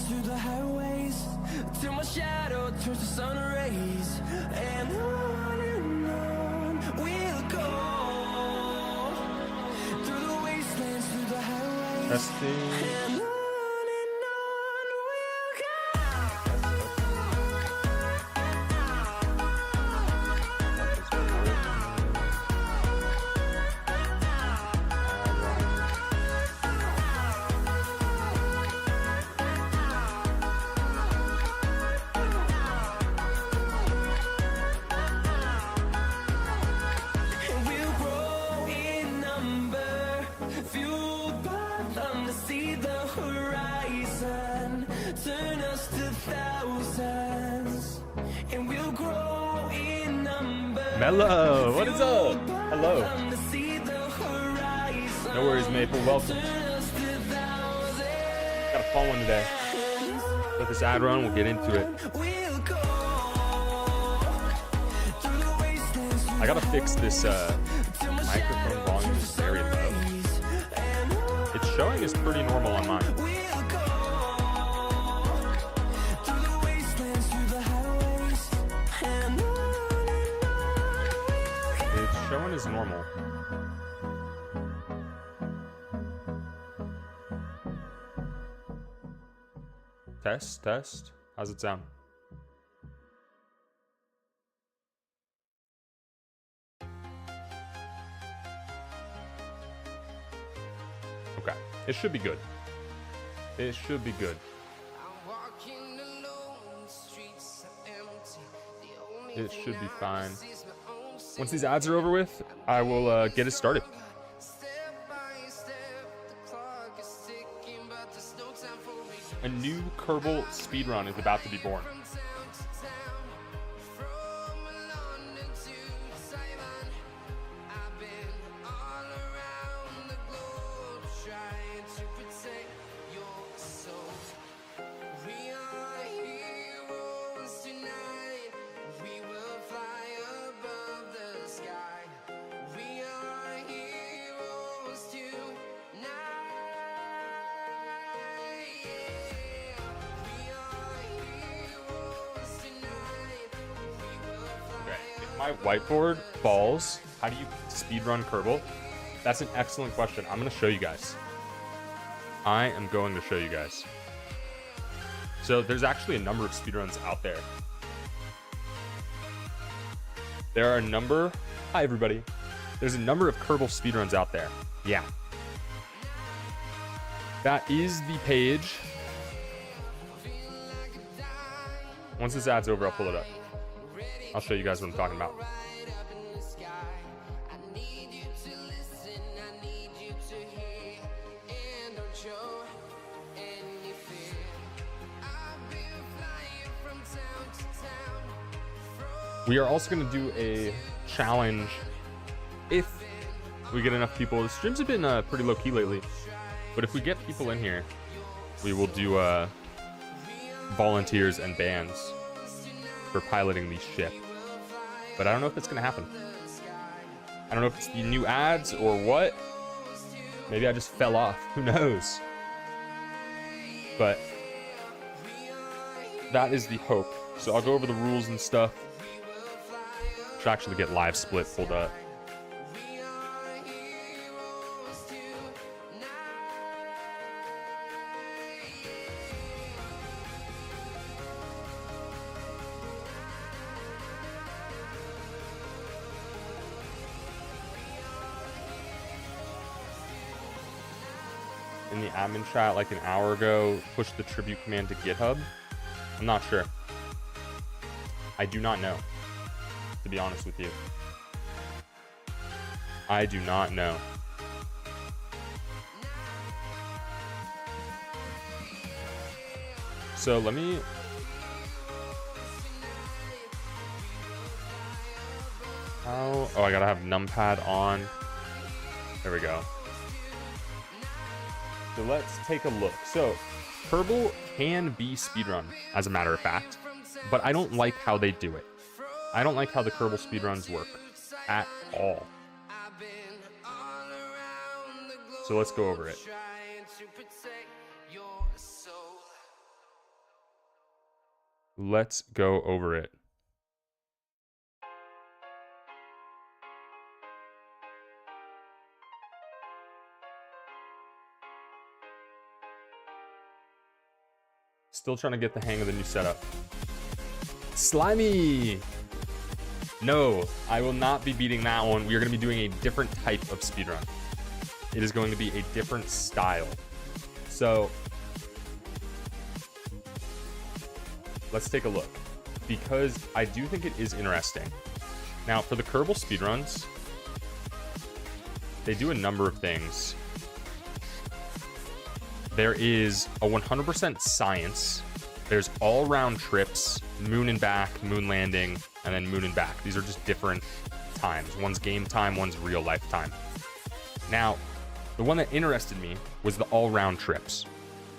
through the highways, till my shadow turns to sun rays, and on we'll go, through the wastelands, through the highways, and on we'll go. Turn us to thousands, and we'll grow in number. Mello, what is up? Hello. No worries, Maple. Welcome. Got a fun one today. With this ad run, we'll get into it. I gotta fix this microphone volume is very low. It's showing as pretty normal on mine. Showing is normal. Test, test. How's it sound? Okay, it should be good. It should be good. It should be fine. Once these ads are over with, I will get it started. A new Kerbal speedrun is about to be born. My whiteboard falls. How do you speedrun Kerbal? That's an excellent question. I'm going to show you guys. I am going to show you guys. So there's actually a number of speedruns out there. There are a number... Hi, everybody. There's a number of Kerbal speedruns out there. Yeah. That is the page. Once this ad's over, I'll pull it up. I'll show you guys what I'm talking about. We are also going to do a challenge if we get enough people. The streams have been pretty low-key lately, but if we get people in here, we will do volunteers and bans for piloting the ship. But I don't know if it's gonna happen. I don't know if it's the new ads or what. Maybe I just fell off. Who knows? But that is the hope. So I'll go over the rules and stuff. Should actually get live split pulled up. In the admin chat like an hour ago, push the tribute command to GitHub. I'm not sure. I do not know, to be honest with you. I do not know. So let me... Oh, I gotta have numpad on. There we go. So let's take a look. So Kerbal can be speedrun, as a matter of fact, but I don't like how they do it. I don't like how the Kerbal speedruns work at all. So let's go over it. Let's go over it. Still trying to get the hang of the new setup. Slimy! No, I will not be beating that one. We are going to be doing a different type of speedrun. It is going to be a different style. So, let's take a look. Because I do think it is interesting. Now, for the Kerbal speedruns, they do a number of things. There is a 100% science. There's all-round trips, moon and back, moon landing, and then moon and back. These are just different times. One's game time, one's real life time. Now, the one that interested me was the all-round trips,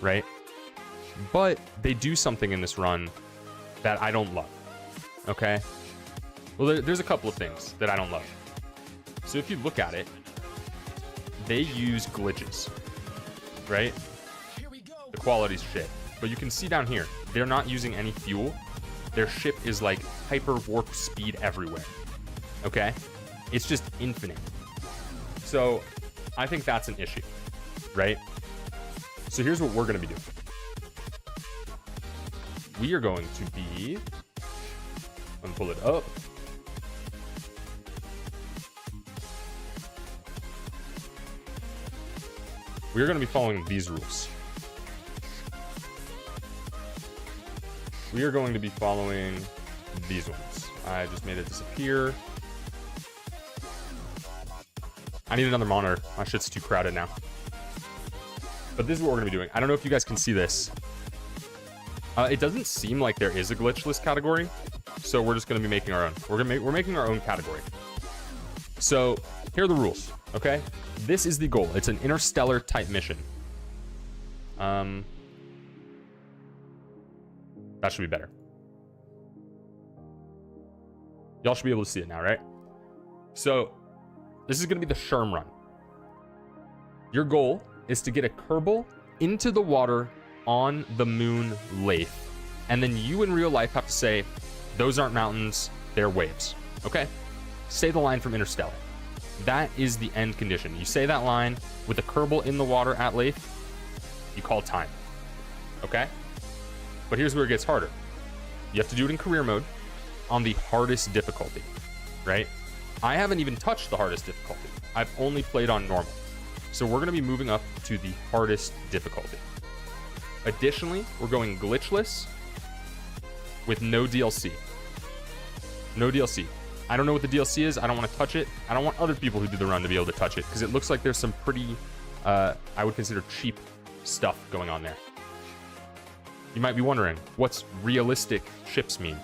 right? But they do something in this run that I don't love, okay? Well, there's a couple of things that I don't love. So if you look at it, they use glitches, right? The quality's shit. But you can see down here, they're not using any fuel. Their ship is like hyper warp speed everywhere. Okay? It's just infinite. So I think that's an issue, right? So here's what we're going to be doing. We are going to be... Let me pull it up. We are going to be following these rules. We are going to be following these ones. I just made it disappear. I need another monitor. My shit's too crowded now. But this is what we're going to be doing. I don't know if you guys can see this. It doesn't seem like there is a glitchless category, so we're just going to be making our own. We're making our own category. So here are the rules, okay? This is the goal. It's an interstellar type mission. That should be better. Y'all should be able to see it now, right? So this is going to be the Shurmrun. Your goal is to get a Kerbal into the water on the moon laythe. And then you in real life have to say, those aren't mountains, they're waves. Okay? Say the line from Interstellar. That is the end condition. You say that line with a Kerbal in the water at laythe, you call time. Okay? But here's where it gets harder. You have to do it in career mode on the hardest difficulty, right? I haven't even touched the hardest difficulty. I've only played on normal. So we're going to be moving up to the hardest difficulty. Additionally, we're going glitchless with no DLC. No DLC. I don't know what the DLC is. I don't want to touch it. I don't want other people who do the run to be able to touch it because it looks like there's some pretty, I would consider cheap stuff going on there. You might be wondering, what's realistic ships mean?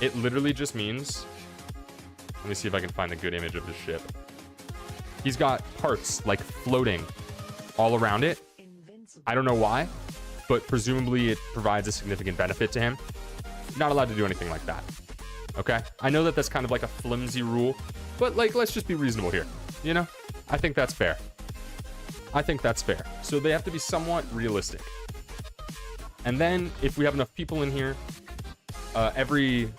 It literally just means... Let me see if I can find a good image of this ship. He's got parts, like, floating all around it. I don't know why, but presumably it provides a significant benefit to him. Not allowed to do anything like that. Okay? I know that that's kind of like a flimsy rule, but, like, let's just be reasonable here. You know? I think that's fair. I think that's fair. So they have to be somewhat realistic. And then, if we have enough people in here, we're probably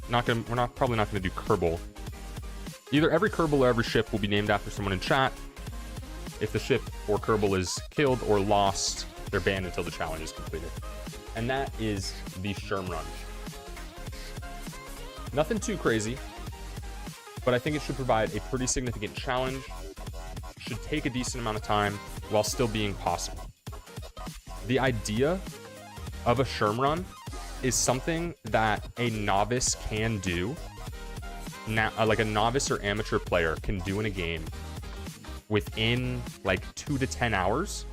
not gonna do Kerbal. Either every Kerbal or every ship will be named after someone in chat. If the ship or Kerbal is killed or lost, they're banned until the challenge is completed. And that is the Shurmrun. Nothing too crazy, but I think it should provide a pretty significant challenge. Should take a decent amount of time while still being possible. The idea of a Shurmrun is something that a novice can do. Now, like a novice or amateur player can do in a game within like 2 to 10 hours,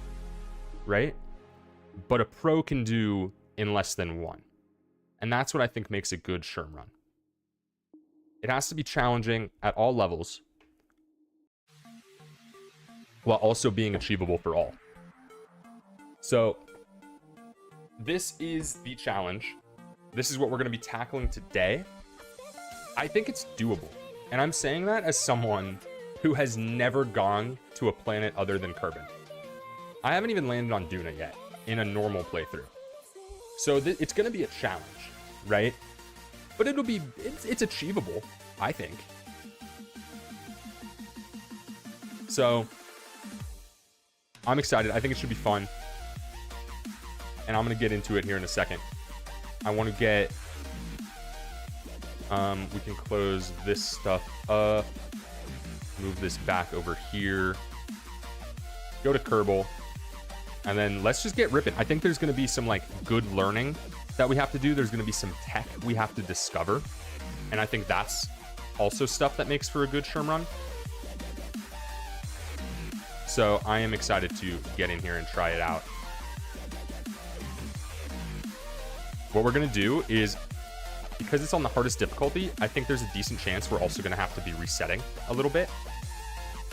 right? But a pro can do in less than 1. And that's what I think makes a good Shurmrun. It has to be challenging at all levels while also being achievable for all. So this is the challenge. This is what we're going to be tackling today. I think it's doable. And I'm saying that as someone who has never gone to a planet other than Kerbin. I haven't even landed on Duna yet in a normal playthrough. So it's going to be a challenge. right? But it'll be, it's achievable, I think. So I'm excited. I think it should be fun. And I'm going to get into it here in a second. I want to get, we can close this stuff up. Move this back over here. Go to Kerbal. And then let's just get ripping. I think there's going to be some like good learning that we have to do. There's going to be some tech we have to discover. And I think that's also stuff that makes for a good Shurmrun. So I am excited to get in here and try it out. What we're going to do is, because it's on the hardest difficulty, I think there's a decent chance we're also going to have to be resetting a little bit.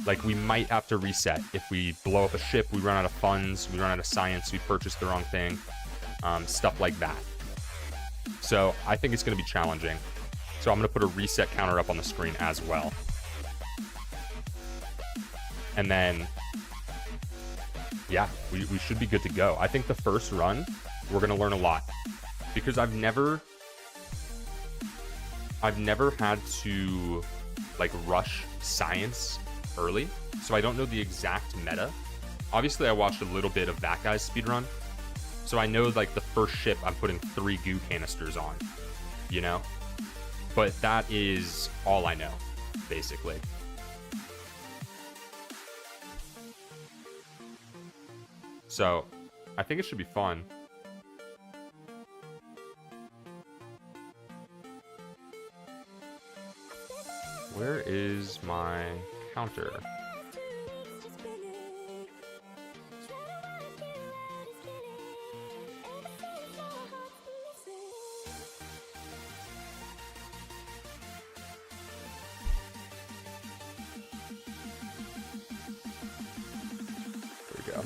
Like, we might have to reset. If we blow up a ship, we run out of funds, we run out of science, we purchased the wrong thing, stuff like that. So I think it's going to be challenging. So I'm going to put a reset counter up on the screen as well. And then, yeah, we should be good to go. I think the first run, we're going to learn a lot. Because I've never had to, like, rush science early, so I don't know the exact meta. Obviously, I watched a little bit of that guy's speedrun, so I know, like, the first ship I'm putting 3 goo canisters on, you know? But that is all I know, basically. So, I think it should be fun. Where is my counter? There we go.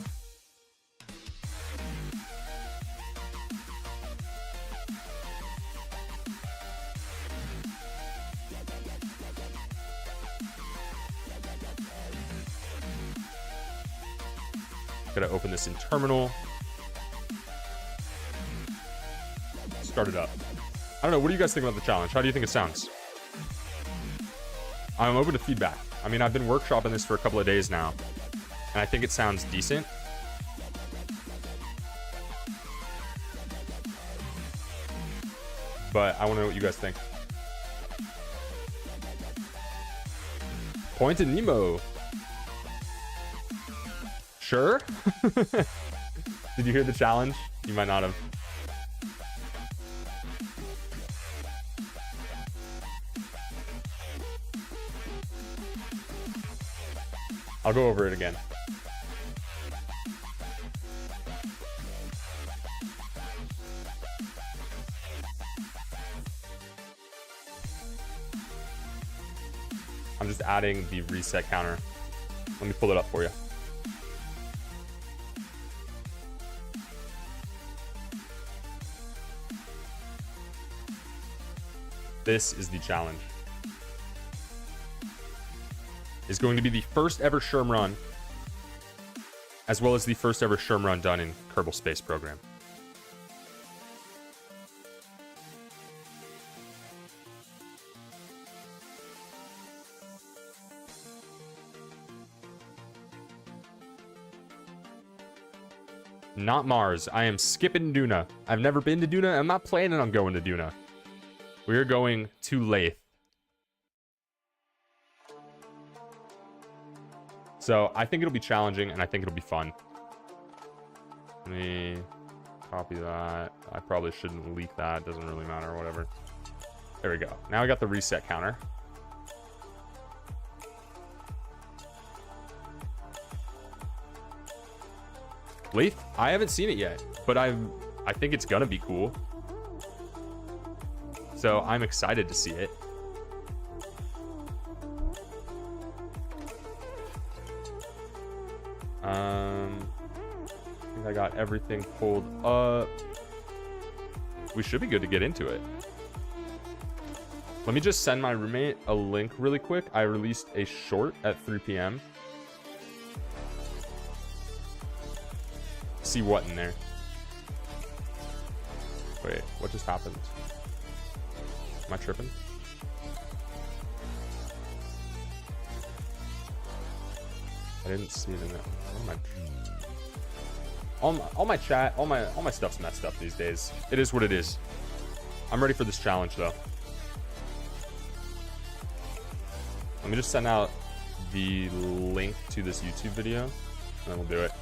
Gotta open this in terminal. Start it up. I don't know. What do you guys think about the challenge? How do you think it sounds? I'm open to feedback. I mean, I've been workshopping this for a couple of days now, and I think it sounds decent. But I want to know what you guys think. Point to Nemo. Sure? Did you hear the challenge? You might not have. I'll go over it again. I'm just adding the reset counter. Let me pull it up for you. This is the challenge. It's going to be the first ever Shurmrun, as well as the first ever Shurmrun done in Kerbal Space Program. Not Mars. I am skipping Duna. I've never been to Duna. I'm not planning on going to Duna. We're going to laythe. So I think it'll be challenging, and I think it'll be fun. Let me copy that. I probably shouldn't leak that. Doesn't really matter, whatever. There we go. Now I got the reset counter. laythe? I haven't seen it yet, but I think it's gonna be cool. So I'm excited to see it. I think I got everything pulled up. We should be good to get into it. Let me just send my roommate a link really quick. I released a short at 3 p.m. See what in there. Wait, what just happened? Am I tripping? I didn't see it in there. What am I... all my chat, all my stuff's messed up these days. It is what it is. I'm ready for this challenge though. Let me just send out the link to this YouTube video, and then we'll do it.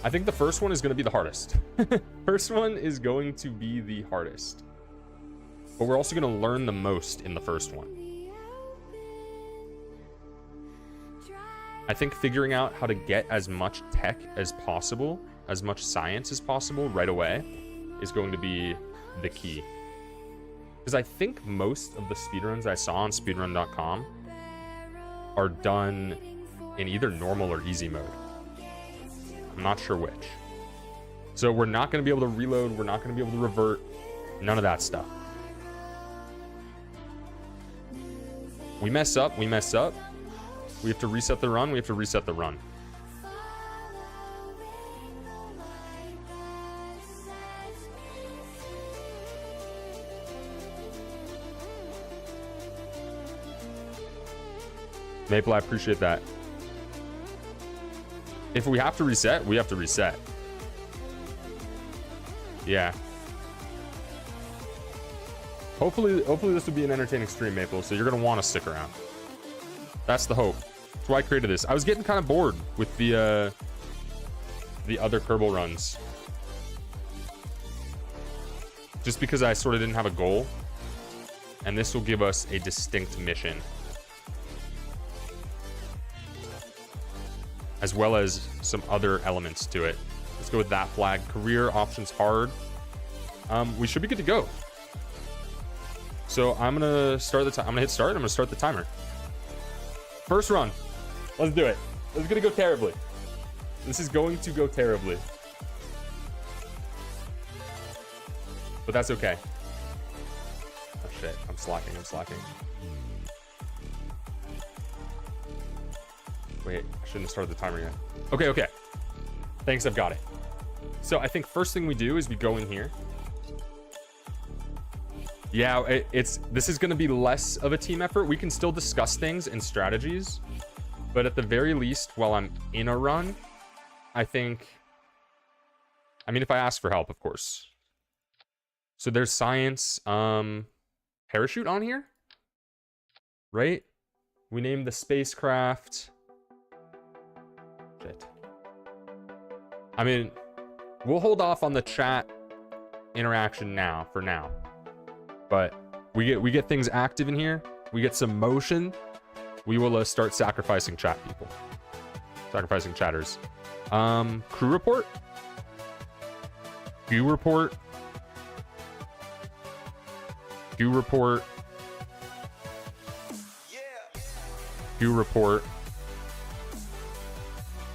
I think the first one is going to be the hardest. First one is going to be the hardest. But we're also going to learn the most in the first one. I think figuring out how to get as much tech as possible, as much science as possible right away, is going to be the key. Because I think most of the speedruns I saw on speedrun.com are done in either normal or easy mode. I'm not sure which. So we're not going to be able to reload. We're not going to be able to revert. None of that stuff. We mess up. We mess up. We have to reset the run. We have to reset the run. Maple, I appreciate that. If we have to reset, we have to reset. Yeah. Hopefully this will be an entertaining stream, Maple, so you're going to want to stick around. That's the hope. That's why I created this. I was getting kind of bored with the other Kerbal runs. Just because I sort of didn't have a goal. And this will give us a distinct mission. As well as some other elements to it. Let's go with that flag. Career, options, hard. We should be good to go. So I'm gonna start the time. I'm gonna hit start. I'm gonna start the timer. First run. Let's do it. This is gonna go terribly. This is going to go terribly. But that's okay. Oh shit. I'm slacking. I'm slacking. Wait, I shouldn't have started the timer yet. Okay, okay. Thanks, I've got it. So I think first thing we do is we go in here. Yeah, this is going to be less of a team effort. We can still discuss things and strategies, but at the very least, while I'm in a run, I think, I mean, if I ask for help, of course. So there's science, parachute on here, right? We named the spacecraft. Shit. I mean, we'll hold off on the chat interaction now, for now. But we get things active in here. We get some motion. We will start sacrificing chat people. Sacrificing chatters. Crew report. View report. View report. View report.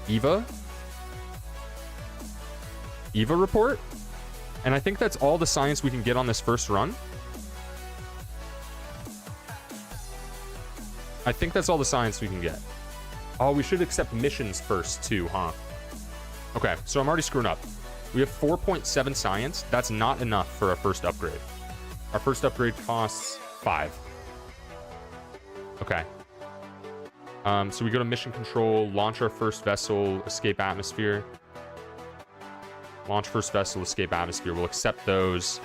Eva. Eva report. And I think that's all the science we can get on this first run. I think that's all the science we can get. Oh, we should accept missions first too, huh? Okay, so I'm already screwing up. We have 4.7 science. That's not enough for our first upgrade. Our first upgrade costs 5. Okay. So we go to mission control, launch our first vessel, escape atmosphere. Launch first vessel, escape atmosphere. We'll accept those.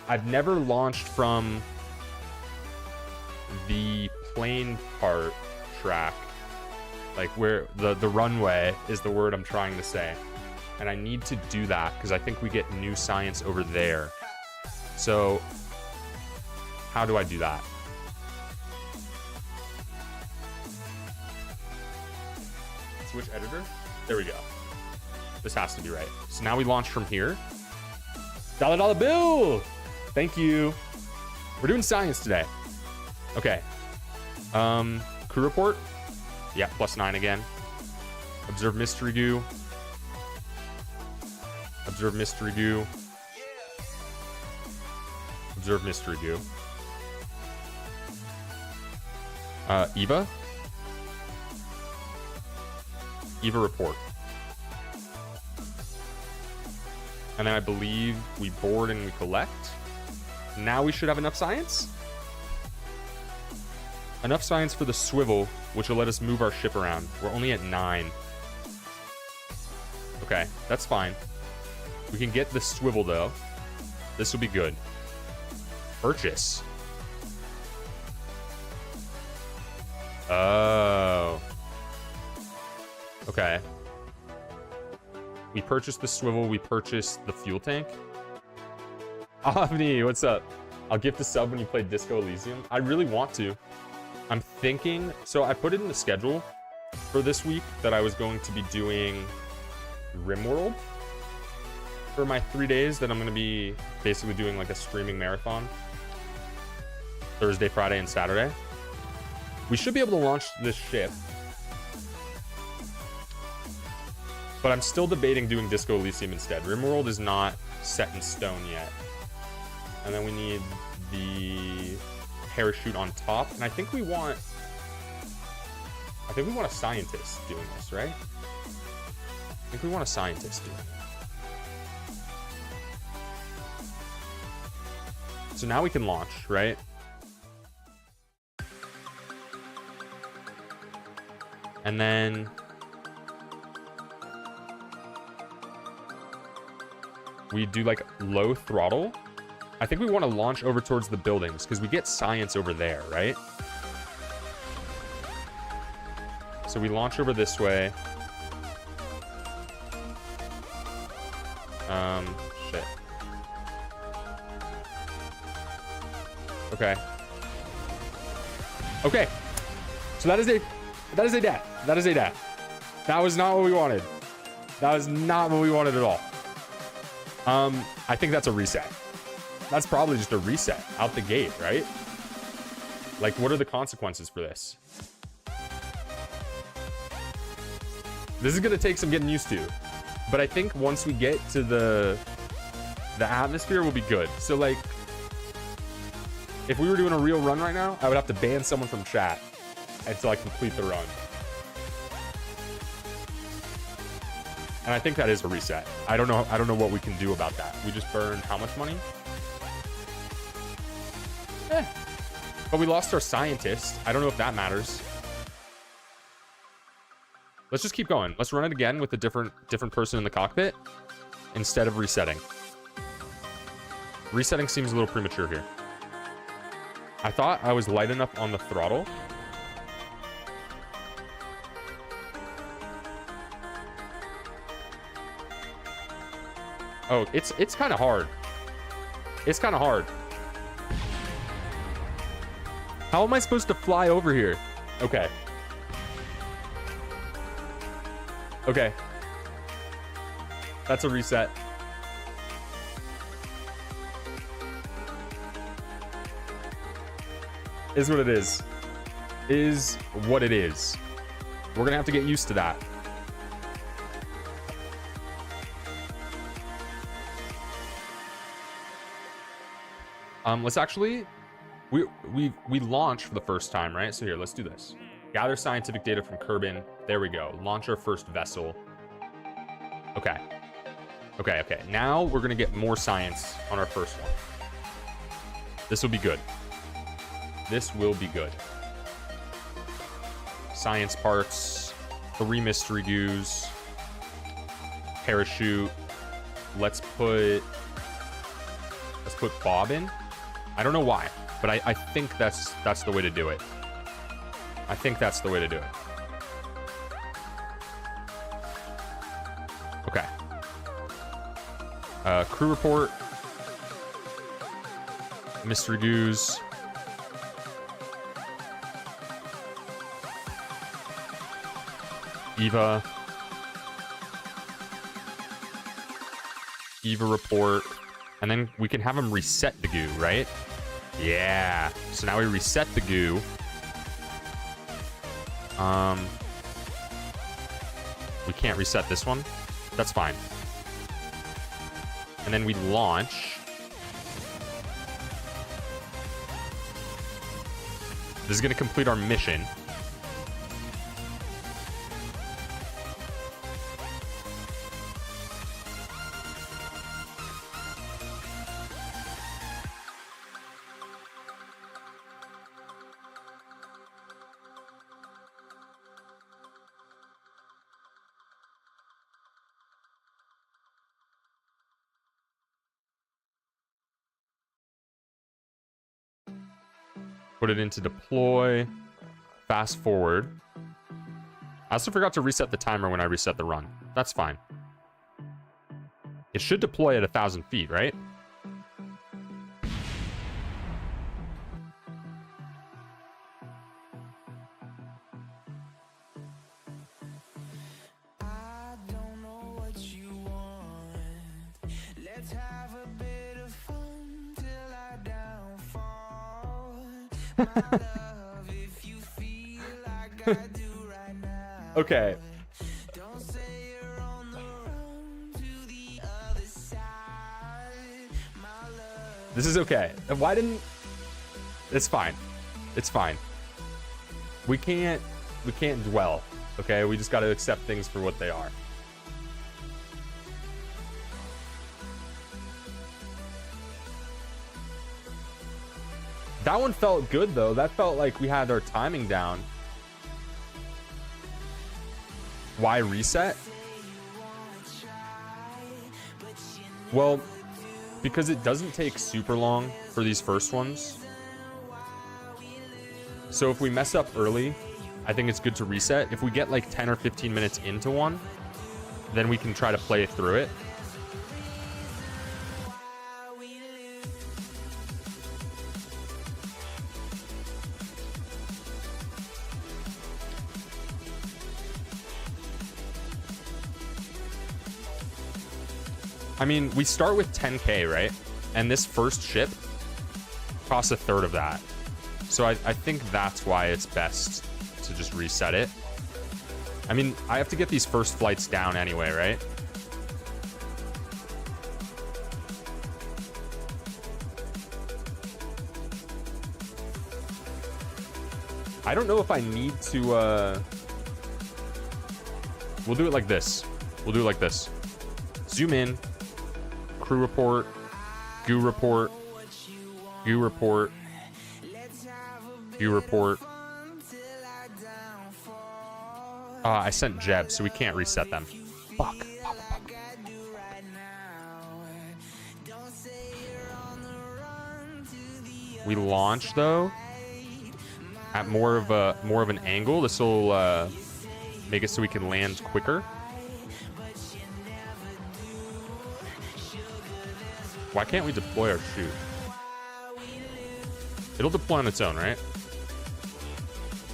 I've never launched from the plane part track, like where the runway is the word I'm trying to say, and I need to do that because I think we get new science over there. So how do I do that? Switch editor. There we go. This has to be right. So now we launch from here. $1 bill. Thank you. We're doing science today. Okay. Crew report. Yeah, +9 again. Observe mystery goo. Observe mystery goo. Observe mystery goo. Eva. Eva report. And then I believe we board and we collect. Now we should have enough science. Enough science for the swivel, which will let us move our ship around. We're only at 9. Okay, that's fine. We can get the swivel, though. This will be good. Purchase. Oh. Okay. We purchased the swivel. We purchased the fuel tank. Avni, what's up? I'll gift a sub when you play Disco Elysium. I really want to. I'm thinking... So I put it in the schedule for this week that I was going to be doing RimWorld for my 3 days that I'm going to be basically doing like a streaming marathon. Thursday, Friday, and Saturday. We should be able to launch this ship. But I'm still debating doing Disco Elysium instead. RimWorld is not set in stone yet. And then we need the parachute on top. And I think we want a scientist doing this, right? I think we want a scientist doing it. So now we can launch, right? And then we do like low throttle. I think we want to launch over towards the buildings because we get science over there, right? So we launch over this way. Shit. Okay. Okay. So that is a death. That is a death. That was not what we wanted. That was not what we wanted at all. I think that's a reset. That's probably just a reset out the gate, right? Like, what are the consequences for this? This is gonna take some getting used to, but I think once we get to the atmosphere, we'll be good. So like, if we were doing a real run right now, I would have to ban someone from chat until I complete the run. And I think that is a reset. I don't know what we can do about that. We just burned how much money? But we lost our scientist. I don't know if that matters. Let's just keep going. Let's run it again with a different person in the cockpit instead of resetting. Resetting seems a little premature here. I thought I was light enough on the throttle. Oh, it's kind of hard. It's kind of hard. How am I supposed to fly over here? Okay. Okay. That's a reset. Is what it is. Is what it is. We're gonna have to get used to that. Let's actually, we launched for the first time, right? So here, let's do this. Gather scientific data from Kerbin. There we go. Launch our first vessel. Okay. Okay. Now we're gonna get more science on our first one. This will be good. This will be good. Science parts, 3 mystery goos, parachute. Let's put Bob in. I don't know why, but I think that's the way to do it. I think that's the way to do it. Okay. Crew report. Mystery goos. Eva report. And then we can have them reset the goo, right? Yeah. So now we reset the goo. We can't reset this one. That's fine. And then we launch. This is going to complete our mission. Put it into deploy. Fast forward. I also forgot to reset the timer when I reset the run. That's fine. It should deploy at 1,000 feet, right? I don't know what you want. Let's have a bit of fun till I downfall. My love, if you feel like I do right now. Okay. Don't say you're on the run to the other side. My love. This is okay. Why didn't... It's fine. It's fine. We can't dwell, okay? We just got to accept things for what they are. That one felt good, though. That felt like we had our timing down. Why reset? Well, because it doesn't take super long for these first ones. So if we mess up early, I think it's good to reset. If we get like 10 or 15 minutes into one, then we can try to play through it. I mean, we start with 10K, right? And this first ship costs 1/3 of that. So I think that's why it's best to just reset it. I mean, I have to get these first flights down anyway, right? I don't know if I need to, we'll do it like this. We'll do it like this. Zoom in. Crew report, goo report, goo report, goo report. I sent Jeb, so we can't reset them. Fuck. We launch though at more of an angle. This will make it so we can land quicker. Why can't we deploy our chute? It'll deploy on its own, right?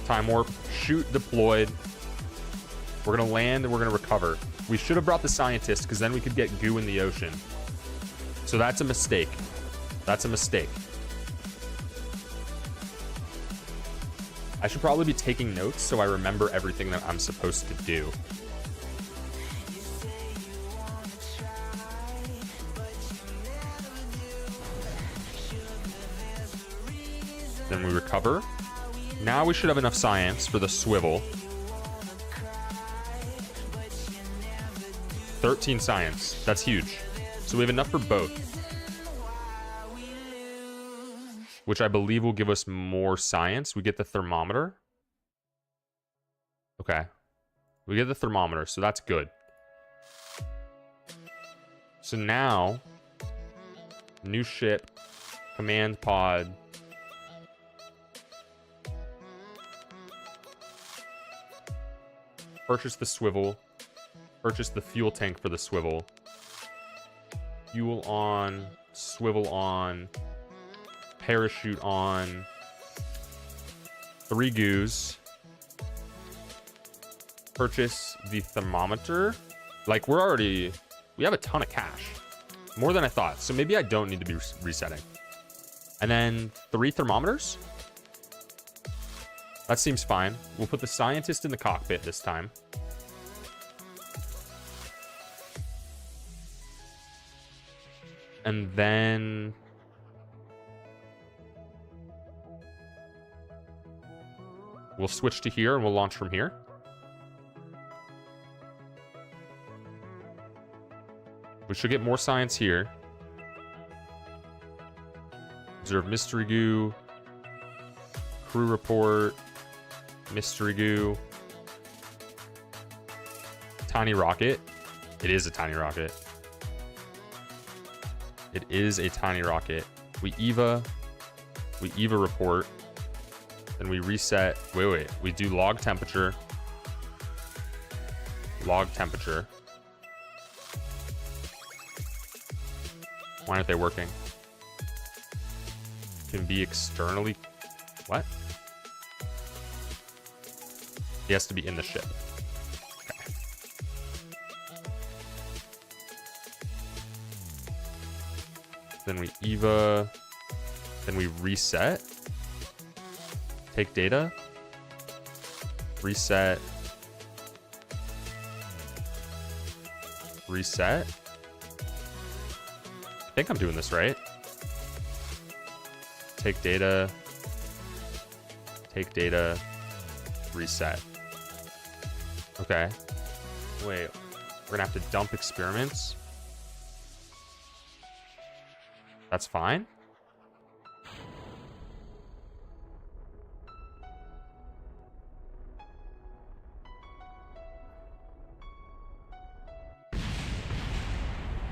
Time warp, chute deployed. We're gonna land and we're gonna recover. We should have brought the scientist because then we could get goo in the ocean. So that's a mistake. That's a mistake. I should probably be taking notes so I remember everything that I'm supposed to do. Then we recover. Now we should have enough science for the swivel. 13 science. That's huge. So we have enough for both. Which I believe will give us more science. We get the thermometer. Okay. We get the thermometer, so that's good. So now, new ship, command pod. Purchase the swivel. Purchase the fuel tank for the swivel. Fuel on. Swivel on. Parachute on. 3 goos. Purchase the thermometer. Like, we have a ton of cash. More than I thought. So maybe I don't need to be resetting. And then 3 thermometers. That seems fine. We'll put the scientist in the cockpit this time. And then we'll switch to here and we'll launch from here. We should get more science here. Observe mystery goo. Crew report. Mystery goo. Tiny rocket. It is a tiny rocket. It is a tiny rocket. We EVA report. Then we reset. Wait. We do log temperature. Log temperature. Why aren't they working? Can be externally. What? He has to be in the ship. Okay. Then we EVA. Then we reset. Take data. Reset. Reset. I think I'm doing this right. Take data. Take data. Reset. Okay. Wait. We're gonna have to dump experiments. That's fine.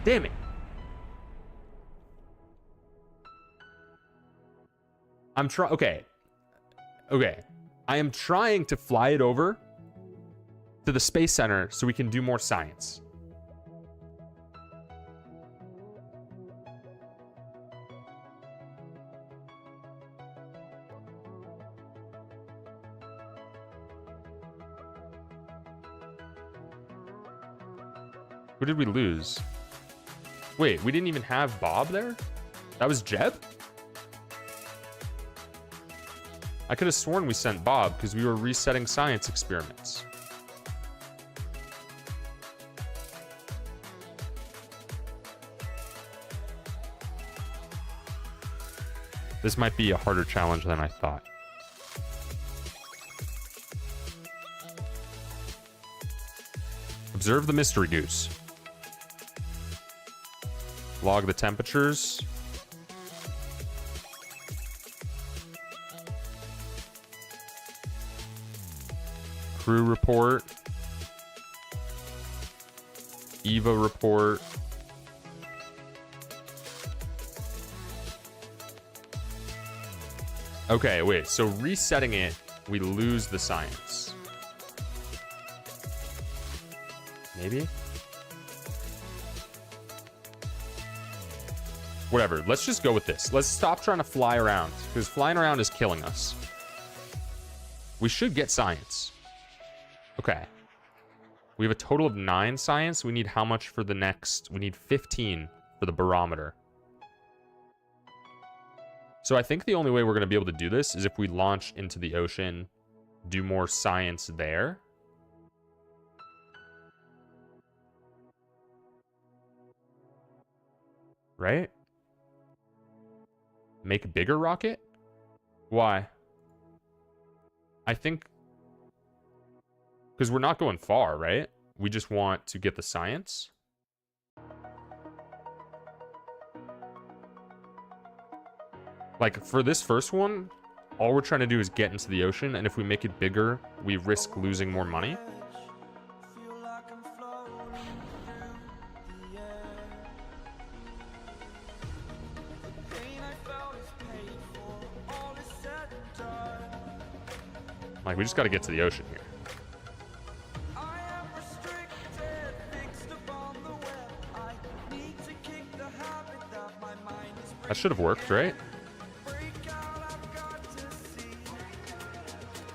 Damn it. I'm trying. Okay. I am trying to fly it over to the Space Center so we can do more science. Who did we lose? Wait, we didn't even have Bob there? That was Jeb? I could have sworn we sent Bob because we were resetting science experiments. This might be a harder challenge than I thought. Observe the mystery goose. Log the temperatures. Crew report. EVA report. Okay, wait. So resetting it, we lose the science. Maybe? Whatever. Let's just go with this. Let's stop trying to fly around, because flying around is killing us. We should get science. Okay. We have a total of 9 science. We need how much for the next? We need 15 for the barometer. So I think the only way we're going to be able to do this is if we launch into the ocean, do more science there. Right? Make a bigger rocket? Why? I think... because we're not going far, right? We just want to get the science. Like, for this first one, all we're trying to do is get into the ocean, and if we make it bigger, we risk losing more money. Like, we just got to get to the ocean here. That should have worked, right?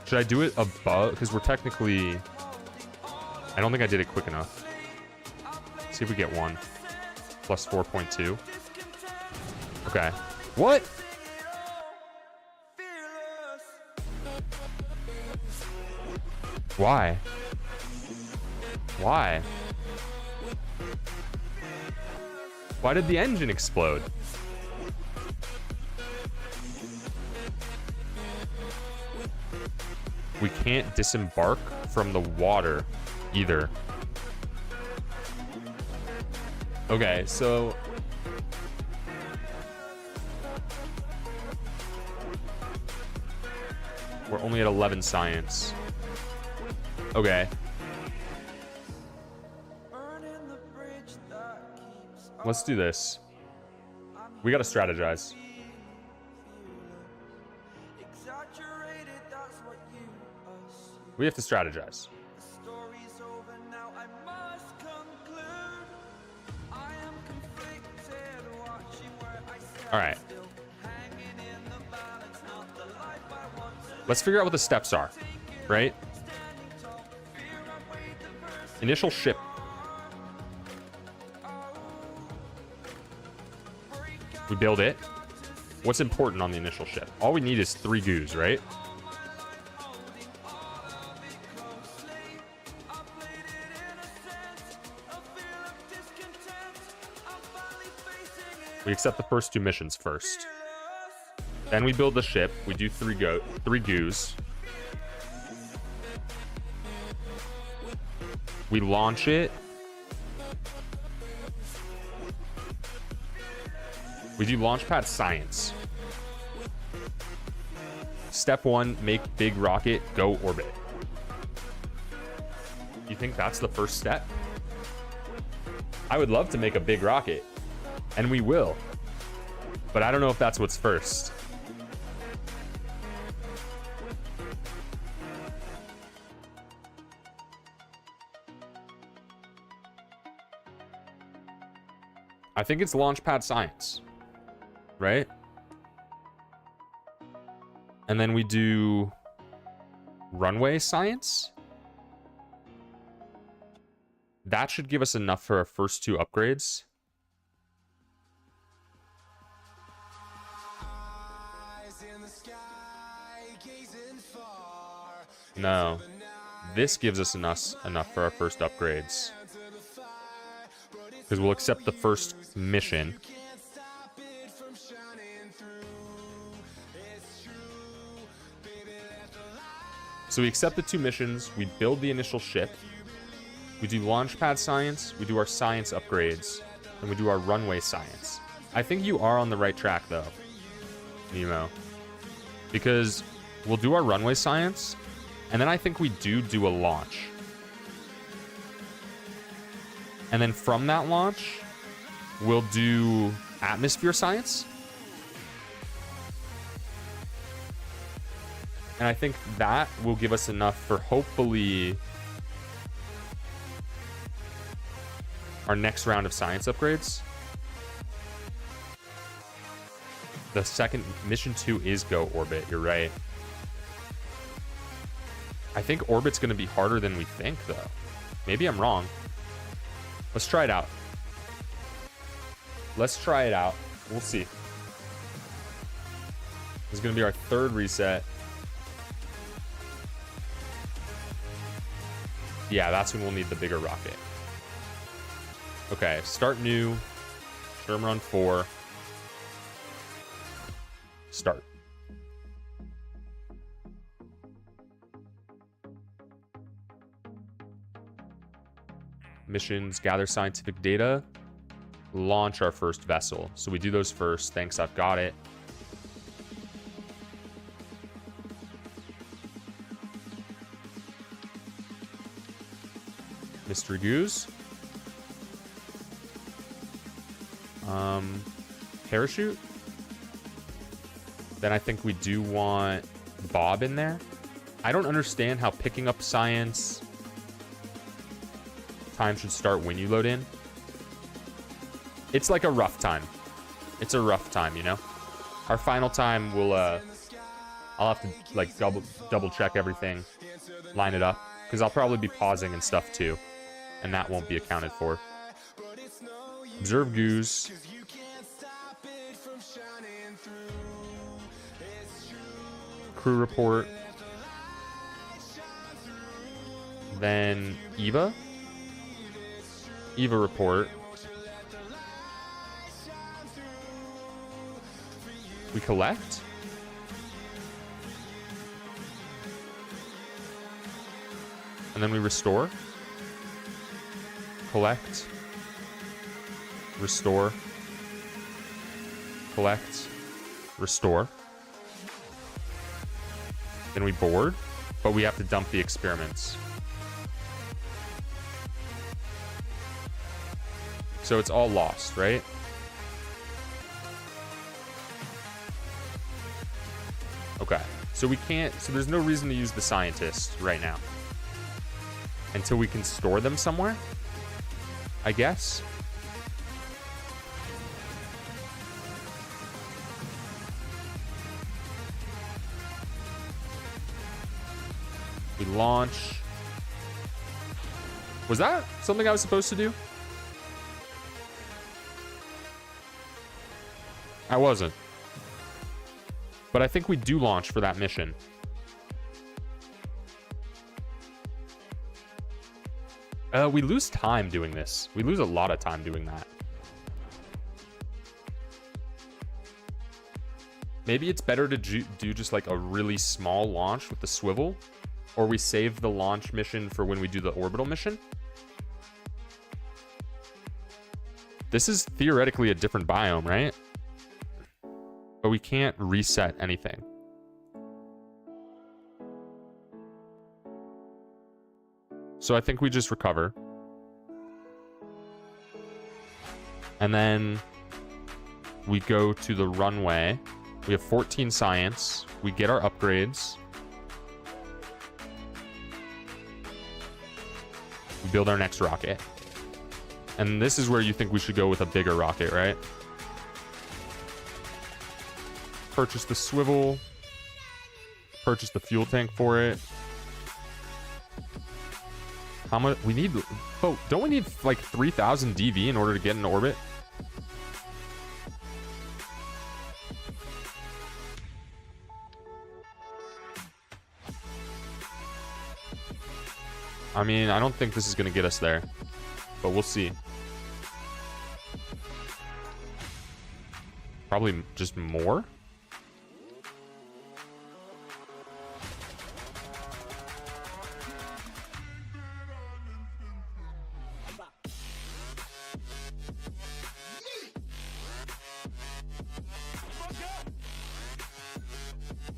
Should I do it above? Because we're technically... I don't think I did it quick enough. Let's see if we get 1. Plus 4.2. Okay. What? Why? Why? Why did the engine explode? We can't disembark from the water either. Okay, so... we're only at 11 science. Okay. Let's do this. We gotta strategize. Saturated, that's what you assume. We have to strategize. The story's over now, I must conclude. I am conflicted, watching where I stand. All right. Still hanging in the balance, not the life I want to Let's figure out what the steps are, right? standing tall. Fear I weighed the person. Initial ship. We build it. What's important on the initial ship? All we need is 3 goos, right? We accept the first 2 missions first. Then we build the ship. We do 3 goos. We launch it. We do launchpad science. Step 1, make big rocket, go orbit. You think that's the first step? I would love to make a big rocket, and we will. But I don't know if that's what's first. I think it's launchpad science, right? And then we do runway science. That should give us enough for our first 2 upgrades. No, this gives us enough for our first upgrades. Because we'll accept the first mission. So we accept the 2 missions, we build the initial ship, we do launchpad science, we do our science upgrades, and we do our runway science. I think you are on the right track though, Nemo. Because we'll do our runway science, and then I think we do a launch. And then from that launch, we'll do atmosphere science. And I think that will give us enough for hopefully our next round of science upgrades. The second, mission 2 is go orbit, you're right. I think orbit's gonna be harder than we think though. Maybe I'm wrong. Let's try it out. Let's try it out. We'll see. This is gonna be our 3rd reset. Yeah, that's when we'll need the bigger rocket. Okay, start new. Shurmrun 4. Start. Missions, gather scientific data, launch our first vessel. So we do those first. Thanks, I've got it. Mystery Goose. Parachute. Then I think we do want Bob in there. I don't understand how picking up science time should start when you load in. It's like a rough time. It's a rough time, you know? Our final time will I'll have to like double check everything, line it up, because I'll probably be pausing and stuff too, and that won't be accounted for. Observe Goose. Crew report. Then Eva report. We collect. And then we restore. Collect. Restore. Collect. Restore. Then we board, but we have to dump the experiments. So it's all lost, right? Okay. So we can't, so there's no reason to use the scientists right now. Until we can store them somewhere, I guess. We launch. Was that something I was supposed to do? I wasn't. But I think we do launch for that mission. We lose time doing this. We lose a lot of time doing that. Maybe it's better to do just like a really small launch with the swivel, or we save the launch mission for when we do the orbital mission. This is theoretically a different biome, right? But we can't reset anything. So I think we just recover. And then we go to the runway. We have 14 science. We get our upgrades. We build our next rocket. And this is where you think we should go with a bigger rocket, right? Purchase the swivel. Purchase the fuel tank for it. How much we need? Oh, don't we need like 3,000 DV in order to get in orbit? I mean, I don't think this is going to get us there, but we'll see. Probably just more.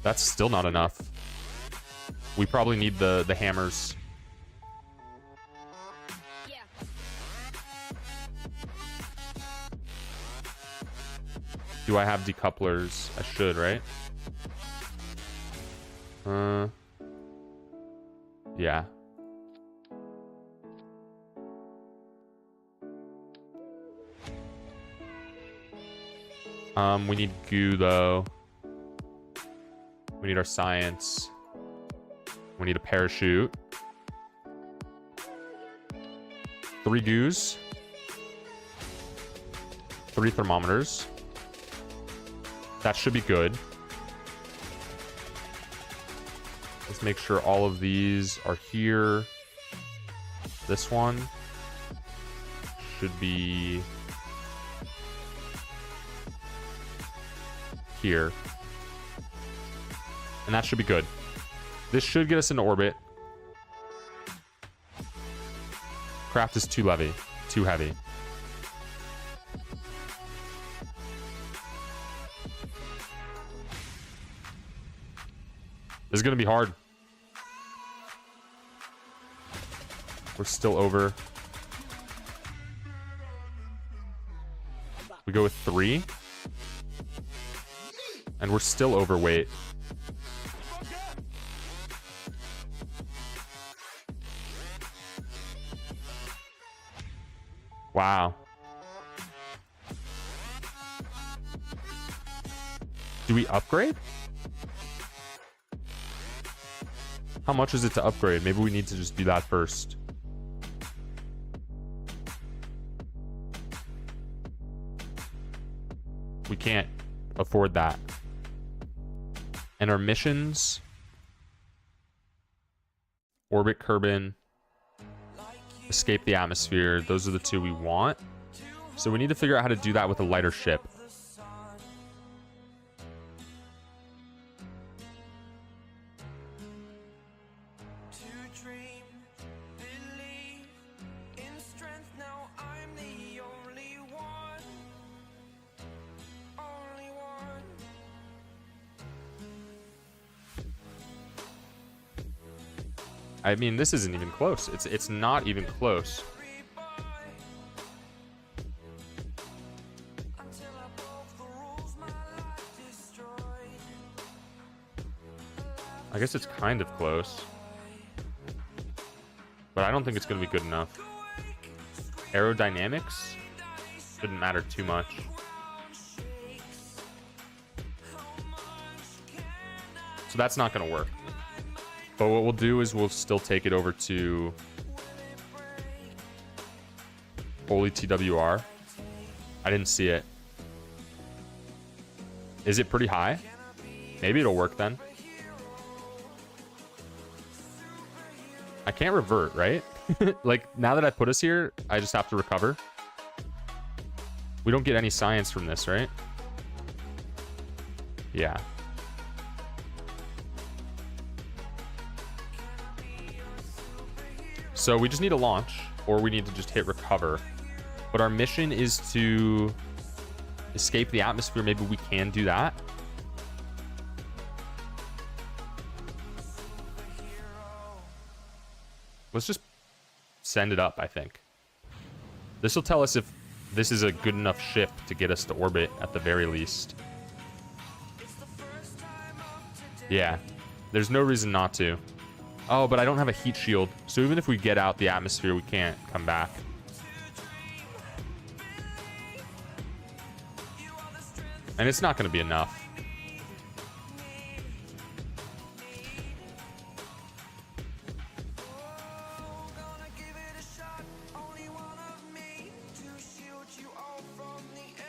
That's still not enough. We probably need the hammers. Do I have decouplers? I should, right? Yeah. We need goo though. We need our science. We need a parachute. 3 goos. 3 thermometers. That should be good. Let's make sure all of these are here. This one should be here. And that should be good. This should get us into orbit. Craft is too heavy. Too heavy. This is going to be hard. We're still over. We go with 3. And we're still overweight. Wow. Do we upgrade? How much is it to upgrade? Maybe we need to just do that first. We can't afford that. And our missions, orbit Kerbin, escape the atmosphere. Those are the 2 we want. So we need to figure out how to do that with a lighter ship. I mean, this isn't even close. It's not even close. I guess it's kind of close. But I don't think it's going to be good enough. Aerodynamics shouldn't matter too much. So that's not going to work. But what we'll do is we'll still take it over to Holy TWR. I didn't see it. Is it pretty high? Maybe it'll work then. I can't revert, right? Like, now that I put us here, I just have to recover. We don't get any science from this, right? Yeah. So we just need to launch, or we need to just hit recover. But our mission is to escape the atmosphere. Maybe we can do that. Let's just send it up, I think. This will tell us if this is a good enough ship to get us to orbit at the very least. Yeah, there's no reason not to. Oh, but I don't have a heat shield. So even if we get out the atmosphere, we can't come back. And it's not going to be enough.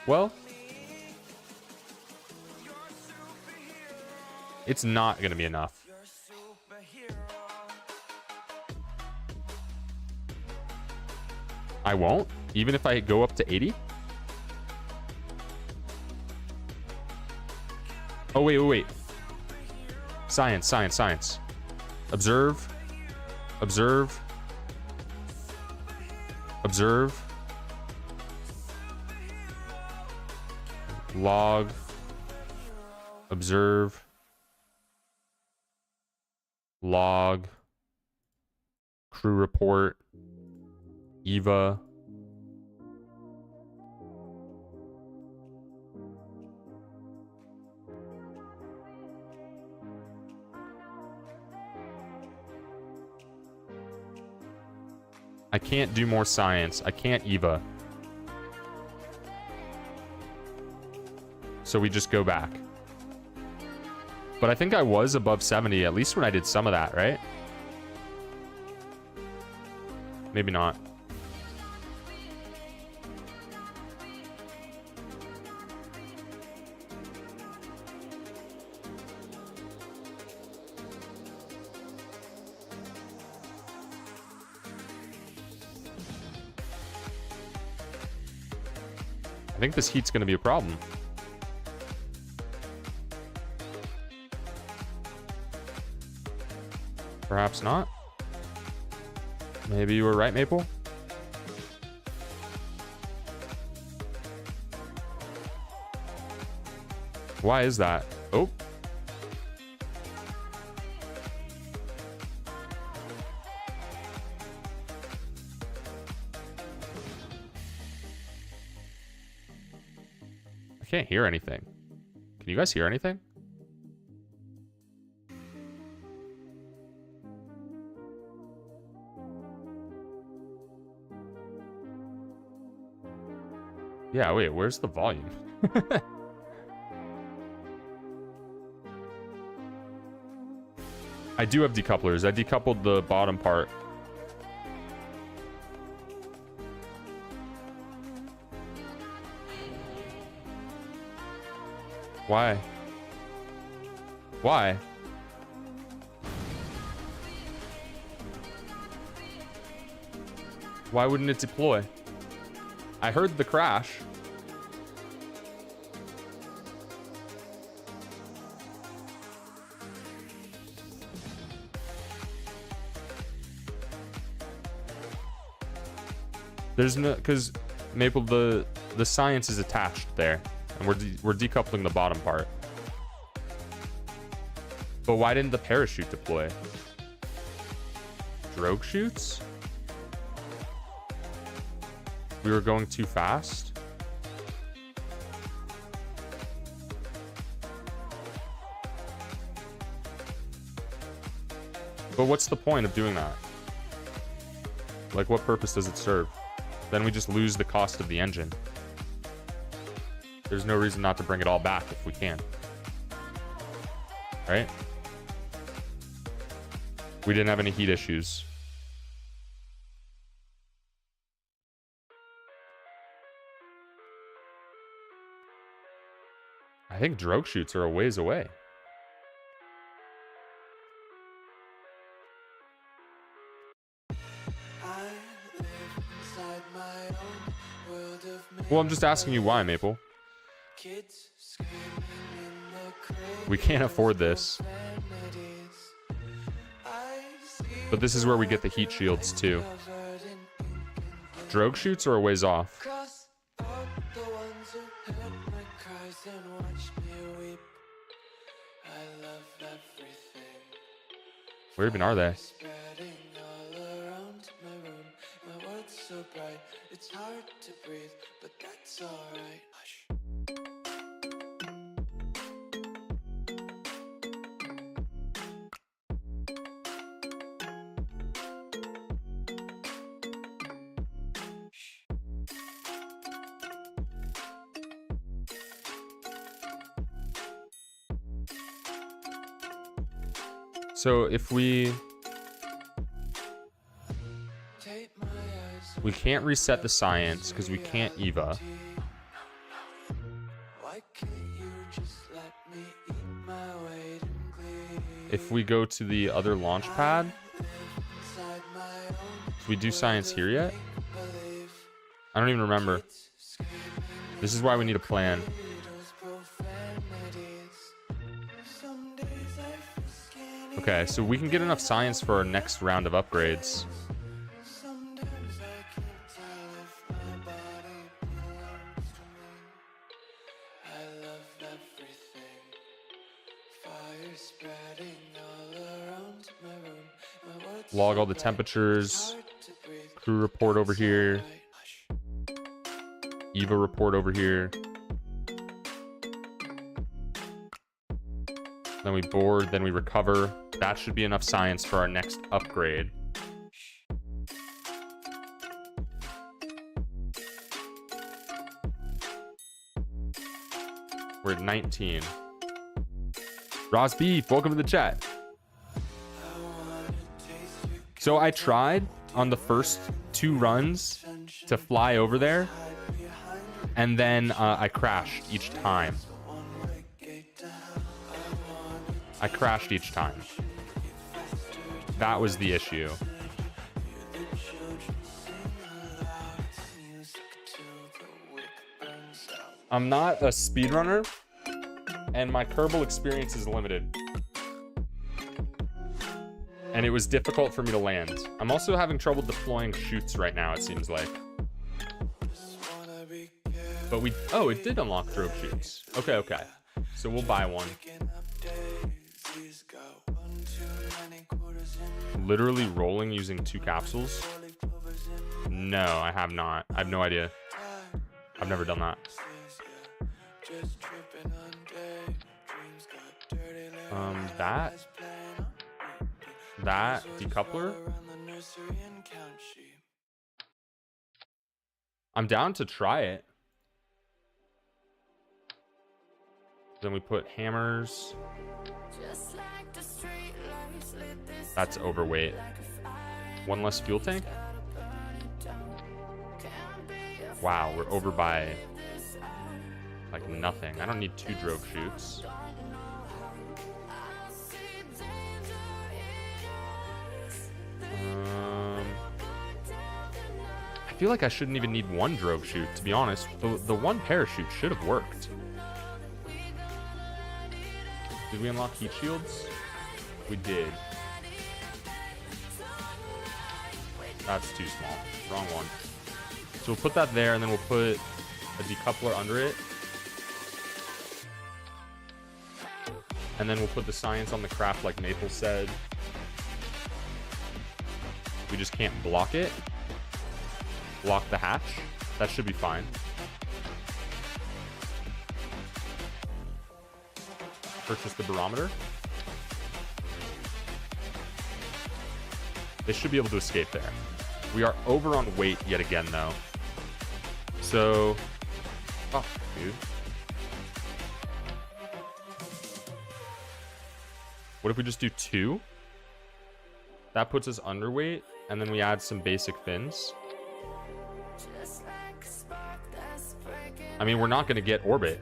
Well, it's not going to be enough. I won't, even if I go up to 80. Oh, wait, wait, wait. Science, science, science. Observe. Observe. Observe. Log. Observe. Log. Crew report. Eva. I can't do more science. I can't Eva. So we just go back. But I think I was above 70, at least when I did some of that, right? Maybe not. I think this heat's going to be a problem. Perhaps not. Maybe you were right, Maple. Why is that? Oh. I can't hear anything. Can you guys hear anything? Yeah, wait, where's the volume? I do have decouplers. I decoupled the bottom part. Why? Why? Why wouldn't it deploy? I heard the crash. There's no, because Maple, the science is attached there, and we're decoupling the bottom part. But why didn't the parachute deploy? Drogue chutes? We were going too fast? But what's the point of doing that? Like, what purpose does it serve? Then we just lose the cost of the engine. There's no reason not to bring it all back if we can. Right? We didn't have any heat issues. I think drogue chutes are a ways away. Well, I'm just asking you why, Maple. We can't afford this. But this is where we get the heat shields, too. Drogue chutes are a ways off. Where even are they? It's hard to breathe, but that's all right. Hush. So if we can't reset the science because we can't EVA. If we go to the other launch pad, do we do science here yet? I don't even remember. This is why we need a plan. Okay, so we can get enough science for our next round of upgrades. Log all the temperatures. Crew report over here. EVA report over here. Then we board, then we recover. That should be enough science for our next upgrade. We're at 19. Ross Beef, welcome to the chat. So I tried on the first 2 runs to fly over there, and then I crashed each time. I crashed each time. That was the issue. I'm not a speedrunner, and my Kerbal experience is limited. And it was difficult for me to land. I'm also having trouble deploying chutes right now, it seems like. But oh, it did unlock drogue chutes. Okay, okay. So we'll buy one. Literally rolling using 2 capsules? No, I have not. I have no idea. I've never done that. That decoupler. I'm down to try it. Then we put hammers. That's overweight. 1 less fuel tank? Wow, we're over by like nothing. I don't need 2 drogue chutes. I feel like I shouldn't even need 1 drogue chute, to be honest. The 1 parachute should have worked. Did we unlock heat shields? We did. That's too small. Wrong one. So we'll put that there, and then we'll put a decoupler under it. And then we'll put the science on the craft like Maple said. We just can't block it. Block the hatch. That should be fine. Purchase the barometer. They should be able to escape there. We are over on weight yet again, though. So... Oh, dude. What if we just do 2? That puts us underweight, and then we add some basic fins. I mean, we're not going to get orbit.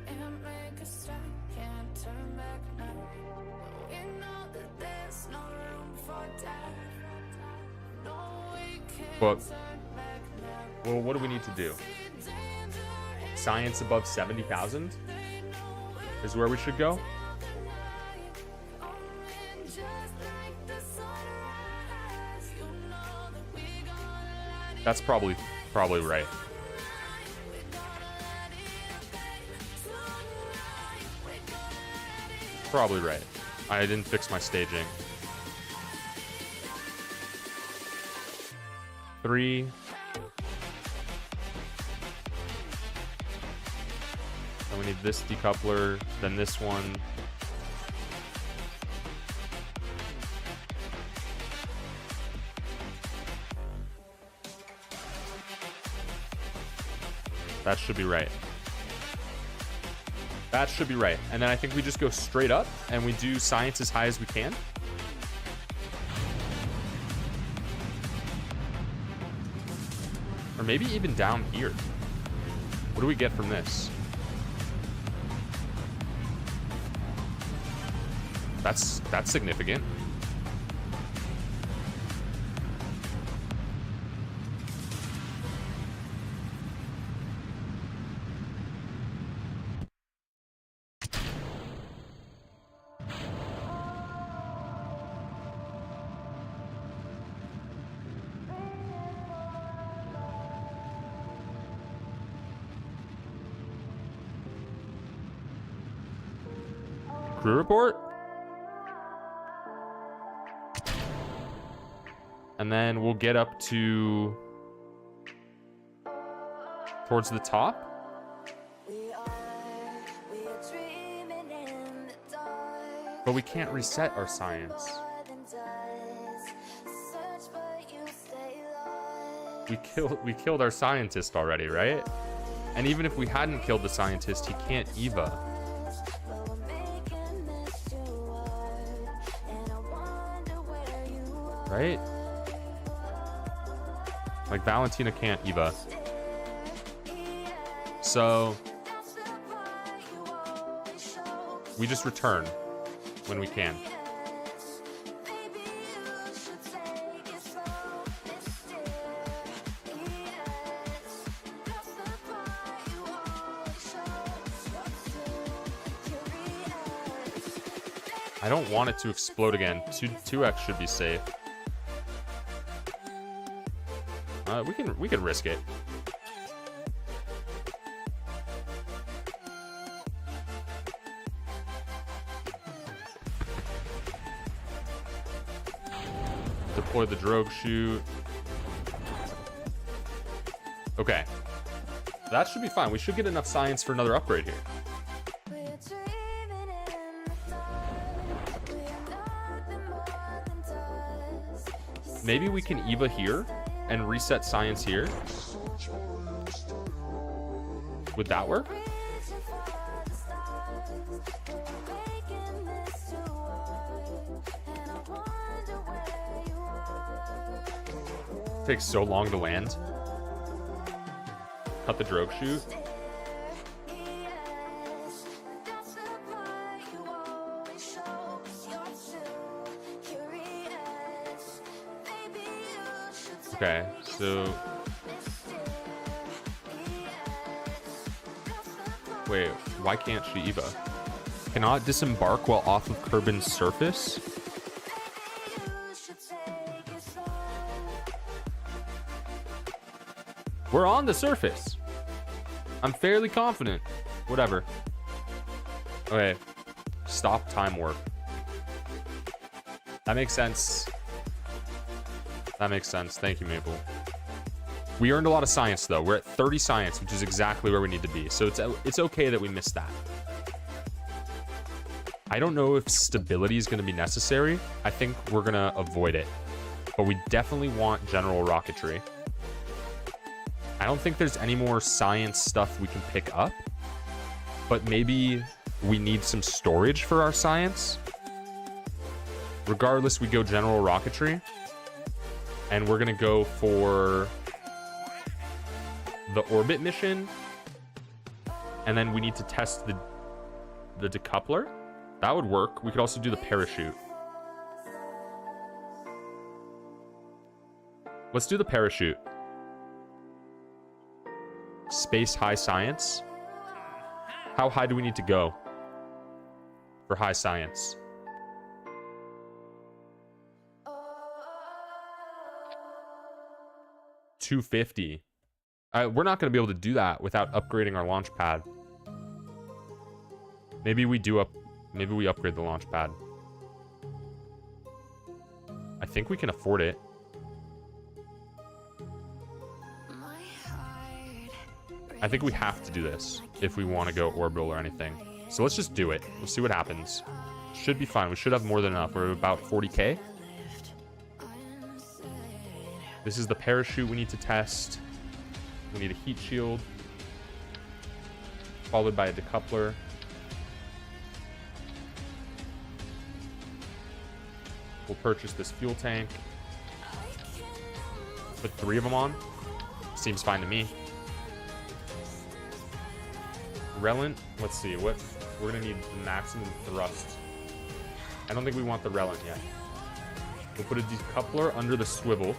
But, well, what do we need to do? Science above 70,000 is where we should go. That's probably right. Probably right. I didn't fix my staging. 3. Then we need this decoupler, then this one. That should be right. That should be right. And then I think we just go straight up and we do science as high as we can. Or maybe even down here. What do we get from this? That's significant. Crew report. And then we'll get up to towards the top. But we can't reset our science. We killed our scientist already, right? And even if we hadn't killed the scientist, he can't EVA. Right? Like, Valentina can't EVA. So we just return when we can. I don't want it to explode again. 2x should be safe. We can risk it. Deploy the drogue chute. Okay. That should be fine. We should get enough science for another upgrade here. Maybe we can EVA here and reset science here. Would that work? Takes so long to land. Cut the drogue chute. Okay, so wait, why can't she EVA? Cannot disembark while off of Kerbin's surface? We're on the surface. I'm fairly confident. Whatever. Okay. Stop time warp. That makes sense. That makes sense. Thank you, Maple. We earned a lot of science, though. We're at 30 science, which is exactly where we need to be. So it's okay that we missed that. I don't know if stability is going to be necessary. I think we're going to avoid it. but we definitely want general rocketry. I don't think there's any more science stuff we can pick up, but maybe we need some storage for our science. Regardless, we go general rocketry, and we're gonna go for the orbit mission, and then we need to test the decoupler. That would work. We could also do the parachute. Let's do the parachute. Space high science. How high do we need to go for high science? $250. We're not going to be able to do that without upgrading our launch pad. Maybe we upgrade the launch pad. I think we can afford it. I think we have to do this if we want to go orbital or anything. So let's just do it. We'll see what happens. Should be fine. We should have more than enough. We're about 40K. This is the parachute we need to test. We need a heat shield, followed by a decoupler. We'll purchase this fuel tank. Put 3 of them on. Seems fine to me. Relent, let's see, what we're gonna need the maximum thrust. I don't think we want the relent yet. We'll put a decoupler under the swivel.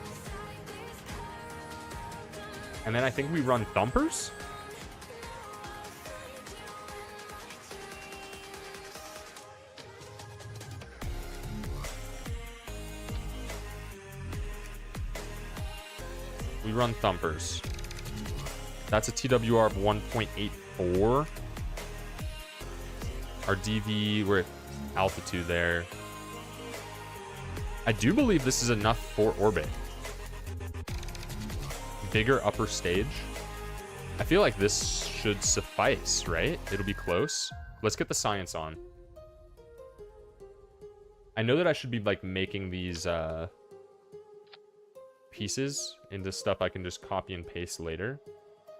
And then I think we run thumpers. We run thumpers. That's a TWR of 1.84. Our DV, we're at altitude there. I do believe this is enough for orbit. Bigger upper stage. I feel like this should suffice, right? It'll be close. Let's get the science on. I know that I should be like making these pieces into stuff I can just copy and paste later,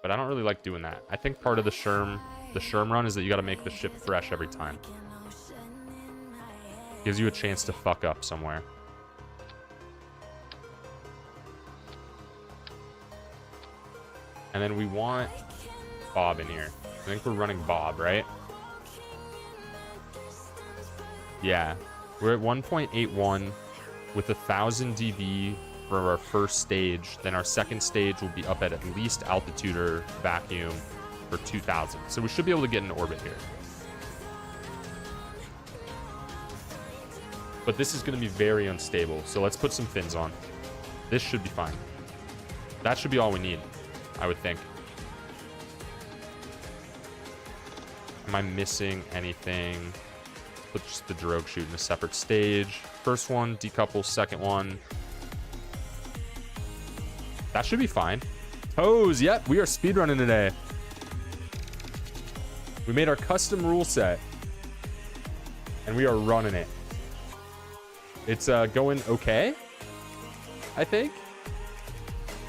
but I don't really like doing that. I think part of the Shurmrun is that you got to make the ship fresh every time. Gives you a chance to fuck up somewhere. And then we want Bob in here. I think we're running Bob, right? Yeah. We're at 1.81 with 1,000 dB for our first stage. Then our second stage will be up at least altitude or vacuum for 2,000. So we should be able to get in orbit here. But this is going to be very unstable. So let's put some fins on. This should be fine. That should be all we need, I would think. Am I missing anything? Put just the drogue chute in a separate stage. First one, decouple, second one. That should be fine. Toes, yep, we are speedrunning today. We made our custom rule set. And we are running it. It's going okay, I think.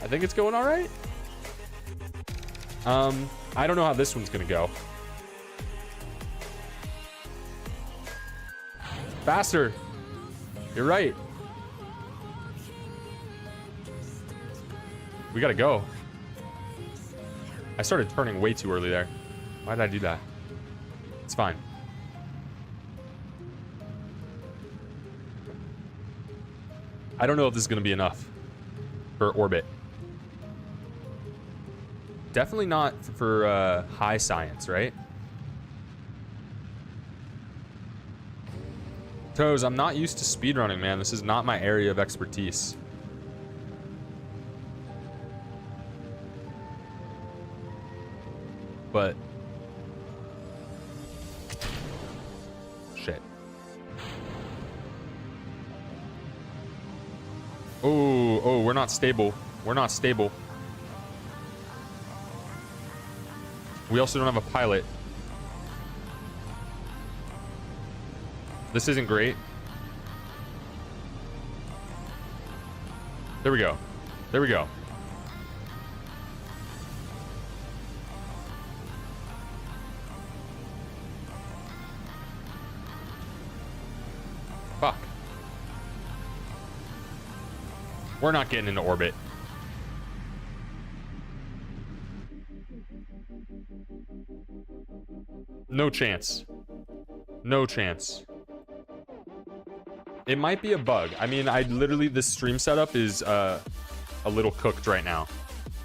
I think it's going all right. I don't know how this one's gonna go. Faster. You're right. We gotta go. I started turning way too early there. Why did I do that? It's fine. I don't know if this is gonna be enough for orbit. Definitely not for high science, right? Toes, I'm not used to speedrunning, man. This is not my area of expertise. But shit. Oh, we're not stable. We're not stable. We also don't have a pilot. This isn't great. There we go. There we go. Fuck. We're not getting into orbit. No chance. No chance. It might be a bug. I mean, I literally, this stream setup is a little cooked right now.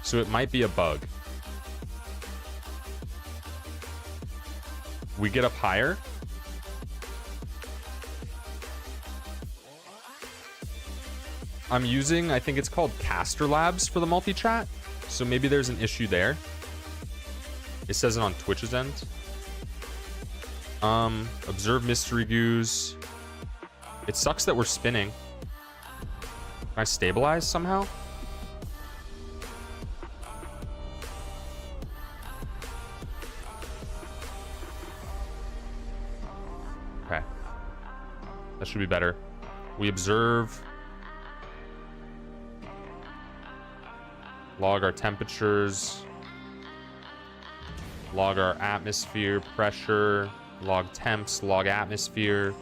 So it might be a bug. We get up higher. I'm using, I think it's called Caster Labs for the multi-chat. So maybe there's an issue there. It says it on Twitch's end. Observe mystery goos. It sucks that we're spinning. Can I stabilize somehow? Okay. That should be better. We observe. Log our temperatures. Log our atmosphere pressure. Log temps, log atmosphere.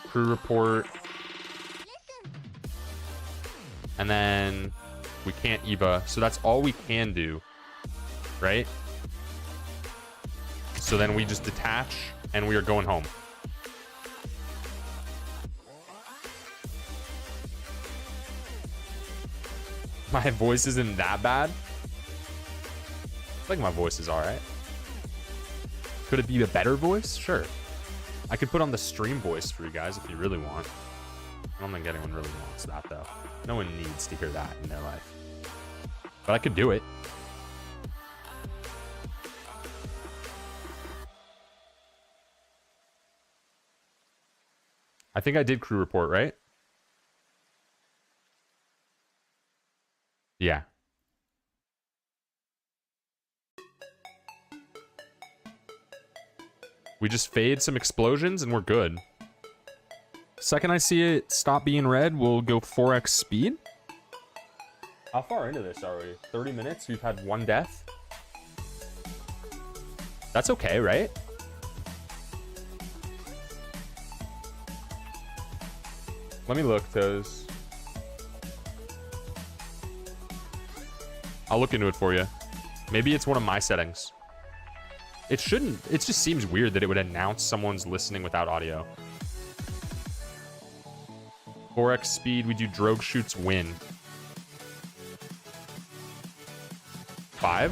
Crew report. And then we can't EVA. So that's all we can do. Right? So then we just detach and we are going home. My voice isn't that bad. I think my voice is alright. Could it be a better voice? Sure. I could put on the stream voice for you guys if you really want. I don't think anyone really wants that though. No one needs to hear that in their life. But I could do it. I think I did crew report, right? Yeah. We just fade some explosions and we're good. Second I see it stop being red, we'll go 4x speed. How far into this are we? 30 minutes? We've had 1 death. That's okay, right? Let me look, Toes. I'll look into it for you. Maybe it's one of my settings. It shouldn't. It just seems weird that it would announce someone's listening without audio. 4x speed, we do drogue shoots win. 5.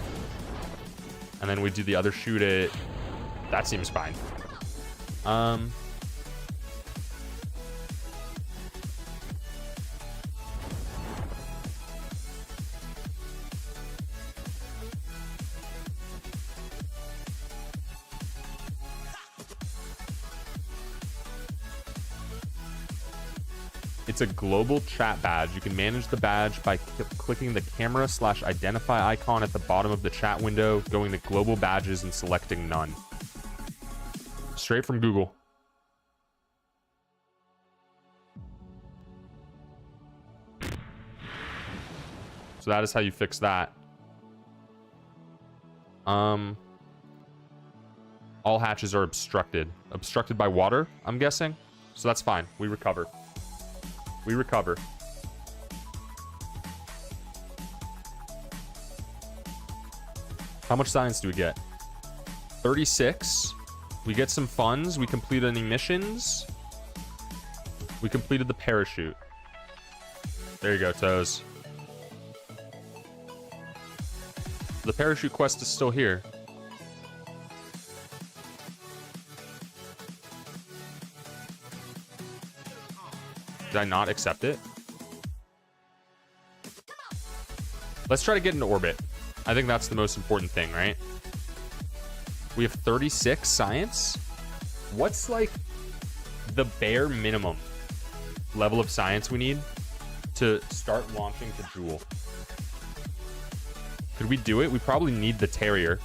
And then we do the other shoot at... That seems fine. It's a global chat badge. You can manage the badge by clicking the camera/identify icon at the bottom of the chat window, going to global badges and selecting none. Straight from Google. So that is how you fix that. All hatches are obstructed. Obstructed by water, I'm guessing. So that's fine. We recover. We recover. How much science do we get? 36. We get some funds. We complete any missions. We completed the parachute. There you go, Toes. The parachute quest is still here. Did I not accept it? Let's try to get into orbit. I think that's the most important thing, right? We have 36 science. What's like the bare minimum level of science we need to start launching to Joule? Could we do it? We probably need the Terrier.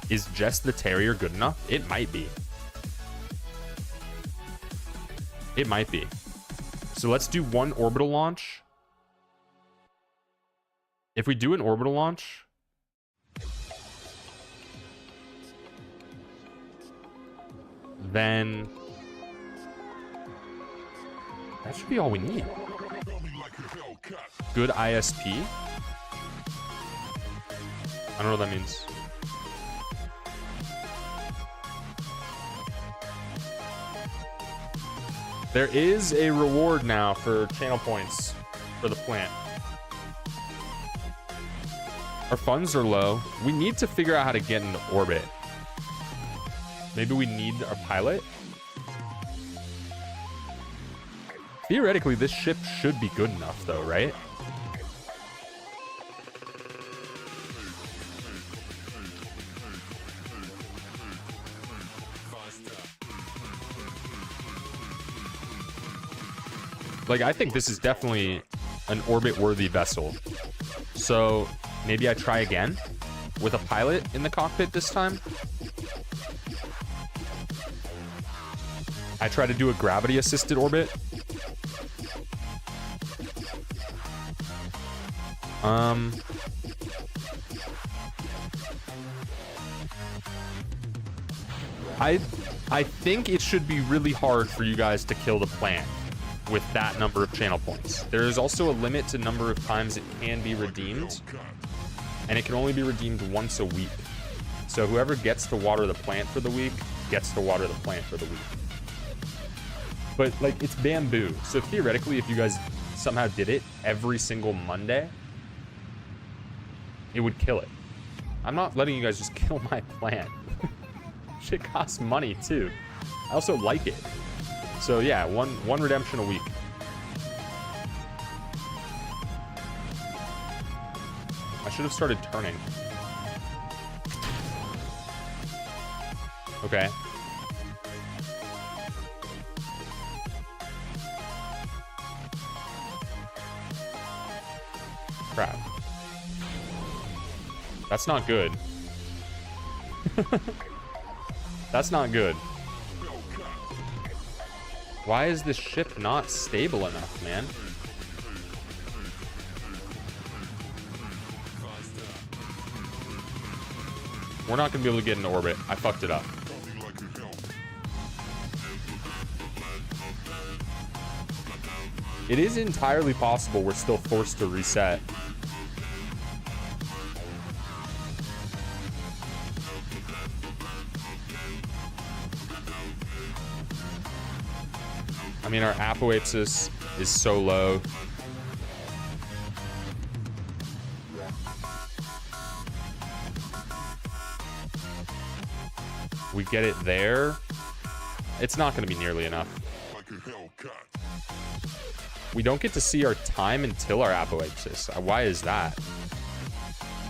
Is just the Terrier good enough? It might be. It might be. So let's do one orbital launch. If we do an orbital launch, then that should be all we need. Good ISP. I don't know what that means. There is a reward now for channel points for the plant. Our funds are low. We need to figure out how to get into orbit. Maybe we need a pilot. Theoretically, this ship should be good enough though, right? Like, I think this is definitely an orbit-worthy vessel. So maybe I try again with a pilot in the cockpit this time. I try to do a gravity-assisted orbit. I think it should be really hard for you guys to kill the plant with that number of channel points. There is also a limit to number of times it can be redeemed, and it can only be redeemed once a week. So whoever gets to water the plant for the week gets to water the plant for the week. But like, it's bamboo, so theoretically if you guys somehow did it every single Monday, it would kill it. I'm not letting you guys just kill my plant. Shit costs money too. I also like it. So yeah, one redemption a week. I should have started turning. Okay. Crap. That's not good. That's not good. Why is this ship not stable enough, man? We're not gonna be able to get into orbit. I fucked it up. It is entirely possible we're still forced to reset. I mean, our apoapsis is so low. We get it there. It's not going to be nearly enough. We don't get to see our time until our apoapsis. Why is that?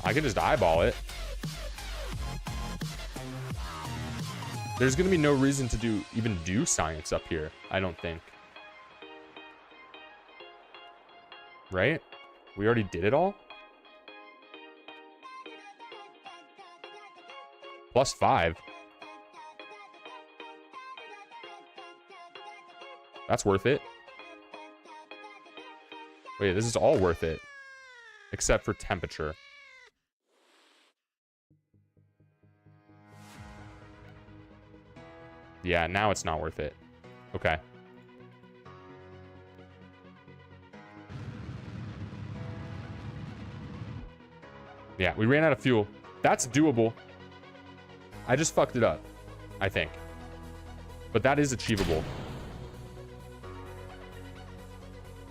I can just eyeball it. There's going to be no reason to even do science up here, I don't think. Right? We already did it all? +5. That's worth it. Wait, this is all worth it. Except for temperature. Yeah, now it's not worth it. Okay. Yeah, we ran out of fuel. That's doable. I just fucked it up, I think. But that is achievable.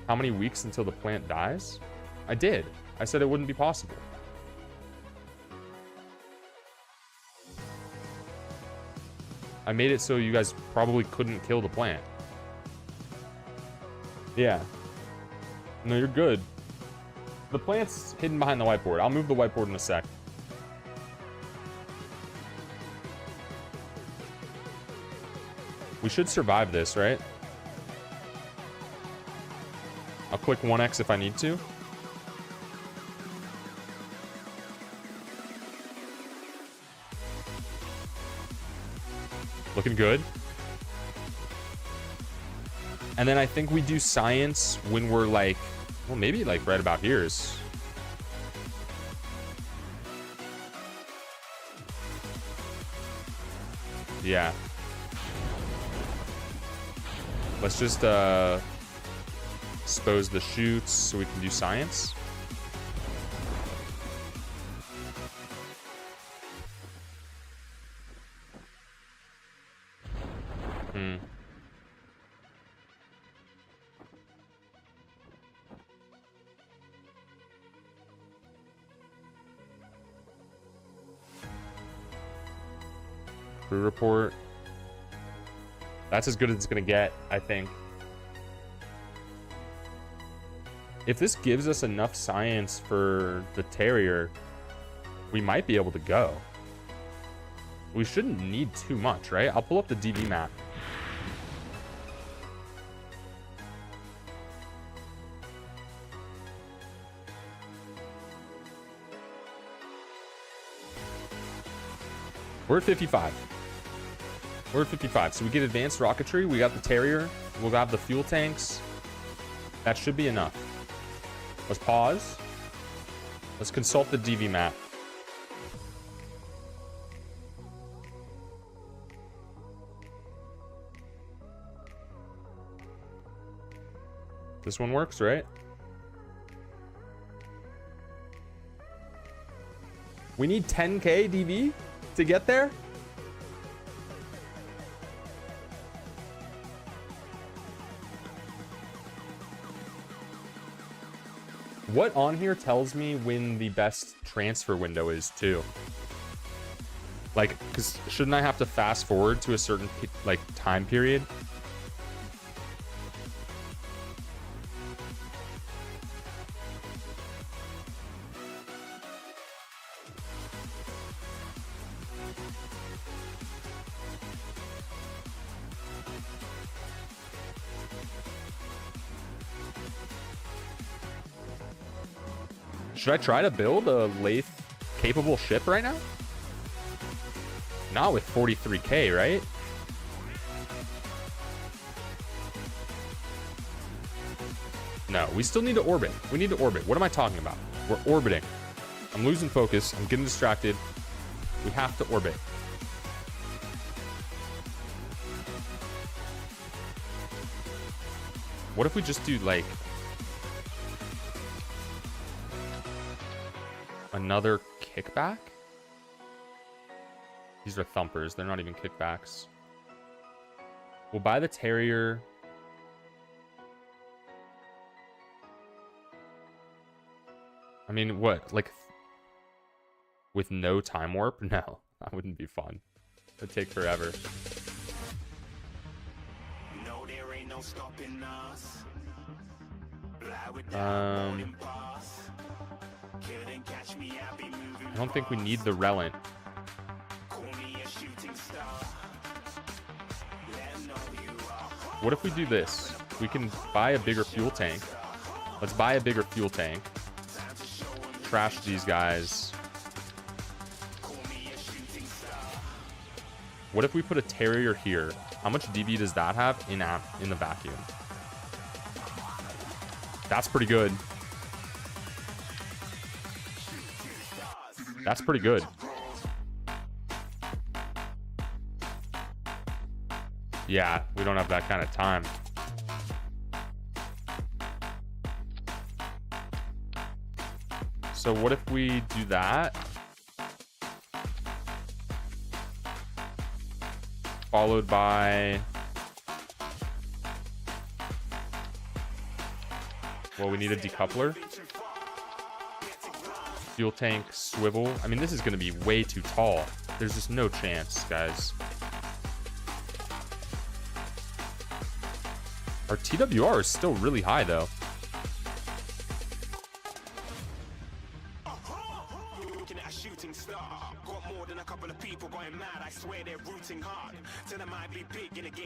How many weeks until the plant dies? I did. I said it wouldn't be possible. I made it so you guys probably couldn't kill the plant. Yeah. No, you're good. The plant's hidden behind the whiteboard. I'll move the whiteboard in a sec. We should survive this, right? I'll click 1x if I need to. Looking good. And then I think we do science when we're like, well, maybe like right about here is. Yeah. Let's just expose the chutes so we can do science. Crew report. That's as good as it's gonna get, I think. If this gives us enough science for the Terrier, we might be able to go. We shouldn't need too much, right? I'll pull up the DV map. We're at 55. We're at 55. So we get advanced rocketry. We got the Terrier. We'll have the fuel tanks. That should be enough. Let's pause. Let's consult the DV map. This one works, right? We need 10K DV to get there? What on here tells me when the best transfer window is too? Like, because shouldn't I have to fast forward to a certain like time period? Should I try to build a laythe capable ship right now? Not with 43K, right? No, we still need to orbit. We need to orbit. What am I talking about? We're orbiting. I'm losing focus. I'm getting distracted. We have to orbit. What if we just do like another kickback? These are thumpers. They're not even kickbacks. We'll buy the Terrier. I mean, what? Like, with no time warp? No, that wouldn't be fun. It'd take forever. No, there ain't no stopping us. I don't think we need the Relent. What if we do this? We can buy a bigger fuel tank. Let's buy a bigger fuel tank. Trash these guys. What if we put a Terrier here? How much DB does that have in the vacuum? That's pretty good. That's pretty good. Yeah, we don't have that kind of time. So what if we do that? Followed by... Well, we need a decoupler. Fuel tank, swivel. I mean, this is going to be way too tall. There's just no chance, guys. Our TWR is still really high, though.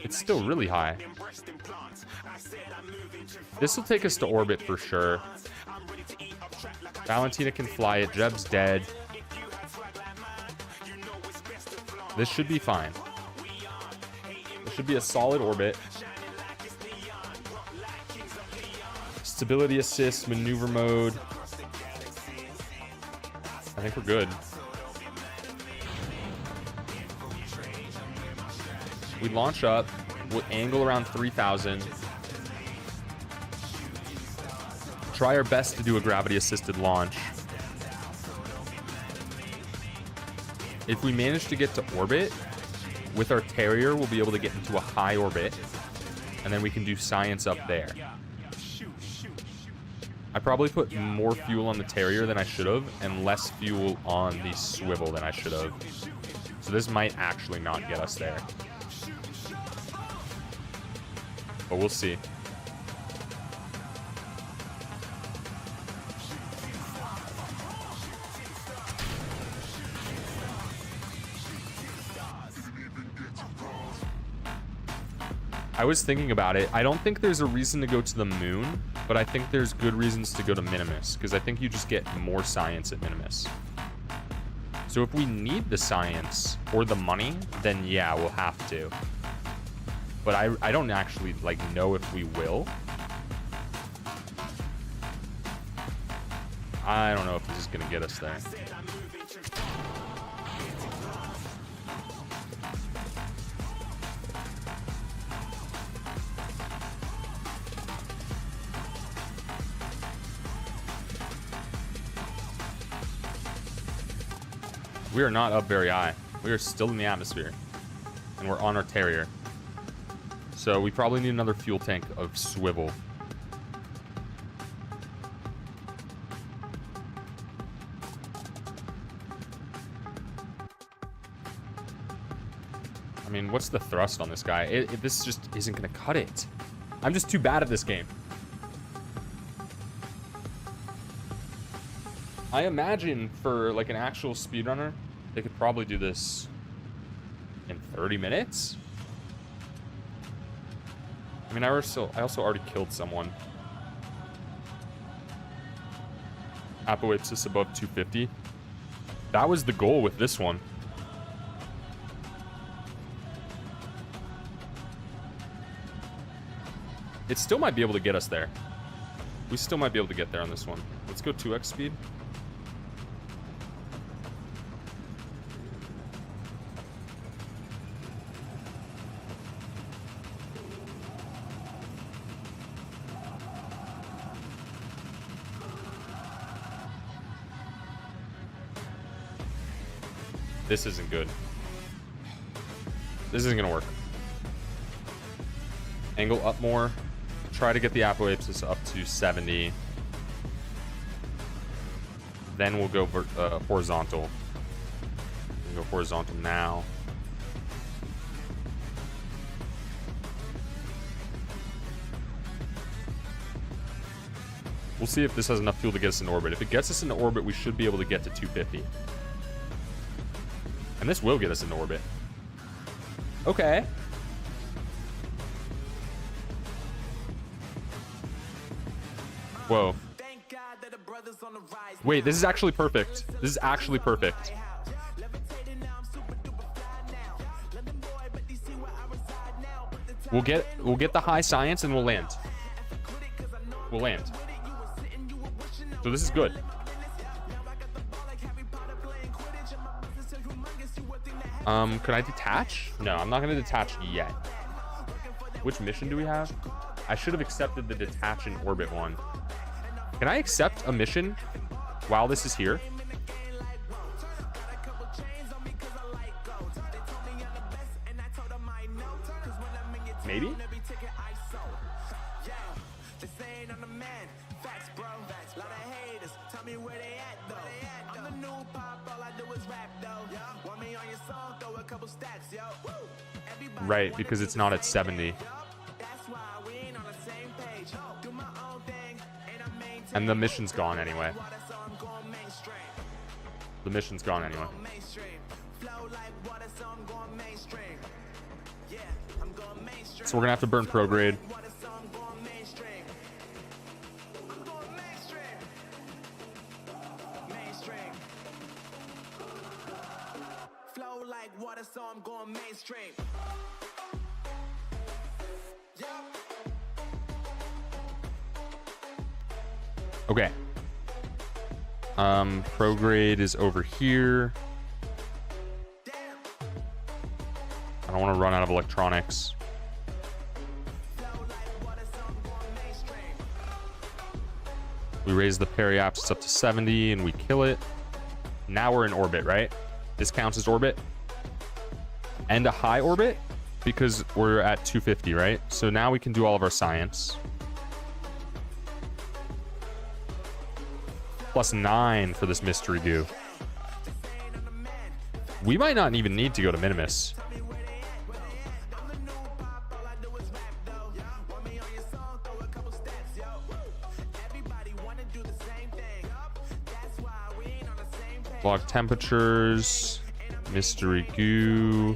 It's still really high. This will take us to orbit for sure. Valentina can fly it. Jeb's dead. This should be fine. This should be a solid orbit. Stability assist, maneuver mode. I think we're good. We launch up. We'll angle around 3,000. Try our best to do a gravity-assisted launch. If we manage to get to orbit, with our Terrier, we'll be able to get into a high orbit, and then we can do science up there. I probably put more fuel on the Terrier than I should have, and less fuel on the swivel than I should have. So this might actually not get us there. But we'll see. I was thinking about it. I don't think there's a reason to go to the moon, but I think there's good reasons to go to Minimus, because I think you just get more science at Minimus. So if we need the science or the money, then yeah, we'll have to. But I don't actually like know if we will. I don't know if this is gonna get us there. We are not up very high. We are still in the atmosphere. And we're on our Terrier. So we probably need another fuel tank of swivel. I mean, what's the thrust on this guy? This just isn't going to cut it. I'm just too bad at this game. I imagine for like an actual speedrunner, they could probably do this in 30 minutes. I mean, I also already killed someone. Apoapsis above 250. That was the goal with this one. It still might be able to get us there. We still might be able to get there on this one. Let's go 2x speed. This isn't good. This isn't gonna work. Angle up more. Try to get the apoapsis up to 70. Then we'll go horizontal. We'll go horizontal now. We'll see if this has enough fuel to get us into orbit. If it gets us into orbit, we should be able to get to 250. And this will get us into orbit. Okay. Whoa. Wait, this is actually perfect. This is actually perfect. We'll get the high science and we'll land. We'll land. So this is good. Could I detach? No, I'm not gonna detach yet. Which mission do we have? I should have accepted the detach and orbit one. Can I accept a mission while this is here? Maybe? Right, because it's not at 70. And the mission's gone anyway. The mission's gone anyway. So we're gonna have to burn prograde. So I'm going mainstream. Okay. Prograde is over here. I don't want to run out of electronics. We raise the periapsis up to 70 and we kill it. Now we're in orbit, right? This counts as orbit. And a high orbit because we're at 250, right? So now we can do all of our science. +9 for this mystery goo. We might not even need to go to Minimus. Log temperatures, mystery goo.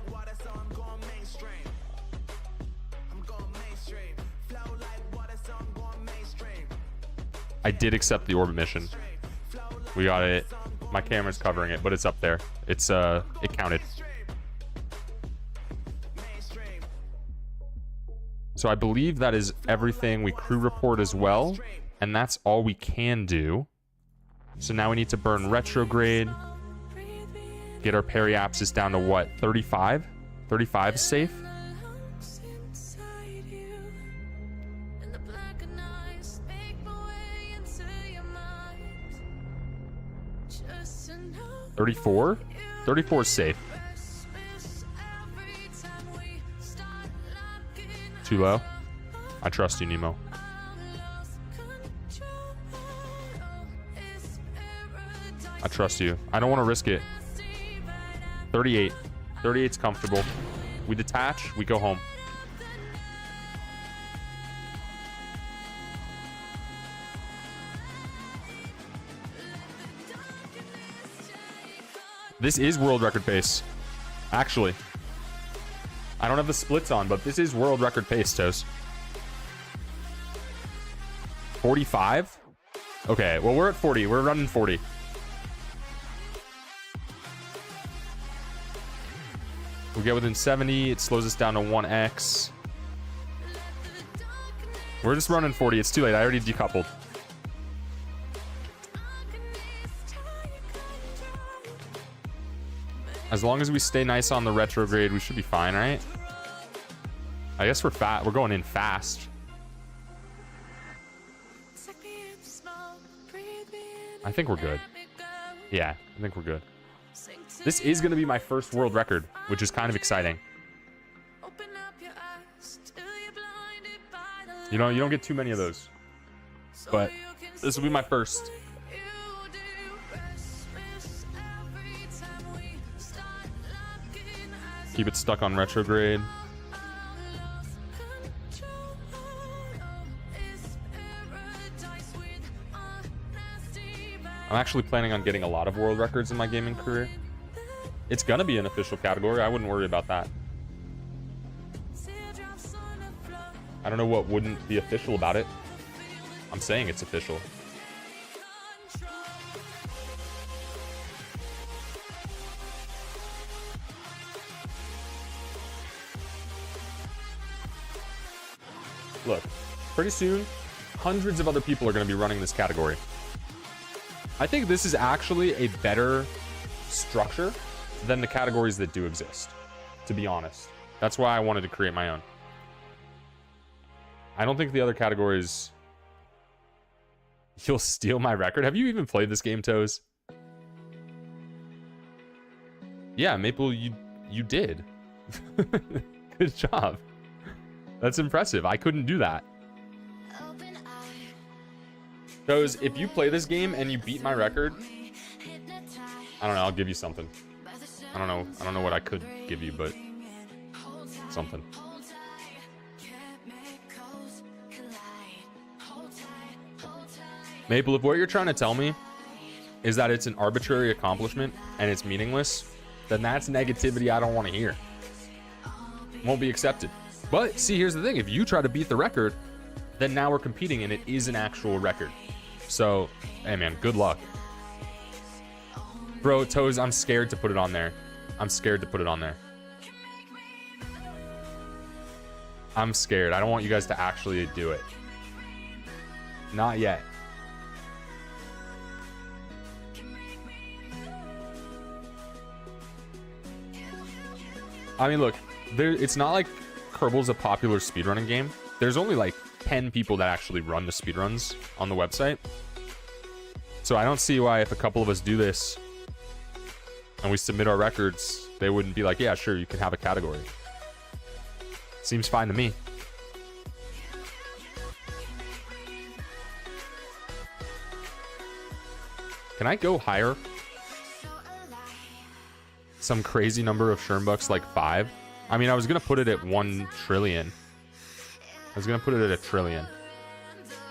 I did accept the orbit mission. We got it. My camera's covering it, but it's up there. It's it counted. So I believe that is everything. We crew report as well, and that's all we can do. So now we need to burn retrograde. Get our periapsis down to what? 35? 35 is safe. $34? $34 is safe. Too low? I trust you, Nemo. I trust you. I don't want to risk it. 38. 38's comfortable. We detach, we go home. This is world record pace. Actually. I don't have the splits on, but this is world record pace, Toes. 45? Okay, well, we're at 40. We're running 40. We get within 70. It slows us down to 1x. We're just running 40. It's too late. I already decoupled. As long as we stay nice on the retrograde, we should be fine, right? I guess we're fat. We're going in fast. I think we're good. Yeah, I think we're good. This is going to be my first world record, which is kind of exciting. You know, you don't get too many of those. But this will be my first. Keep it stuck on retrograde. I'm actually planning on getting a lot of world records in my gaming career. It's gonna be an official category. I wouldn't worry about that. I don't know what wouldn't be official about it. I'm saying it's official. Look, pretty soon, hundreds of other people are going to be running this category. I think this is actually a better structure than the categories that do exist, to be honest. That's why I wanted to create my own. I don't think the other categories... You'll steal my record? Have you even played this game, Toes? Yeah, Maple, you did. Good job. That's impressive. I couldn't do that. Toes, if you play this game and you beat my record, I don't know, I'll give you something. I don't know what I could give you, but something. Maple, if what you're trying to tell me is that it's an arbitrary accomplishment and it's meaningless, then that's negativity I don't want to hear. Won't be accepted. But see, here's the thing. If you try to beat the record, then now we're competing and it is an actual record. So, hey man, good luck. Bro, Toes, I'm scared to put it on there. I'm scared to put it on there. I'm scared. I don't want you guys to actually do it. Not yet. I mean, look, it's not like Kerbal's a popular speedrunning game. There's only like 10 people that actually run the speedruns on the website. So I don't see why if a couple of us do this and we submit our records, they wouldn't be like, yeah, sure, you can have a category. Seems fine to me. Can I go higher? Some crazy number of Shurmbucks, like 5. I mean, I was gonna put it at 1 trillion. I was gonna put it at 1 trillion.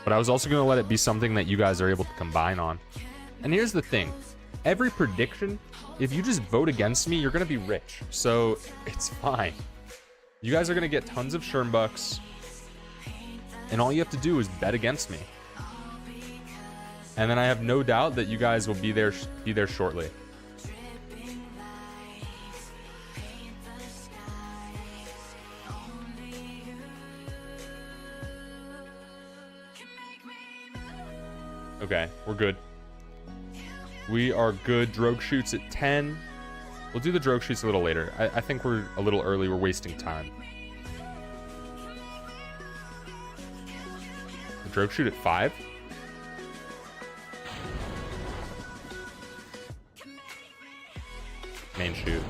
But I was also gonna let it be something that you guys are able to combine on. And here's the thing. Every prediction, if you just vote against me, you're gonna be rich. So it's fine. You guys are gonna get tons of Shurmbucks. And all you have to do is bet against me. And then I have no doubt that you guys will be there shortly. Okay, we're good. We are good. Drogue shoots at 10. We'll do the drogue shoots a little later. I think we're a little early. We're wasting time. The drogue shoot at 5. Main shoot.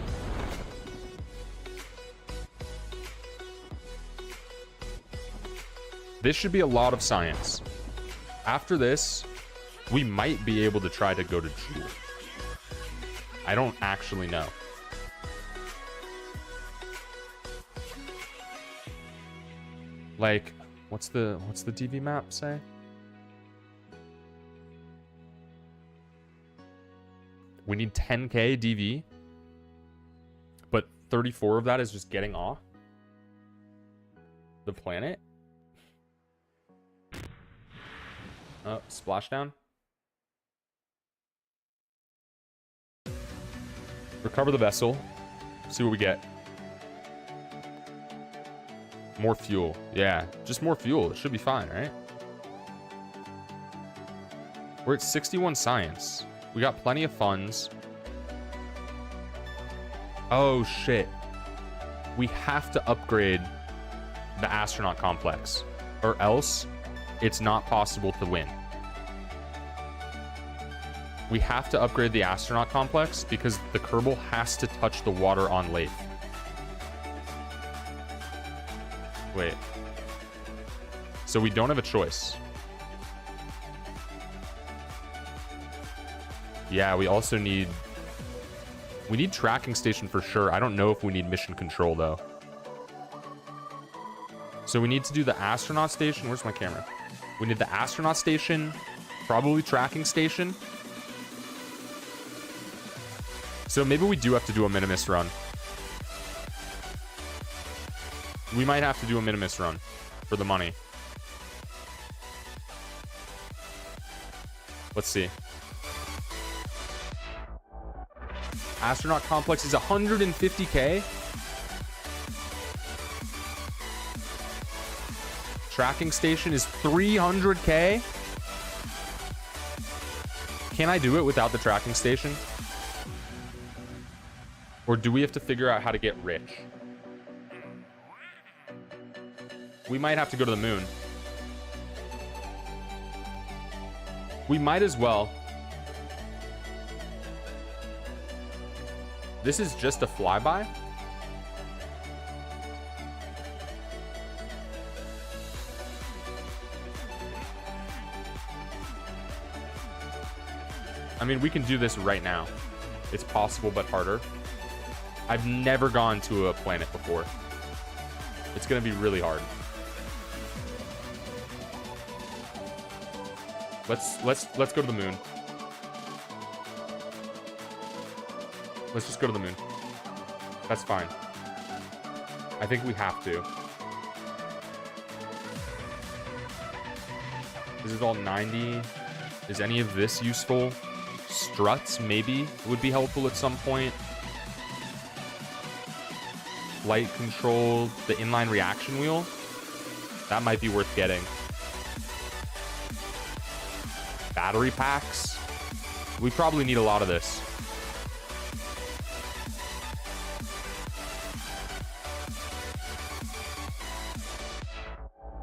This should be a lot of science. After this, we might be able to try to go to Jewel. I don't actually know. Like, what's the DV map say? We need 10k DV, but 34 of that is just getting off the planet. Oh, splashdown. Recover the vessel. See what we get. More fuel. Yeah, just more fuel. It should be fine, right? We're at 61 science. We got plenty of funds. Oh, shit. We have to upgrade the astronaut complex, or else it's not possible to win. We have to upgrade the astronaut complex because the Kerbal has to touch the water on laythe. Wait. So we don't have a choice. Yeah, we also need... We need tracking station for sure. I don't know if we need mission control, though. So we need to do the astronaut station. Where's my camera? We need the astronaut station, probably tracking station. So maybe we do have to do a minimus run. We might have to do a minimus run for the money. Let's see. Astronaut complex is 150k. Tracking station is 300k. Can I do it without the tracking station? Or do we have to figure out how to get rich? We might have to go to the moon. We might as well. This is just a flyby? I mean, we can do this right now. It's possible, but harder. I've never gone to a planet before. It's gonna be really hard. Let's go to the moon. Let's just go to the moon. That's fine. I think we have to. This is all 90. Is any of this useful? Struts, maybe, would be helpful at some point. Flight control, the inline reaction wheel. That might be worth getting. Battery packs. We probably need a lot of this.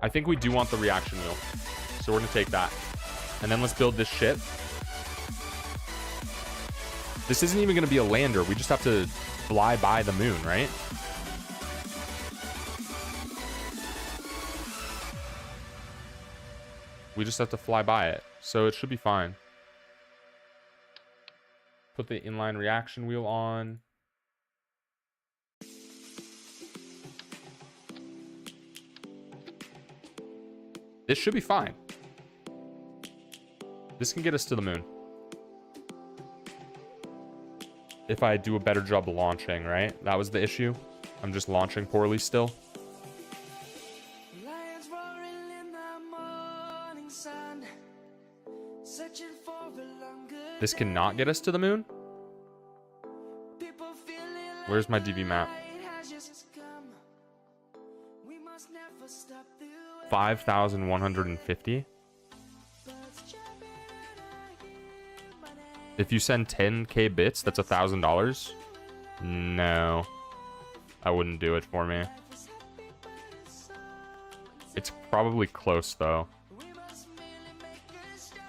I think we do want the reaction wheel. So we're gonna take that. And then let's build this ship. This isn't even gonna be a lander. We just have to fly by the moon, right? We just have to fly by it. So it should be fine. Put the inline reaction wheel on. This should be fine. This can get us to the moon. If I do a better job launching, right? That was the issue. I'm just launching poorly still. Lions roaring in the morning sun, searching for a longer This cannot get us to the moon. people feeling like Where's my DV map? night has just come. We must never stop the way 5,150. birds chirping and I hear my name. If you send 10k bits, that's $1,000. No, I wouldn't do it for me. It's probably close though. We must merely make a start.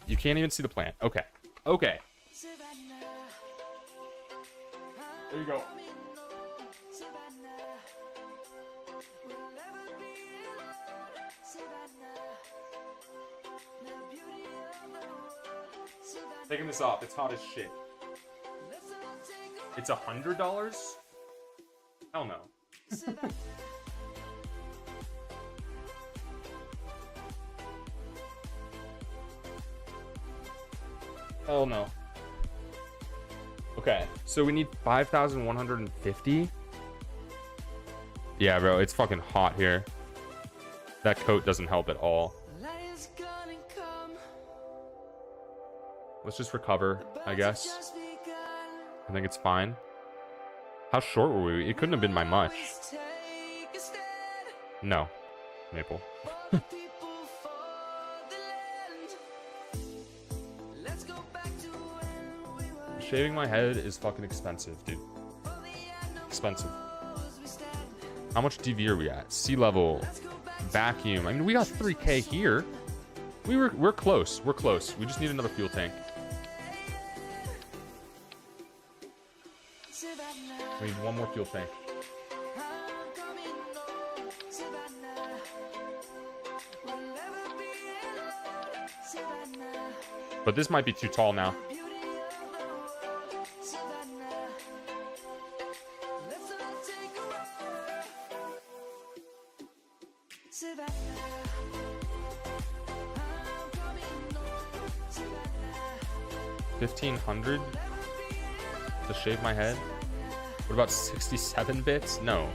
You can't even see the plant. Okay. Okay. Savannah, There you go. coming home. Savannah, we'll never be alone. Savannah, the beauty of the world. Savannah, Taking this off. It's hot as shit. let's all take a It's $100? Hell no. Savannah. Hell no. Okay, so we need 5,150. Yeah, bro, it's fucking hot here. That coat doesn't help at all. Lions gonna come. Let's just recover, I guess. Just begun. I think it's fine. How short were we? It couldn't have been by much. Always take a stand No. Maple. for the people, for the land. Let's go back to when we were Shaving my head is fucking expensive, dude. for the unknown Expensive. as we stand. How much DV are we at? Sea level. Let's go back to Vacuum. I mean, we got 3k here. We're close. We're close. We just need another fuel tank. Savannah. We need one more fuel tank. I'm coming home. Savannah. We'll never be alone. Savannah. But this might be too tall now. Beauty of the world. Savannah. Let's all take a ride. Savannah. I'm coming home. Savannah. 1,500 to shave my head? What about 67 bits? No.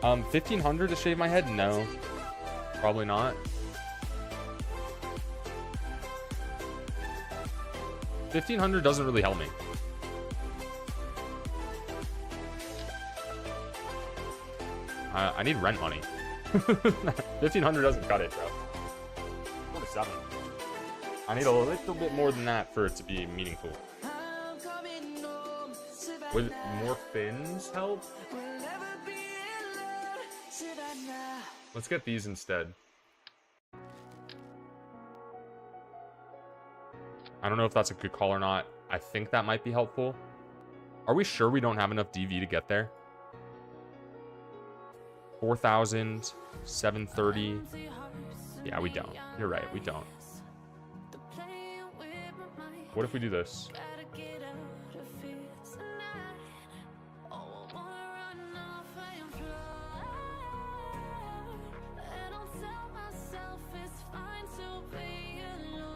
1,500 to shave my head? No. Probably not. 1,500 doesn't really help me. I need rent money. 1,500 doesn't cut it, bro. 47. I need a little bit more than that for it to be meaningful. I'm coming home. Savannah. Would more fins help? We'll never be alone. Savannah. Let's get these instead. I don't know if that's a good call or not. I think that might be helpful. Are we sure we don't have enough DV to get there? 4,000, 730. Yeah, we don't. You're right, we don't. What if we do this?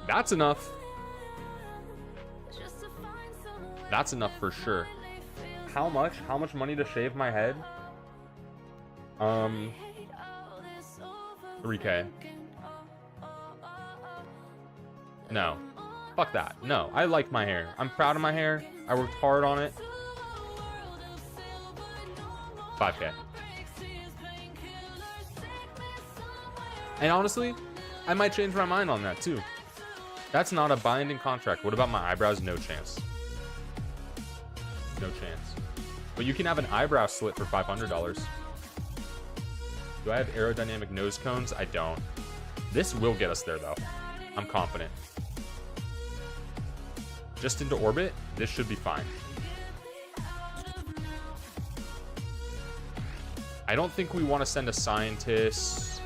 That's enough. That's enough for sure. How much? How much money to shave my head? 3k. No. Fuck that. No, I like my hair. I'm proud of my hair. I worked hard on it. 5k. And honestly, I might change my mind on that too. That's not a binding contract. What about my eyebrows? No chance. No chance. But you can have an eyebrow slit for $500. Do I have aerodynamic nose cones? I don't. This will get us there, though. I'm confident. Just into orbit, this should be fine. I don't think we want to send a scientist.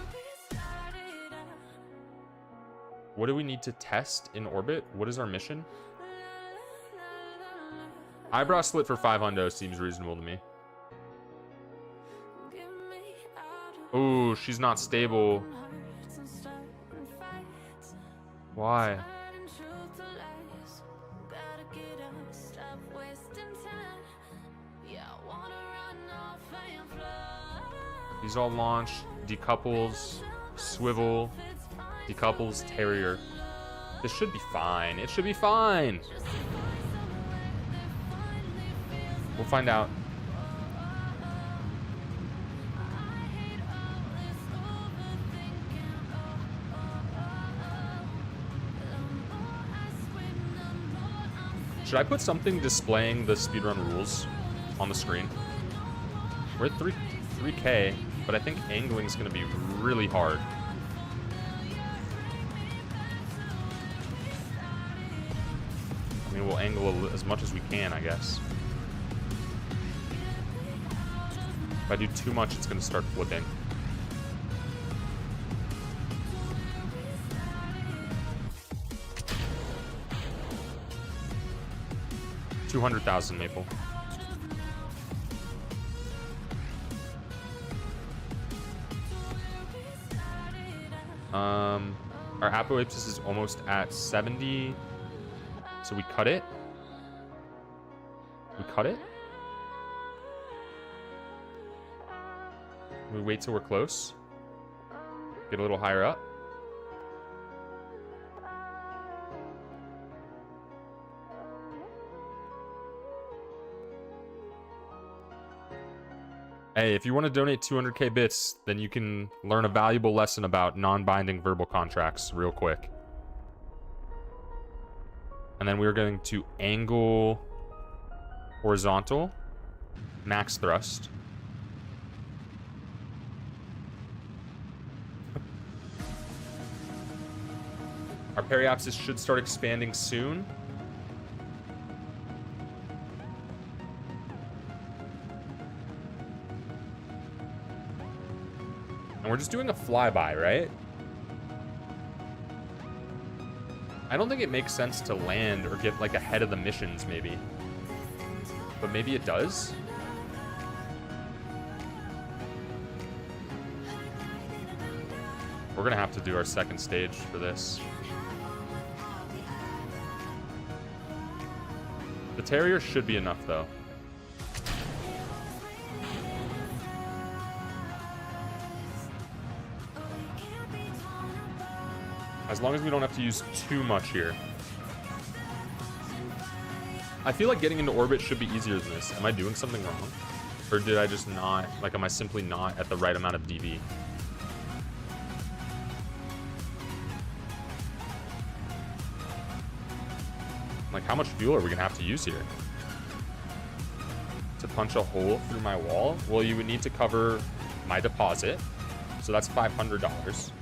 What do we need to test in orbit? What is our mission? Eyebrow slit for 500 seems reasonable to me. Ooh, she's not stable. Why? These all launch, decouples, swivel, decouples, Terrier. This should be fine. It should be fine. We'll find out. Should I put something displaying the speedrun rules on the screen? We're at 3K, but I think angling is going to be really hard. I mean, we'll angle as much as we can, I guess. If I do too much, it's going to start flipping. $200,000 Maple. Our apoapsis is almost at 70. So we cut it. We cut it. We wait till we're close. Get a little higher up. Hey, if you want to donate 200k bits, then you can learn a valuable lesson about non-binding verbal contracts real quick. And then we're going to angle horizontal, max thrust. Our periapsis should start expanding soon. And we're just doing a flyby, right? I don't think it makes sense to land or get like ahead of the missions, maybe. But maybe it does. We're gonna have to do our second stage for this. The Terrier should be enough, though. As long as we don't have to use too much here. I feel like getting into orbit should be easier than this. Am I doing something wrong? Or did I just not, like, am I simply not at the right amount of dB? Like, how much fuel are we gonna have to use here? To punch a hole through my wall? Well, you would need to cover my deposit. So that's $500.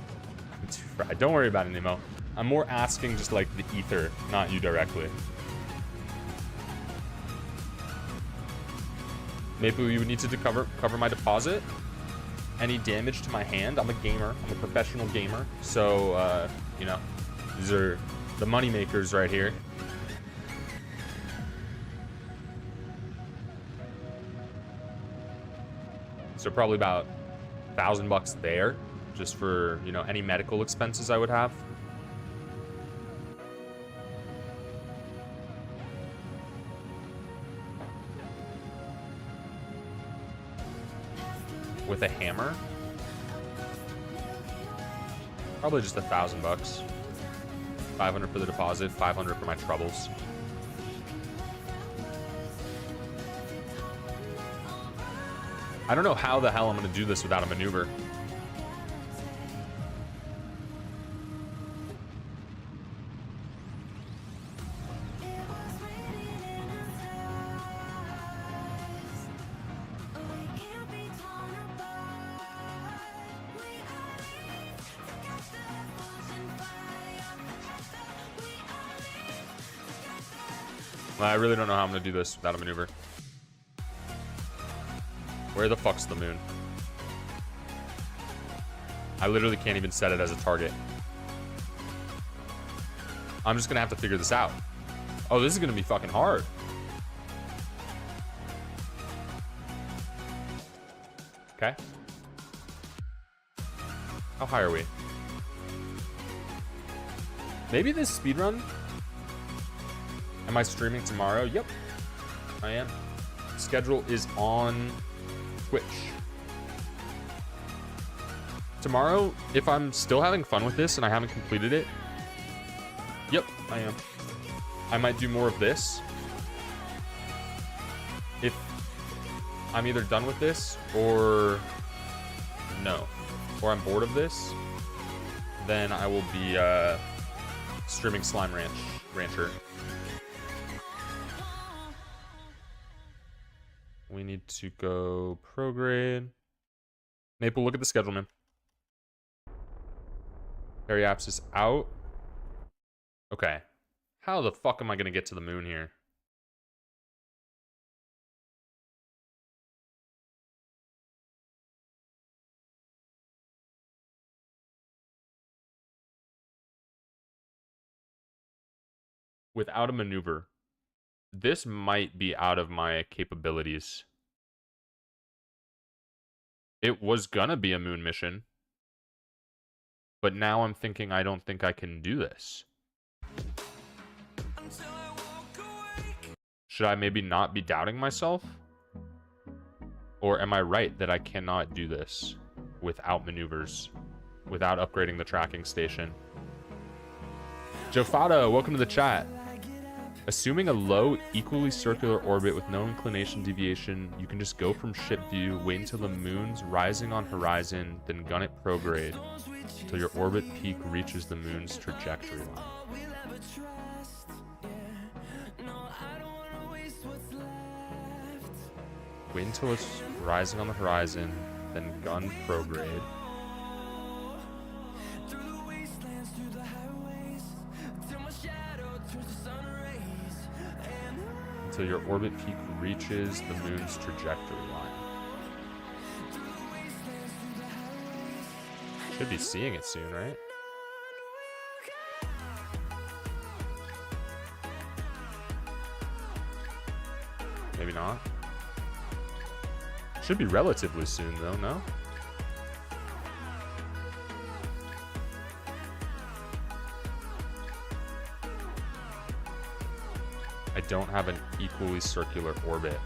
Don't worry about it, Nemo. I'm more asking just like the ether, not you directly. Maybe we would need to cover my deposit. Any damage to my hand? I'm a gamer. I'm a professional gamer. So, you know, these are the money makers right here. So probably about $1,000 there. Just for, you know, any medical expenses I would have. With a hammer? Probably just $1,000. 500 for the deposit, 500 for my troubles. I don't know how the hell I'm gonna do this without a maneuver. I really don't know how I'm gonna do this without a maneuver. Where the fuck's the moon? I literally can't even set it as a target. I'm just gonna have to figure this out. Oh, this is gonna be fucking hard. Okay. How high are we? Maybe this speedrun? Am I streaming tomorrow? Yep, I am. Schedule is on Twitch. Tomorrow, if I'm still having fun with this and I haven't completed it, yep, I am. I might do more of this. If I'm either done with this or no, or I'm bored of this, then I will be streaming Slime Rancher. We need to go prograde. Maple, look at the schedule, man. Harry Apps is out. Okay. How the fuck am I gonna get to the moon here? Without a maneuver. This might be out of my capabilities. It was gonna be a moon mission. But now I'm thinking I don't think I can do this. Should I maybe not be doubting myself? Or am I right that I cannot do this without maneuvers, without upgrading the tracking station? Jofado, welcome to the chat. Assuming a low, equally circular orbit with no inclination deviation, you can just go from ship view, wait until the moon's rising on horizon, then gun it prograde until your orbit peak reaches the moon's trajectory line. Wait until it's rising on the horizon, then gun prograde. Until your orbit peak reaches the moon's trajectory line. Should be seeing it soon, right? Maybe not. Should be relatively soon, though, no? I don't have an equally circular orbit.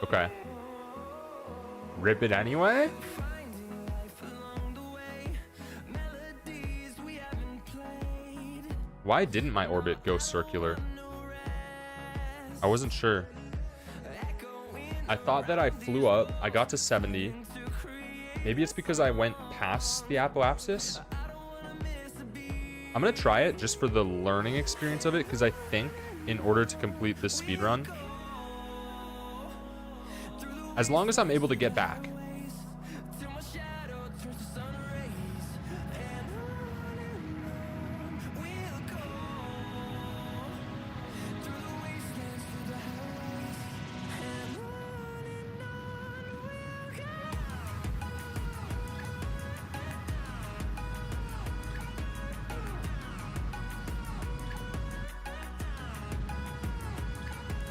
Okay. Rip it anyway? Why didn't my orbit go circular? I wasn't sure. I thought that I flew up, I got to 70. Maybe it's because I went past the apoapsis. I'm gonna try it just for the learning experience of it, because I think in order to complete this speedrun, as long as I'm able to get back.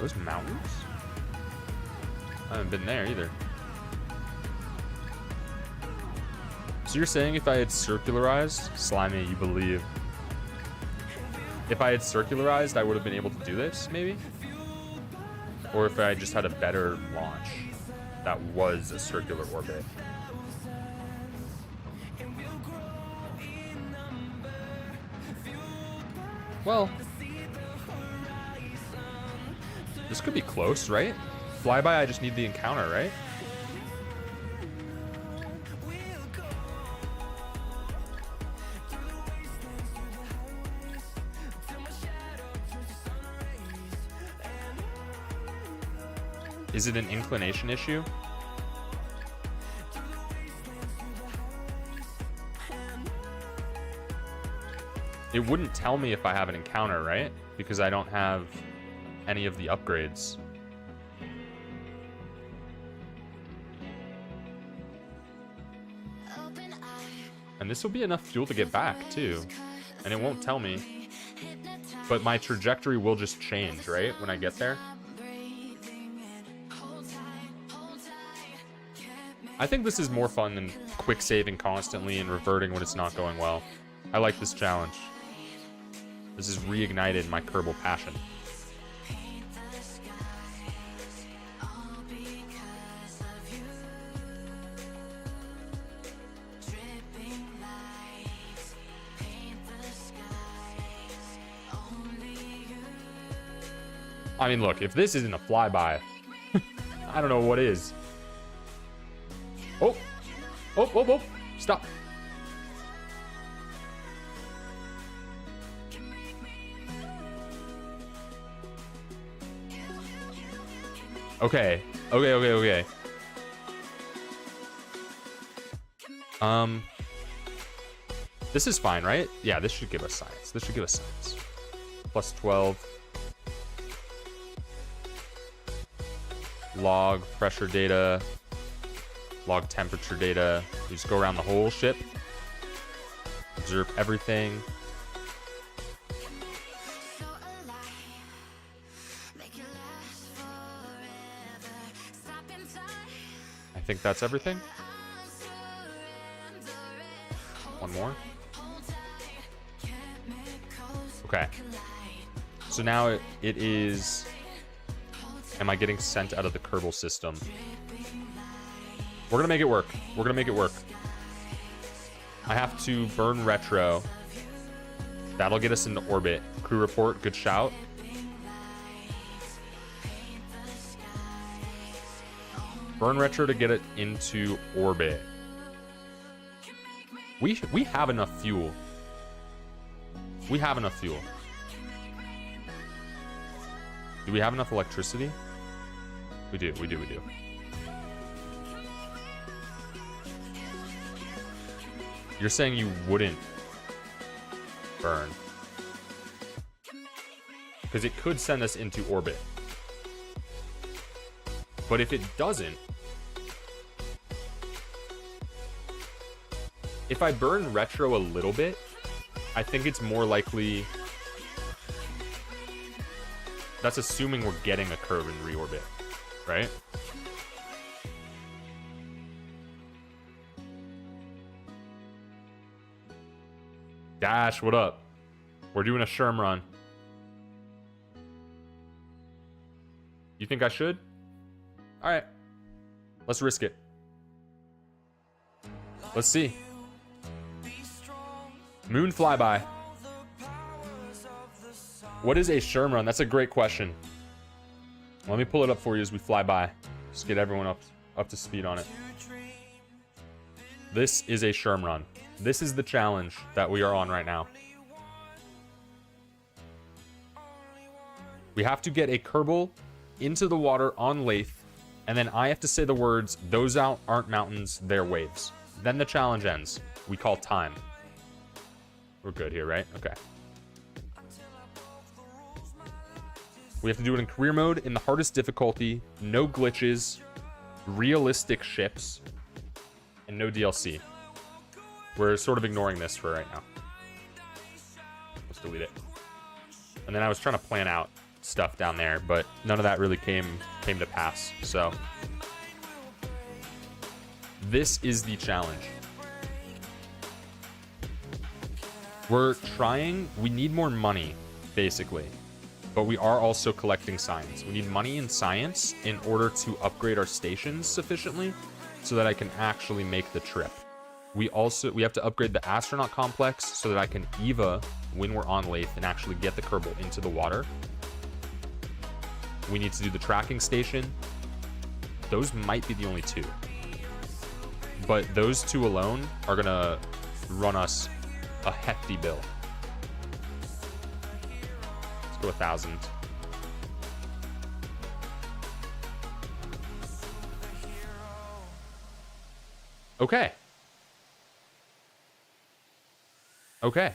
Those mountains? I haven't been there either. So you're saying if I had circularized, Slimy, you believe. If I had circularized, I would have been able to do this, maybe? Or if I just had a better launch that was a circular orbit. Well, this could be close, right? Flyby, I just need the encounter, right? Is it an inclination issue? it wouldn't tell me if I have an encounter, right? Because I don't have any of the upgrades. And this will be enough fuel to get back, too. And it won't tell me. But my trajectory will just change, right? When I get there. I think this is more fun than quick saving constantly and reverting when it's not going well. I like this challenge. This has reignited my Kerbal passion. I mean, look, if this isn't a flyby, I don't know what is. Oh, oh, oh, oh, stop. Okay, okay, okay, okay. This is fine, right? Yeah, this should give us science. This should give us science. Plus 12. Log pressure data. Log temperature data. You just go around the whole ship. Observe everything. I think that's everything. One more. Okay. So now it is... Am I getting sent out of the Kerbal system? We're gonna make it work. We're gonna make it work. I have to burn retro. That'll get us into orbit. Crew report, good shout. Burn retro to get it into orbit. We have enough fuel. We have enough fuel. Do we have enough electricity? We do, we do, we do. You're saying you wouldn't burn. Because it could send us into orbit. But if it doesn't, if I burn retro a little bit, I think it's more likely... That's assuming we're getting a curve in reorbit, right? Dash, what up? We're doing a Shurmrun. You think I should? All right. Let's risk it. Let's see. Moon flyby. What is a Shurmrun? That's a great question. Let me pull it up for you as we fly by. Just get everyone up to speed on it. This is a Shurmrun. This is the challenge that we are on right now. We have to get a Kerbal into the water on laythe, and then I have to say the words, "Those out aren't mountains, they're waves." Then the challenge ends. We call time. We're good here, right? Okay. We have to do it in career mode, in the hardest difficulty, no glitches, realistic ships, and no DLC. We're sort of ignoring this for right now. Let's delete it. And then I was trying to plan out stuff down there, but none of that really came to pass. So this is the challenge. We're trying, we need more money, basically. But we are also collecting science. We need money and science in order to upgrade our stations sufficiently so that I can actually make the trip. We have to upgrade the astronaut complex so that I can EVA when we're on laythe and actually get the Kerbal into the water. We need to do the tracking station. Those might be the only two. But those two alone are gonna run us a hefty bill. Let's go 1,000. Okay. Okay.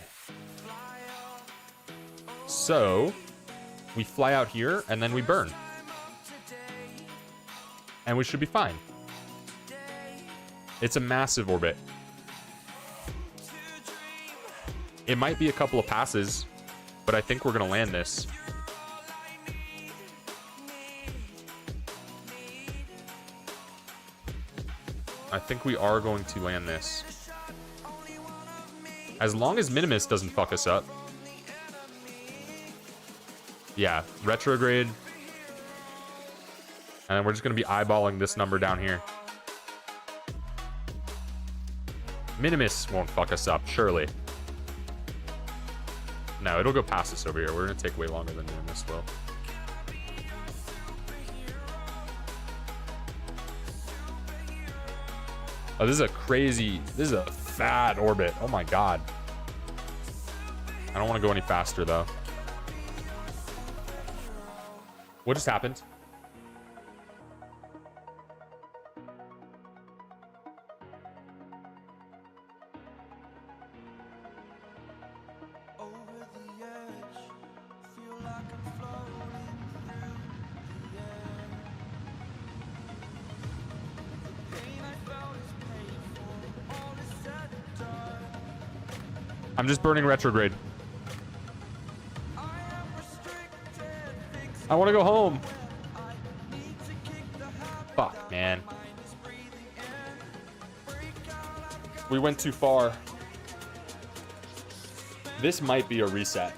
So we fly out here and then we burn. And we should be fine. It's a massive orbit. It might be a couple of passes, but I think we're going to land this. I think we are going to land this. As long as Minimus doesn't fuck us up. Yeah, retrograde. And then we're just going to be eyeballing this number down here. Minimus won't fuck us up, surely. No, it'll go past us over here. We're going to take way longer than Minimus will. Oh, this is a crazy... This is a fat orbit. Oh my god. I don't want to go any faster, though. What just happened? I'm just burning retrograde. I want to go home. Fuck, man. We went too far. This might be a reset.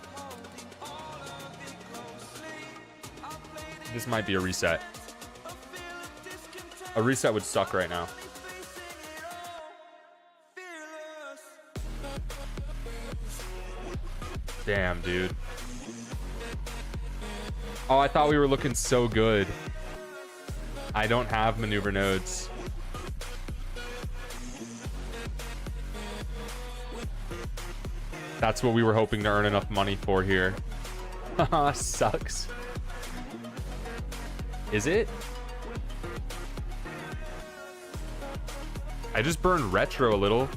This might be a reset. A reset would suck right now. Damn, dude. Oh, I thought we were looking so good. I don't have maneuver nodes. That's what we were hoping to earn enough money for here. Haha, sucks. Is it? I just burned retro a little,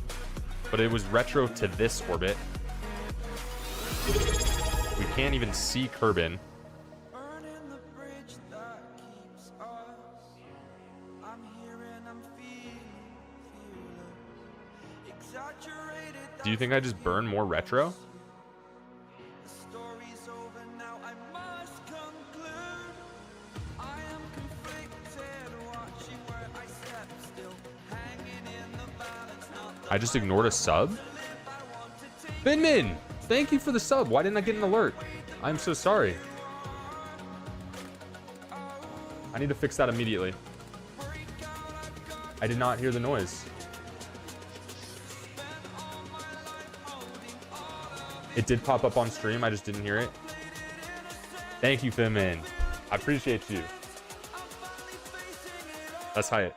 but it was retro to this orbit. We can't even see Kerbin. Do you think I just burn more retro? I just ignored a sub? Binmin! Thank you for the sub. Why didn't I get an alert? I'm so sorry. I need to fix that immediately. I did not hear the noise. It did pop up on stream. I just didn't hear it. Thank you, Finman. I appreciate you. That's Hyatt.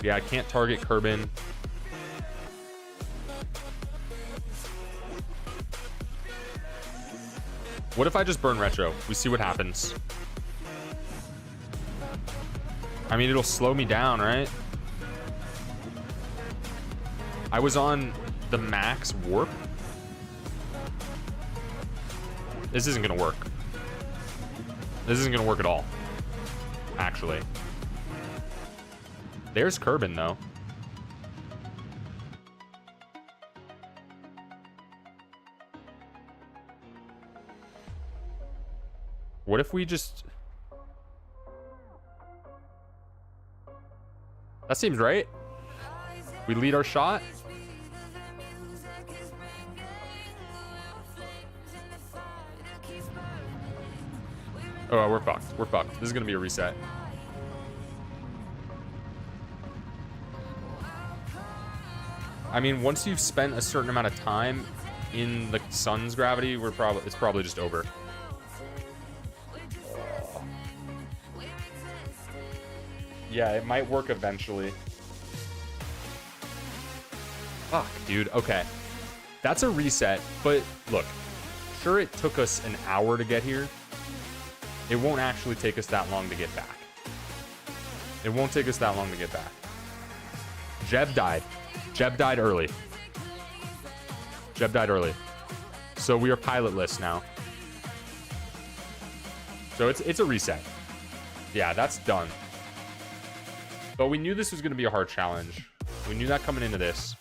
Yeah, I can't target Kerbin. What if I just burn retro? We see what happens. I mean, it'll slow me down, right? I was on the max warp. This isn't gonna work. This isn't gonna work at all, actually. There's Kerbin, though. What if we just... That seems right. We lead our shot. Oh, we're fucked. We're fucked. This is gonna be a reset. I mean, once you've spent a certain amount of time in the sun's gravity, it's probably just over. Yeah, it might work eventually. Fuck, dude. Okay. That's a reset, but look. Sure, it took us an hour to get here. It won't actually take us that long to get back. It won't take us that long to get back. Jeb died. Jeb died early. Jeb died early. So we are pilotless now. So it's a reset. Yeah, that's done. But we knew this was going to be a hard challenge. We knew that coming into this.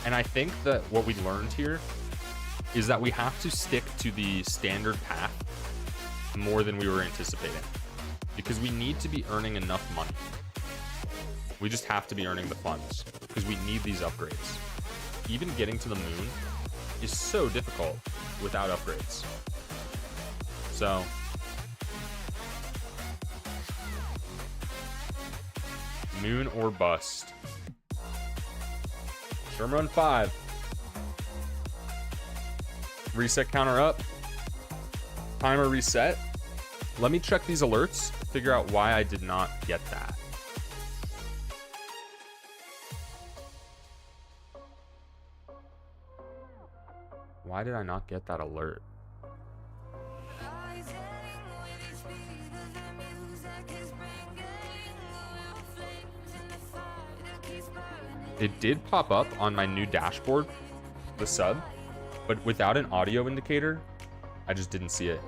And I think that what we learned here is that we have to stick to the standard path more than we were anticipating. Because we need to be earning enough money. We just have to be earning the funds. Because we need these upgrades. Even getting to the moon is so difficult without upgrades. So... moon or bust. Shurmrun 5. Reset counter up. Timer reset. Let me check these alerts, figure out why I did not get that. Why did I not get that alert? It did pop up on my new dashboard, the sub, but without an audio indicator, I just didn't see it.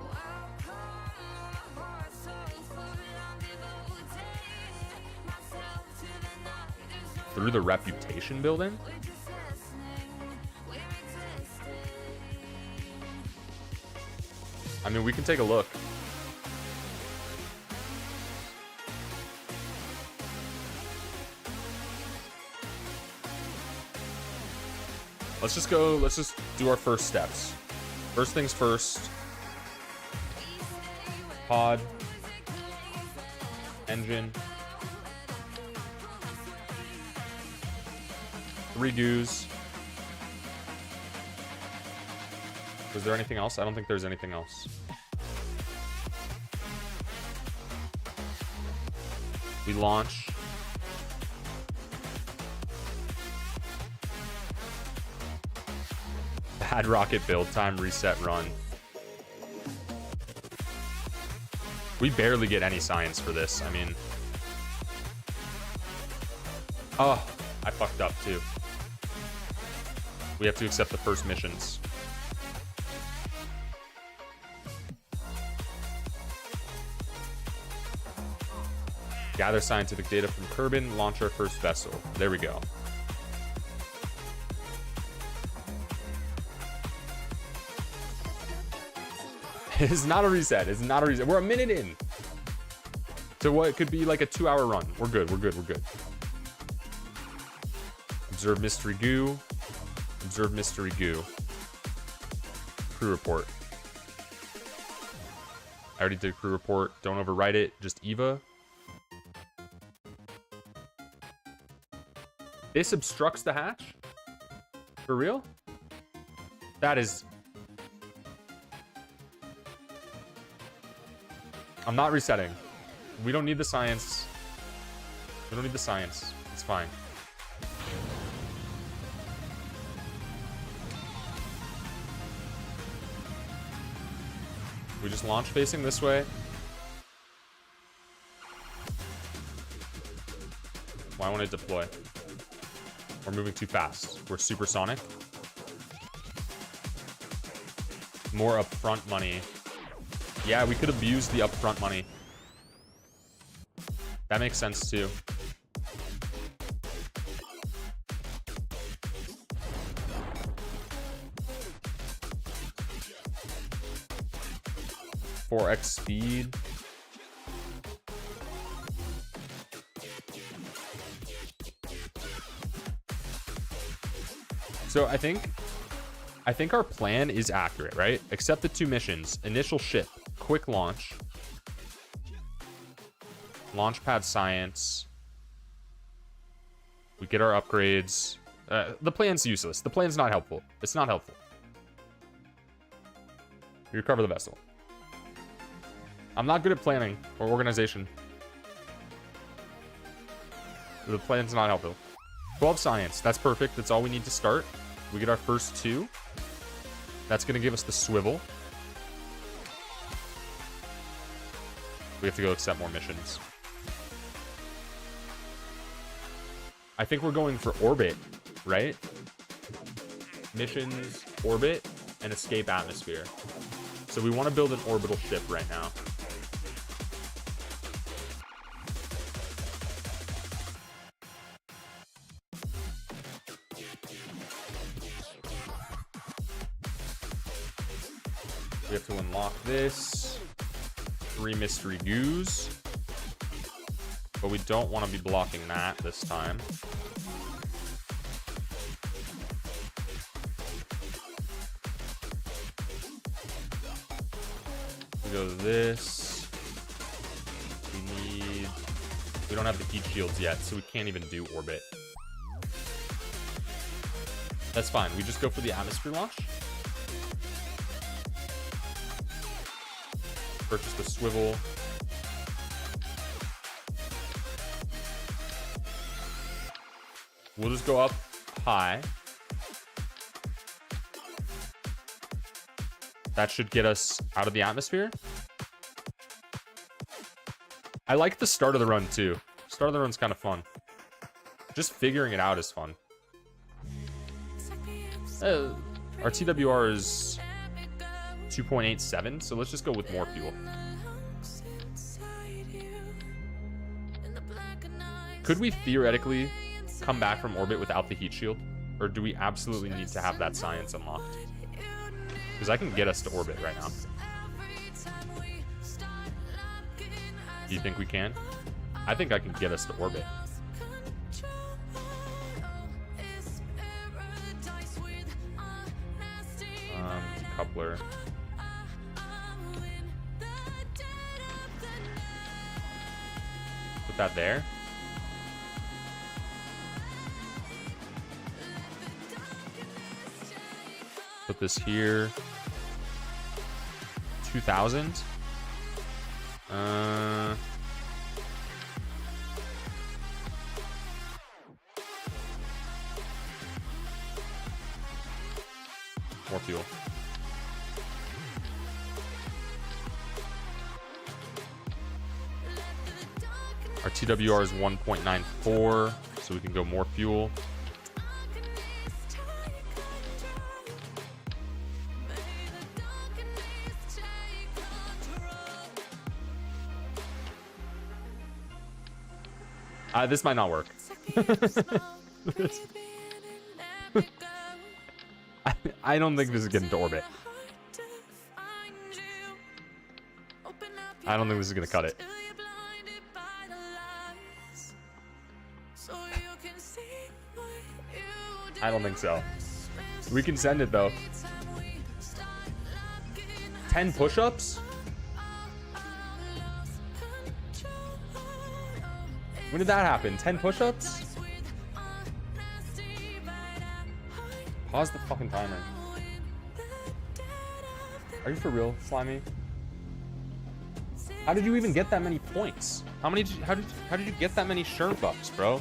Through the reputation building? I mean, we can take a look. Let's just do our first steps. First things first. Pod. Engine. 3 goos. Was there anything else? I don't think there's anything else. We launch. Bad rocket build time, reset run. We barely get any science for this. I mean... oh, I fucked up too. We have to accept the first missions. Gather scientific data from Kerbin, launch our first vessel. There we go. It's not a reset. It's not a reset. We're a minute in to what could be like a 2-hour run. We're good. We're good. We're good. Observe mystery goo. Observe mystery goo. Crew report. I already did crew report. Don't overwrite it. Just Eva. This obstructs the hatch? For real? That is... I'm not resetting. We don't need the science. We don't need the science. It's fine. We just launch facing this way. Why won't it deploy? We're moving too fast. We're supersonic. More upfront money. Yeah, we could have used the upfront money. That makes sense too. .4x speed. So I think our plan is accurate, right? Except the 2 missions. Initial ship, quick launch, launchpad science. We get our upgrades. The plan's useless. The plan's not helpful. It's not helpful. We recover the vessel. I'm not good at planning or organization. The plan's not helpful. 12 science. That's perfect. That's all we need to start. We get our first 2. That's going to give us the swivel. We have to go accept more missions. I think we're going for orbit, right? Missions, orbit, and escape atmosphere. So we want to build an orbital ship right now. We have to unlock this. 3 mystery goos. But we don't want to be blocking that this time. We go to this. We don't have the heat shields yet, so we can't even do orbit. That's fine. We just go for the atmosphere launch. Purchase the swivel. We'll just go up high. That should get us out of the atmosphere. I like the start of the run too. Start of the run's kind of fun. Just figuring it out is fun. Our TWR is 2.87, so let's just go with more fuel. Could we theoretically come back from orbit without the heat shield? Or do we absolutely need to have that science unlocked? Because I can get us to orbit right now. Do you think we can? I think I can get us to orbit. Coupler. Put that there. Put this here. 2000. More fuel. Our TWR is 1.94, so we can go more fuel. This might not work. I don't think this is getting to orbit. I don't think this is going to cut it. I don't think so. We can send it though. 10 push-ups? When did that happen? 10 push-ups? Pause the fucking timer. Are you for real, Slimy? How did you even get that many points? How did you get that many Shurmrun bucks, bro?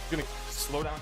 I'm gonna slow down.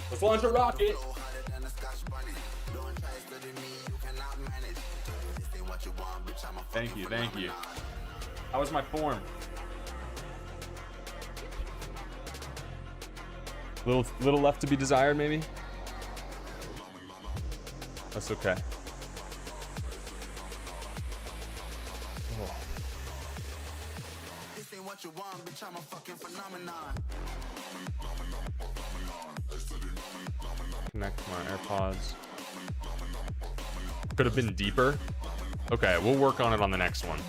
Let's launch a rocket. Thank you, thank you. How was my form? Little left to be desired, maybe? That's okay. This ain't what you want, bitch, I'm a fucking phenomenon. Connect my AirPods. Could have been deeper. Okay, we'll work on it on the next one.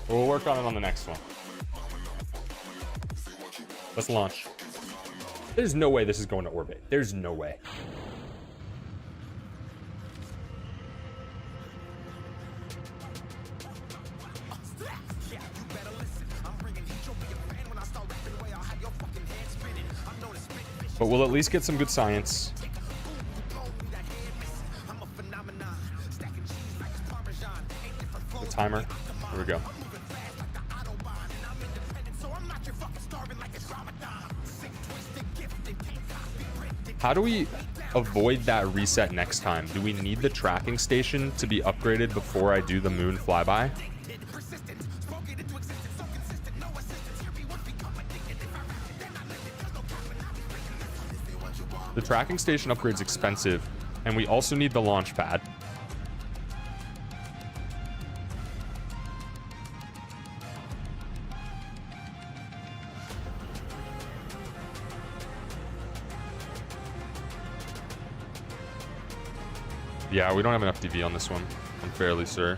We'll work on it on the next one. Let's launch. There's no way this is going to orbit. There's no way. But we'll at least get some good science. The timer. Here we go. How do we avoid that reset next time? Do we need the tracking station to be upgraded before I do the moon flyby? The tracking station upgrade's expensive, and we also need the launch pad. Yeah, we don't have enough DV on this one. I'm fairly sure.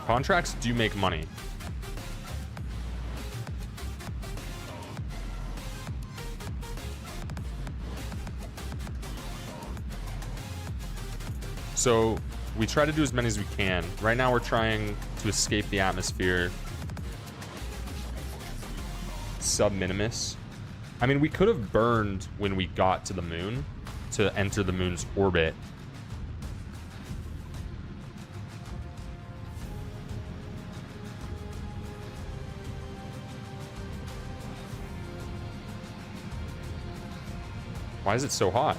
Contracts do make money. So we try to do as many as we can. Right now we're trying to escape the atmosphere sub minimus. I mean, we could have burned when we got to the moon to enter the moon's orbit. Why is it so hot?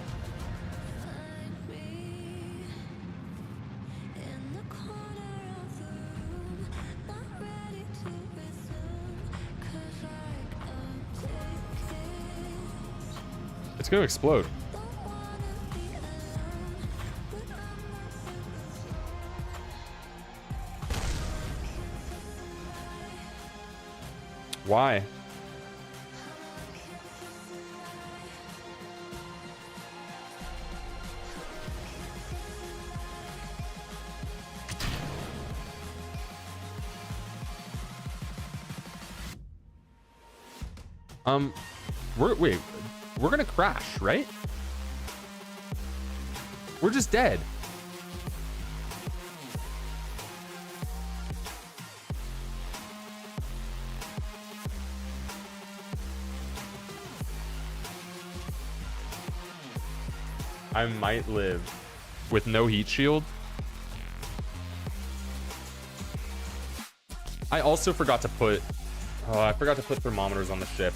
It's gonna explode. Why? Wait, we're gonna crash, right? We're just dead. I might live with no heat shield. I also forgot to put thermometers on the ship.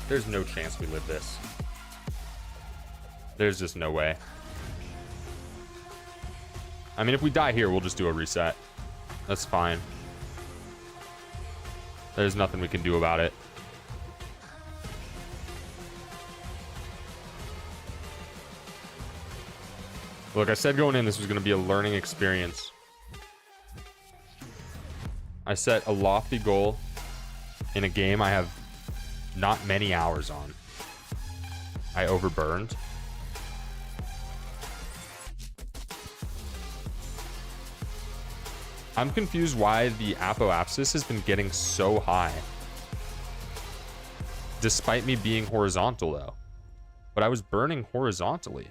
There's no chance we live this. There's just no way. I mean, if we die here, we'll just do a reset. That's fine. There's nothing we can do about it. Look, I said going in, this was going to be a learning experience. I set a lofty goal in a game I have not many hours on. I overburned. I'm confused why the apoapsis has been getting so high. Despite me being horizontal though. But I was burning horizontally.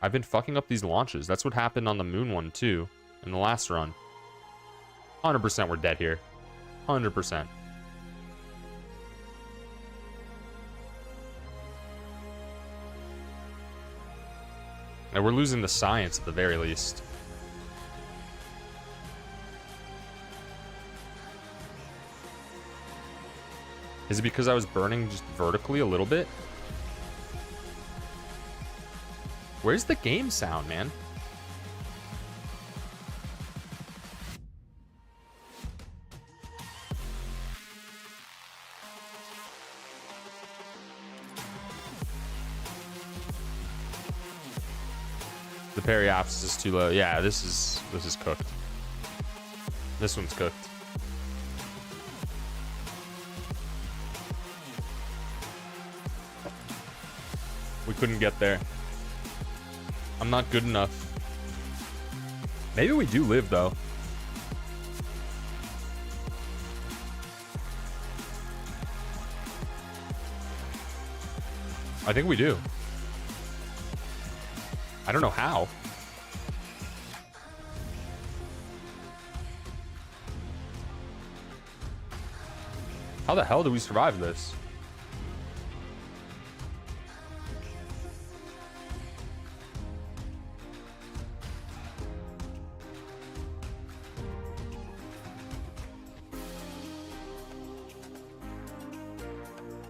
I've been fucking up these launches. That's what happened on the moon one too, in the last run. 100% we're dead here. 100%. And we're losing the science at the very least. Is it because I was burning just vertically a little bit? Where's the game sound, man? The periapsis is too low. Yeah, this is cooked. This one's cooked. We couldn't get there. I'm not good enough. Maybe we do live, though. I think we do. I don't know how. How the hell do we survive this?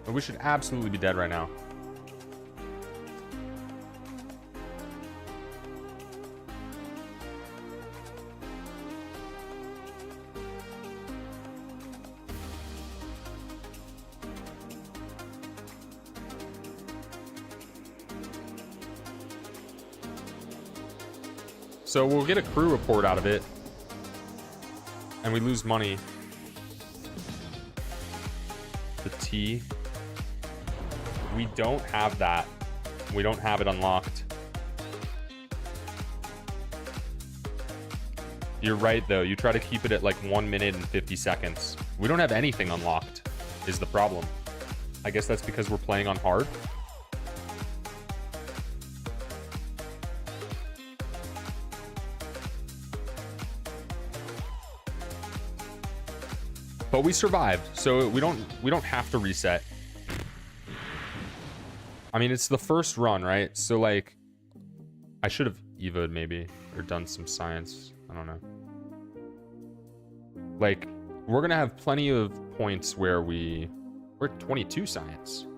We should absolutely be dead right now. So we'll get a crew report out of it. And we lose money. The T. We don't have that. We don't have it unlocked. You're right, though. You try to keep it at like 1 minute and 50 seconds. We don't have anything unlocked, is the problem. I guess that's because we're playing on hard. But we survived, so we don't have to reset. I mean, it's the first run, right? So like, I should have evo'd maybe, or done some science. I don't know. Like, we're gonna have plenty of points where we're 22 science,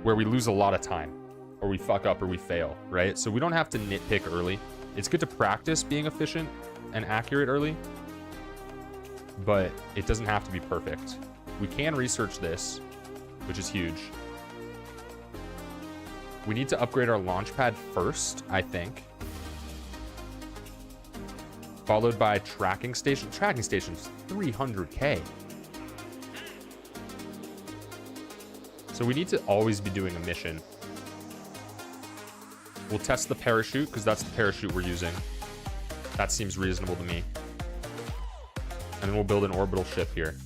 where we lose a lot of time, or we fuck up, or we fail, right? So we don't have to nitpick early. It's good to practice being efficient and accurate early, but it doesn't have to be perfect. We can research this, which is huge. We need to upgrade our launch pad first, I think. Followed by tracking station. Tracking station's 300K. So we need to always be doing a mission. We'll test the parachute, because that's the parachute we're using. That seems reasonable to me. And then we'll build an orbital ship here.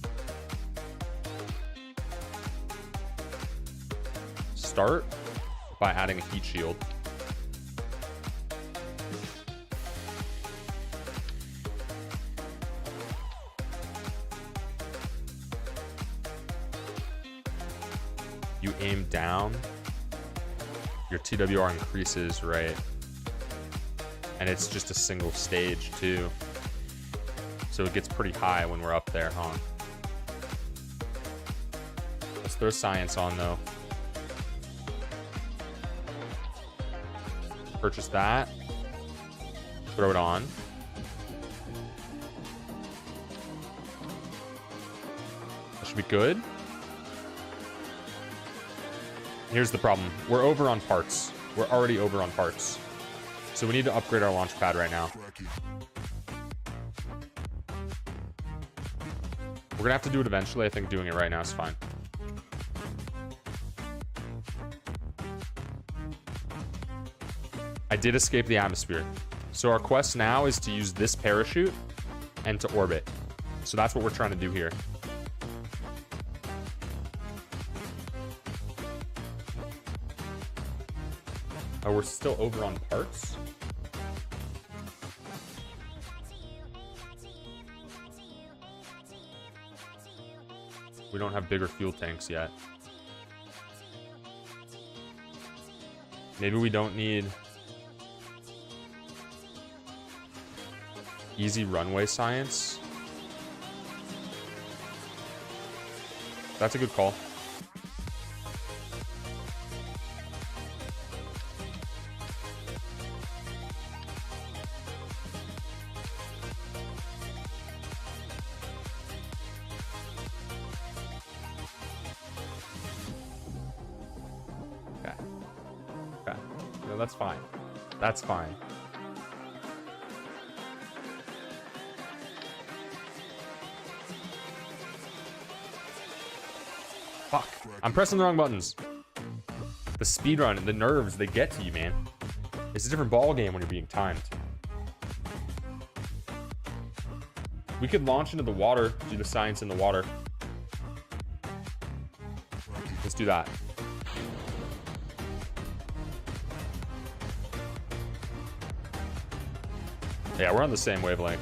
Start by adding a heat shield. You aim down, your TWR increases, right? And it's just a single stage too. So it gets pretty high when we're up there, huh? Let's throw science on though. Purchase that. Throw it on. That should be good. Here's the problem. We're over on parts. We're already over on parts. So we need to upgrade our launch pad right now. We're gonna have to do it eventually. I think doing it right now is fine. I did escape the atmosphere. So our quest now is to use this parachute and to orbit. So that's what we're trying to do here. Oh, we're still over on parts? We don't have bigger fuel tanks yet. Maybe we don't need easy runway science. That's a good call. That's fine. That's fine. Fuck. I'm pressing the wrong buttons. The speedrun and the nerves, they get to you, man. It's a different ball game when you're being timed. We could launch into the water, do the science in the water. Let's do that. Yeah, we're on the same wavelength.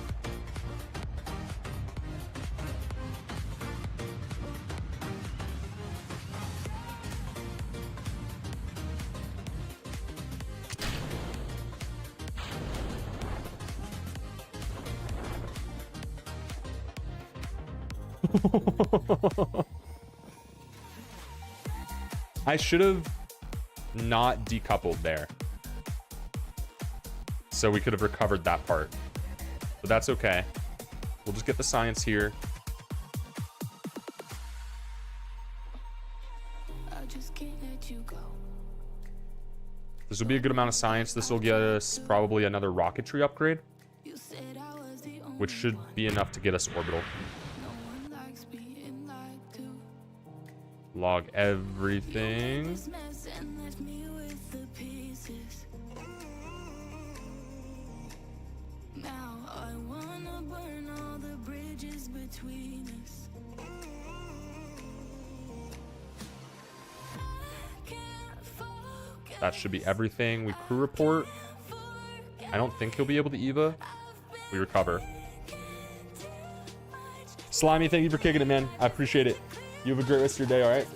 I should have not decoupled there. So we could have recovered that part. But that's okay. We'll just get the science here. This will be a good amount of science. This will get us probably another rocketry upgrade, which should be enough to get us orbital. Log everything. That should be everything. We crew report. I don't think he'll be able to EVA. We recover. Slimy, thank you for kicking it, man. I appreciate it. You have a great rest of your day, all right?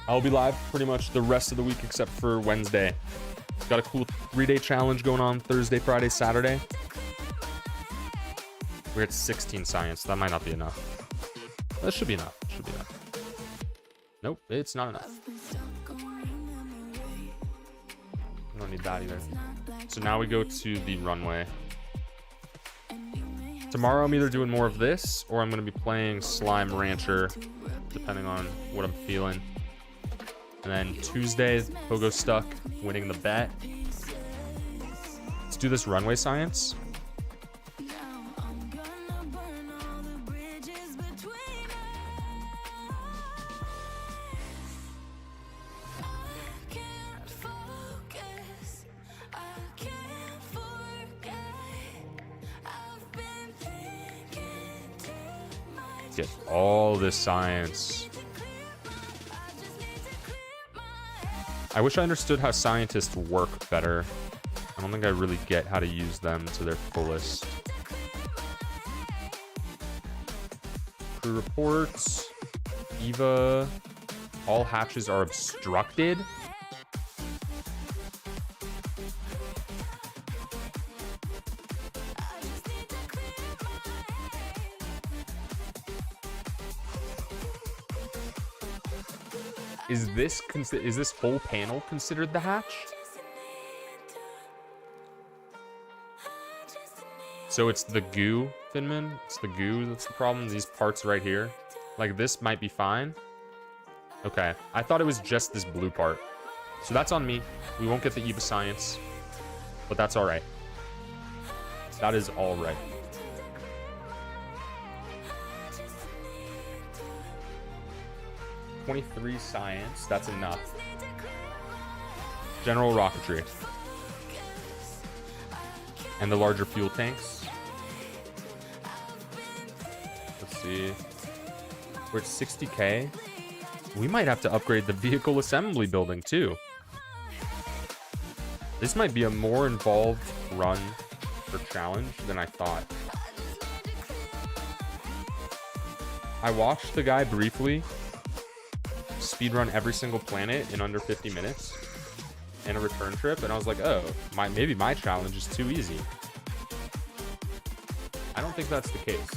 I'll be live pretty much the rest of the week except for Wednesday. Got a cool 3-day challenge going on Thursday, Friday, Saturday. We're at 16 science. That might not be enough. That should be enough. Should be enough. Nope, it's not enough. I don't need that either. So now we go to the runway. Tomorrow I'm either doing more of this or I'm going to be playing Slime Rancher, depending on what I'm feeling. And then Tuesday, Pogo Stuck, winning the bet. Let's do this runway science. Get all this science. I wish I understood how scientists work better. I don't think I really get how to use them to their fullest. Crew reports. EVA. All hatches are obstructed. Is this whole panel considered the hatch? So it's the goo, Finman. It's the goo that's the problem. These parts right here. Like this might be fine. Okay. I thought it was just this blue part. So that's on me. We won't get the EVA science. But that's alright. That is alright. .23 science, that's enough. General rocketry. And the larger fuel tanks. Let's see. We're at 60k. We might have to upgrade the vehicle assembly building too. This might be a more involved run for challenge than I thought. I watched the guy briefly speedrun every single planet in under 50 minutes and a return trip, and I was like, oh, maybe my challenge is too easy. I don't think that's the case.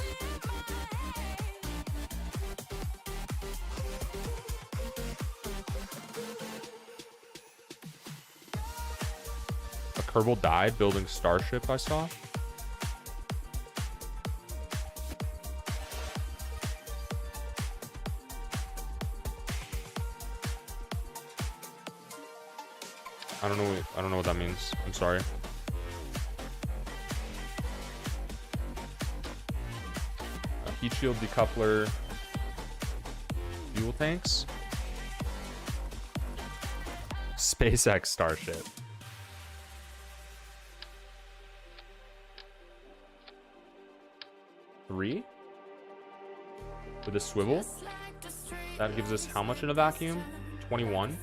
A Kerbal died building Starship, I saw. I don't know what that means. I'm sorry. A heat shield decoupler. Fuel tanks. SpaceX Starship. Three with a swivel. That gives us how much in a vacuum? 21.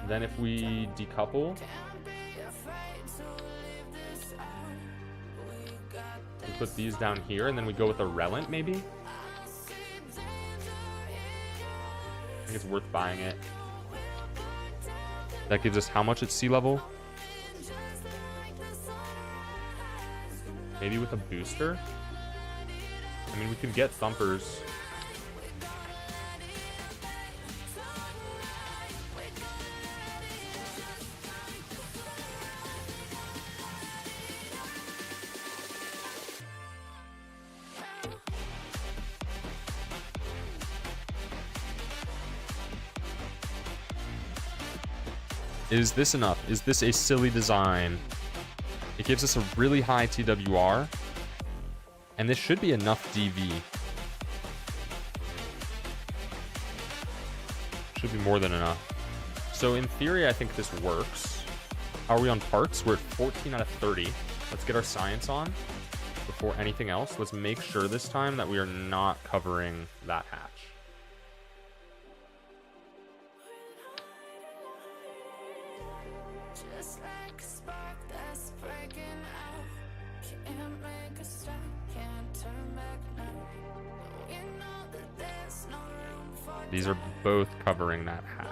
Then if we decouple, we put these down here, and then we go with a relent maybe. I think it's worth buying it. That gives us how much at sea level? Maybe with a booster? I mean, we could get thumpers. Is this enough? Is this a silly design? It gives us a really high TWR. And this should be enough DV. Should be more than enough. So in theory, I think this works. How are we on parts? We're at 14 out of 30. Let's get our science on before anything else. Let's make sure this time that we are not covering that hatch. These are both covering that hatch.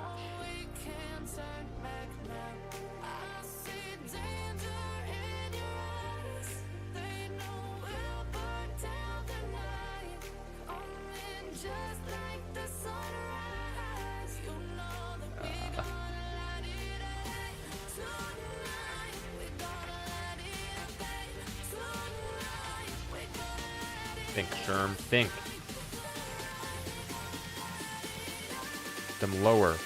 Think, Sherm, think. Them lower.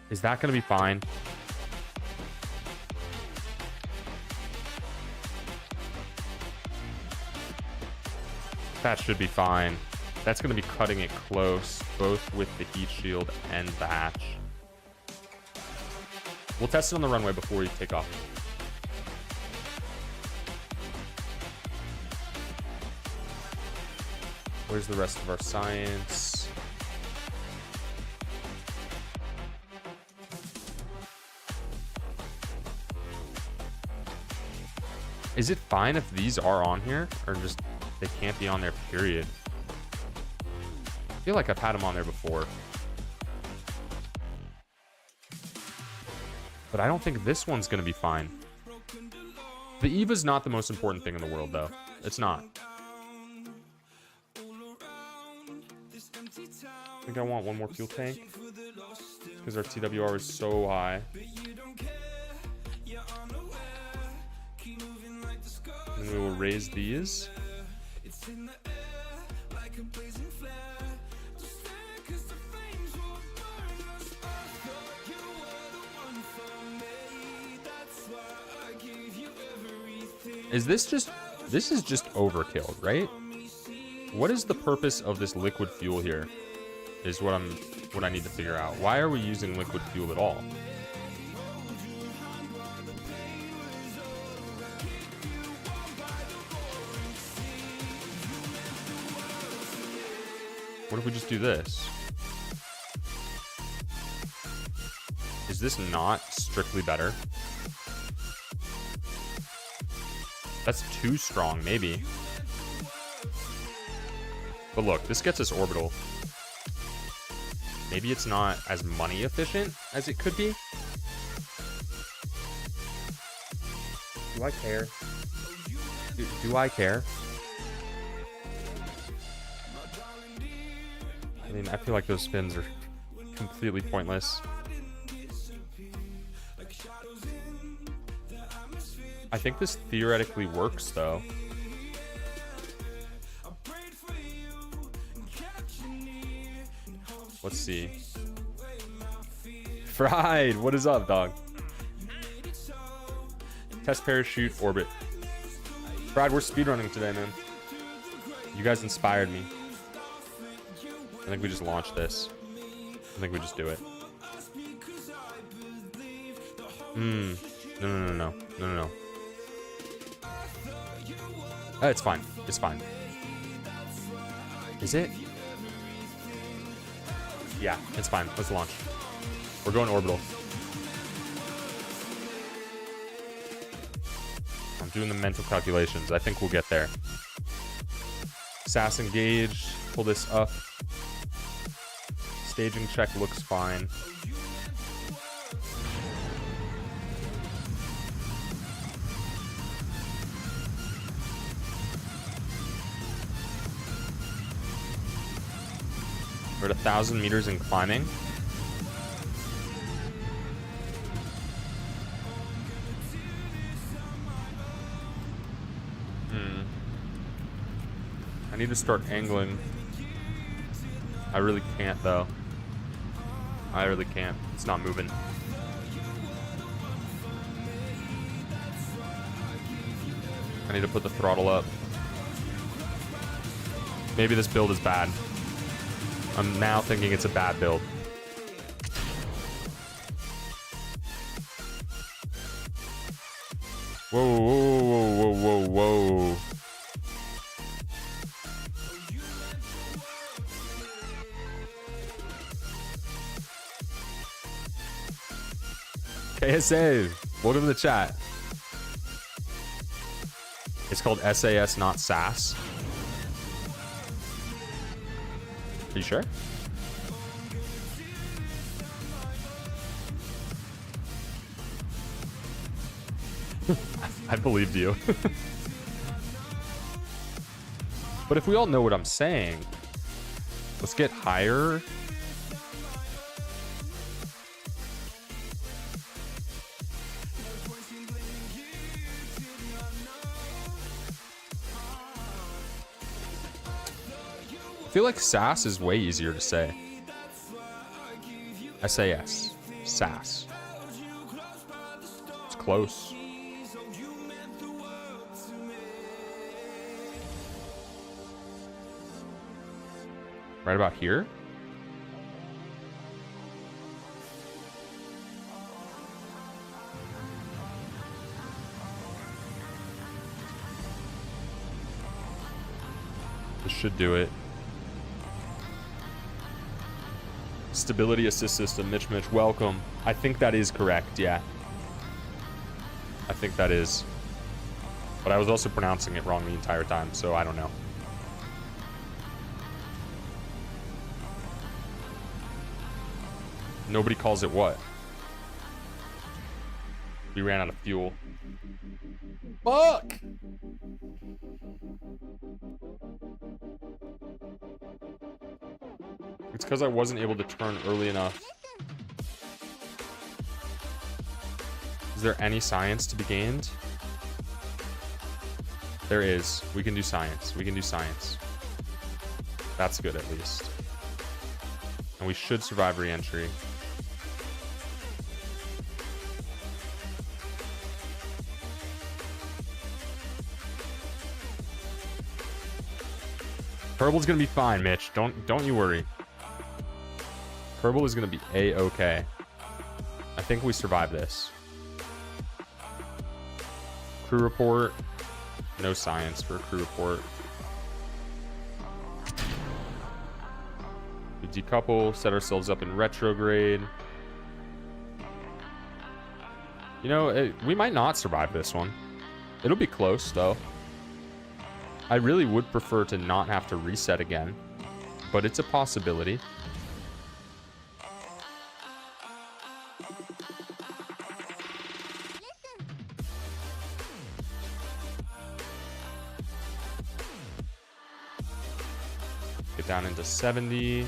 Is that going to be fine? That should be fine. That's going to be cutting it close, both with the heat shield and the hatch. We'll test it on the runway before we take off. Where's the rest of our science? Is it fine if these are on here? Or just, they can't be on there, period? I feel like I've had them on there before. But I don't think this one's going to be fine. The EVA's not the most important thing in the world, though. It's not. I think I want one more fuel tank. Because our TWR is so high. And we will raise these. Is this just... This is just overkill, right? What is the purpose of this liquid fuel here? Is what I need to figure out. Why are we using liquid fuel at all? What if we just do this? Is this not strictly better? That's too strong, maybe. But look, this gets us orbital. Maybe it's not as money efficient as it could be. Do I care? Do I care? I mean, I feel like those spins are completely pointless. I think this theoretically works, though. Let's see. Fried, what is up, dog? Test parachute orbit. Fried, we're speedrunning today, man. You guys inspired me. I think we just launch this. I think we just do it. No, no, no, no, no, no, no, no. It's fine. It's fine. Is it? Yeah, it's fine. Let's launch. We're going orbital. I'm doing the mental calculations. I think we'll get there. SAS engaged. Pull this up. Staging check looks fine. We're at 1,000 meters and climbing. I need to start angling. I really can't though. I really can't. It's not moving. I need to put the throttle up. Maybe this build is bad. I'm now thinking it's a bad build. Whoa, whoa, whoa, whoa, whoa, whoa. KSA, welcome to the chat. It's called SAS, not SAS. Are you sure? I believed you. But if we all know what I'm saying, let's get higher. I feel like SAS is way easier to say. SAS. SAS. It's close. Right about here? This should do it. Stability assist system, Mitch, welcome. I think that is correct, yeah. I think that is. But I was also pronouncing it wrong the entire time, so I don't know. Nobody calls it what? We ran out of fuel. Fuck! It's because I wasn't able to turn early enough. Is there any science to be gained? There is. We can do science. We can do science. That's good, at least. And we should survive re-entry. Kerbal's gonna be fine, Mitch. Don't you worry. Kerbal is gonna be A-okay. I think we survive this. Crew report. No science for a crew report. We decouple, set ourselves up in retrograde. You know, we might not survive this one. It'll be close, though. I really would prefer to not have to reset again, but it's a possibility. Get down into 70.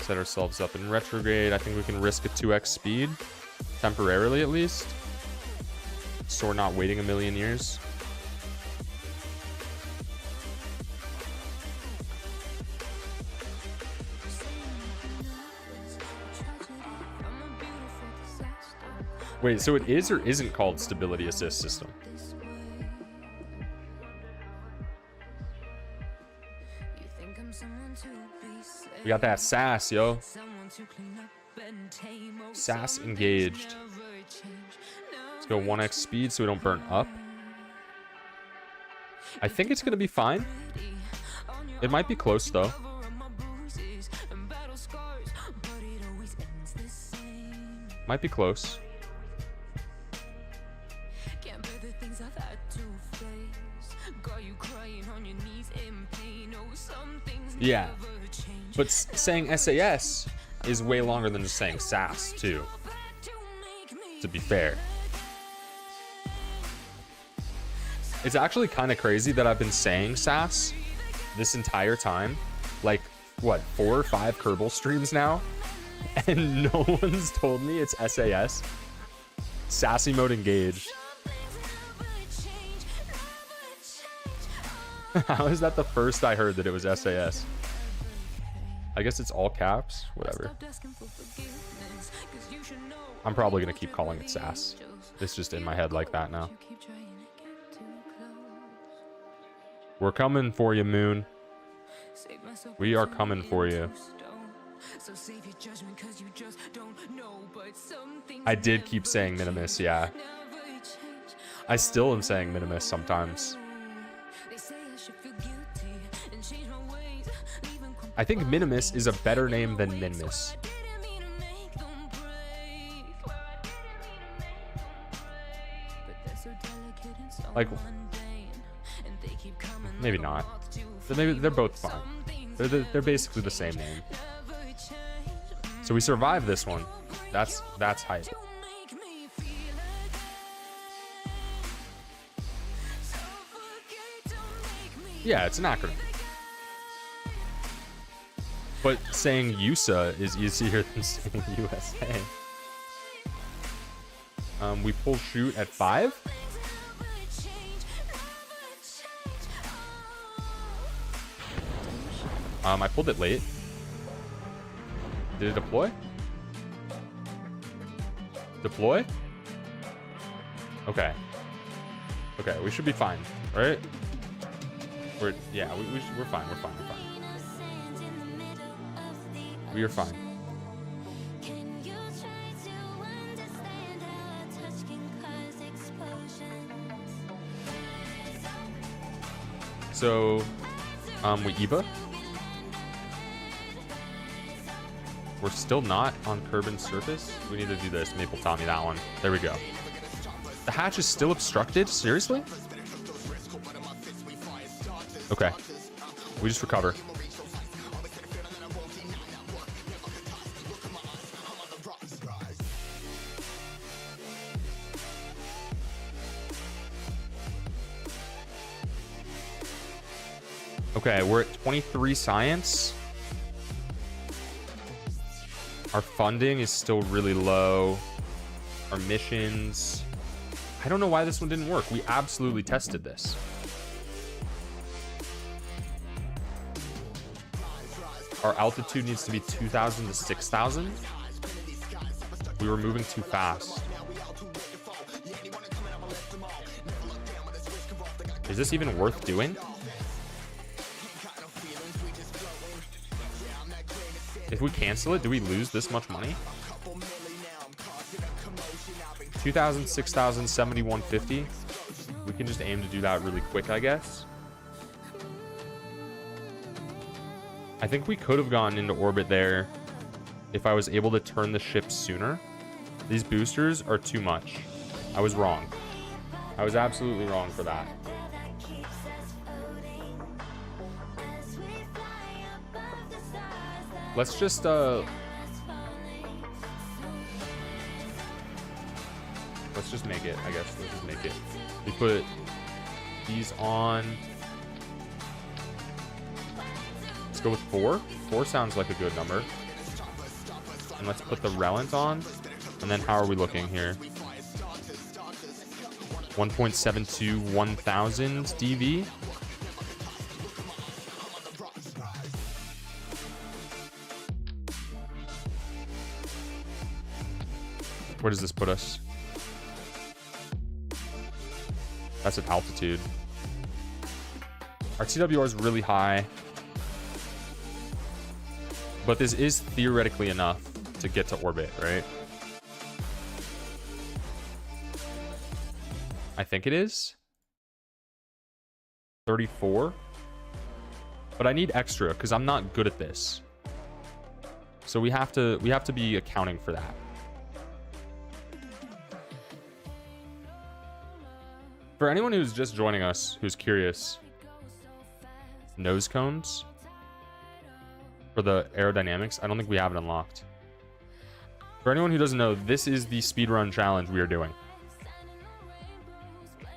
Set ourselves up in retrograde. I think we can risk a 2x speed, temporarily at least. So we're not waiting a million years. Wait, so it is or isn't called stability assist system? We got that sass, yo. SAS engaged. Let's go 1x speed so we don't burn up. I think it's going to be fine. It might be close, though. Might be close. Yeah. But saying SAS is way longer than just saying SAS, too. To be fair. It's actually kind of crazy that I've been saying SAS this entire time. Like, what, 4 or 5 Kerbal streams now? And no one's told me it's SAS. Sassy mode engaged. How is that the first I heard that it was SAS? I guess it's all caps. Whatever. I'm probably going to keep calling it SAS. It's just in my head like that now. We're coming for you, Moon. We are coming for you. I did keep saying Minimus, yeah. I still am saying Minimus sometimes. I think Minimus is a better name than Minimus. Like, maybe not. They're both fine. They're basically the same name. So we survived this one. That's hype. Yeah, it's an acronym. But saying USA is easier than saying USA. We pull shoot at 5. I pulled it late. Did it deploy? Deploy? Okay. Okay, we should be fine, right? We're fine. We're fine. We are fine. So, we EVA. We're still not on Kerbal surface. We need to do this. Maple Tommy, that one. There we go. The hatch is still obstructed? Seriously? Okay. We just recover. Okay, we're at 23 science. Our funding is still really low. Our missions. I don't know why this one didn't work. We absolutely tested this. Our altitude needs to be 2,000 to 6,000. We were moving too fast. Is this even worth doing? If we cancel it, do we lose this much money? 2,000, 6,000, 7150. We can just aim to do that really quick, I guess. I think we could have gone into orbit there if I was able to turn the ship sooner. These boosters are too much. I was wrong. I was absolutely wrong for that. Let's just make it, I guess. Let's just make it. We put these on. Let's go with 4. 4 sounds like a good number. And let's put the relent on. And then how are we looking here? 1.72 1000 DV. Where does this put us? That's at altitude. Our TWR is really high. But this is theoretically enough to get to orbit, right? I think it is 34, but I need extra because I'm not good at this. So we have to be accounting for that. For anyone who's just joining us, who's curious, nose cones for the aerodynamics, I don't think we have it unlocked. For anyone who doesn't know, this is the speedrun challenge we are doing.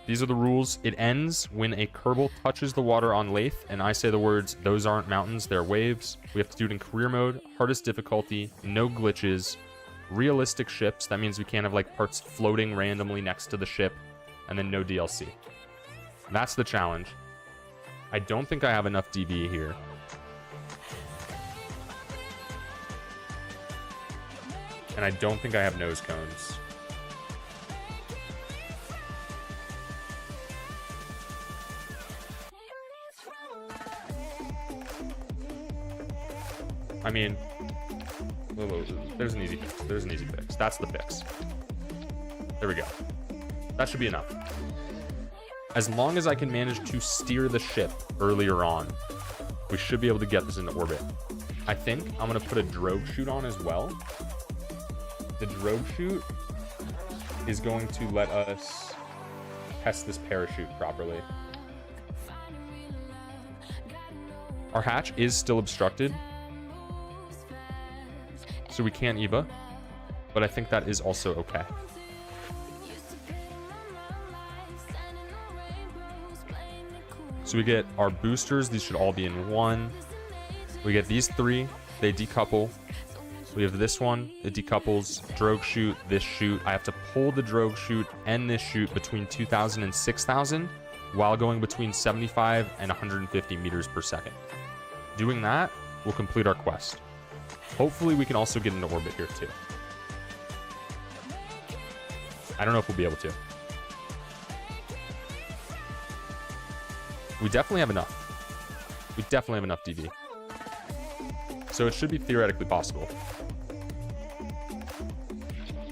These are the rules. It ends when a Kerbal touches the water on laythe, and I say the words, "Those aren't mountains, they're waves." We have to do it in career mode, hardest difficulty, no glitches, realistic ships. That means we can't have like parts floating randomly next to the ship, and then no DLC. That's the challenge. I don't think I have enough DV here. And I don't think I have nose cones. I mean, there's an easy fix. There's an easy fix. That's the fix. There we go. That should be enough. As long as I can manage to steer the ship earlier on, we should be able to get this into orbit. I think I'm going to put a drogue chute on as well. The drogue chute is going to let us test this parachute properly. Our hatch is still obstructed, so we can't EVA, but I think that is also okay. So we get our boosters. These should all be in one. We get these three. They decouple. We have this one. It decouples. Drogue chute. This chute. I have to pull the drogue chute and this chute between 2,000 and 6,000 while going between 75 and 150 meters per second. Doing that will complete our quest. Hopefully we can also get into orbit here too. I don't know if we'll be able to. We definitely have enough. We definitely have enough DV. So it should be theoretically possible.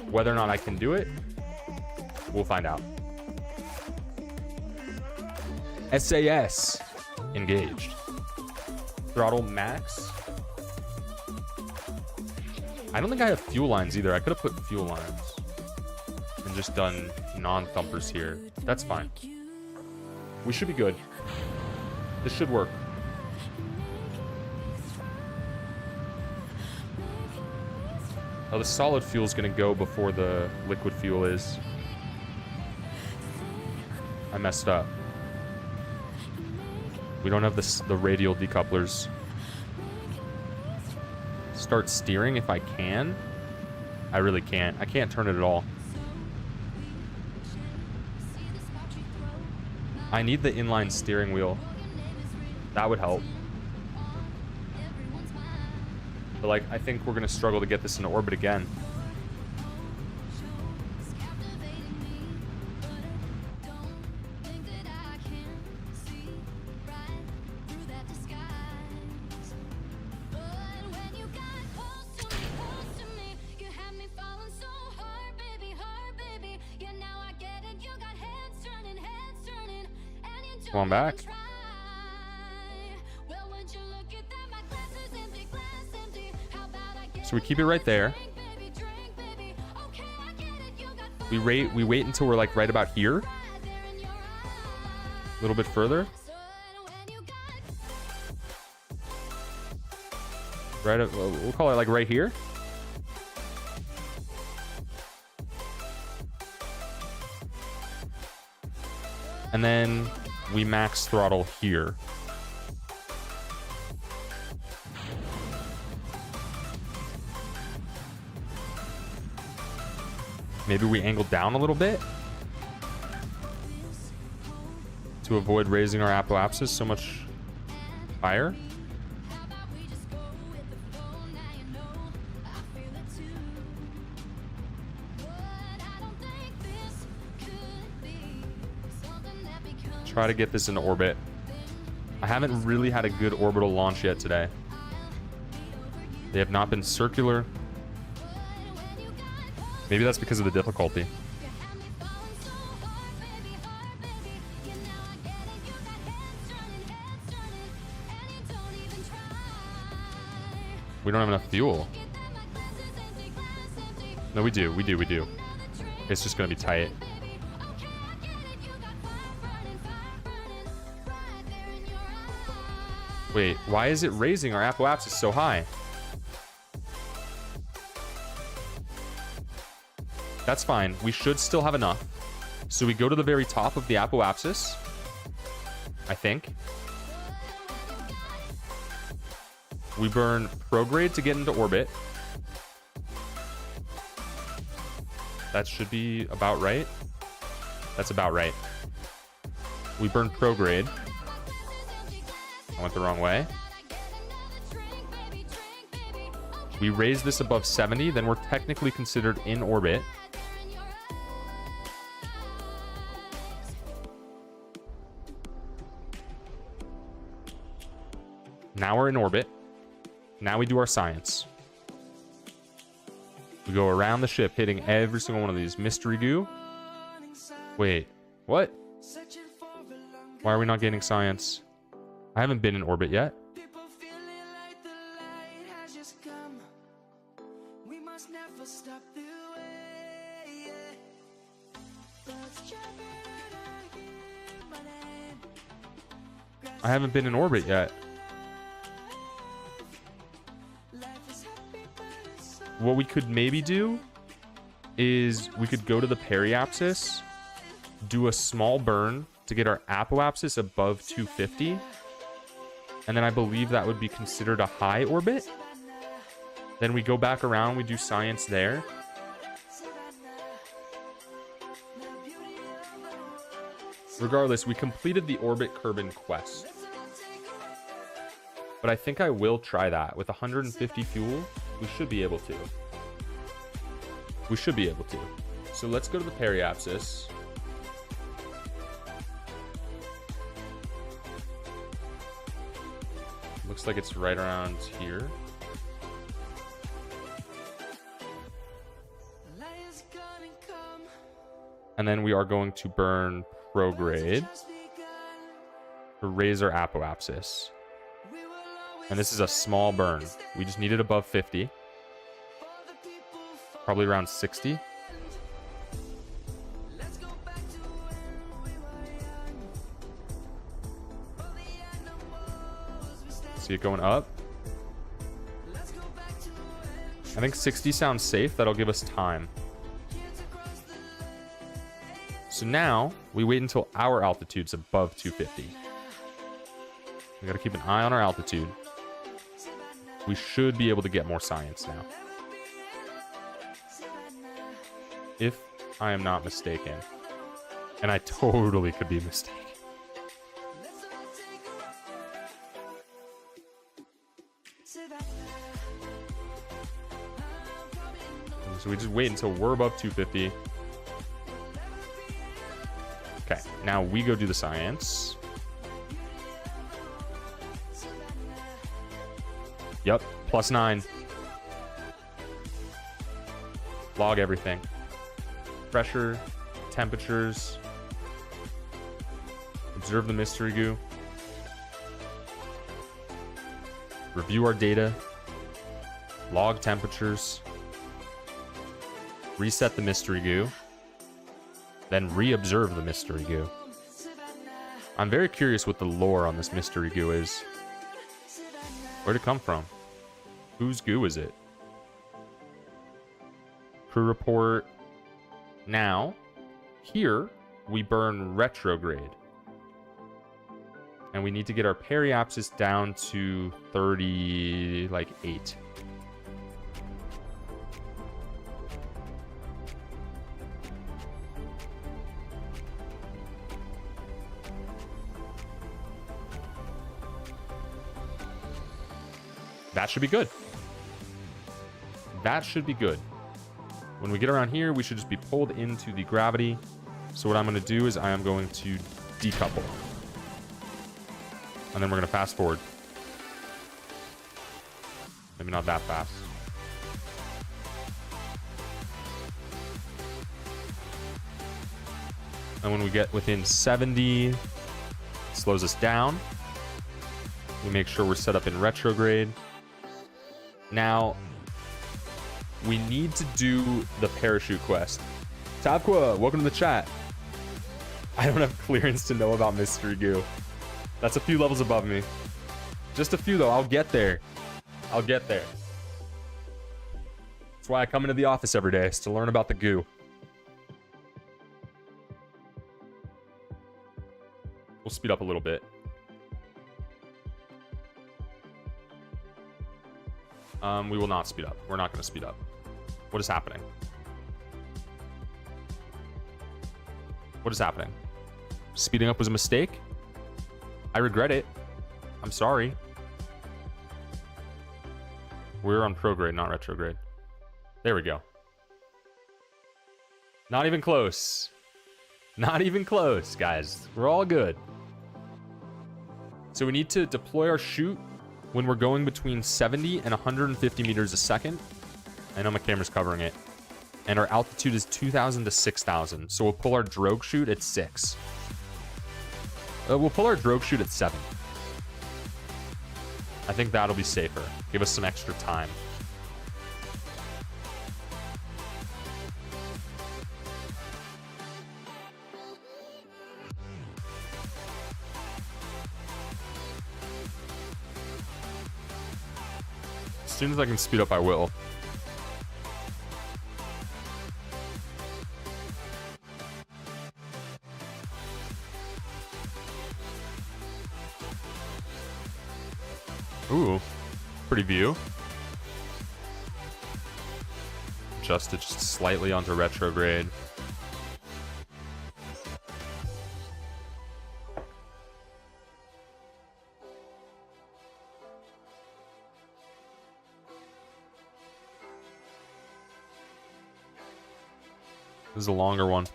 Whether or not I can do it, we'll find out. SAS engaged. Throttle max. I don't think I have fuel lines either. I could have put fuel lines and just done non-thumpers here. That's fine. We should be good. This should work. Oh, the solid fuel is going to go before the liquid fuel is. I messed up. We don't have the radial decouplers. Start steering if I can. I really can't. I can't turn it at all. I need the inline steering wheel. That would help. But like, I think we're gonna struggle to get this into orbit again. Come on back. So we keep it right there. We wait until we're like right about here. A little bit further. Right up, we'll call it like right here. And then we max throttle here. Maybe we angle down a little bit to avoid raising our apoapsis so much higher. Try to get this into orbit. I haven't really had a good orbital launch yet today. They have not been circular. Maybe that's because of the difficulty. We don't have enough fuel. No, we do. We do. It's just going to be tight. Wait, why is it raising our apoapsis so high? That's fine. We should still have enough. So we go to the very top of the apoapsis, I think. We burn prograde to get into orbit. That should be about right. That's about right. We burn prograde. I went the wrong way. We raise this above 70, then we're technically considered in orbit. Now we're in orbit. Now we do our science. We go around the ship, hitting every single one of these. Mystery goo. Wait, what? Why are we not getting science? I haven't been in orbit yet. I haven't been in orbit yet. What we could maybe do is we could go to the periapsis, do a small burn to get our apoapsis above 250. And then I believe that would be considered a high orbit. Then we go back around, we do science there. Regardless, we completed the orbit Kerbal quest. But I think I will try that. With 150 fuel, we should be able to. We should be able to. So let's go to the periapsis. Looks like it's right around here. And then we are going to burn prograde to raise our apoapsis. And this is a small burn. We just need it above 50. Probably around 60. See it going up. I think 60 sounds safe. That'll give us time. So now we wait until our altitude's above 250. We gotta keep an eye on our altitude. We should be able to get more science now. If I am not mistaken. And I totally could be mistaken. So we just wait until we're above 250. Okay, now we go do the science. Yep, +9. Log everything. Pressure, temperatures. Observe the mystery goo. Review our data. Log temperatures. Reset the mystery goo. Then re-observe the mystery goo. I'm very curious what the lore on this mystery goo is. Where'd it come from? Whose goo is it? Crew report. Now, here, we burn retrograde. And we need to get our periapsis down to 38. That should be good. That should be good. When we get around here, we should just be pulled into the gravity. So what I'm going to do is I am going to decouple. And then we're going to fast forward. Maybe not that fast. And when we get within 70, it slows us down. We make sure we're set up in retrograde. Now, we need to do the parachute quest. Tabqua, welcome to the chat. I don't have clearance to know about mystery goo. That's a few levels above me. Just a few though, I'll get there. I'll get there. That's why I come into the office every day, is to learn about the goo. We'll speed up a little bit. We will not speed up. We're not going to speed up. What is happening? What is happening? Speeding up was a mistake? I regret it. I'm sorry. We're on prograde, not retrograde. There we go. Not even close. Not even close, guys. We're all good. So we need to deploy our chute when we're going between 70 and 150 meters a second. I know my camera's covering it. And our altitude is 2,000 to 6,000. So we'll pull our drogue chute at 6. We'll pull our drogue chute at 7. I think that'll be safer. Give us some extra time. As soon as I can speed up, I will. Ooh, pretty view. Adjust it just slightly onto retrograde. This is a longer one.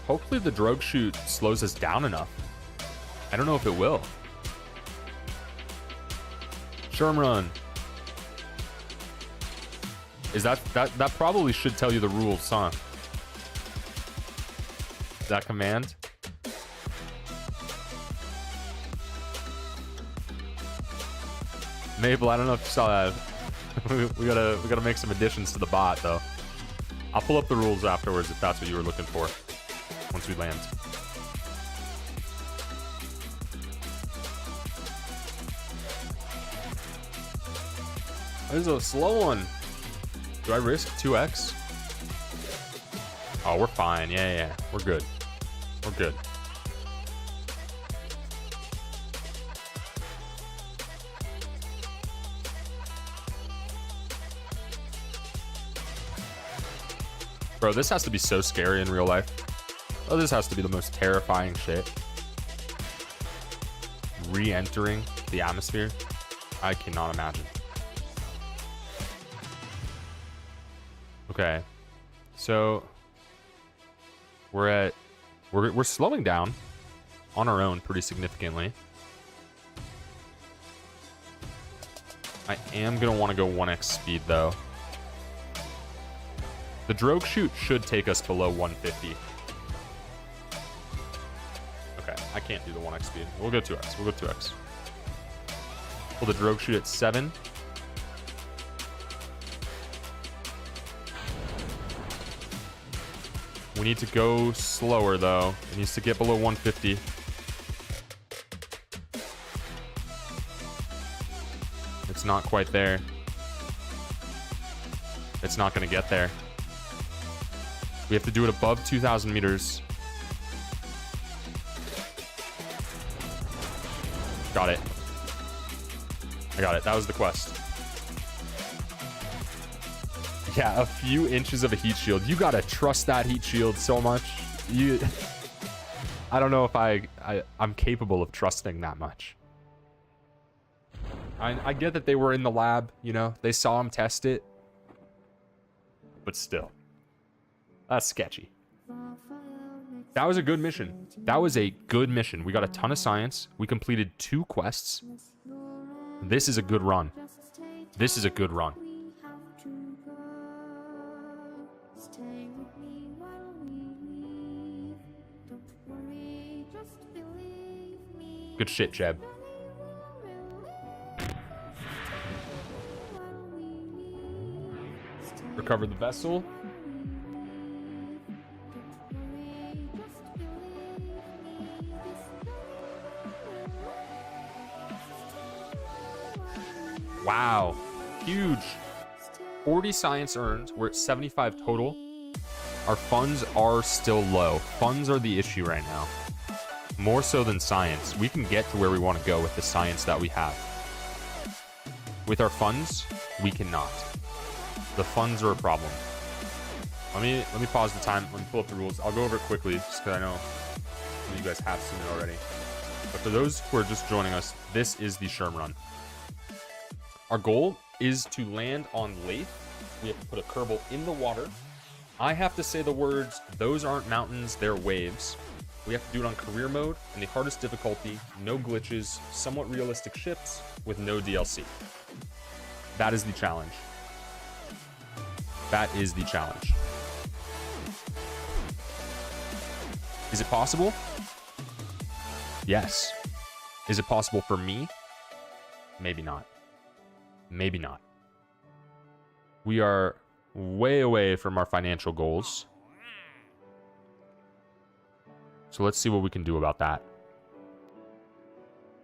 Hopefully the drogue chute slows us down enough. I don't know if it will. Shurmrun. Is that probably should tell you the rules, huh? That command? Mabel, I don't know if you saw that. we gotta make some additions to the bot though. I'll pull up the rules afterwards if that's what you were looking for. Once we land. This is a slow one. Do I risk 2x? Oh, we're fine. Yeah. We're good. We're good. Bro, this has to be so scary in real life. Oh, this has to be the most terrifying shit. Re-entering the atmosphere. I cannot imagine. Okay. So we're slowing down on our own pretty significantly. I am gonna want to go 1x speed though. The drogue chute should take us below 150. Okay, I can't do the 1x speed. We'll go 2x. We'll go 2x. Pull the drogue chute at 7. We need to go slower though. It needs to get below 150. It's not quite there. It's not going to get there. We have to do it above 2,000 meters. Got it. I got it. That was the quest. Yeah, a few inches of a heat shield. You gotta trust that heat shield so much. I don't know if I'm capable of trusting that much. I get that they were in the lab, you know, they saw him test it, but still, that's sketchy. That was a good mission. That was a good mission. We got a ton of science. We completed 2 quests. This is a good run. This is a good run. Good shit, Jeb. Recover the vessel. Wow. Huge. 40 science earned. We're at 75 total. Our funds are still low. Funds are the issue right now. More so than science. We can get to where we want to go with the science that we have. With our funds, we cannot. The funds are a problem. Let me pause the time. Let me pull up the rules. I'll go over it quickly just because I know some of you guys have seen it already. But for those who are just joining us, this is the Shurmrun. Our goal is to land on laythe. We have to put a Kerbal in the water. I have to say the words, those aren't mountains, they're waves. We have to do it on career mode and the hardest difficulty, no glitches, somewhat realistic ships with no DLC. That is the challenge. That is the challenge. Is it possible? Yes. Is it possible for me? Maybe not. Maybe not. We are way away from our financial goals. So let's see what we can do about that.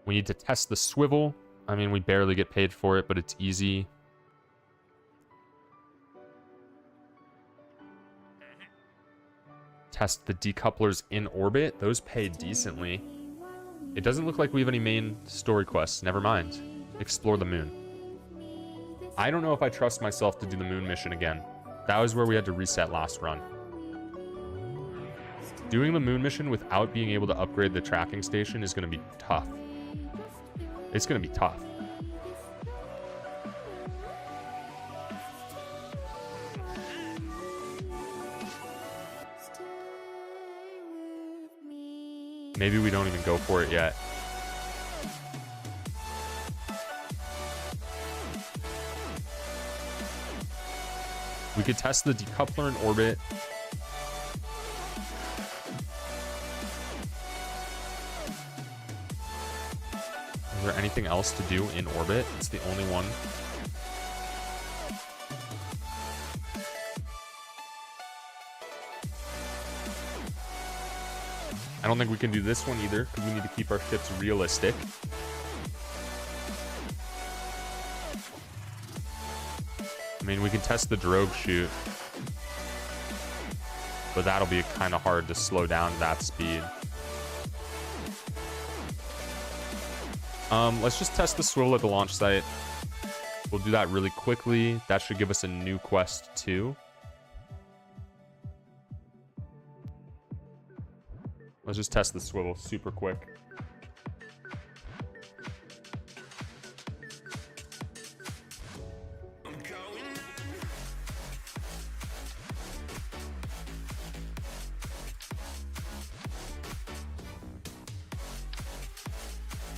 We need to test the swivel. I mean, we barely get paid for it, but it's easy. Test the decouplers in orbit. Those pay decently. It doesn't look like we have any main story quests. Never mind. Explore the moon. I don't know if I trust myself to do the moon mission again. That was where we had to reset last run. Doing the moon mission without being able to upgrade the tracking station is going to be tough. It's going to be tough. Maybe we don't even go for it yet. We could test the decoupler in orbit. Is there anything else to do in orbit? It's the only one. I don't think we can do this one either because we need to keep our ships realistic. I mean, we can test the drogue chute, but that'll be kind of hard to slow down that speed. Let's just test the swivel at the launch site. We'll do that really quickly. That should give us a new quest too. Let's just test the swivel super quick.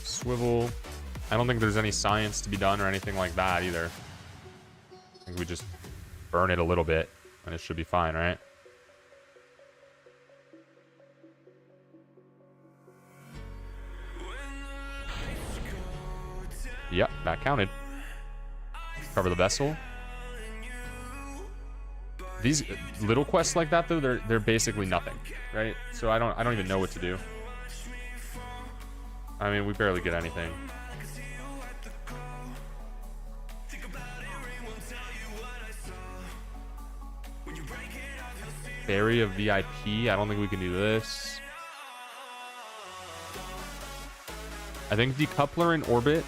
Swivel. I don't think there's any science to be done or anything like that either. I think we just burn it a little bit and it should be fine, right? Yep, that counted. Cover the vessel. These little quests like that though, they're basically nothing, right? So I don't even know what to do. I mean, we barely get anything. Bury a VIP. I don't think we can do this. I think decoupler in orbit,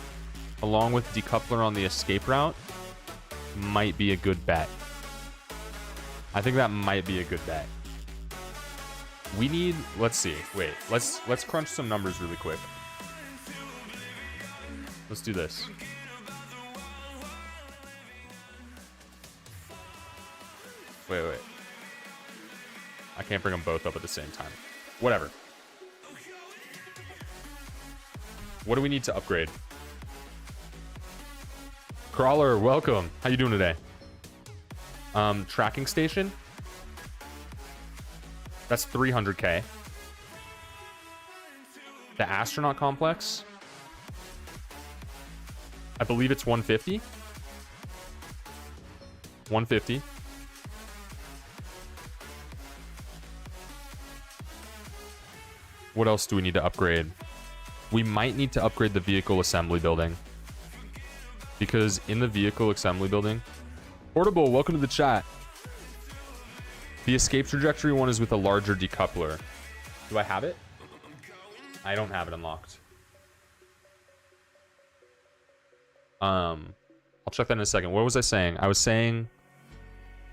along with decoupler on the escape route, might be a good bet. I think that might be a good bet. We need, let's see. Wait, let's crunch some numbers really quick. Let's do this. Wait. I can't bring them both up at the same time. Whatever. What do we need to upgrade? Crawler, welcome. How you doing today? Tracking station. That's 300K. The astronaut complex. I believe it's 150. 150. What else do we need to upgrade? We might need to upgrade the vehicle assembly building. Because in the vehicle assembly building... Portable, welcome to the chat. The escape trajectory one is with a larger decoupler. Do I have it? I don't have it unlocked. I'll check that in a second. What was I saying? I was saying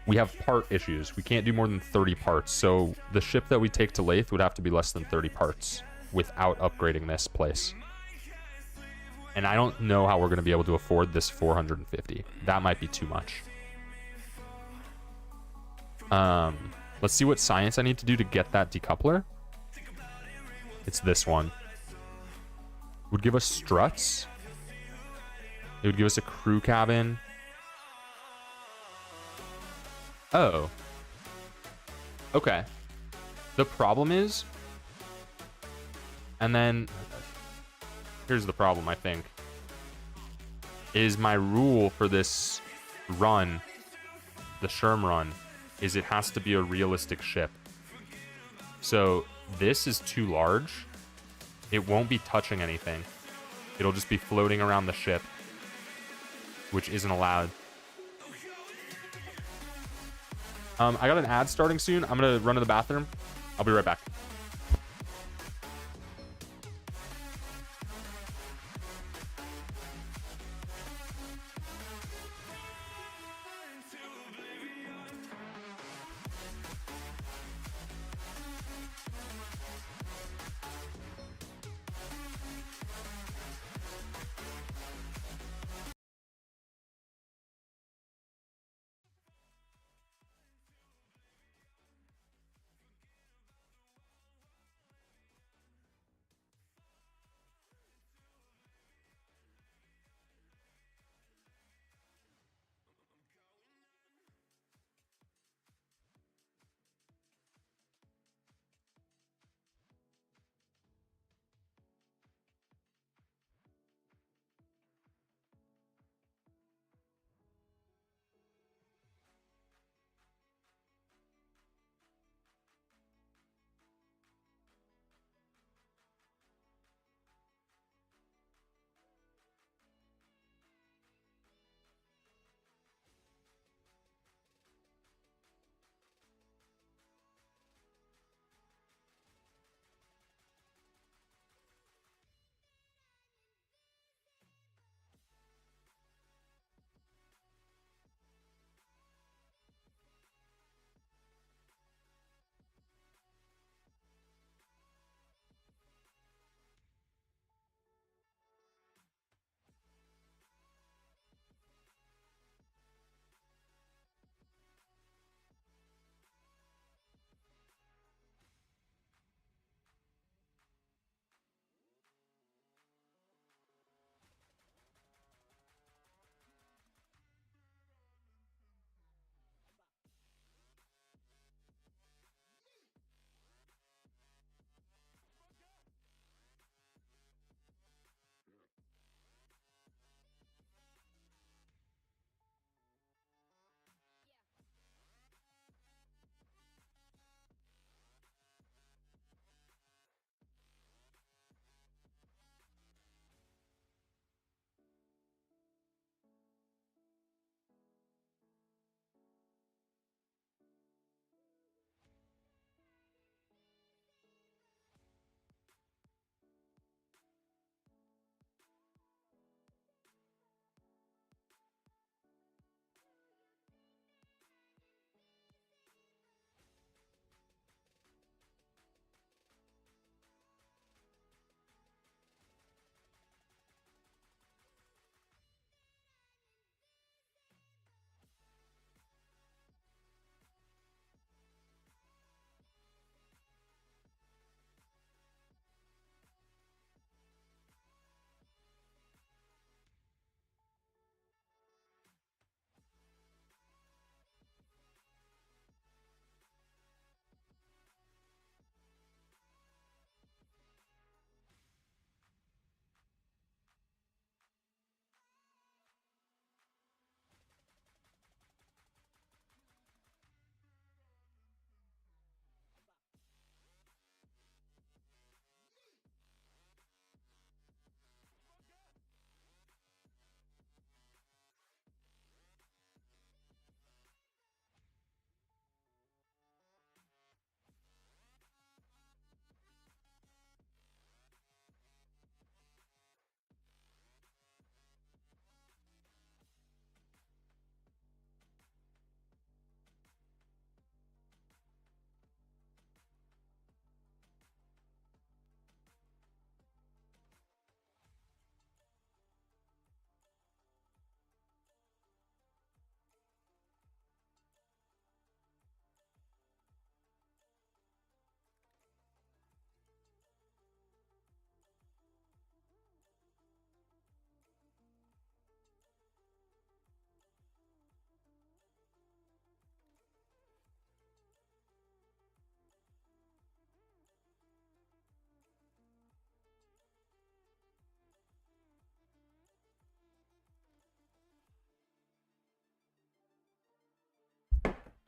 we have part issues. We can't do more than 30 parts. So the ship that we take to Laythe would have to be less than 30 parts without upgrading this place. And I don't know how we're going to be able to afford this 450. That might be too much. Let's see what science I need to do to get that decoupler. It's this one. It would give us struts. It would give us a crew cabin. Oh. Okay. The problem is... And then... Here's the problem, I think. Is my rule for this run, the Shurmrun, is it has to be a realistic ship. So this is too large. It won't be touching anything. It'll just be floating around the ship, which isn't allowed. I got an ad starting soon. I'm gonna run to the bathroom. I'll be right back.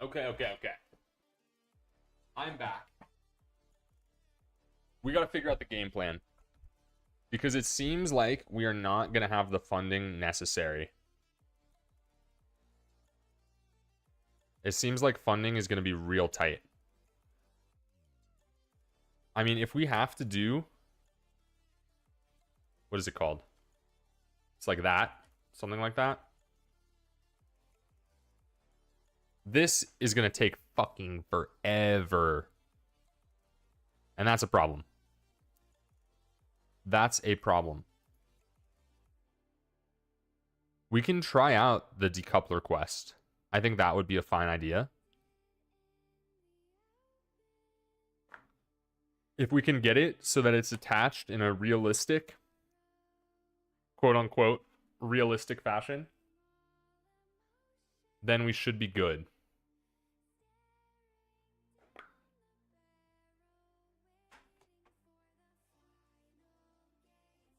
Okay. I'm back. We got to figure out the game plan. Because it seems like we are not going to have the funding necessary. It seems like funding is going to be real tight. I mean, if we have to do... What is it called? It's like that. Something like that. This is going to take fucking forever. And that's a problem. That's a problem. We can try out the decoupler quest. I think that would be a fine idea. If we can get it so that it's attached in a realistic, quote unquote, realistic fashion, then we should be good.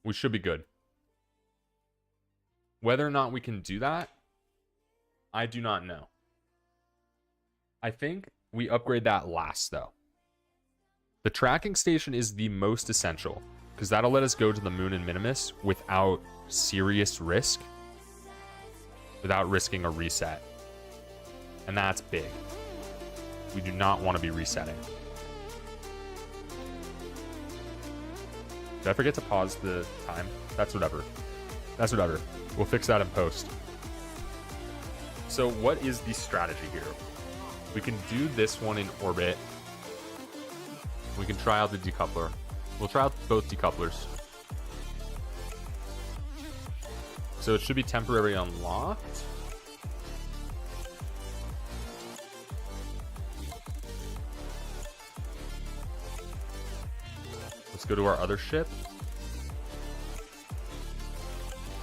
We should be good. Whether or not we can do that, I do not know. I think we upgrade that last, though. The tracking station is the most essential, because that'll let us go to the moon and Minimus without serious risk, without risking a reset. And that's big. We do not want to be resetting. Did I forget to pause the time? That's whatever. That's whatever. We'll fix that in post. So what is the strategy here? We can do this one in orbit. We can try out the decoupler. We'll try out both decouplers. So it should be temporarily unlocked. Let's go to our other ship.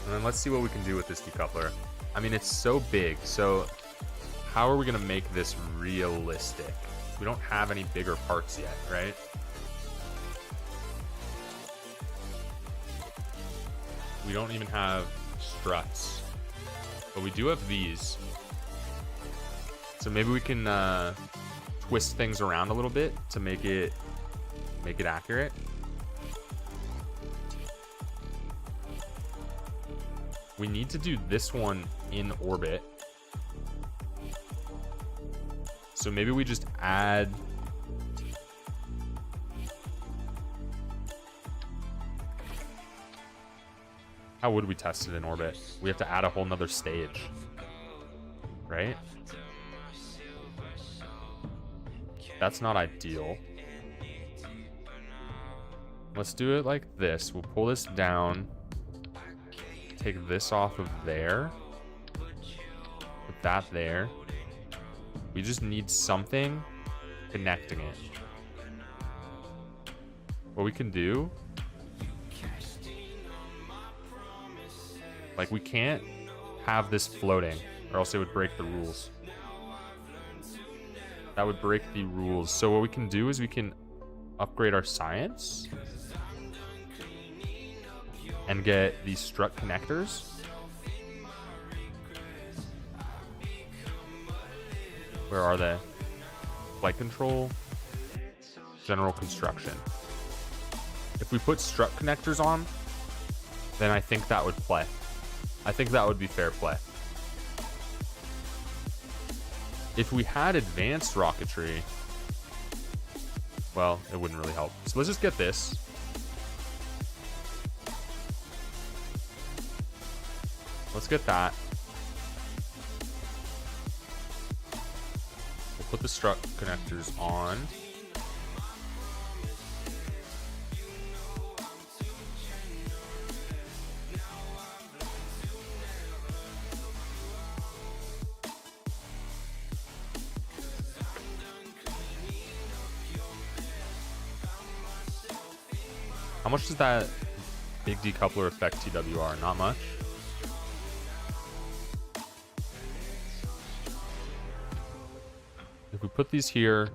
And then let's see what we can do with this decoupler. I mean, it's so big, so how are we going to make this realistic? We don't have any bigger parts yet, right? We don't even have struts. But we do have these. So maybe we can twist things around a little bit to make it accurate. We need to do this one in orbit. So maybe we just add... How would we test it in orbit? We have to add a whole nother stage. Right? That's not ideal. Let's do it like this. We'll pull this down. Take this off of there. Put that there. We just need something connecting it. What we can do... Like, we can't have this floating, or else it would break the rules. That would break the rules. So what we can do is we can upgrade our science and get these strut connectors. Where are they? Flight control, general construction. If we put strut connectors on, then I think that would play. I think that would be fair play. If we had advanced rocketry, well, it wouldn't really help. So let's just get this. Let's get that. We'll put the strut connectors on. How much does that big decoupler affect TWR? Not much. If we put these here,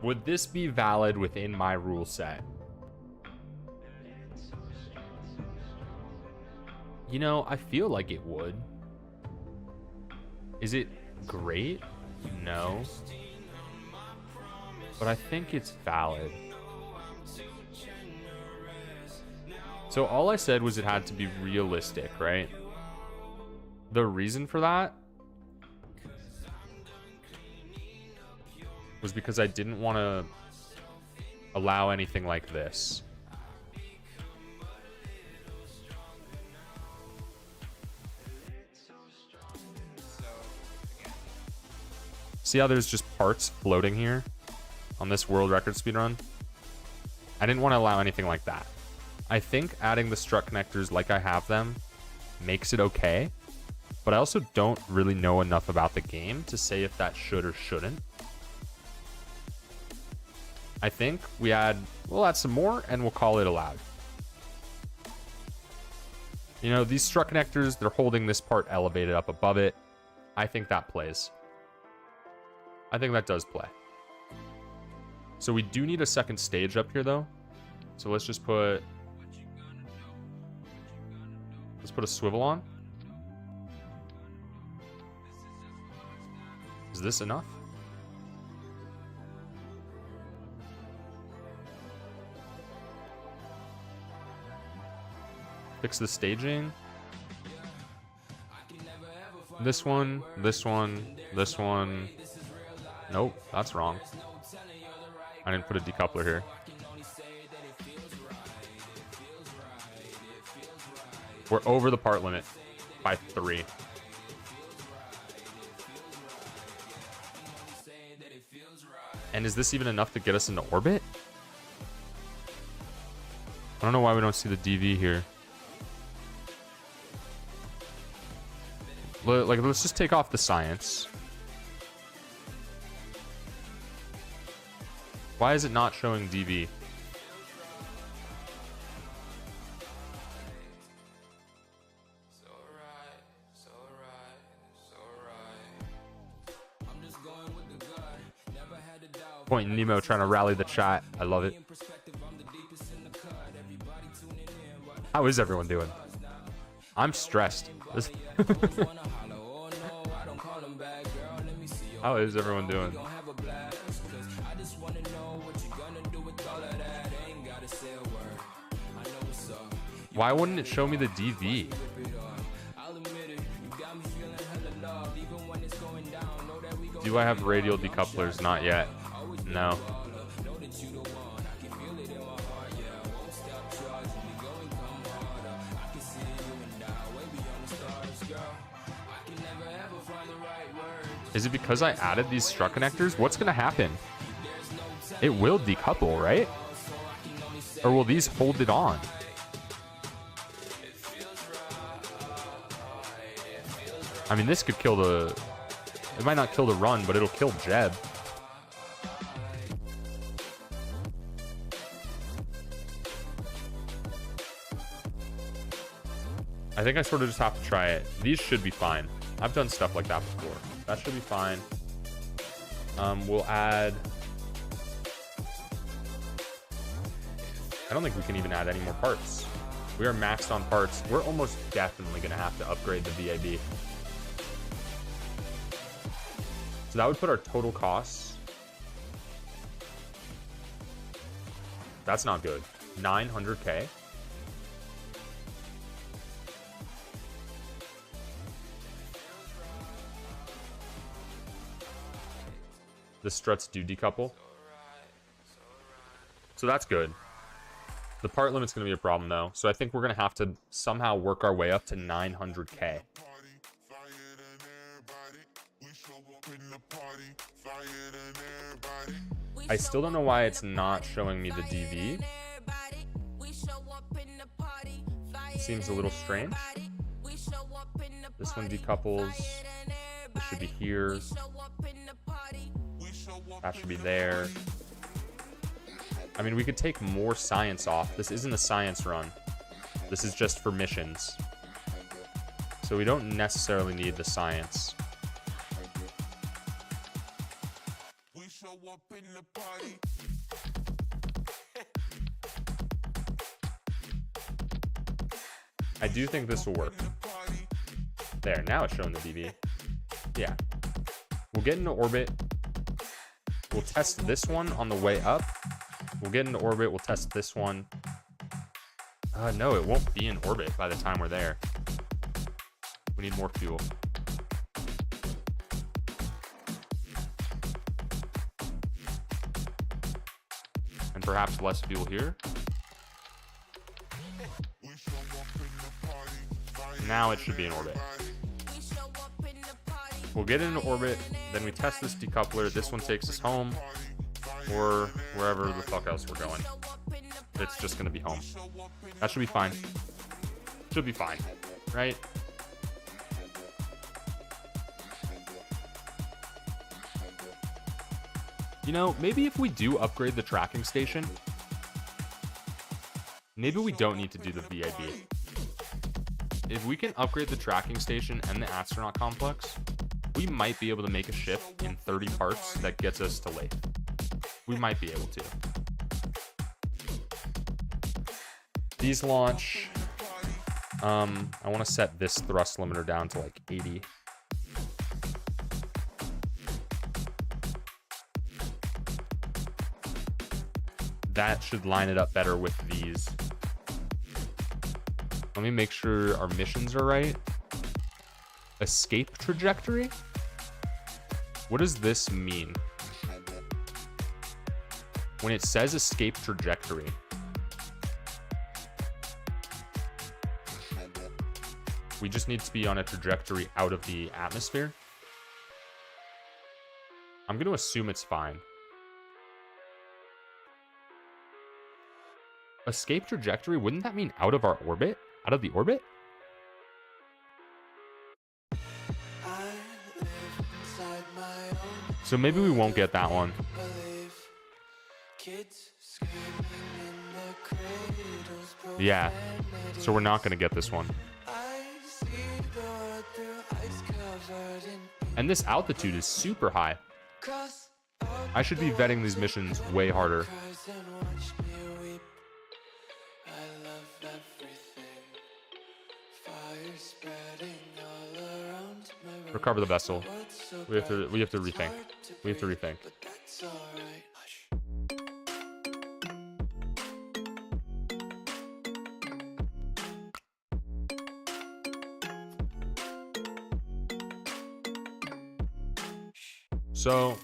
would this be valid within my rule set? You know, I feel like it would. Is it great? No. But I think it's valid. So all I said was it had to be realistic, right? The reason for that was because I didn't want to allow anything like this. See how there's just parts floating here on this world record speedrun? I didn't want to allow anything like that. I think adding the strut connectors like I have them makes it okay, but I also don't really know enough about the game to say if that should or shouldn't. I think we'll add some more and we'll call it allowed. You know, these strut connectors, they're holding this part elevated up above it. I think that plays. I think that does play. So we do need a second stage up here though. So let's just put a swivel on. Is this enough? Fix the staging. This one, this one, this one. Nope, that's wrong. I didn't put a decoupler here. We're over the part limit by 3. And is this even enough to get us into orbit? I don't know why we don't see the DV here. Like, let's just take off the science. Why is it not showing DV? Point Nemo trying to rally the chat. I love it. How is everyone doing? I'm stressed. How is everyone doing? Why wouldn't it show me the DV? Do I have radial decouplers? Not yet. No. Is it because I added these strut connectors? What's going to happen? It will decouple, right? Or will these hold it on? I mean, this could kill the... It might not kill the run, but it'll kill Jeb. I think I sort of just have to try it. These should be fine. I've done stuff like that before. That should be fine. We'll add... I don't think we can even add any more parts. We are maxed on parts. We're almost definitely going to have to upgrade the VAB. So that would put our total costs. That's not good. 900K. The struts do decouple. So that's good. The part limit's going to be a problem though. So I think we're going to have to somehow work our way up to 900K. I still don't know why it's not showing me the DV. It seems a little strange. This one decouples. This should be here. That should be there. I mean, we could take more science off. This isn't a science run. This is just for missions. So we don't necessarily need the science. I do think this will work. There, now it's showing the DV. Yeah. We'll get into orbit. We'll test this one on the way up. We'll get into orbit. We'll test this one. No, it won't be in orbit by the time we're there. We need more fuel. And perhaps less fuel here. Now it should be in orbit. We'll get into orbit, then we test this decoupler. This one takes us home, or wherever the fuck else we're going. It's just gonna be home. That should be fine. Should be fine, right? You know, maybe if we do upgrade the tracking station, maybe we don't need to do the VIB. If we can upgrade the tracking station and the astronaut complex, we might be able to make a ship in 30 parts that gets us to laythe. We might be able to. These launch. I want to set this thrust limiter down to like 80. That should line it up better with these. Let me make sure our missions are right. Escape trajectory? What does this mean? When it says escape trajectory, we just need to be on a trajectory out of the atmosphere. I'm going to assume it's fine. Escape trajectory, wouldn't that mean out of our orbit? Out of the orbit? So maybe we won't get that one. Yeah. So we're not going to get this one. And this altitude is super high. I should be vetting these missions way harder. Recover the vessel. We have to rethink. We have to rethink. So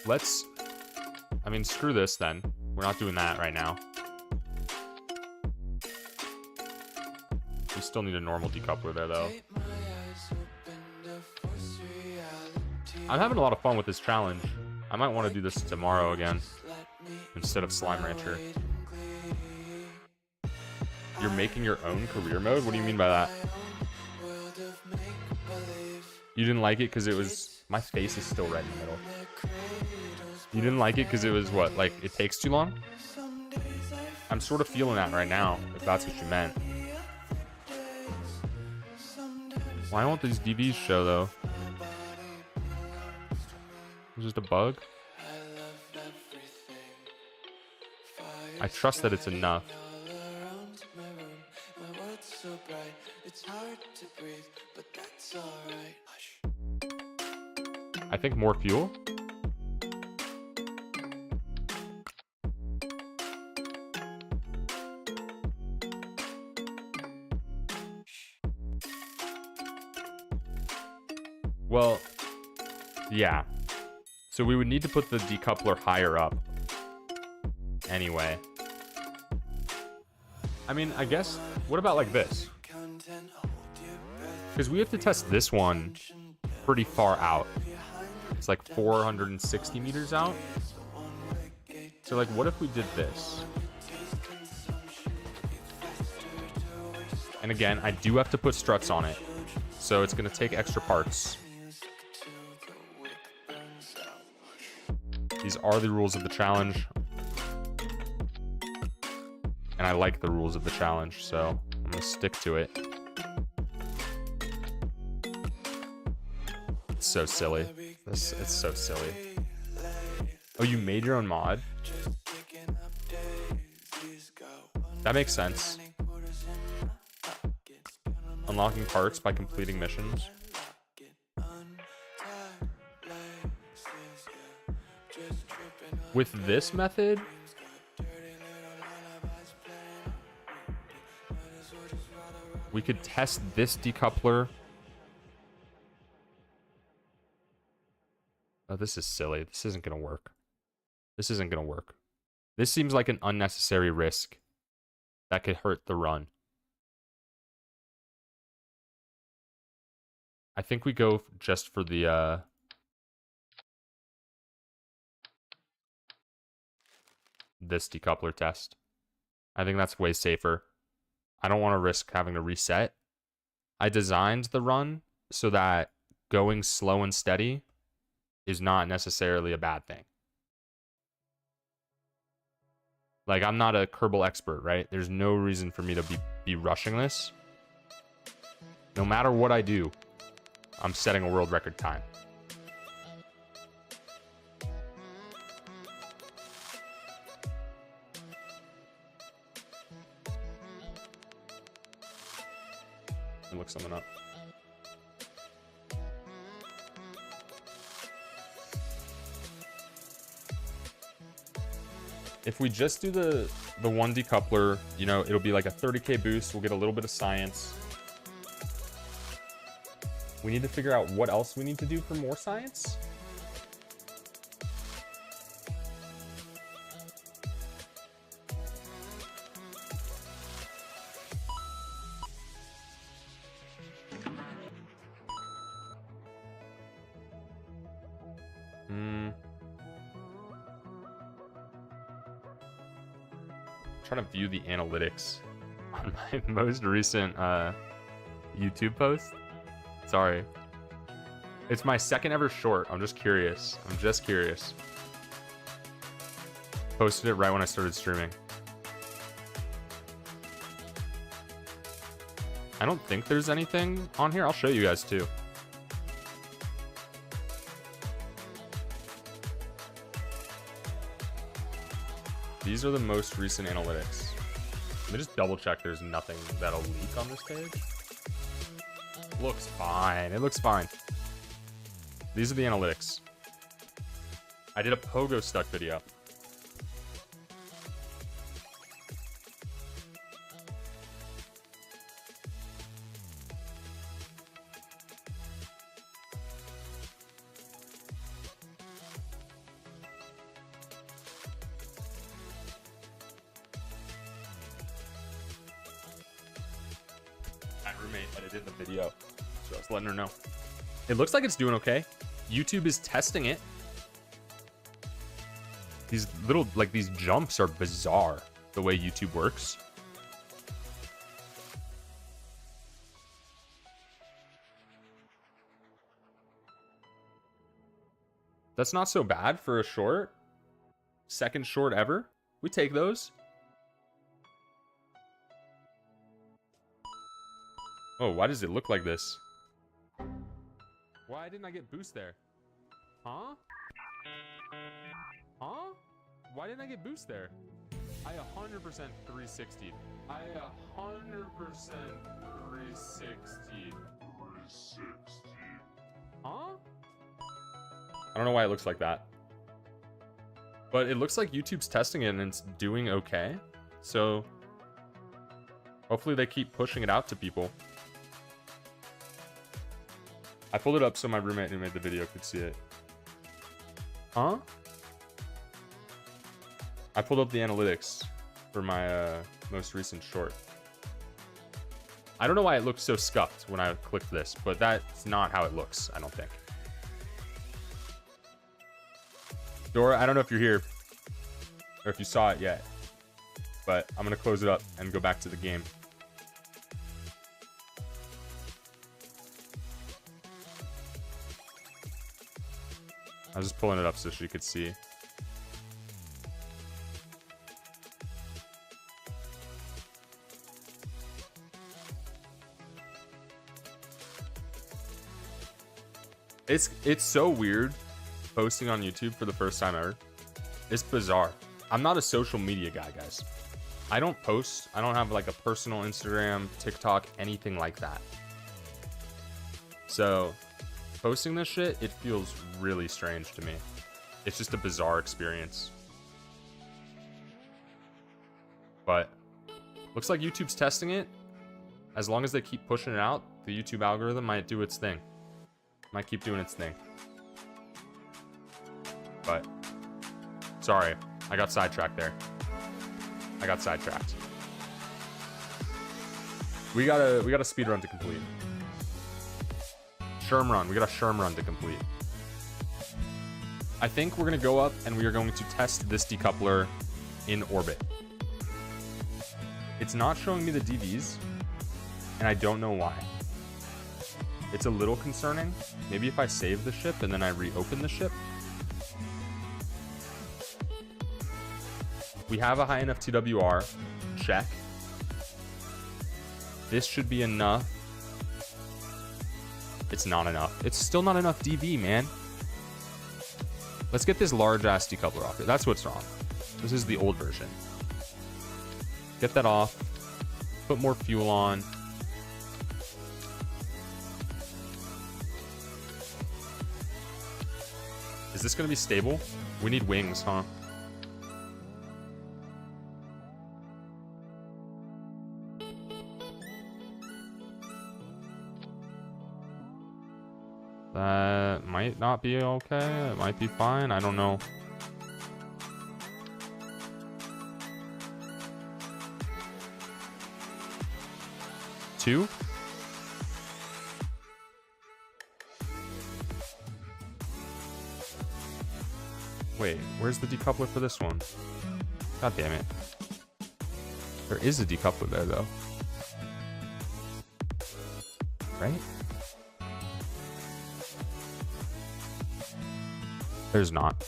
let's, I mean, screw this then. We're not doing that right now. We still need a normal decoupler there though. I'm having a lot of fun with this challenge. I might want to do this tomorrow again instead of Slime Rancher. You're making your own career mode? What do you mean by that? You didn't like it because it was... My face is still red in the middle. You didn't like it because it was what? Like, it takes too long? I'm sort of feeling that right now, if that's what you meant. Why won't these DVs show, though? It's just a bug? I trust that it's enough. I think more fuel? Well, yeah. So we would need to put the decoupler higher up. Anyway. I mean, I guess, what about like this? Because we have to test this one pretty far out. It's like 460 meters out. So like, what if we did this? And again, I do have to put struts on it. So it's going to take extra parts. These are the rules of the challenge. And I like the rules of the challenge, so I'm going to stick to it. It's so silly. It's so silly. Oh, you made your own mod? That makes sense. Unlocking parts by completing missions. With this method, we could test this decoupler. Oh, this is silly. This isn't going to work. This isn't going to work. This seems like an unnecessary risk that could hurt the run. I think we go just for the this decoupler test. I think that's way safer. I don't want to risk having to reset. I designed the run so that going slow and steady is not necessarily a bad thing. Like, I'm not a Kerbal expert, right? There's no reason for me to be rushing this. No matter what I do, I'm setting a world record time. Look something up. If we just do the one decoupler, you know, it'll be like a 30k boost. We'll get a little bit of science. We need to figure out what else we need to do for more science. Trying to view the analytics on my most recent YouTube post. Sorry. It's my second ever short. I'm just curious. Posted it right when I started streaming. I don't think there's anything on here. I'll show you guys too. These are the most recent analytics. Let me just double check there's nothing that'll leak on this page. Looks fine. It looks fine. These are the analytics. I did a pogo stuck video. Letting her know. It looks like it's doing okay. YouTube is testing it. These little, like, these jumps are bizarre, the way YouTube works. That's not so bad for a short. Second short ever. We take those. Oh, why does it look like this? Why didn't I get boost there? Huh? Huh? Why didn't I get boost there? I 100% 360'd. I 100% 360'd. Huh? I don't know why it looks like that. But it looks like YouTube's testing it and it's doing okay. So hopefully they keep pushing it out to people. I pulled it up so my roommate who made the video could see it. Huh? I pulled up the analytics for my most recent short. I don't know why it looks so scuffed when I clicked this, but that's not how it looks, I don't think. Dora, I don't know if you're here or if you saw it yet, but I'm going to close it up and go back to the game. I was just pulling it up so she could see. It's so weird posting on YouTube for the first time ever. It's bizarre. I'm not a social media guy, guys. I don't post. I don't have like a personal Instagram, TikTok, anything like that. So posting this shit, it feels really strange to me. It's just a bizarre experience. But looks like YouTube's testing it. As long as they keep pushing it out, the YouTube algorithm might do its thing. Might keep doing its thing. But sorry, I got sidetracked there. I got sidetracked. We got a speed run to complete. Shurmrun. We got a Shurmrun to complete. I think we're gonna go up and we are going to test this decoupler in orbit. It's not showing me the DVs, and I don't know why. It's a little concerning. Maybe if I save the ship and then I reopen the ship. We have a high enough TWR. Check. This should be enough. It's not enough. It's still not enough DV, man. Let's get this large-ass decoupler off here. That's what's wrong. This is the old version. Get that off. Put more fuel on. Is this going to be stable? We need wings, huh? That might not be okay. It might be fine. I don't know. Two? Wait, where's the decoupler for this one? God damn it. There is a decoupler there, though. Right? There's not.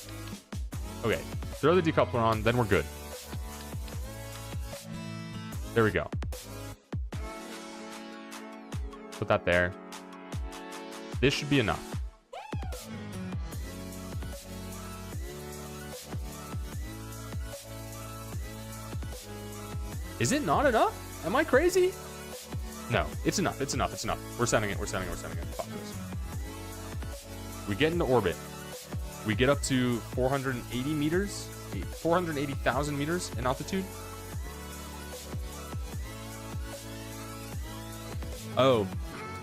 Okay, throw the decoupler on, then we're good. There we go. Put that there. This should be enough. Is it not enough? Am I crazy? No, it's enough. It's enough. It's enough. We're sending it. We're sending it. We're sending it. Fuck this. We get into orbit. We get up to 480 meters, 480,000 meters in altitude. Oh,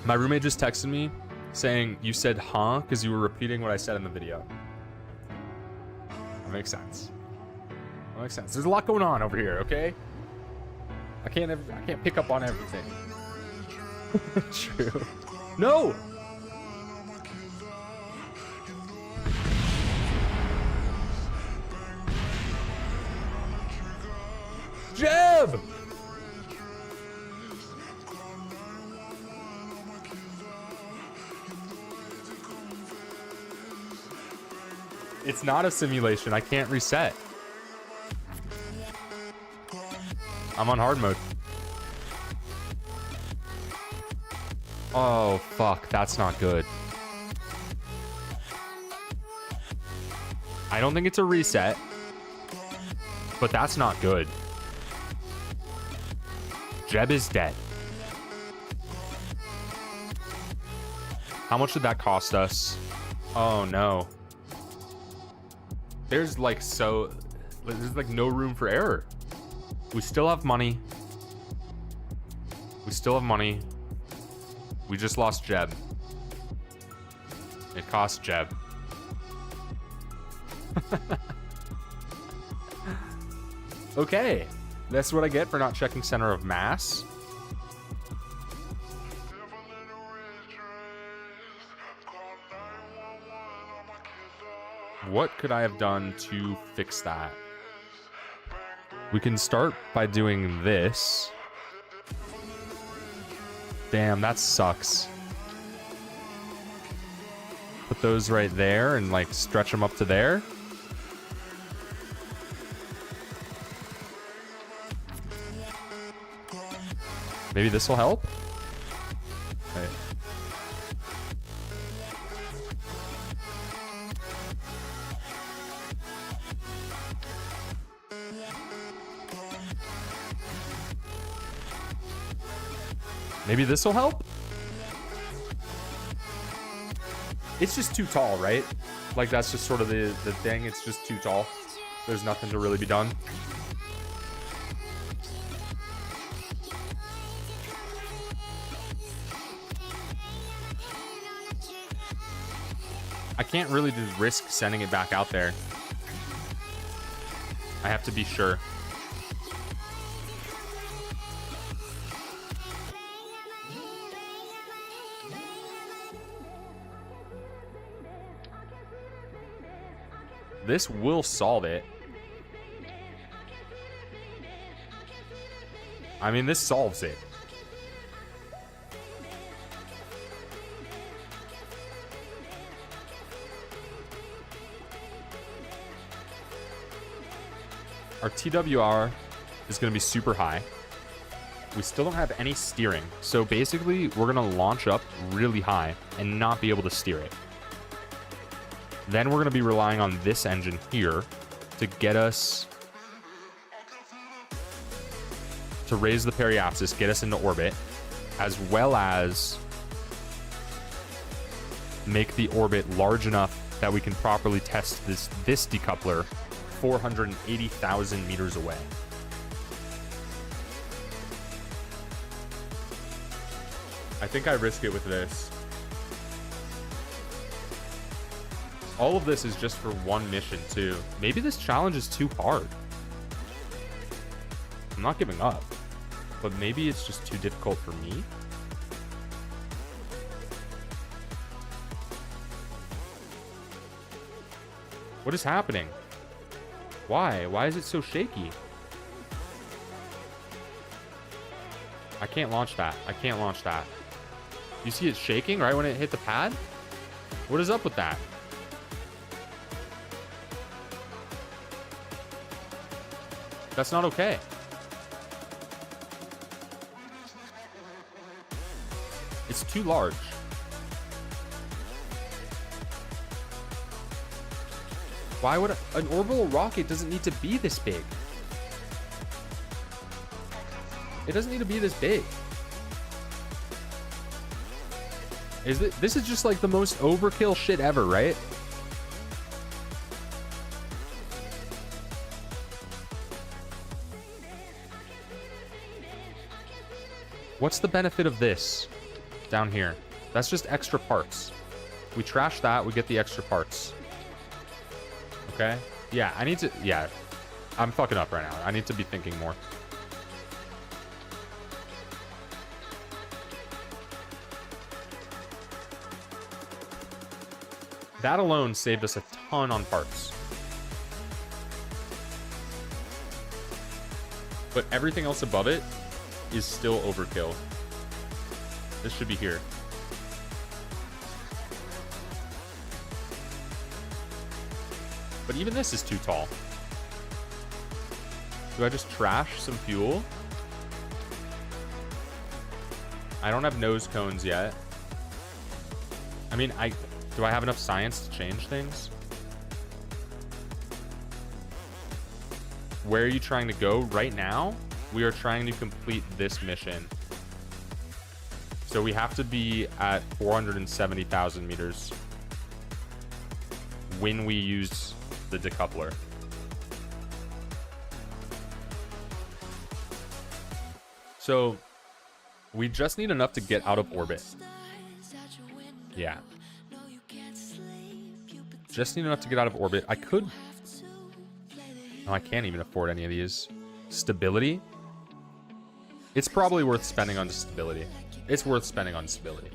my roommate just texted me saying you said huh because you were repeating what I said in the video. That makes sense. That makes sense. There's a lot going on over here, okay? I can't pick up on everything. True. No! Jeb! It's not a simulation. I can't reset. I'm on hard mode. Oh, fuck. That's not good. I don't think it's a reset, but that's not good. Jeb is dead. How much did that cost us? Oh, no. There's like no room for error. We still have money. We still have money. We just lost Jeb. It cost Jeb. Okay. That's what I get for not checking center of mass. What could I have done to fix that? We can start by doing this. Damn, that sucks. Put those right there and like stretch them up to there. Maybe this will help. Okay. Maybe this will help? It's just too tall, right? Like, that's just sort of the thing. It's just too tall. There's nothing to really be done. I can't really just risk sending it back out there. I have to be sure. This will solve it. I mean, this solves it. Our TWR is going to be super high. We still don't have any steering. So basically, we're going to launch up really high and not be able to steer it. Then we're going to be relying on this engine here to get us to raise the periapsis, get us into orbit, as well as make the orbit large enough that we can properly test this decoupler 480,000 meters away. I think I risk it with this. All of this is just for one mission, too. Maybe this challenge is too hard. I'm not giving up, but maybe it's just too difficult for me. What is happening? Why? Why is it so shaky? I can't launch that. I can't launch that. You see it shaking right when it hit the pad? What is up with that? That's not okay. It's too large. Why would an orbital rocket doesn't need to be this big? It doesn't need to be this big. This is just like the most overkill shit ever, right? What's the benefit of this down here? That's just extra parts. We trash that, we get the extra parts. Okay? Yeah, I need to... Yeah. I'm fucking up right now. I need to be thinking more. That alone saved us a ton on parts. But everything else above it is still overkill. This should be here. But even this is too tall. Do I just trash some fuel? I don't have nose cones yet. I mean, do I have enough science to change things? Where are you trying to go right now? We are trying to complete this mission. So we have to be at 470,000 meters when we use the decoupler. So we just need enough to get out of orbit. Yeah. Just need enough to get out of orbit. I could... No, I can't even afford any of these. Stability? It's probably worth spending on stability. It's worth spending on stability.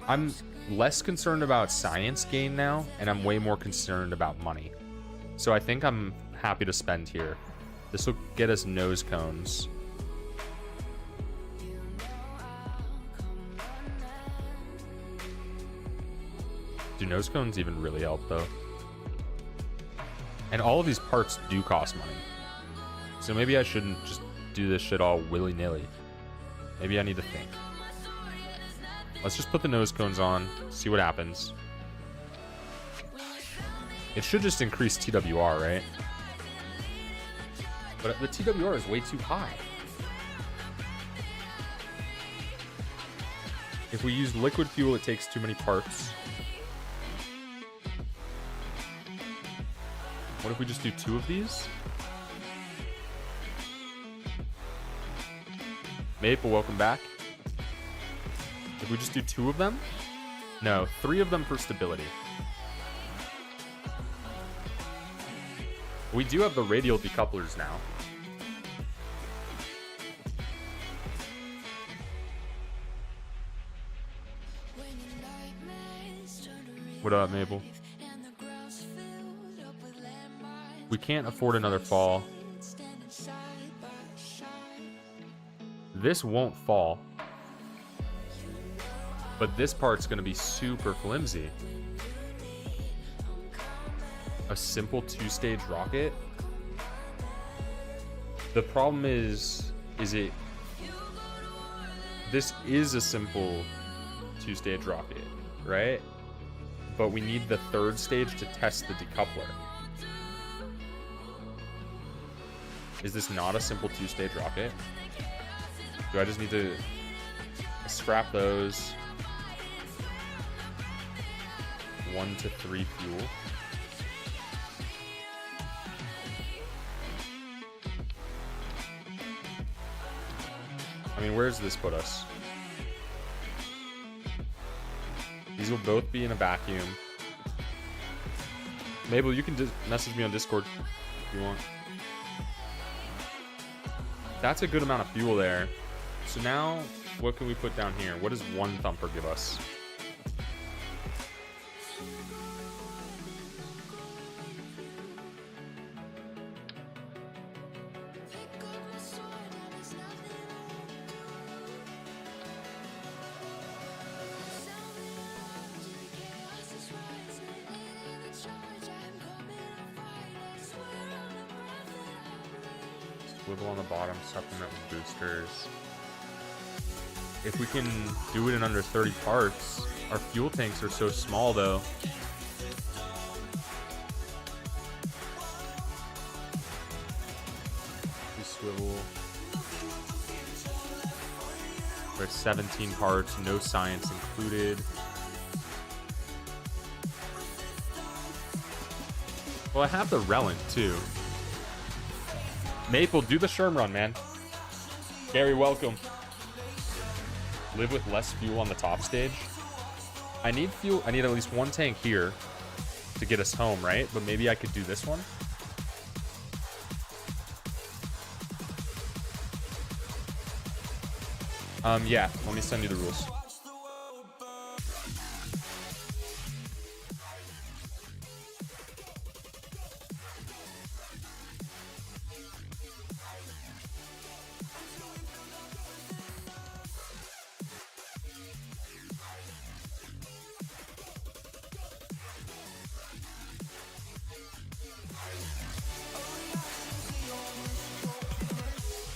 I'm less concerned about science gain now, and I'm way more concerned about money. So I think I'm happy to spend here. This will get us nose cones. Do nose cones even really help, though? And all of these parts do cost money. So maybe I shouldn't just do this shit all willy-nilly. Maybe I need to think. Let's just put the nose cones on, see what happens. It should just increase TWR, right? But the TWR is way too high. If we use liquid fuel, it takes too many parts. What if we just do 2 of these? Maple, welcome back. If we just do 2 of them? No, 3 of them for stability. We do have the radial decouplers now. What up, Mabel? We can't afford another fall. This won't fall. But this part's gonna be super flimsy. A simple 2-stage rocket? The problem is it... This is a simple 2-stage rocket, right? But we need the 3rd stage to test the decoupler. Is this not a simple 2-stage rocket? Do I just need to scrap those? 1 to 3 fuel. I mean, where does this put us? These will both be in a vacuum. Mabel, you can message me on Discord if you want. That's a good amount of fuel there. So now, what can we put down here? What does 1 thumper give us? Swivel on the bottom, supplement with boosters. If we can do it in under 30 parts, our fuel tanks are so small though. We swivel. There's 17 parts, no science included. Well, I have the Relent too. Maple, do the Shurmrun, man. Gary, welcome. Live with less fuel on the top stage. I need fuel. I need at least 1 tank here to get us home, right? But maybe I could do this one. Yeah. Let me send you the rules.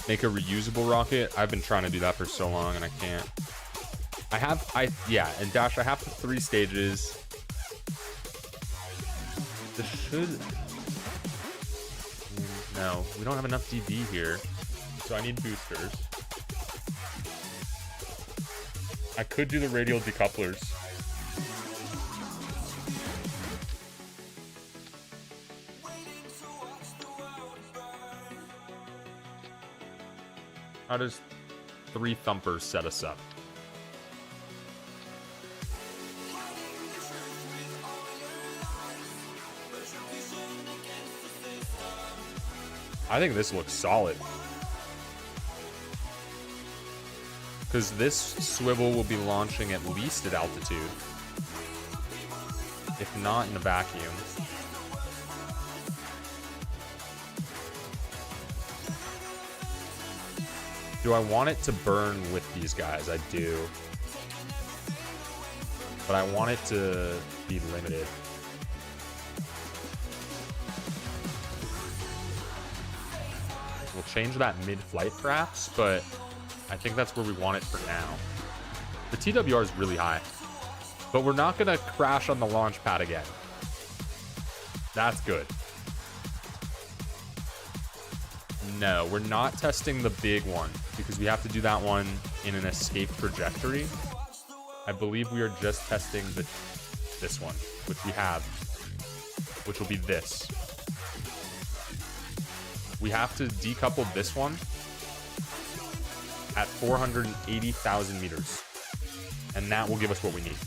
Make a reusable rocket. I've been trying to do that for so long and I can't. Yeah, and Dash, I have the 3 stages. This should... No, we don't have enough DV here. So I need boosters. I could do the radial decouplers. How does 3 thumpers set us up? I think this looks solid. Because this swivel will be launching at least at altitude. If not in a vacuum. Do I want it to burn with these guys? I do. But I want it to be limited. We'll change that mid-flight perhaps, but I think that's where we want it for now. The TWR is really high. But we're not going to crash on the launch pad again. That's good. No, we're not testing the big one because we have to do that one in an escape trajectory. I believe we are just testing this one, which we have, which will be this. We have to decouple this one at 480,000 meters. And that will give us what we need.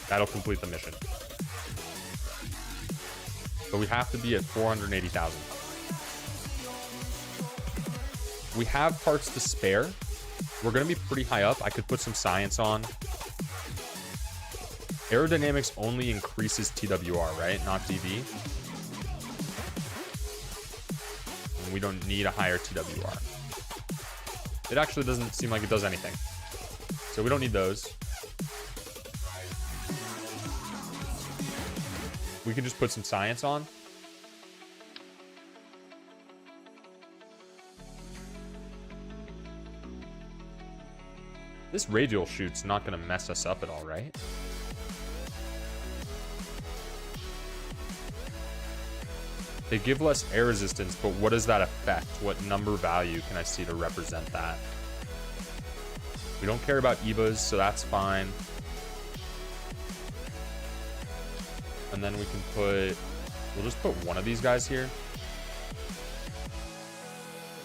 That'll complete the mission. But we have to be at 480,000. We have parts to spare. We're going to be pretty high up. I could put some science on. Aerodynamics only increases TWR, right? Not DV. And we don't need a higher TWR. It actually doesn't seem like it does anything. So we don't need those. We can just put some science on. This radial chute's not going to mess us up at all, right? They give less air resistance, but what does that affect? What number value can I see to represent that? We don't care about EVAs, so that's fine. And then we can put... We'll just put one of these guys here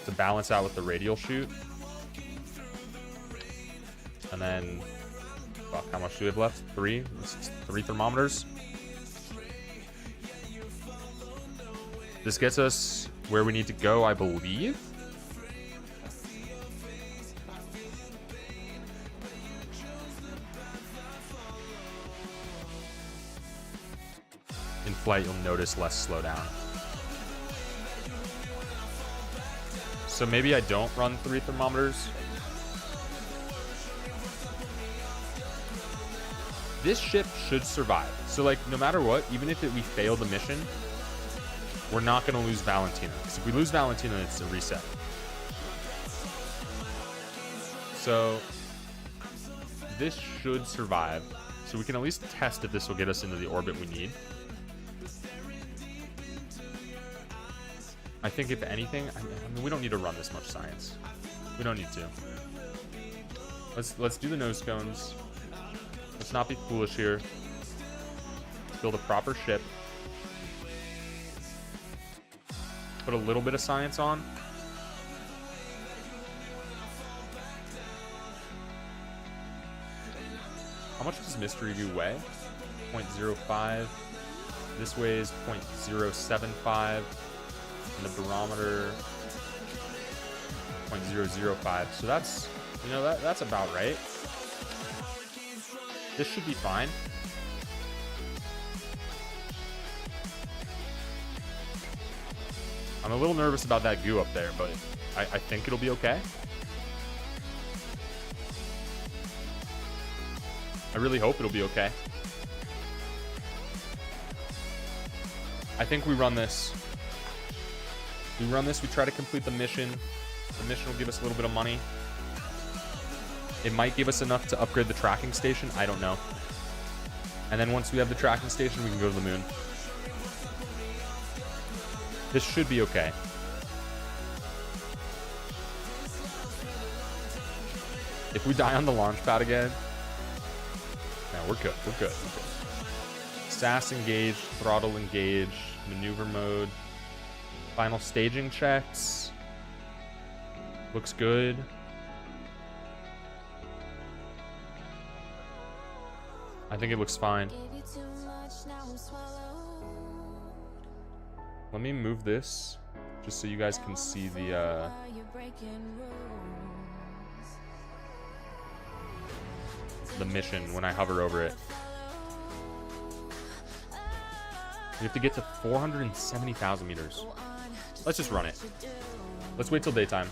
to balance out with the radial chute. And then... Fuck, how much do we have left? 3? This is 3 thermometers. This gets us where we need to go, I believe. In flight, you'll notice less slowdown. So maybe I don't run 3 thermometers. This ship should survive. So like, no matter what, even if we fail the mission, we're not going to lose Valentina. Because if we lose Valentina, it's a reset. So this should survive. So we can at least test if this will get us into the orbit we need. I think if anything, I mean, we don't need to run this much science. We don't need to. Let's do the nose cones. Let's not be foolish here. Build a proper ship. Put a little bit of science on. How much does Mystery View weigh? 0.05. This weighs 0.075. And the barometer 0.005. So that's, you know, that's about right. This should be fine. I'm a little nervous about that goo up there, but I think it'll be okay. I really hope it'll be okay. I think we run this. We run this, we try to complete the mission. The mission will give us a little bit of money. It might give us enough to upgrade the tracking station. I don't know. And then once we have the tracking station, we can go to the moon. This should be okay. If we die on the launch pad again, no, we're good. We're good. We're good. SAS engaged, throttle engaged, maneuver mode, final staging checks. Looks good. I think it looks fine. Let me move this just so you guys can see the mission when I hover over it. We have to get to 470,000 meters. Let's just run it. Let's wait till daytime.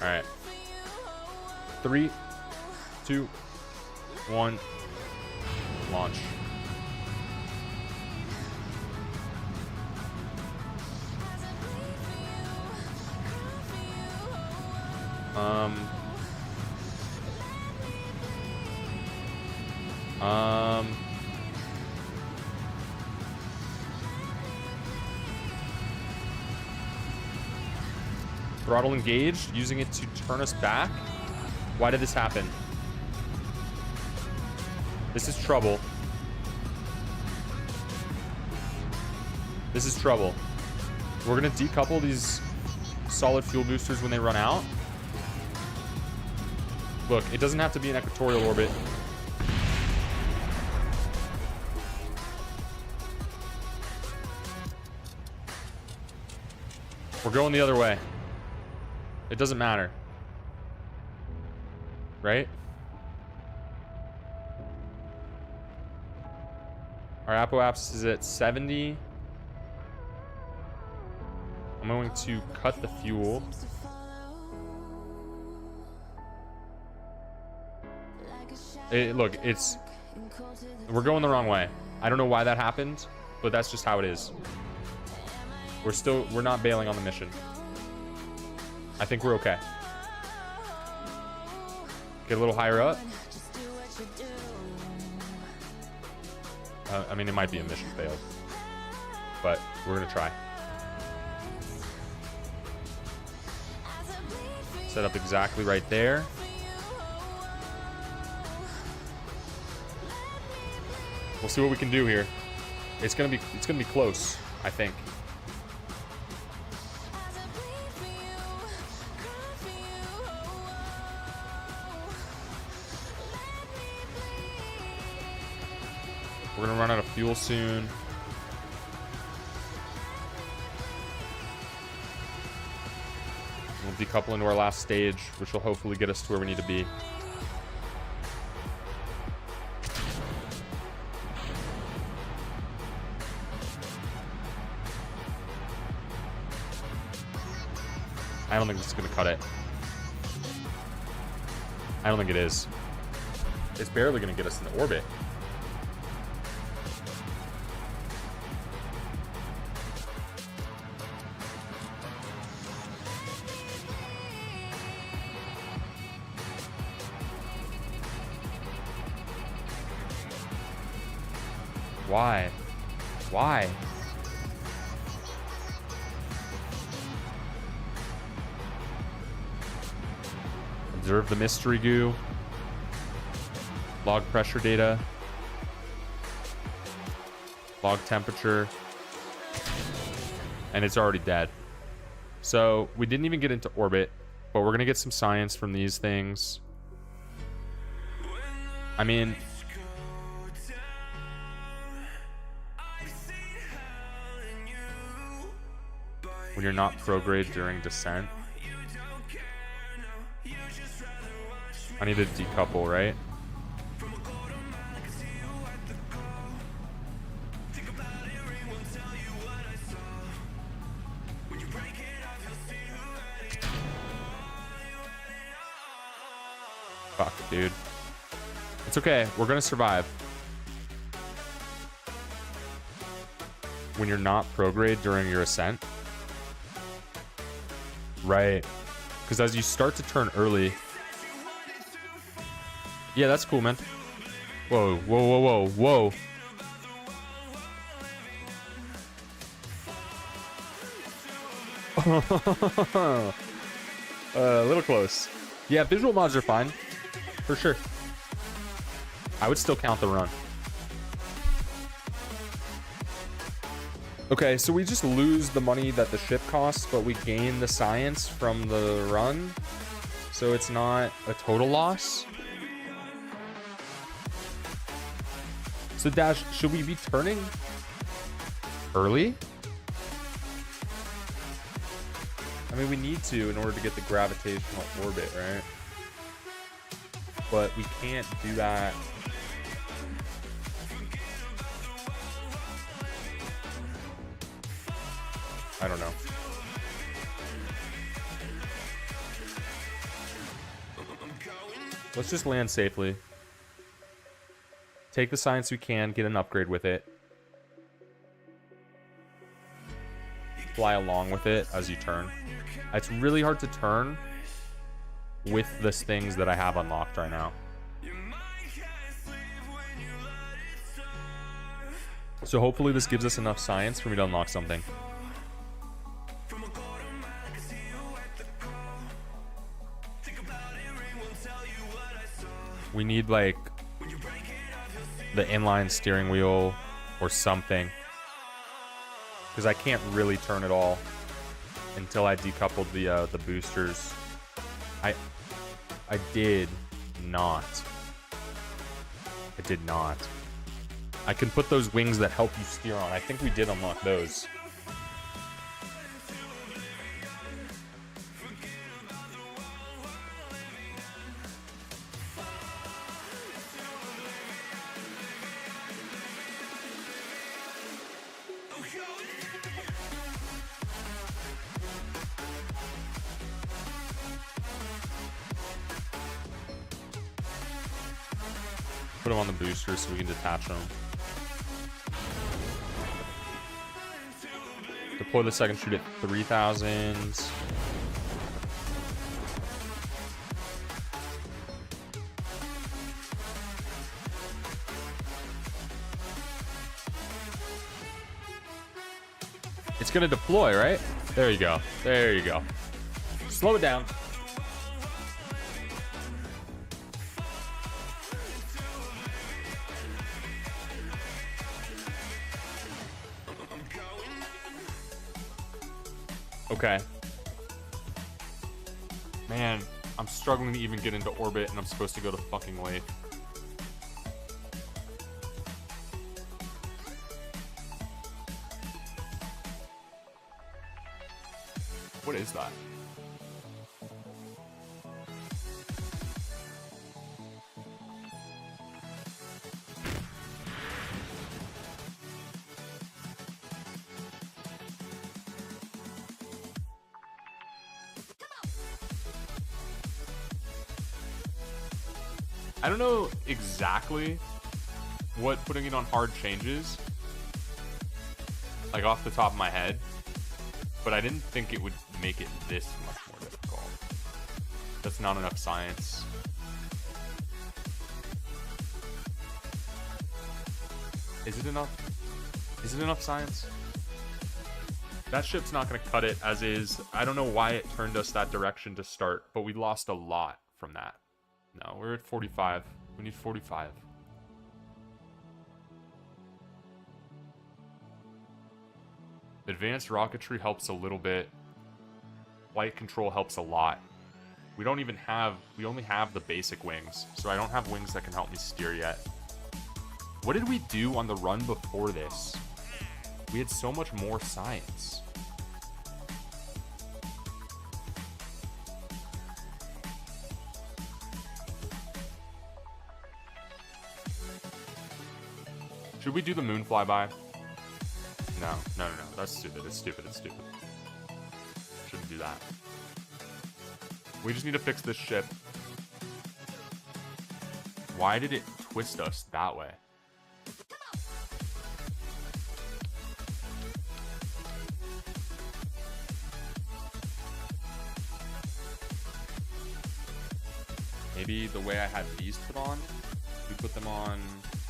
All right. 3, 2, 1, launch. Throttle engaged, using it to turn us back. Why did this happen? This is trouble. This is trouble. We're gonna decouple these solid fuel boosters when they run out. Look, it doesn't have to be an equatorial orbit. We're going the other way. It doesn't matter. Right? Our apoapsis is at 70. I'm going to cut the fuel. Look, we're going the wrong way. I don't know why that happened, but that's just how it is. We're not bailing on the mission. I think we're okay. Get a little higher up. I mean, it might be a mission fail, but we're gonna try. Set up exactly right there. We'll see what we can do here. It's gonna be close, I think. We're gonna run out of fuel soon. We'll decouple into our last stage, which will hopefully get us to where we need to be. I don't think this is gonna cut it. I don't think it is. It's barely gonna get us into orbit. Why? Why? Observe the mystery goo. Log pressure data. Log temperature. And it's already dead. So we didn't even get into orbit, but we're gonna get some science from these things. I mean, when you're not prograde during descent. I need to decouple, right? Fuck, dude. It's okay. We're gonna survive. When you're not prograde during your ascent. Right. Because as you start to turn early... Yeah, that's cool, man. Whoa, whoa, whoa, whoa, whoa. A little close. Yeah, visual mods are fine. For sure. I would still count the run. Okay, so we just lose the money that the ship costs, but we gain the science from the run. So it's not a total loss. So Dash, should we be turning early? I mean, we need to in order to get the gravitational orbit, right? But we can't do that. I don't know. Let's just land safely. Take the science we can, get an upgrade with it. Fly along with it as you turn. It's really hard to turn with the things that I have unlocked right now. So hopefully this gives us enough science for me to unlock something. We need like the inline steering wheel or something, because I can't really turn it all until I decoupled the boosters. I did not. I did not. I can put those wings that help you steer on. I think we did unlock those. Put them on the boosters so we can detach them. Deploy the second chute at 3,000. It's gonna deploy, right? There you go. There you go. Slow it down. Okay. Man, I'm struggling to even get into orbit, and I'm supposed to go to fucking laythe. What is that? I don't know exactly what putting it on hard changes, like off the top of my head, but I didn't think it would make it this much more difficult. That's not enough science. Is it enough? Is it enough science? That ship's not going to cut it as is. I don't know why it turned us that direction to start, but we lost a lot from that. No, we're at 45. We need 45. Advanced rocketry helps a little bit. Flight control helps a lot. We only have the basic wings, so I don't have wings that can help me steer yet. What did we do on the run before this? We had so much more science. Should we do the moon flyby? No. That's stupid. It's stupid. Shouldn't do that. We just need to fix this ship. Why did it twist us that way? Maybe the way I had these put on, we put them on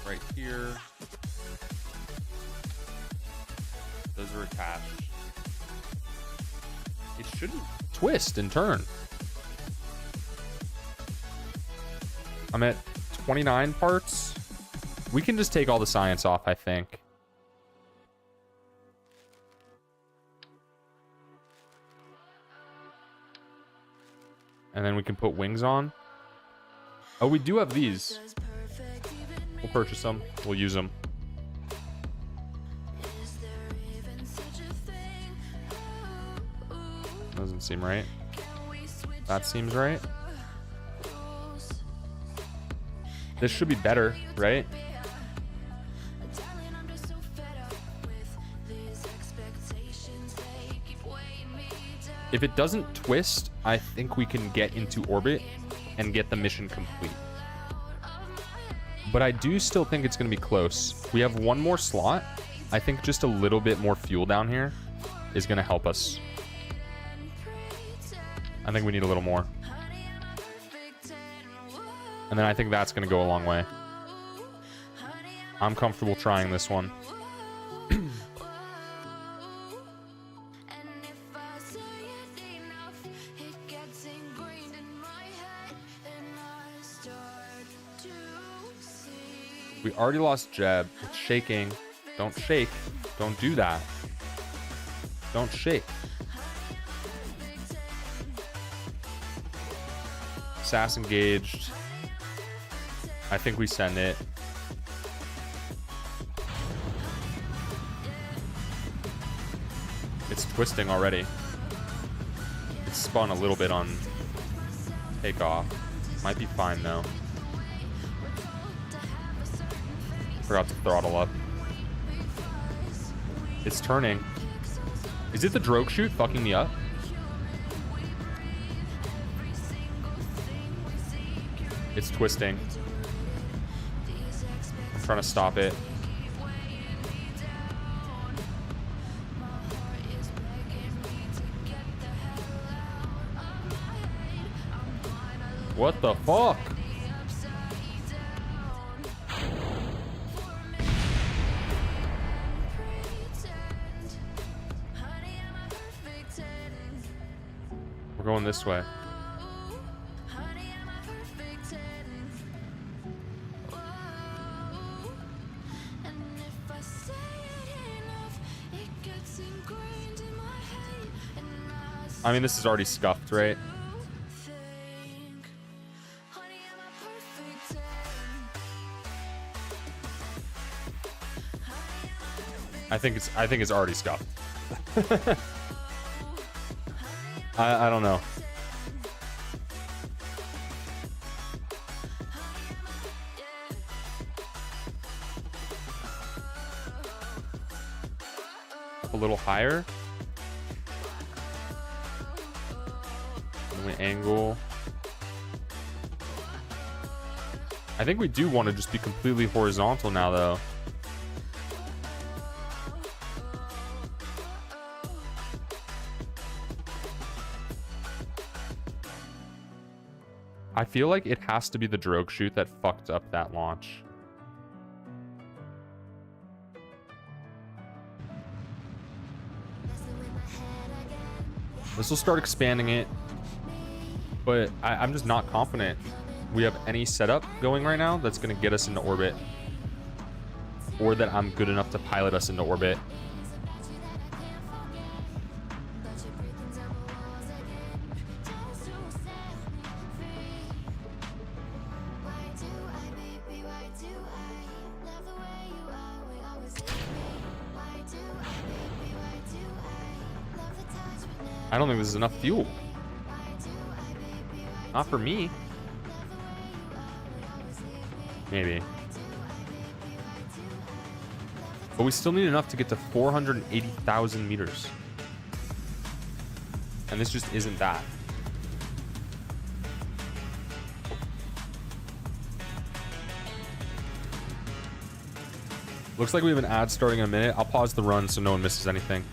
right here. Those are attached. It shouldn't twist and turn. I'm at 29 parts. We can just take all the science off, I think. And then we can put wings on. Oh, we do have these. We'll purchase them. We'll use them. Doesn't seem right. That seems right. This should be better, right? If it doesn't twist, I think we can get into orbit and get the mission complete. But I do still think it's going to be close. We have one more slot. I think just a little bit more fuel down here is going to help us. I think we need a little more. And then I think that's going to go a long way. I'm comfortable trying this one. We already lost Jeb. It's shaking. Don't shake. Don't do that. Don't shake. Sass engaged. I think we send it. It's twisting already. It's spun a little bit on takeoff. Might be fine though. Forgot to throttle up. It's turning. Is it the drogue chute fucking me up? It's twisting. I'm trying to stop it. What the fuck? We're going this way. I mean, this is already scuffed, right? I think it's already scuffed. I don't know. Up a little higher. And we angle. I think we do want to just be completely horizontal now, though. I feel like it has to be the drogue chute that fucked up that launch. This will start expanding it, but I'm just not confident we have any setup going right now that's going to get us into orbit, or that I'm good enough to pilot us into orbit. I don't think this is enough fuel. Not for me. Maybe. But we still need enough to get to 480,000 meters. And this just isn't that. Looks like we have an ad starting in a minute. I'll pause the run so no one misses anything.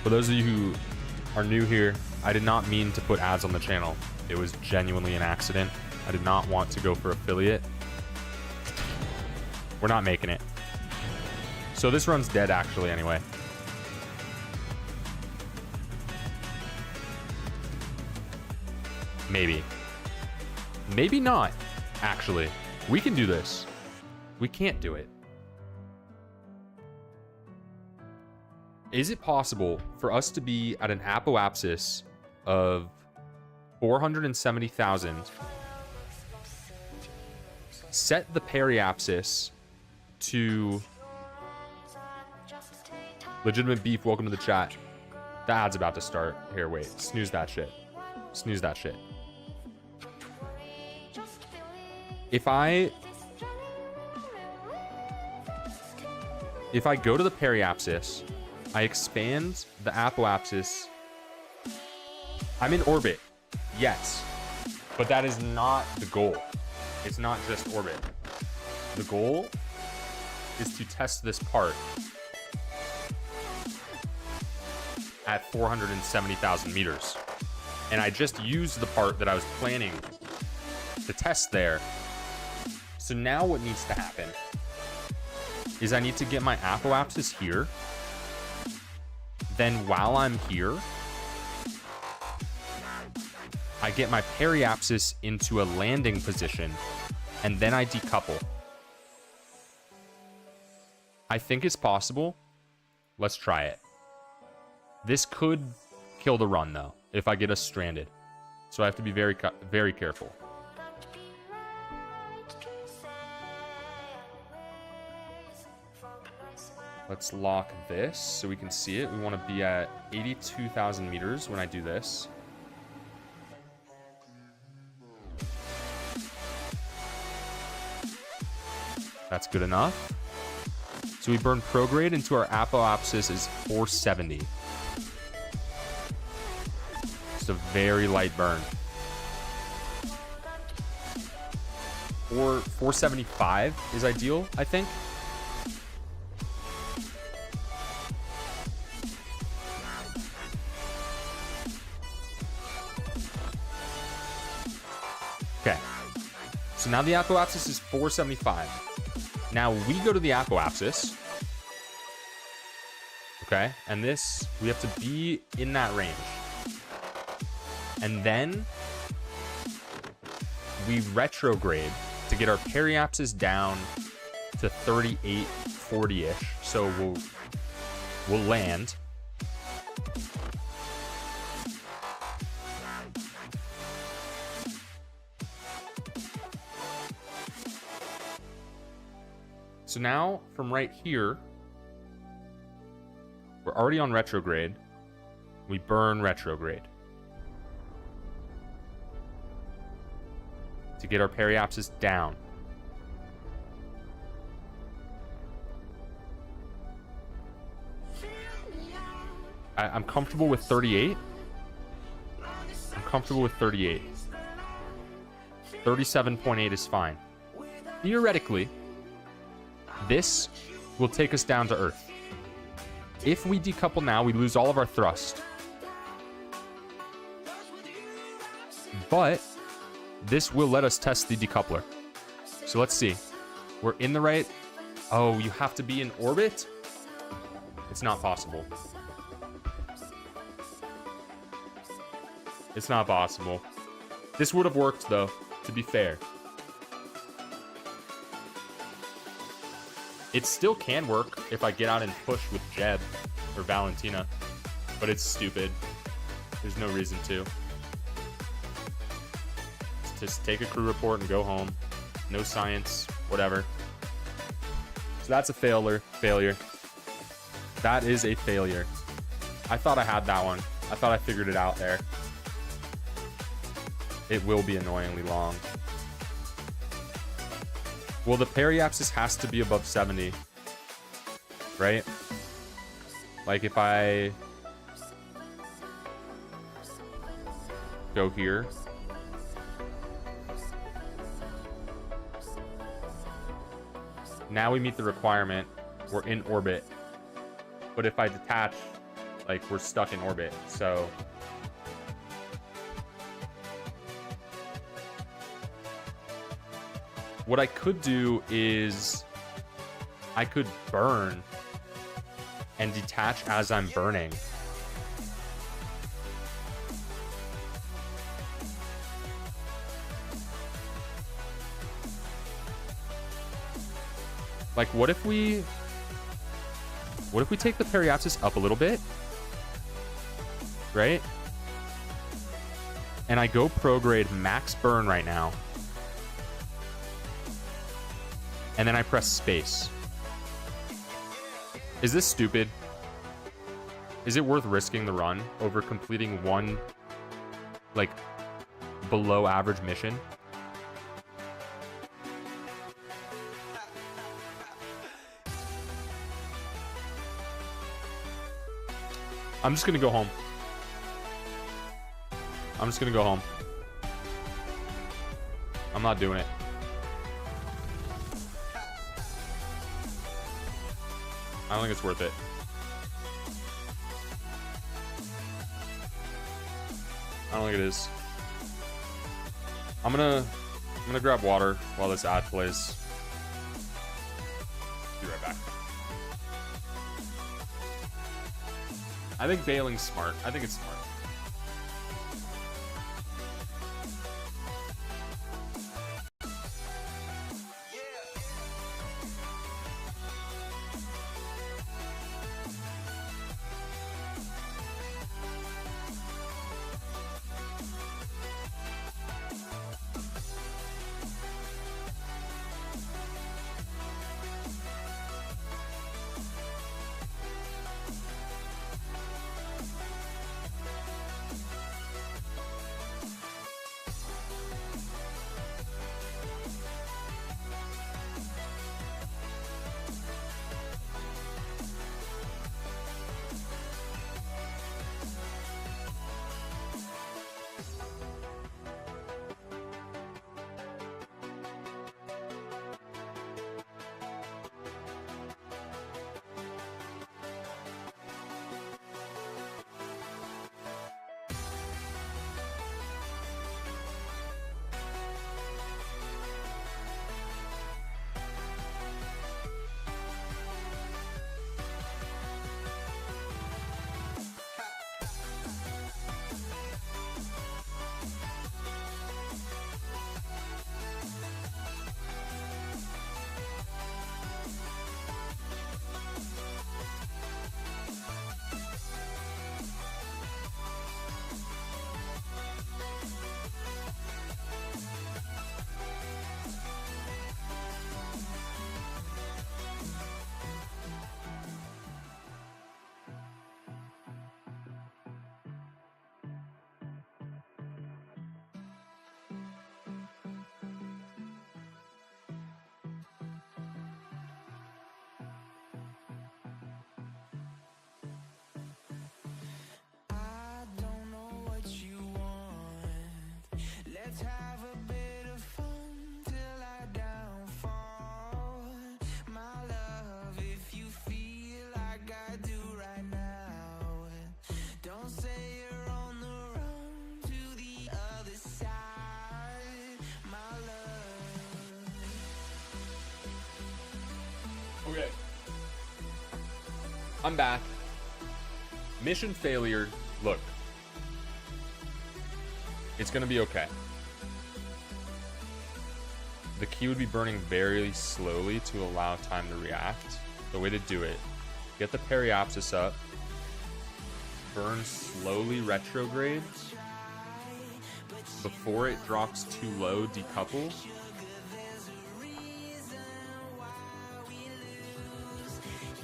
For those of you who are new here, I did not mean to put ads on the channel. It was genuinely an accident. I did not want to go for affiliate. We're not making it. So this run's dead actually anyway. Maybe. Maybe not, actually. We can do this. We can't do it. Is it possible for us to be at an apoapsis of 470,000, set the periapsis to legitimate beef? Welcome to the chat. The ad's about to start. Here, wait. Snooze that shit. Snooze that shit. If I go to the periapsis, I expand the apoapsis. I'm in orbit, yes, but that is not the goal. It's not just orbit. The goal is to test this part at 470,000 meters. And I just used the part that I was planning to test there. So now what needs to happen is I need to get my apoapsis here. Then while I'm here, I get my periapsis into a landing position, and then I decouple. I think it's possible. Let's try it. This could kill the run, though, if I get us stranded. So I have to be very, very careful. Let's lock this so we can see it. We want to be at 82,000 meters when I do this. That's good enough. So we burn prograde into our apoapsis is 470. Just a very light burn. 475 is ideal, I think. Okay. So now the apoapsis is 475. Now we go to the apoapsis. Okay, and this, we have to be in that range. And then we retrograde to get our periapsis down to 38, 40-ish. So we'll land. So now, from right here, we're already on retrograde. We burn retrograde to get our periapsis down. I'm comfortable with 38. I'm comfortable with 38. 37.8 is fine. Theoretically, this will take us down to Earth. If we decouple now, we lose all of our thrust. But this will let us test the decoupler. So let's see. We're in the right... Oh, you have to be in orbit? It's not possible. It's not possible. This would have worked, though, to be fair. It still can work if I get out and push with Jeb or Valentina, but it's stupid. There's no reason to. Just take a crew report and go home. No science, whatever. So that's a failure. That is a failure. I thought I had that one. I thought I figured it out there. It will be annoyingly long. Well, the periapsis has to be above 70, right? Like if I go here. Now we meet the requirement. We're in orbit. But if I detach, like we're stuck in orbit. So what I could do is I could burn and detach as I'm burning. Like, what if we take the periapsis up a little bit, right? And I go prograde max burn right now. And then I press space. Is this stupid? Is it worth risking the run over completing one, like, below average mission? I'm just gonna go home. I'm just gonna go home. I'm not doing it. I don't think it's worth it. I don't think it is. I'm gonna grab water while this ad plays. Be right back. I think bailing's smart. I think it's smart. Okay. I'm back. Mission failure. Look. It's gonna be okay. The key would be burning very slowly to allow time to react. The way to do it, get the periapsis up, burn slowly retrograde. Before it drops too low, decouple.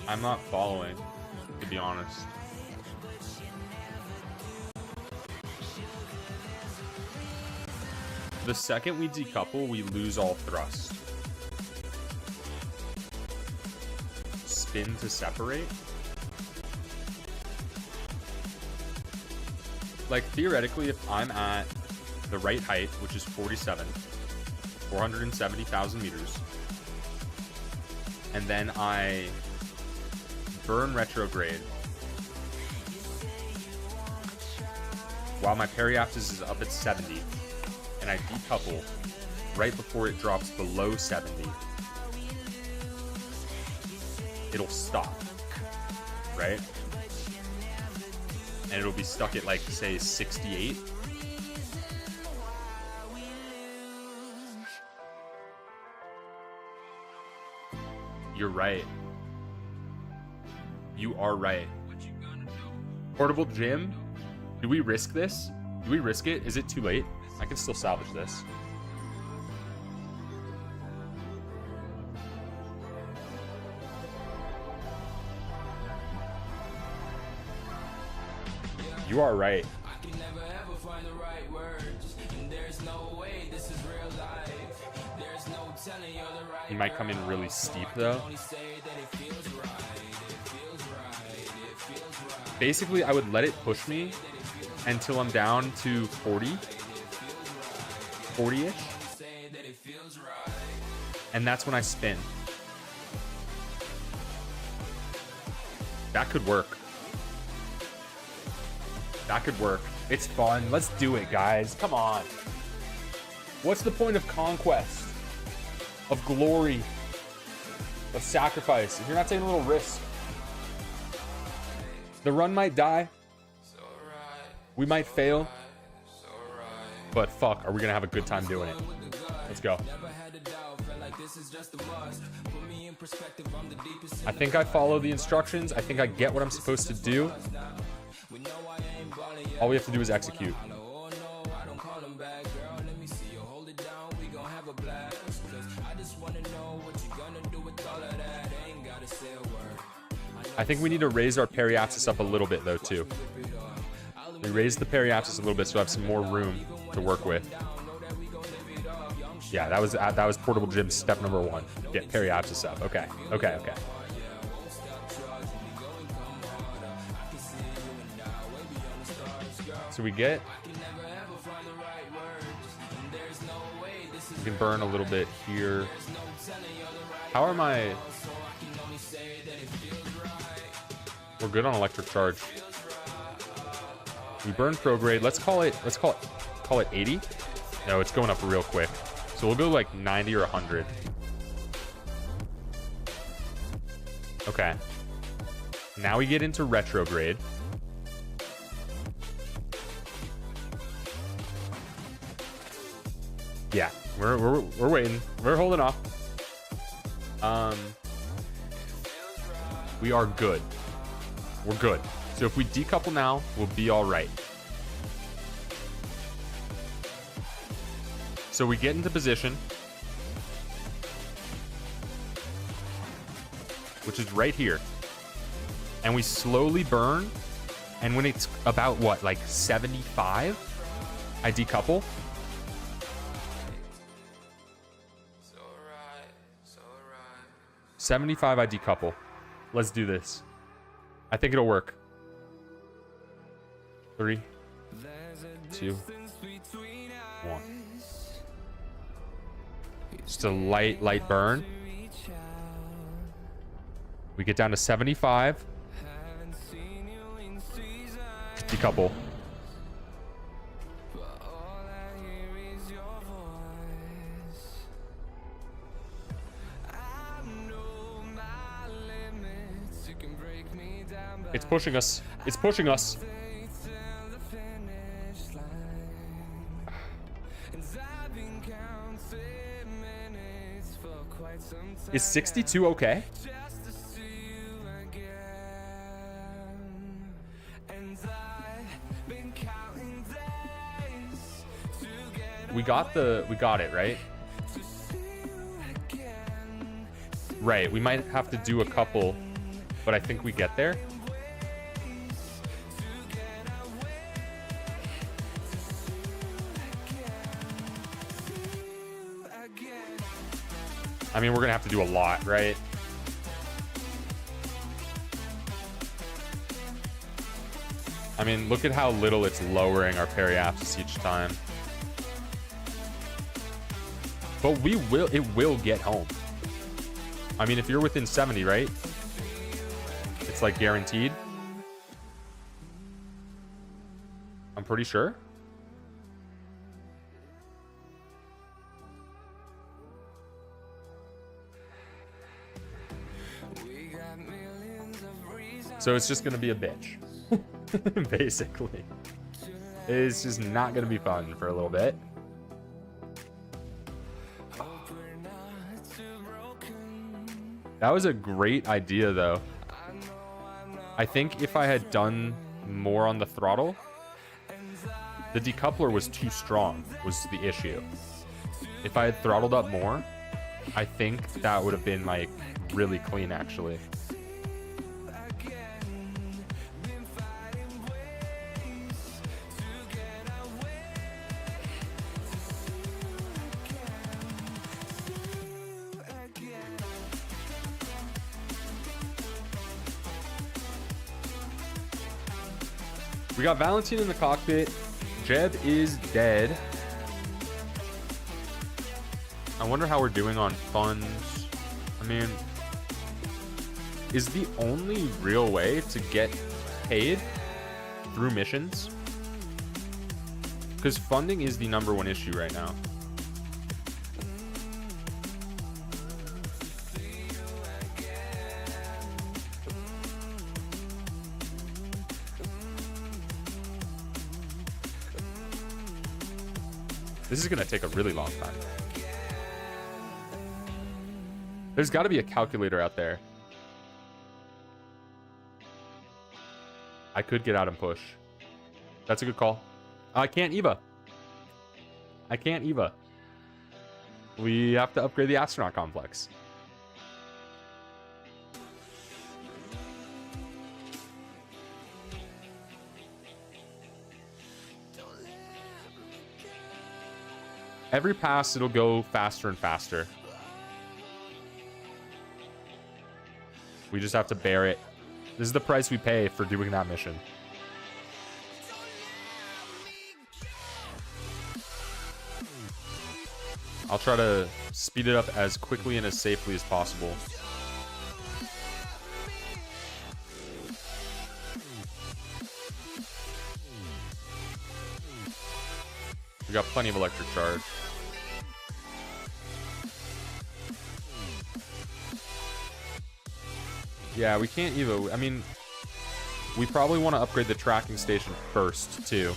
I'm not following, to be honest. The second we decouple, we lose all thrust. Spin to separate. Like, theoretically, if I'm at the right height, which is 470,000 meters, and then I burn retrograde while my periapsis is up at 70, and I decouple right before it drops below 70, it'll stop, right? And it'll be stuck at, like, say 68. You're right. You are right. Portable gym? Do we risk this? Do we risk it? Is it too late? I can still salvage this. You are right. He might come in really steep though. Basically, I would let it push me until I'm down to 40-ish. And that's when I spin. That could work. That could work. It's fun. Let's do it, guys. Come on. What's the point of conquest? Of glory? Of sacrifice? If you're not taking a little risk? The run might die. We might fail. But fuck, are we gonna have a good time doing it? Let's go. I think I follow the instructions. I think I get what I'm supposed to do. All we have to do is execute. I think we need to raise our periapsis up a little bit though too. We raise the periapsis a little bit so I have some more room to work with. Yeah, that was portable gym step number 1. Get periapsis up. Okay. So we can burn a little bit here. How are my... We're good on electric charge. We burn prograde. Let's call it 80. No, it's going up real quick. So we'll go like 90 or 100. Okay. Now we get into retrograde. Yeah, we're waiting. We're holding off. We are good. We're good. So if we decouple now, we'll be all right. So we get into position, which is right here. And we slowly burn. And when it's about what, like 75, I decouple. So 75, I decouple. Let's do this. I think it'll work. 3, 2, 1. Just a light burn. We get down to 75. Decouple. It's pushing us. It's pushing us. Is 62 okay? We got it, right? Right, we might have to do a couple, but I think we get there. I mean, we're gonna have to do a lot, right? I mean, look at how little it's lowering our periapsis each time. But it will get home. I mean, if you're within 70, right? It's like guaranteed. I'm pretty sure. So it's just gonna be a bitch. Basically. It's just not gonna be fun for a little bit. That was a great idea, though. I think if I had done more on the throttle, the decoupler was too strong, was the issue. If I had throttled up more, I think that would have been, like, really clean, actually. We got Valentine in the cockpit. Jeb is dead. I wonder how we're doing on funds. I mean, is the only real way to get paid through missions? Because funding is the #1 issue right now. This is going to take a really long time. There's got to be a calculator out there. I could get out and push. That's a good call. I can't EVA. I can't EVA. We have to upgrade the astronaut complex. Every pass, it'll go faster and faster. We just have to bear it. This is the price we pay for doing that mission. I'll try to speed it up as quickly and as safely as possible. We got plenty of electric charge. Yeah, we can't EVA. I mean, we probably want to upgrade the tracking station first, too.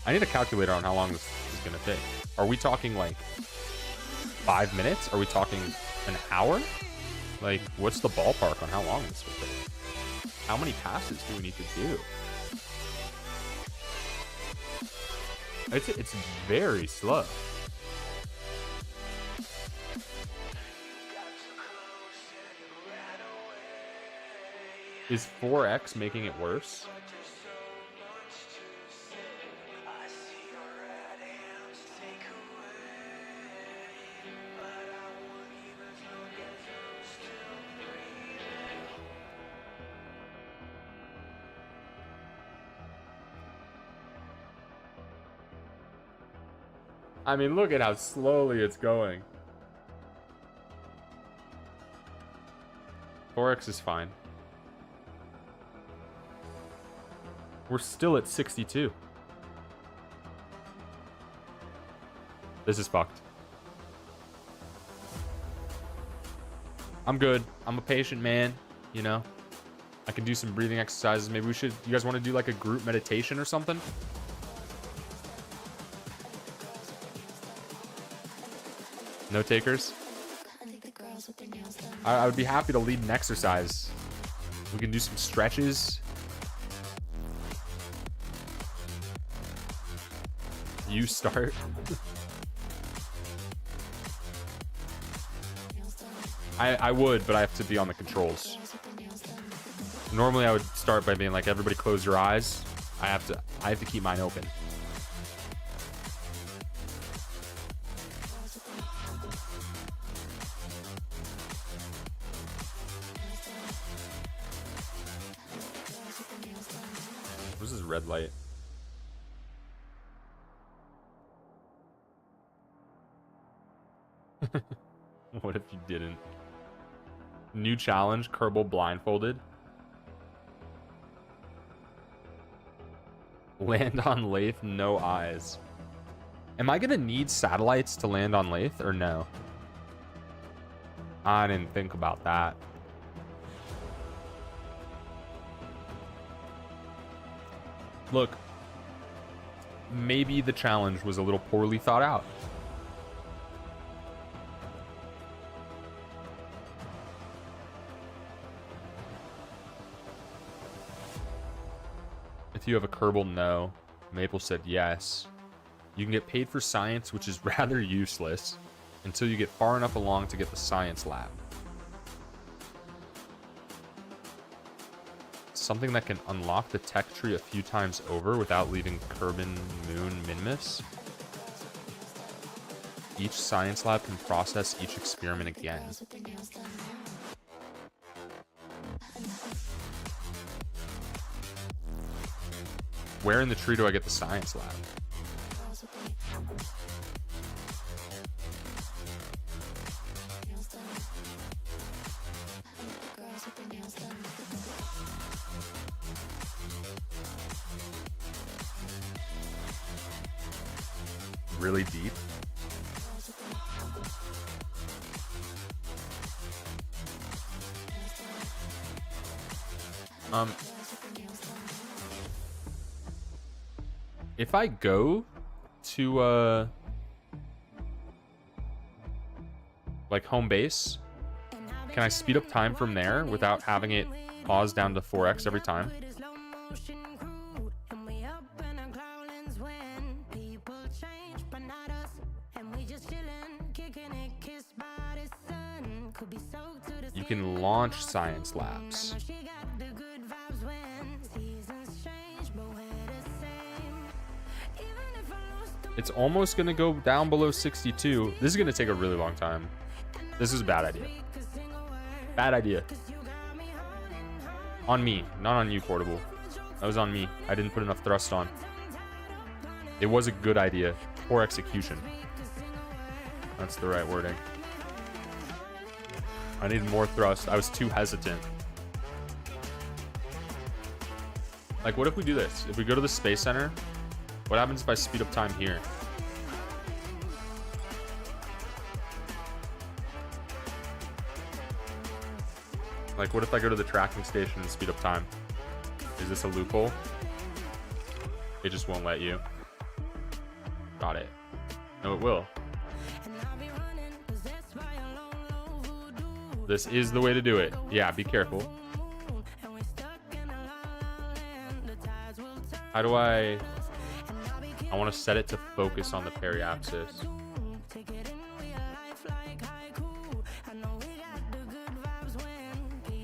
I need a calculator on how long this is going to take. Are we talking, like, 5 minutes? Are we talking an hour? Like, what's the ballpark on how long this will take? How many passes do we need to do? It's very slow. Is 4X making it worse? I mean, look at how slowly it's going. 4X is fine. We're still at 62. This is fucked. I'm good. I'm a patient man, you know. I can do some breathing exercises. Maybe we should, you guys want to do like a group meditation or something? No takers? I would be happy to lead an exercise. We can do some stretches. You start. I would, but I have to be on the controls. Normally I would start by being like, everybody close your eyes. I have to keep mine open. What is this red light? What if you didn't? New challenge, Kerbal blindfolded. Land on laythe, no eyes. Am I gonna need satellites to land on laythe or no? I didn't think about that. Look, maybe the challenge was a little poorly thought out. If you have a Kerbal, no. Maple said yes. You can get paid for science, which is rather useless, until you get far enough along to get the science lab. Something that can unlock the tech tree a few times over without leaving Kerbin Moon Minmus. Each science lab can process each experiment again. Where in the tree do I get the science lab? Really deep? If I go to like home base, can I speed up time from there without having it pause down to 4x every time? You can launch science labs. It's almost going to go down below 62. This is going to take a really long time. This is a bad idea. Bad idea. On me, not on you, Portable. That was on me. I didn't put enough thrust on. It was a good idea. Poor execution. That's the right wording. I needed more thrust. I was too hesitant. Like, what if we do this? If we go to the Space Center, what happens if I speed up time here? Like, what if I go to the tracking station and speed up time? Is this a loophole? It just won't let you. Got it. No, it will. This is the way to do it. Yeah, be careful. How do I want to set it to focus on the periapsis.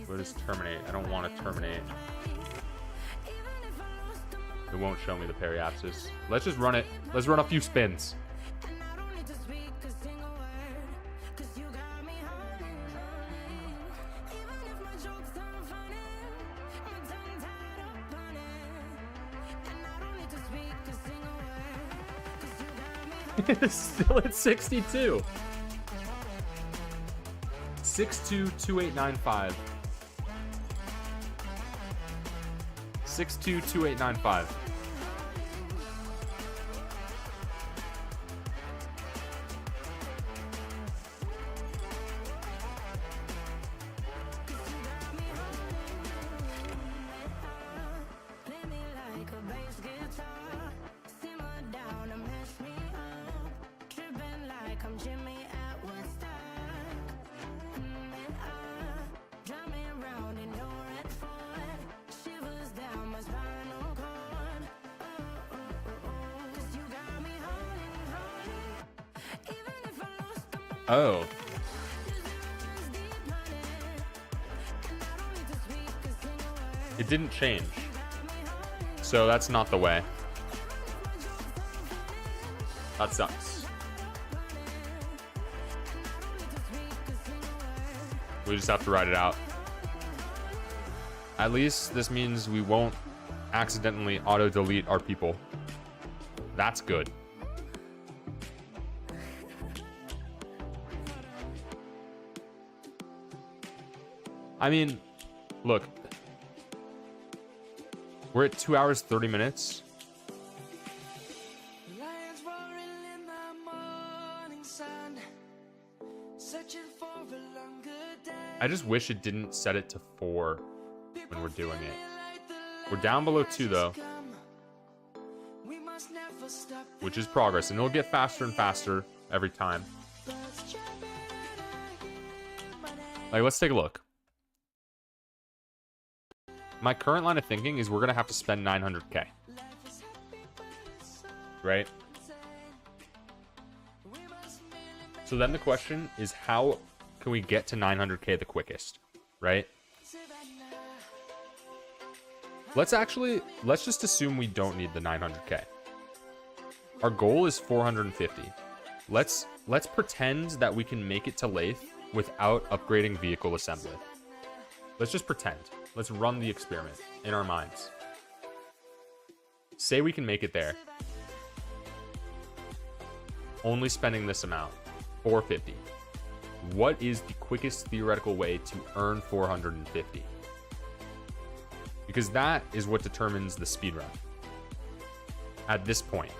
What is terminate? I don't want to terminate. It won't show me the periapsis. Let's just run it. Let's run a few spins. It's still at 62. 622895. 622895. Oh. It didn't change. So that's not the way. That sucks. We just have to write it out. At least this means we won't accidentally auto-delete our people. That's good. I mean, look. We're at 2 hours, 30 minutes. Lions roaring in the morning sun, searching for a longer day. I just wish it didn't set it to 4 when we're doing it. We're down below 2 though, which is progress, and it'll get faster and faster every time. Like, let's take a look. My current line of thinking is we're gonna have to spend 900k, right? So then the question is, how can we get to 900k the quickest, right? Let's just assume we don't need the 900k. Our goal is 450. Let's pretend that we can make it to laythe without upgrading vehicle assembly. Let's just pretend. Let's run the experiment in our minds. Say we can make it there. Only spending this amount, 450. What is the quickest theoretical way to earn 450? Because that is what determines the speedrun. At this point.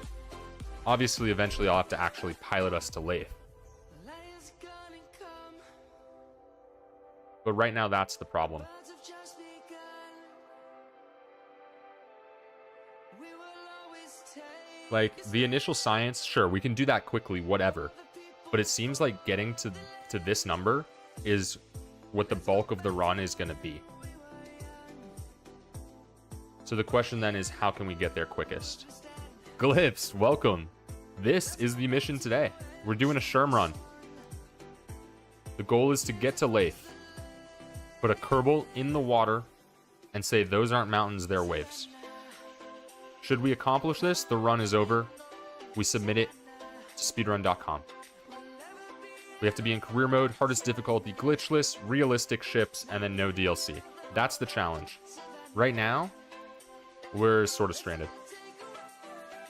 Obviously, eventually I'll have to actually pilot us to laythe. But right now, that's the problem. Like, the initial science, sure, we can do that quickly, whatever. But it seems like getting to this number is what the bulk of the run is going to be. So the question then is, how can we get there quickest? Glyphs, welcome. This is the mission today. We're doing a Shurmrun. The goal is to get to laythe, put a Kerbal in the water, and say those aren't mountains, they're waves. Should we accomplish this, the run is over. We submit it to speedrun.com. We have to be in career mode, hardest difficulty, glitchless, realistic ships, and then no DLC. That's the challenge. Right now, we're sort of stranded.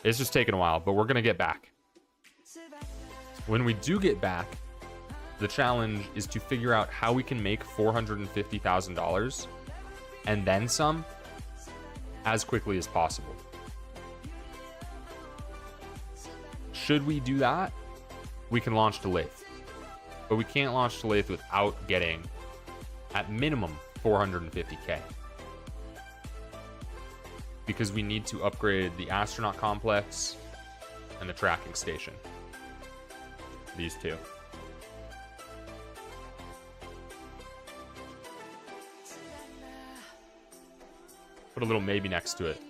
It's just taking a while, but we're going to get back. When we do get back, the challenge is to figure out how we can make $450,000 and then some as quickly as possible. Should we do that, we can launch to laythe. But we can't launch to laythe without getting, at minimum, 450k. Because we need to upgrade the astronaut complex and the tracking station. These two. Put a little maybe next to it.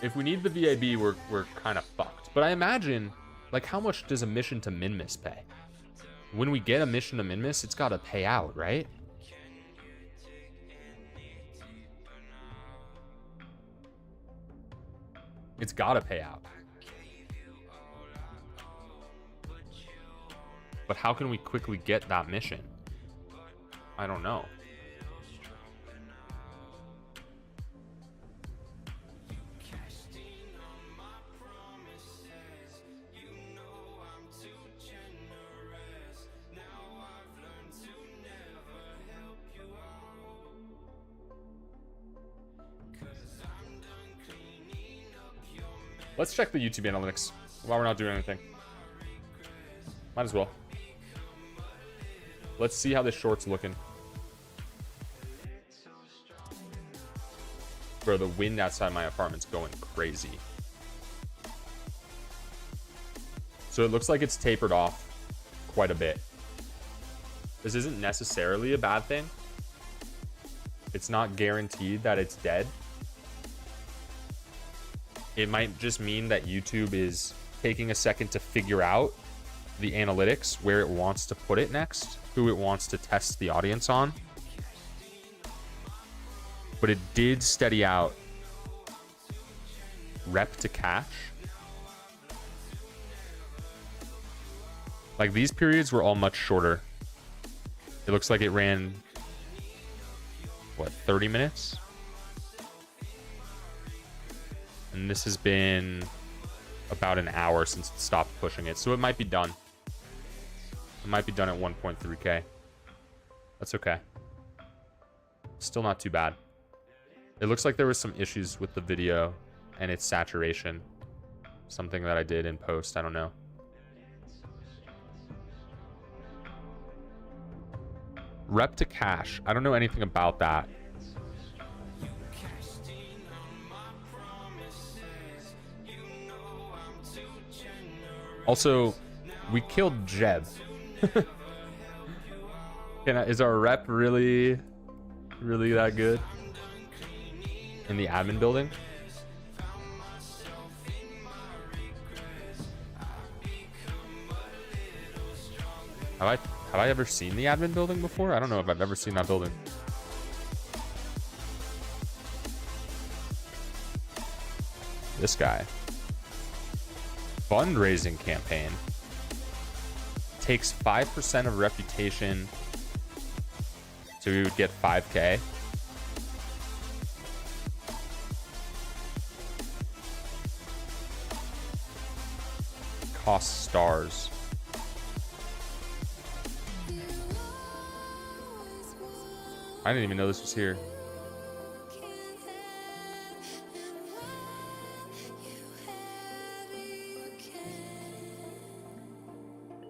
If we need the VAB, we're kind of fucked. But I imagine, like, how much does a mission to Minmus pay? When we get a mission to Minmus, it's got to pay out, right? It's got to pay out. But how can we quickly get that mission? I don't know. Let's check the YouTube analytics while we're not doing anything. Might as well. Let's see how this short's looking. Bro, the wind outside my apartment's going crazy. So it looks like it's tapered off quite a bit. This isn't necessarily a bad thing. It's not guaranteed that it's dead. It might just mean that YouTube is taking a second to figure out the analytics, where it wants to put it next, who it wants to test the audience on. But it did steady out rep to cache. Like, these periods were all much shorter. It looks like it ran, what, 30 minutes? And this has been about an hour since it stopped pushing it. So it might be done. It might be done at 1.3K. That's okay. Still not too bad. It looks like there was some issues with the video and its saturation. Something that I did in post. I don't know. Rep to cache. I don't know anything about that. Also, we killed Jeb. Is our rep really that good in the admin building? Have I ever seen the admin building before? I don't know if I've ever seen that building. This guy. Fundraising campaign. Takes 5% of reputation. So we would get 5K. Cost stars. I didn't even know this was here.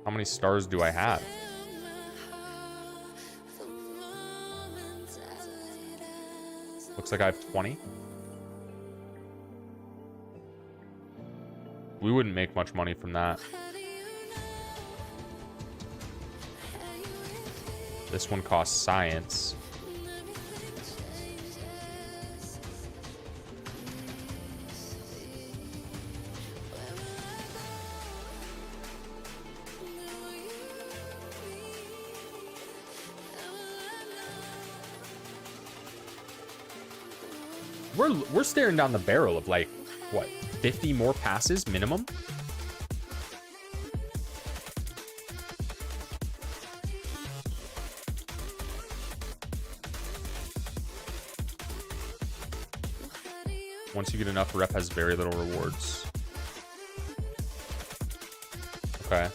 How many stars do I have? Looks like I have 20. We wouldn't make much money from that. This one costs science. We're staring down the barrel of, like, what, 50 more passes minimum? Once you get enough, rep has very little rewards. Okay.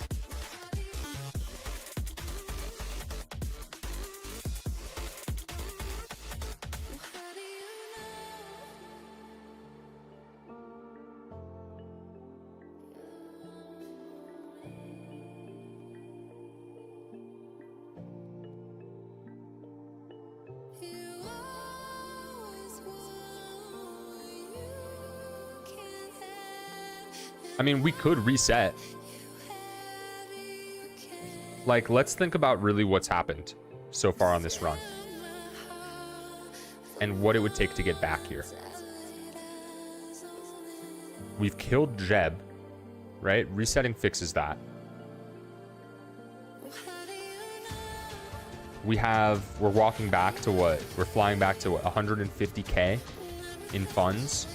I mean, we could reset. Like, let's think about really what's happened so far on this run. And what it would take to get back here. We've killed Jeb, right? Resetting fixes that. We're walking back to what? We're flying back to what, 150K in funds.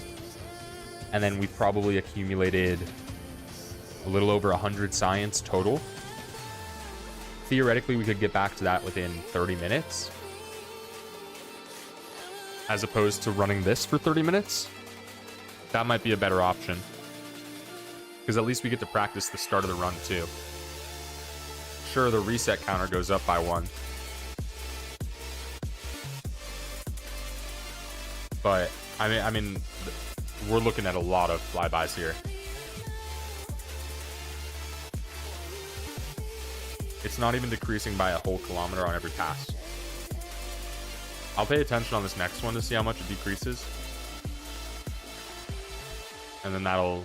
And then we've probably accumulated a little over 100 science total. Theoretically, we could get back to that within 30 minutes. As opposed to running this for 30 minutes. That might be a better option. Because at least we get to practice the start of the run too. Sure, the reset counter goes up by 1. But, I mean, we're looking at a lot of flybys here. It's not even decreasing by a whole kilometer on every pass. I'll pay attention on this next one to see how much it decreases. And then that'll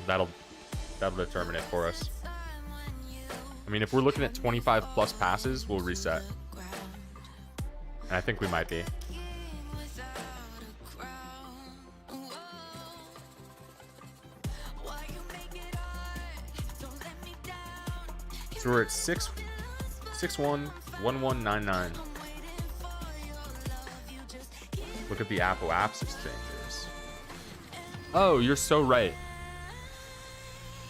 determine it for us. I mean, if we're looking at 25 plus passes, we'll reset. And I think we might be. So we're at 6611199. Look at the Apple Apps exchanges. Oh, you're so right.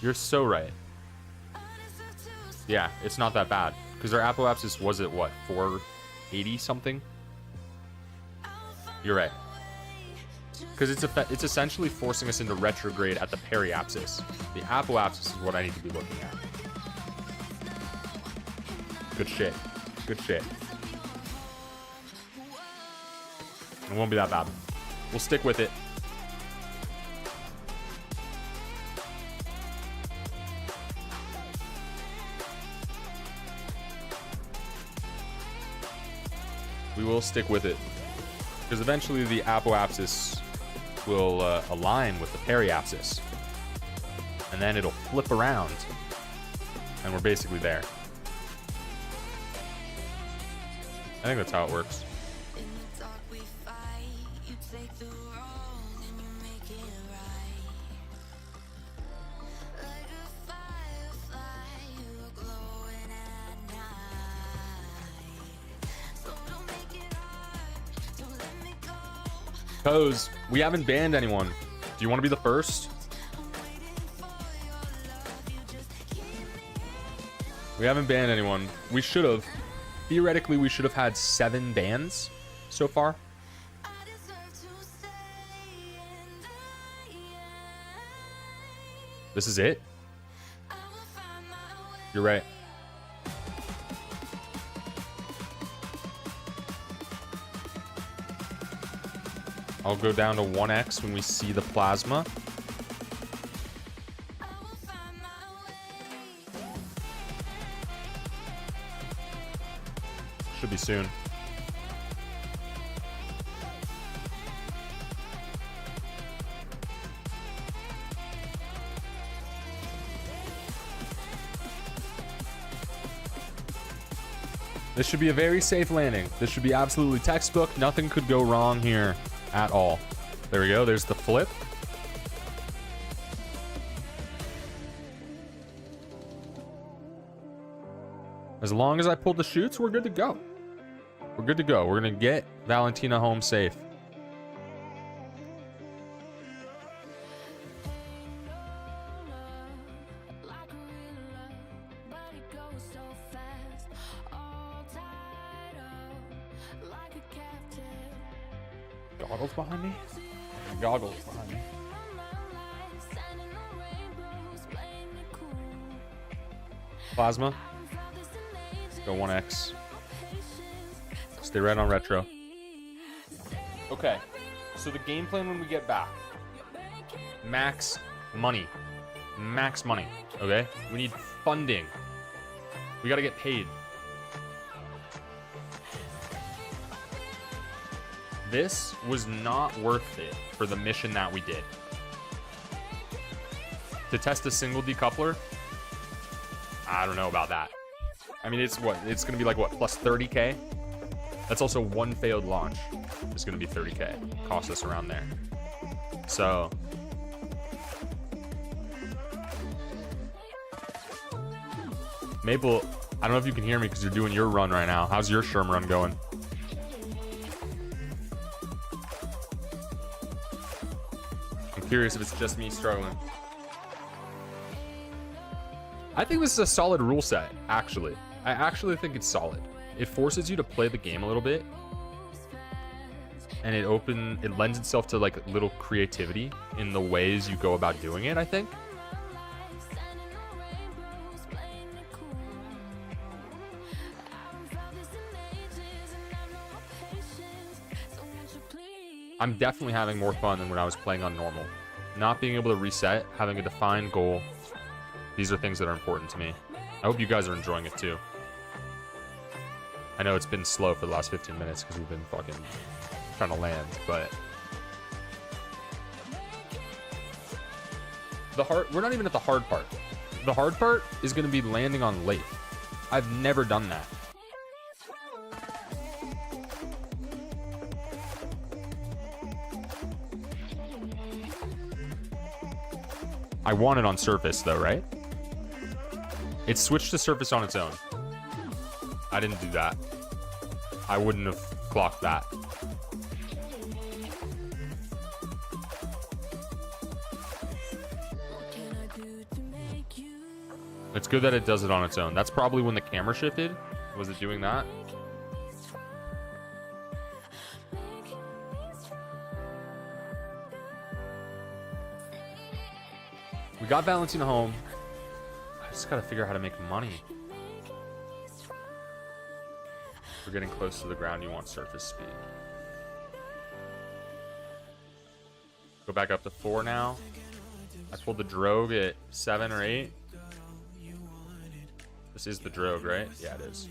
You're so right. Yeah, it's not that bad. Because our Apple Apps was it what, 480 something? You're right. Because it's essentially forcing us into retrograde at the periapsis. The apoapsis is what I need to be looking at. Good shit. Good shit. It won't be that bad. We'll stick with it. We will stick with it. Because eventually the apoapsis will align with the periapsis. And then it'll flip around. And we're basically there. I think that's how it works. Pose, we haven't banned anyone. Do you want to be the first? We haven't banned anyone. We should have. Theoretically, we should have had 7 bans so far. This is it? You're right. I'll go down to 1x when we see the plasma. Should be soon. This should be a very safe landing. This should be absolutely textbook. Nothing could go wrong here at all. There we go. There's the flip. As long as I pull the chutes, we're good to go. We're good to go. We're going to get Valentina home safe. Goggles behind me? Goggles behind me. Plasma. Go 1x. Stay right on retro. Okay. So the game plan when we get back. Max money. Max money. Okay? We need funding. We gotta get paid. This was not worth it for the mission that we did. To test a single decoupler? I don't know about that. I mean, it's what? It's gonna be like what? Plus 30k? That's also one failed launch. It's gonna be 30k. Cost us around there. So. Maple, I don't know if you can hear me because you're doing your run right now. How's your Shurmrun going? Curious if it's just me struggling. I think this is a solid rule set, actually. I actually think it's solid. It forces you to play the game a little bit. And it lends itself to like little creativity in the ways you go about doing it, I think. I'm definitely having more fun than when I was playing on normal. Not being able to reset, having a defined goal. These are things that are important to me. I hope you guys are enjoying it too. I know it's been slow for the last 15 minutes because we've been fucking trying to land, but... we're not even at the hard part. The hard part is going to be landing on laythe. I've never done that. I want it on surface though, right? It switched to surface on its own. I didn't do that. I wouldn't have clocked that. It's good that it does it on its own. That's probably when the camera shifted. Was it doing that? We got Valentina home. I just gotta figure out how to make money. We're getting close to the ground. You want surface speed. Go back up to 4 now. I pulled the drogue at 7 or 8. This is the drogue, right? Yeah, it is.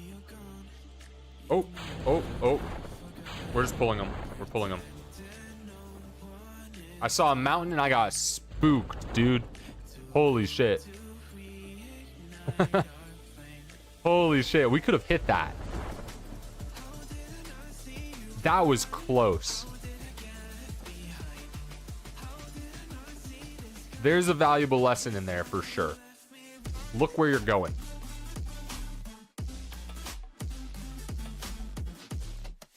Oh, oh, oh. We're just pulling them. We're pulling them. I saw a mountain and I got spooked, dude. Holy shit. Holy shit. We could have hit that. That was close. There's a valuable lesson in there for sure. Look where you're going.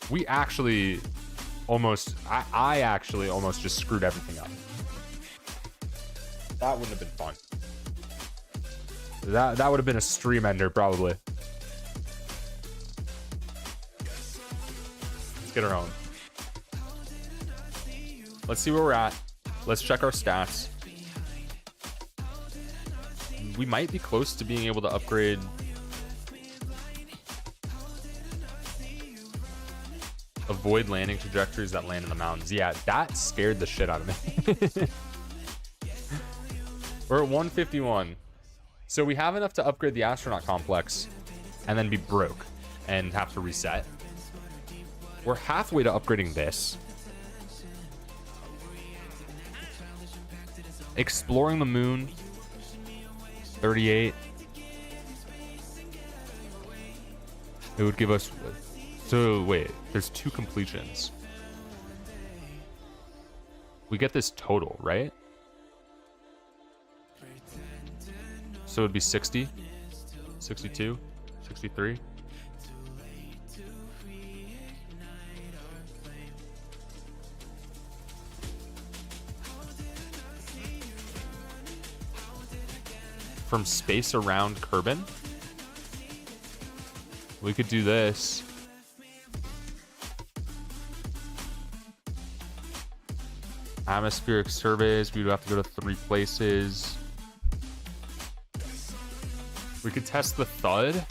We actually almost, I actually almost just screwed everything up. That wouldn't have been fun. That would have been a stream ender probably. Let's get our own. Let's see where we're at. Let's check our stats. We might be close to being able to upgrade. Avoid landing trajectories that land in the mountains. Yeah, that scared the shit out of me. We're at 151. So we have enough to upgrade the astronaut complex and then be broke and have to reset. We're halfway to upgrading this. Exploring the moon. 38. It would give us... So wait, there's 2 completions. We get this total, right? So it'd be 60, 62, 63. From space around Kerbin, we could do this. Atmospheric surveys, we would have to go to 3 places. We could test the thud.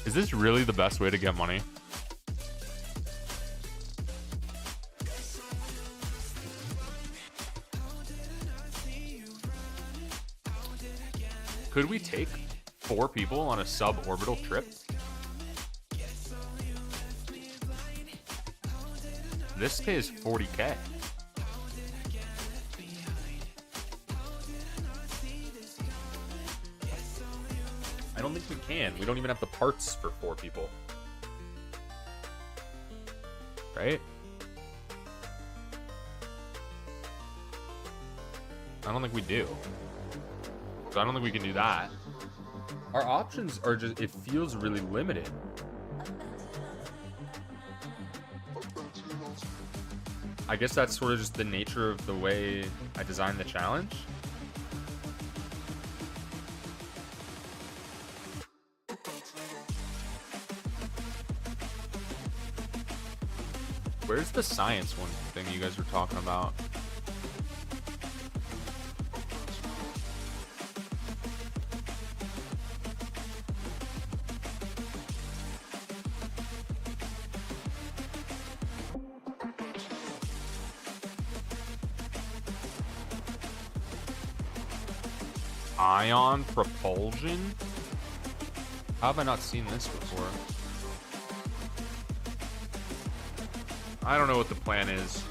Is this really the best way to get money? Could we take 4 people on a suborbital trip? This pays 40K. I don't think we can. We don't even have the parts for 4 people. Right? I don't think we do. So I don't think we can do that. Our options are just, it feels really limited. I guess that's sort of just the nature of the way I designed the challenge. Where's the science one thing you guys were talking about? Ion propulsion? How have I not seen this before? I don't know what the plan is.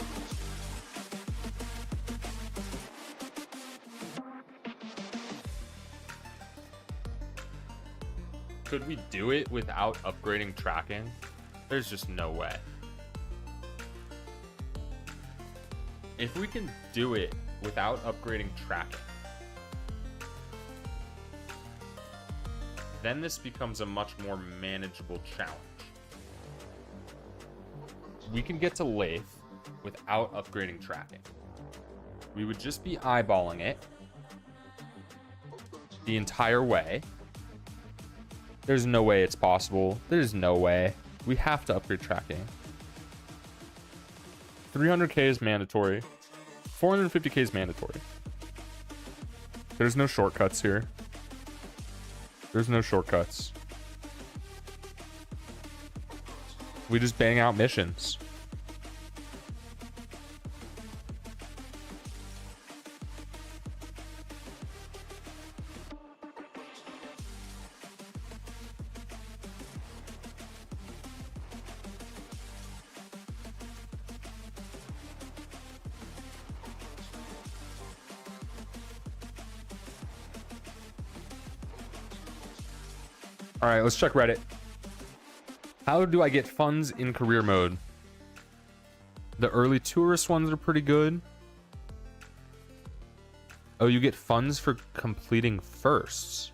Could we do it without upgrading tracking? There's just no way. If we can do it without upgrading tracking, then this becomes a much more manageable challenge. We can get to laythe without upgrading tracking. We would just be eyeballing it the entire way. There's no way it's possible. There's no way. We have to upgrade tracking. 300k is mandatory. 450k is mandatory. There's no shortcuts here. There's no shortcuts. We just bang out missions. All right, let's check Reddit. How do I get funds in career mode? The early tourist ones are pretty good. Oh, you get funds for completing firsts.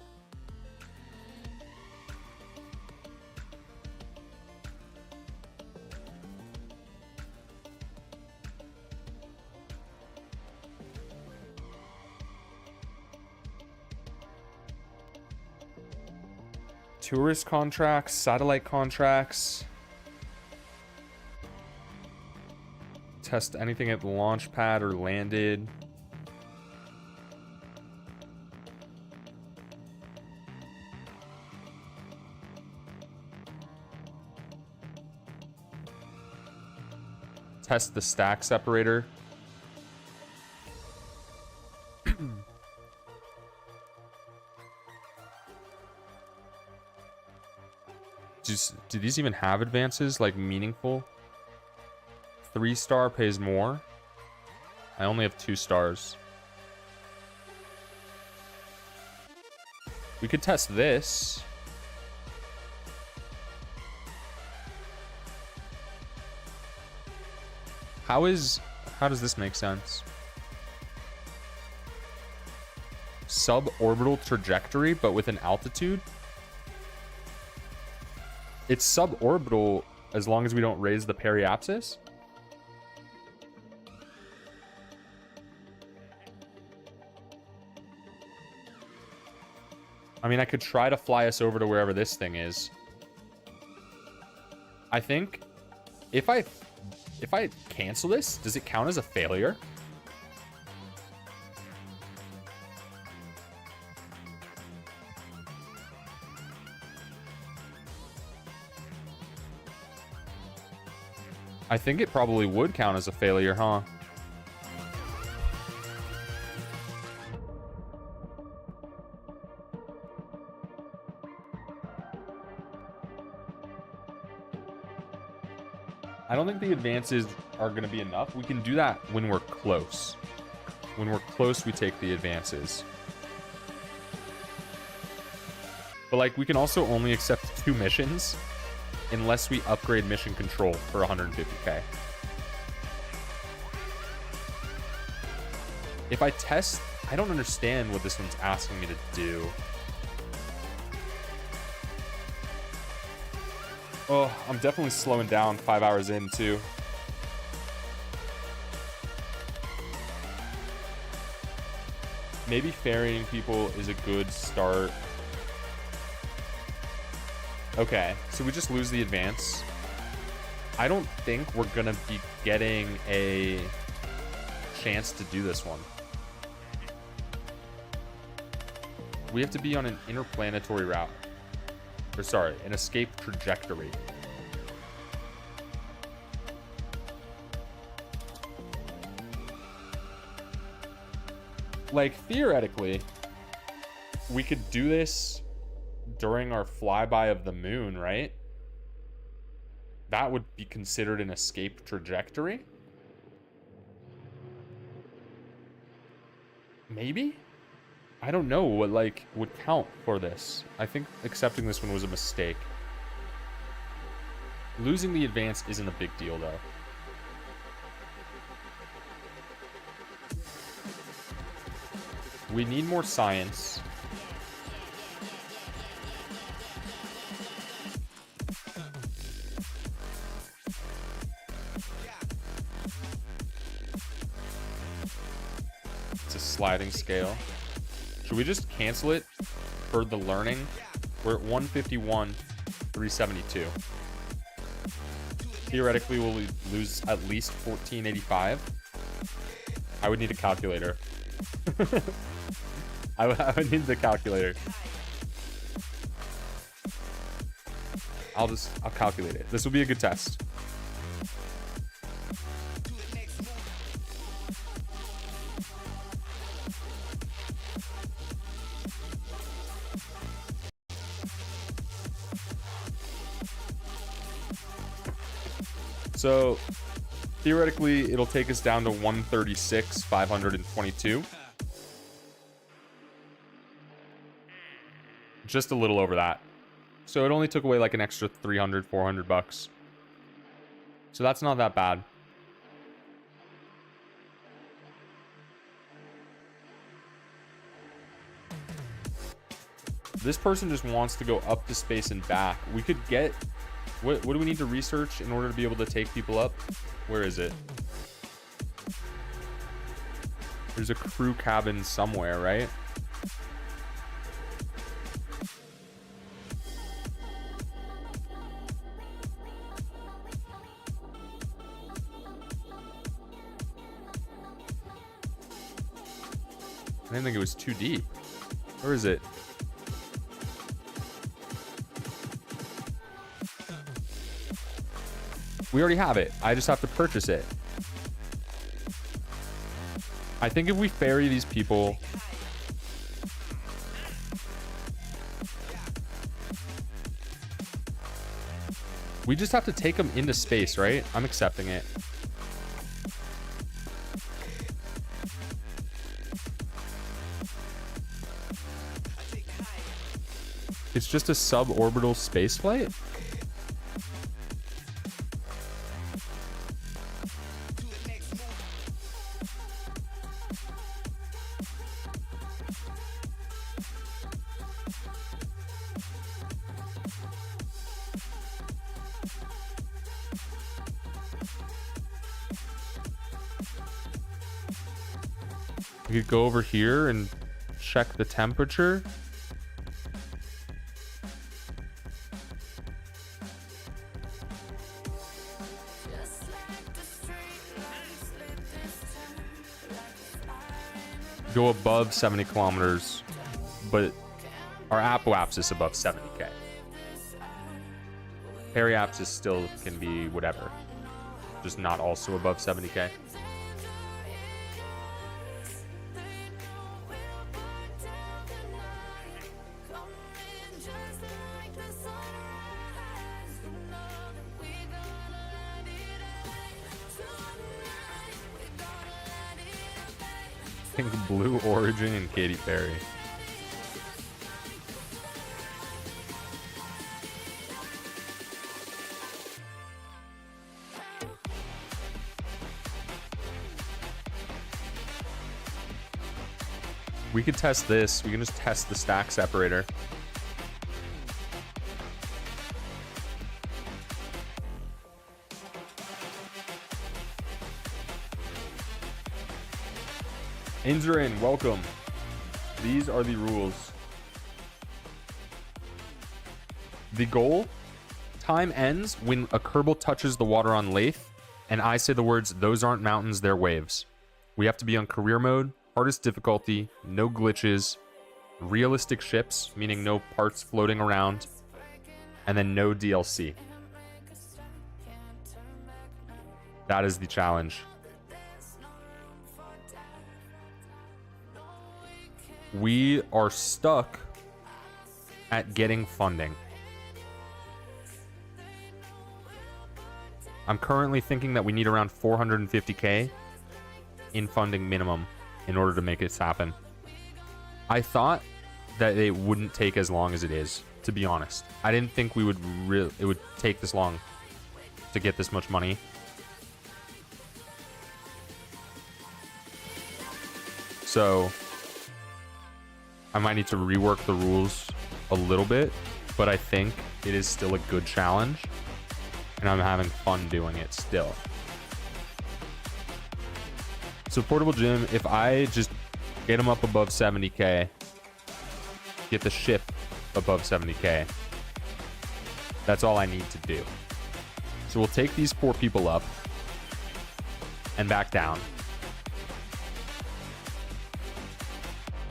Tourist contracts, satellite contracts. Test anything at the launch pad or landed. Test the stack separator. Do these even have advances, like meaningful? 3-star pays more. I only have 2 stars. We could test this. How does this make sense? Suborbital trajectory, but with an altitude? It's suborbital as long as we don't raise the periapsis. I mean, I could try to fly us over to wherever this thing is. I think if I cancel this, does it count as a failure? I think it probably would count as a failure, huh? I don't think the advances are going to be enough. We can do that when we're close. When we're close, we take the advances. But like, we can also only accept 2 missions unless we upgrade mission control for 150k. If I test, I don't understand what this one's asking me to do. Oh, I'm definitely slowing down 5 hours in too. Maybe ferrying people is a good start. Okay, so we just lose the advance. I don't think we're gonna be getting a chance to do this one. We have to be on an interplanetary route. Or sorry, an escape trajectory. Like, theoretically, we could do this during our flyby of the moon, right? That would be considered an escape trajectory? Maybe? I don't know what, like, would count for this. I think accepting this one was a mistake. Losing the advance isn't a big deal, though. We need more science. a sliding scale. Should we just cancel it for the learning? We're at 151, 372. Theoretically, we'll lose at least 1485. I would need a calculator. I would need the calculator. I'll calculate it. This will be a good test. So theoretically, it'll take us down to 136, 522. Just a little over that. So it only took away like an extra 300, 400 bucks. So that's not that bad. This person just wants to go up to space and back. We could get... What do we need to research in order to be able to take people up? Where is it? There's a crew cabin somewhere, right? I didn't think it was too deep. Where is it? We already have it. I just have to purchase it. I think if we ferry these people... We just have to take them into space, right? I'm accepting it. It's just a suborbital space flight? We could go over here and check the temperature. Go above 70 kilometers, but our apoapsis above 70k. Periapsis still can be whatever, just not also above 70k. Blue Origin and Katy Perry. We could test this. We can just test the stack separator. Inzerin, welcome. These are the rules. The goal: time ends when a Kerbal touches the water on laythe, and I say the words, "Those aren't mountains, they're waves." We have to be on career mode, hardest difficulty, no glitches, realistic ships, meaning no parts floating around, and then no DLC. That is the challenge. We are stuck at getting funding. I'm currently thinking that we need around 450k in funding minimum in order to make this happen. I thought that it wouldn't take as long as it is, to be honest. I didn't think it would take this long to get this much money. So I might need to rework the rules a little bit, but I think it is still a good challenge, and I'm having fun doing it still. So portable gym, if I just Get them up above 70k. Get the ship above 70k. That's all I need to do. So we'll take these 4 people up and back down.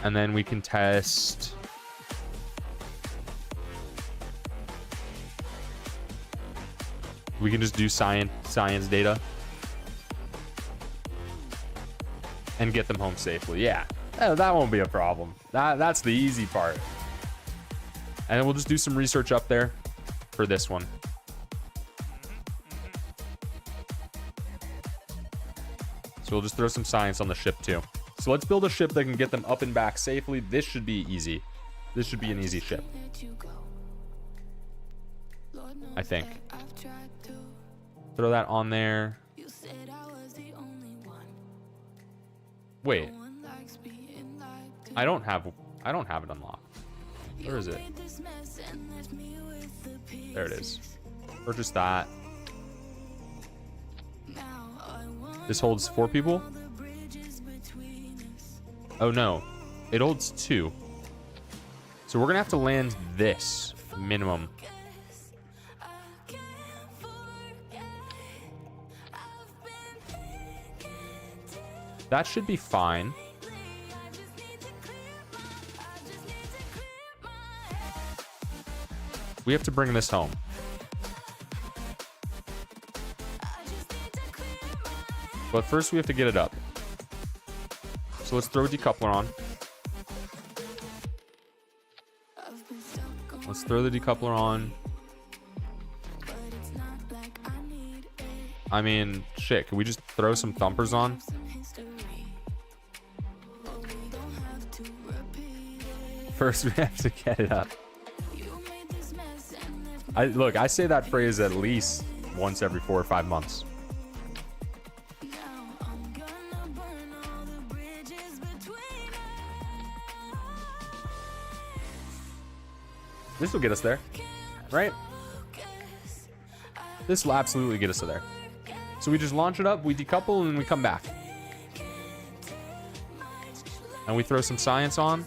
And then we can test. We can just do science data and get them home safely. Yeah, that won't be a problem. That's the easy part. And then we'll just do some research up there for this one. So we'll just throw some science on the ship too. So let's build a ship that can get them up and back safely. This should be easy. This should be an easy ship, I think. Throw that on there. Wait. I don't have it unlocked. Where is it? There it is. Purchase that. This holds 4 people? Oh no. It holds 2. So we're gonna have to land this minimum. That should be fine. We have to bring this home. But first we have to get it up. So let's throw a decoupler on. Let's throw the decoupler on. I mean, shit, can we just throw some thumpers on? First we have to get it up. Look, I say that phrase at least once every 4 or 5 months. This will get us there, right? This will absolutely get us to there. So we just launch it up, we decouple, and then we come back. And we throw some science on.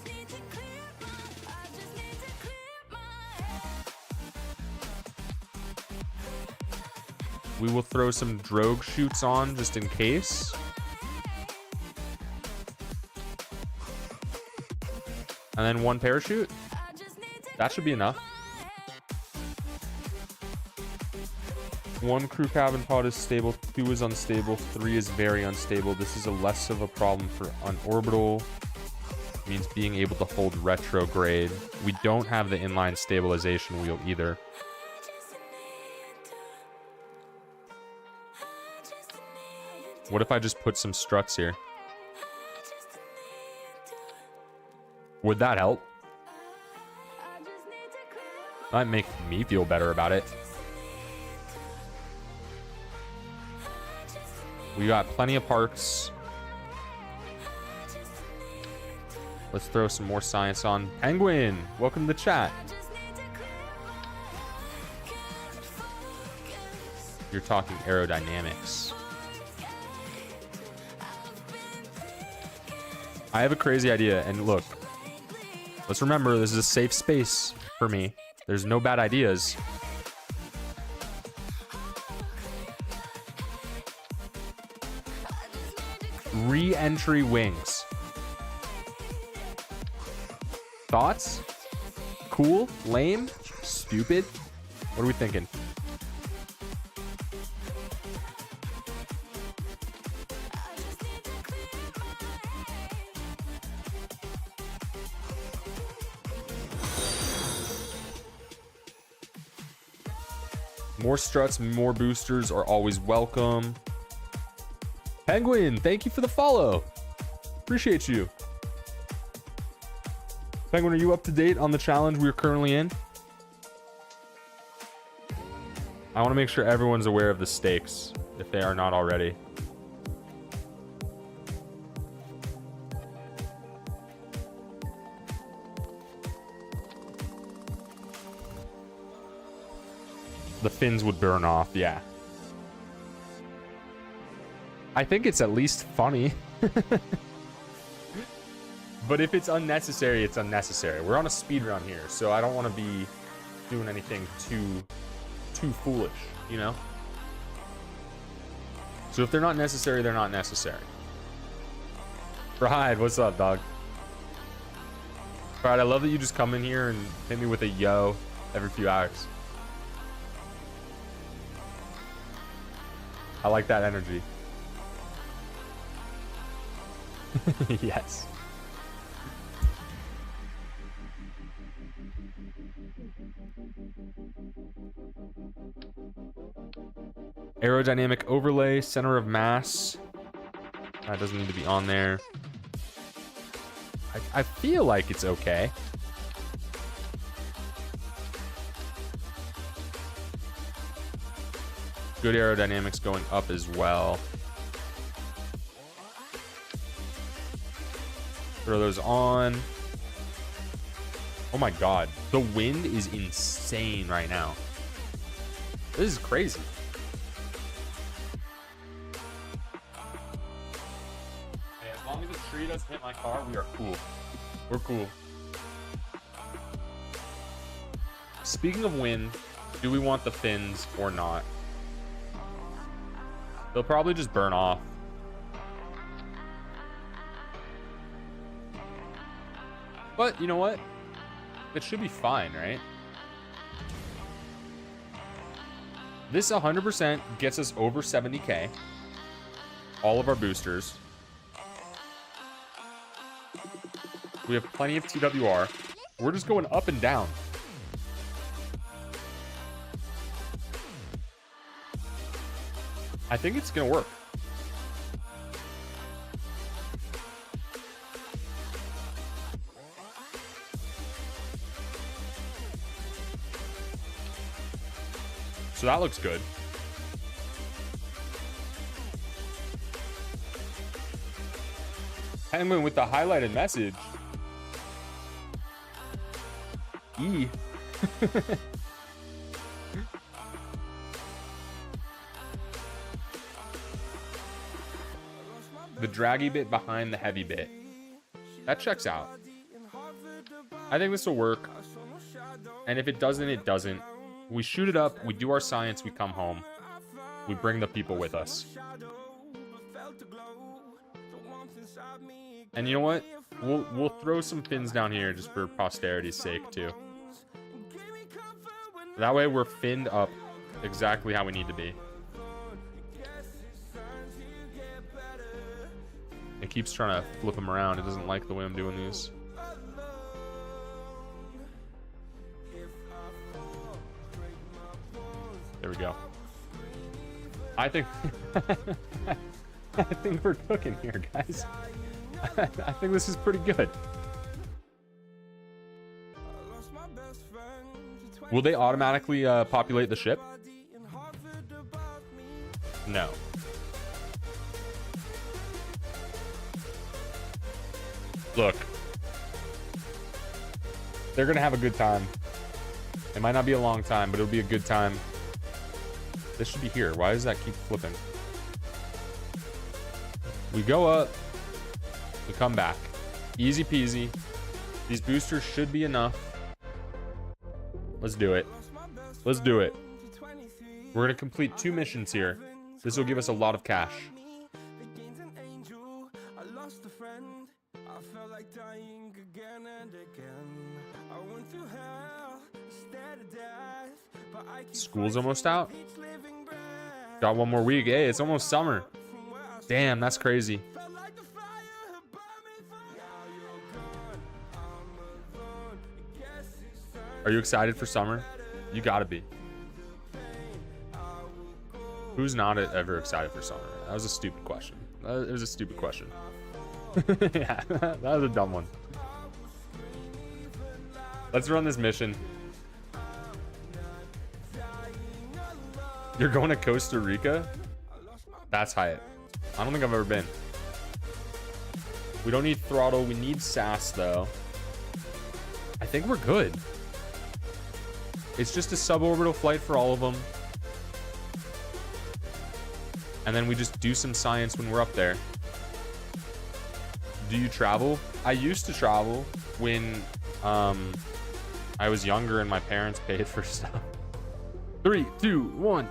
We will throw some drogue chutes on just in case. And then 1 parachute. That should be enough. 1 crew cabin pod is stable, 2 is unstable, 3 is very unstable. This is less of a problem for unorbital. Means being able to hold retrograde. We don't have the inline stabilization wheel either. What if I just put some struts here? Would that help? Might make me feel better about it. We got plenty of parks. Let's throw some more science on. Penguin, welcome to the chat. You're talking aerodynamics. I have a crazy idea, and look, let's remember this is a safe space for me. There's no bad ideas. Re-entry wings. Thoughts? Cool? Lame? Stupid? What are we thinking? More struts, more boosters are always welcome. Penguin, thank you for the follow. Appreciate you. Penguin, are you up to date on the challenge we're currently in? I want to make sure everyone's aware of the stakes, if they are not already. The fins would burn off, yeah. I think it's at least funny. But if it's unnecessary, it's unnecessary. We're on a speed run here, so I don't want to be doing anything too foolish, you know? So if they're not necessary, they're not necessary. Pride, what's up, dog? Pride, I love that you just come in here and hit me with a yo every few hours. I like that energy. Yes. Aerodynamic overlay, center of mass. That doesn't need to be on there. I feel like it's okay. Good aerodynamics going up as well. Throw those on. Oh my god. The wind is insane right now. This is crazy. Hey, as long as the tree doesn't hit my car, we are cool. We're cool. Speaking of wind, do we want the fins or not? They'll probably just burn off. But you know what? It should be fine, right? This 100% gets us over 70K. All of our boosters. We have plenty of TWR. We're just going up and down. I think it's gonna work. So that looks good. Penguin with the highlighted message. E. The draggy bit behind the heavy bit. That checks out. I think this will work. And if it doesn't, it doesn't. We shoot it up, we do our science, we come home. We bring the people with us. And you know what? We'll throw some fins down here just for posterity's sake too. That way we're finned up exactly how we need to be. It keeps trying to flip them around. It doesn't like the way I'm doing these. There we go. I think I think we're cooking here, guys. I think this is pretty good. Will they automatically populate the ship? No. Look. They're gonna have a good time. It might not be a long time, but it'll be a good time. This should be here. Why does that keep flipping? We go up. We come back. Easy peasy. These boosters should be enough. Let's do it. Let's do it. We're going to complete 2 missions here. This will give us a lot of cash. School's almost out. Got 1 more week. Hey, it's almost summer. Damn, that's crazy. Are you excited for summer? You gotta be. Who's not ever excited for summer? That was a stupid question. It was a stupid question. Yeah, that was a dumb one. Let's run this mission. You're going to Costa Rica? That's Hyatt. I don't think I've ever been. We don't need throttle. We need SAS, though. I think we're good. It's just a suborbital flight for all of them. And then we just do some science when we're up there. Do you travel? I used to travel when I was younger and my parents paid for stuff. 3, 2, 1.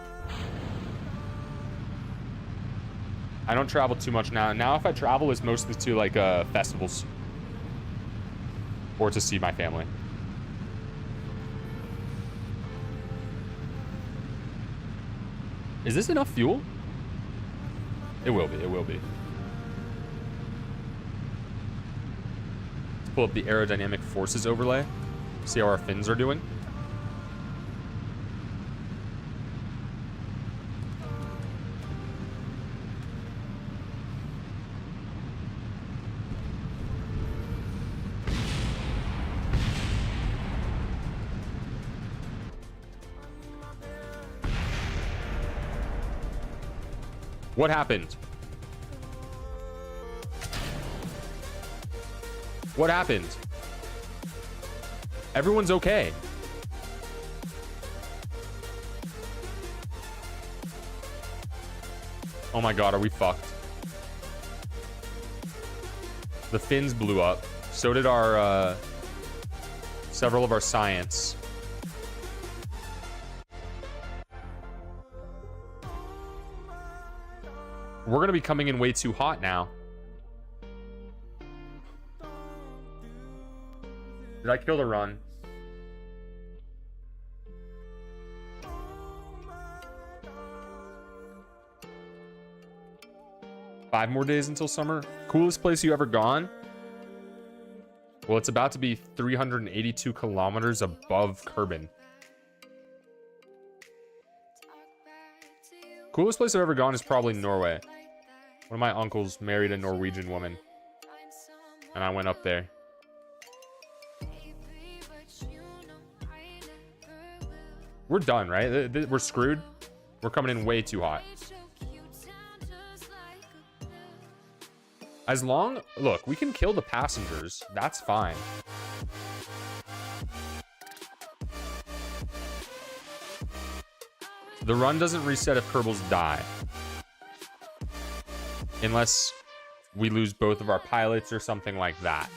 I don't travel too much now. Now if I travel, it's mostly to like festivals or to see my family. Is this enough fuel? It will be, it will be. Let's pull up the aerodynamic forces overlay. See how our fins are doing. What happened? What happened? Everyone's okay. Oh my god, are we fucked? The fins blew up. So did our several of our science. We're gonna be coming in way too hot now. Did I kill the run? Five more days until summer. Coolest place you ever gone? Well, it's about to be 382 kilometers above Kerbal. Coolest place I've ever gone is probably Norway. One of my uncles married a Norwegian woman, and I went up there. We're done, right? We're screwed. We're coming in way too hot. As long, look, we can kill the passengers. That's fine. The run doesn't reset if Kerbals die. Unless we lose both of our pilots or something like that.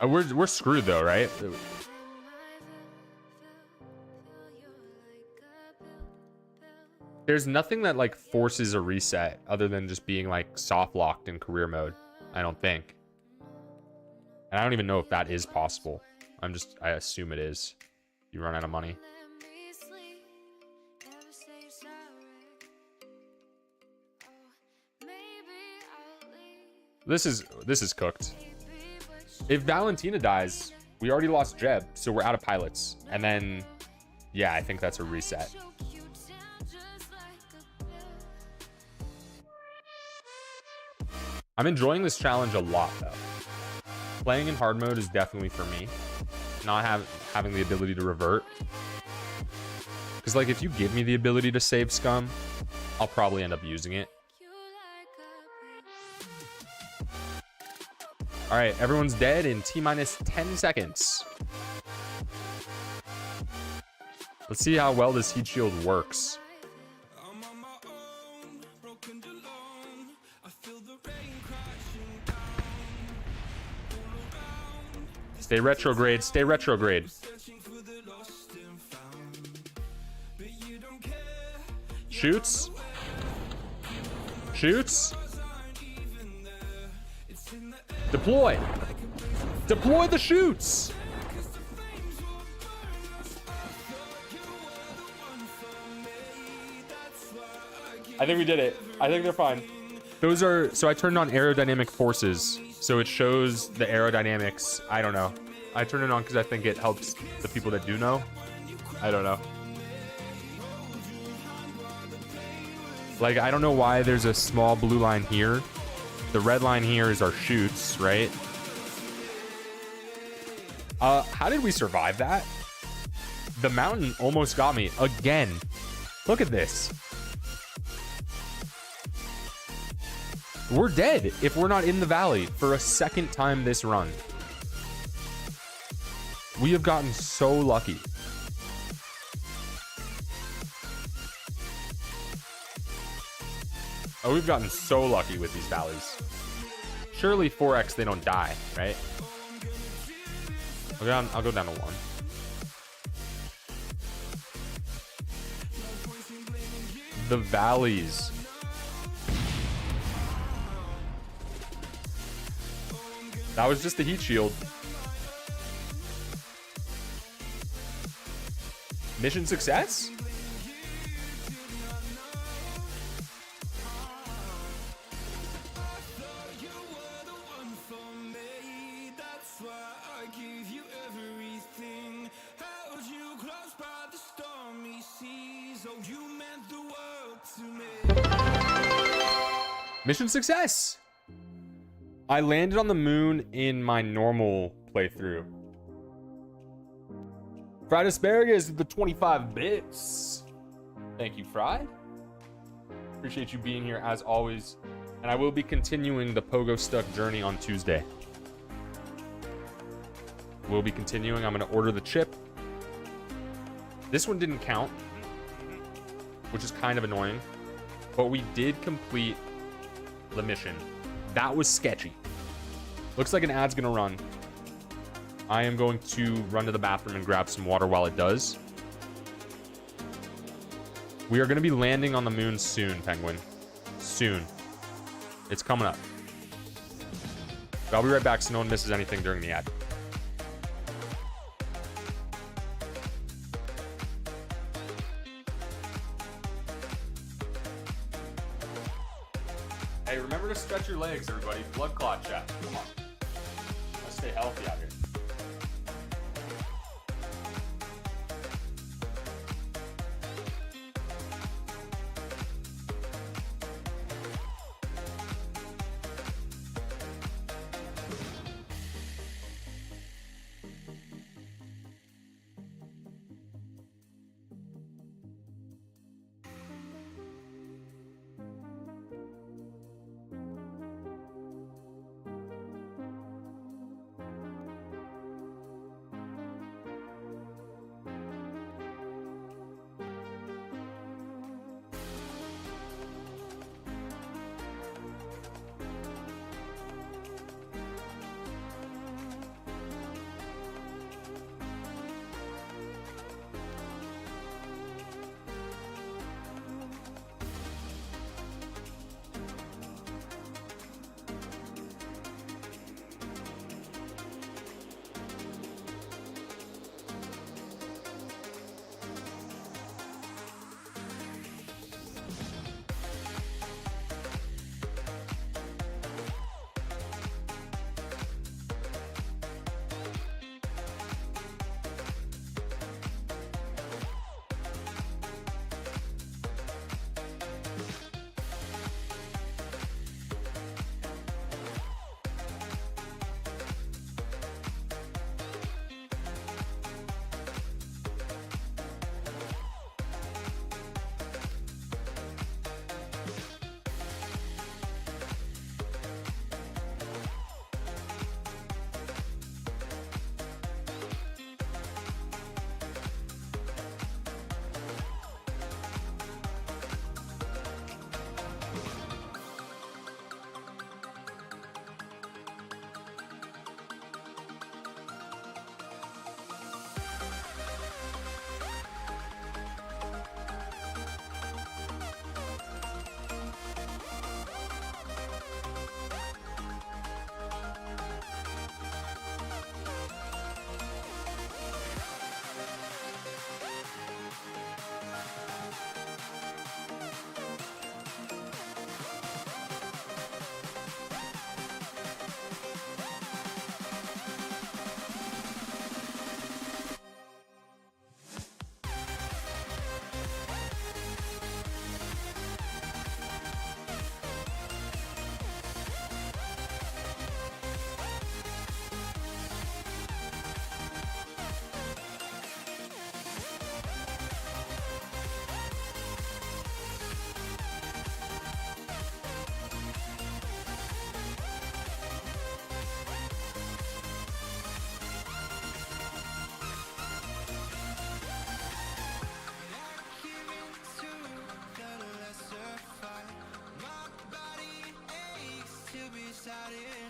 We're screwed though, right? There's nothing that like forces a reset other than just being like soft locked in career mode, I don't think. And I don't even know if that is possible. I assume it is. You run out of money. This is cooked. If Valentina dies, we already lost Jeb, so we're out of pilots. And then, yeah, I think that's a reset. I'm enjoying this challenge a lot, though. Playing in hard mode is definitely for me. Not having the ability to revert. Because, like, if you give me the ability to save scum, I'll probably end up using it. All right, everyone's dead in T-minus 10 seconds. Let's see how well this heat shield works. Stay retrograde, stay retrograde. Shoots. Shoots. Deploy. Deploy the shoots. I think we did it. I think they're fine. Those are, so I turned on aerodynamic forces. So it shows the aerodynamics. I don't know. I turned it on because I think it helps the people that do know. I don't know. Like, I don't know why there's a small blue line here. The red line here is our chutes, right? How did we survive that? The mountain almost got me again. Look at this. We're dead if we're not in the valley for a second time this run. We have gotten so lucky. Oh, we've gotten so lucky with these valleys. Surely 4x they don't die, right? I'll go down to 1. The valleys. That was just the heat shield. Mission success? Mission success! I landed on the moon in my normal playthrough. Fried asparagus with the 25 bits. Thank you, Fried. Appreciate you being here as always. And I will be continuing the Pogo Stuck journey on Tuesday. We'll be continuing. I'm going to order the chip. This one didn't count, which is kind of annoying. But we did complete the mission. That was sketchy. Looks like an ad's going to run. I am going to run to the bathroom and grab some water while it does. We are going to be landing on the moon soon, Penguin. Soon. It's coming up. But I'll be right back so no one misses anything during the ad. Hey, remember to stretch your legs, everybody. Blood clot chat. Come on. Let's stay healthy out here.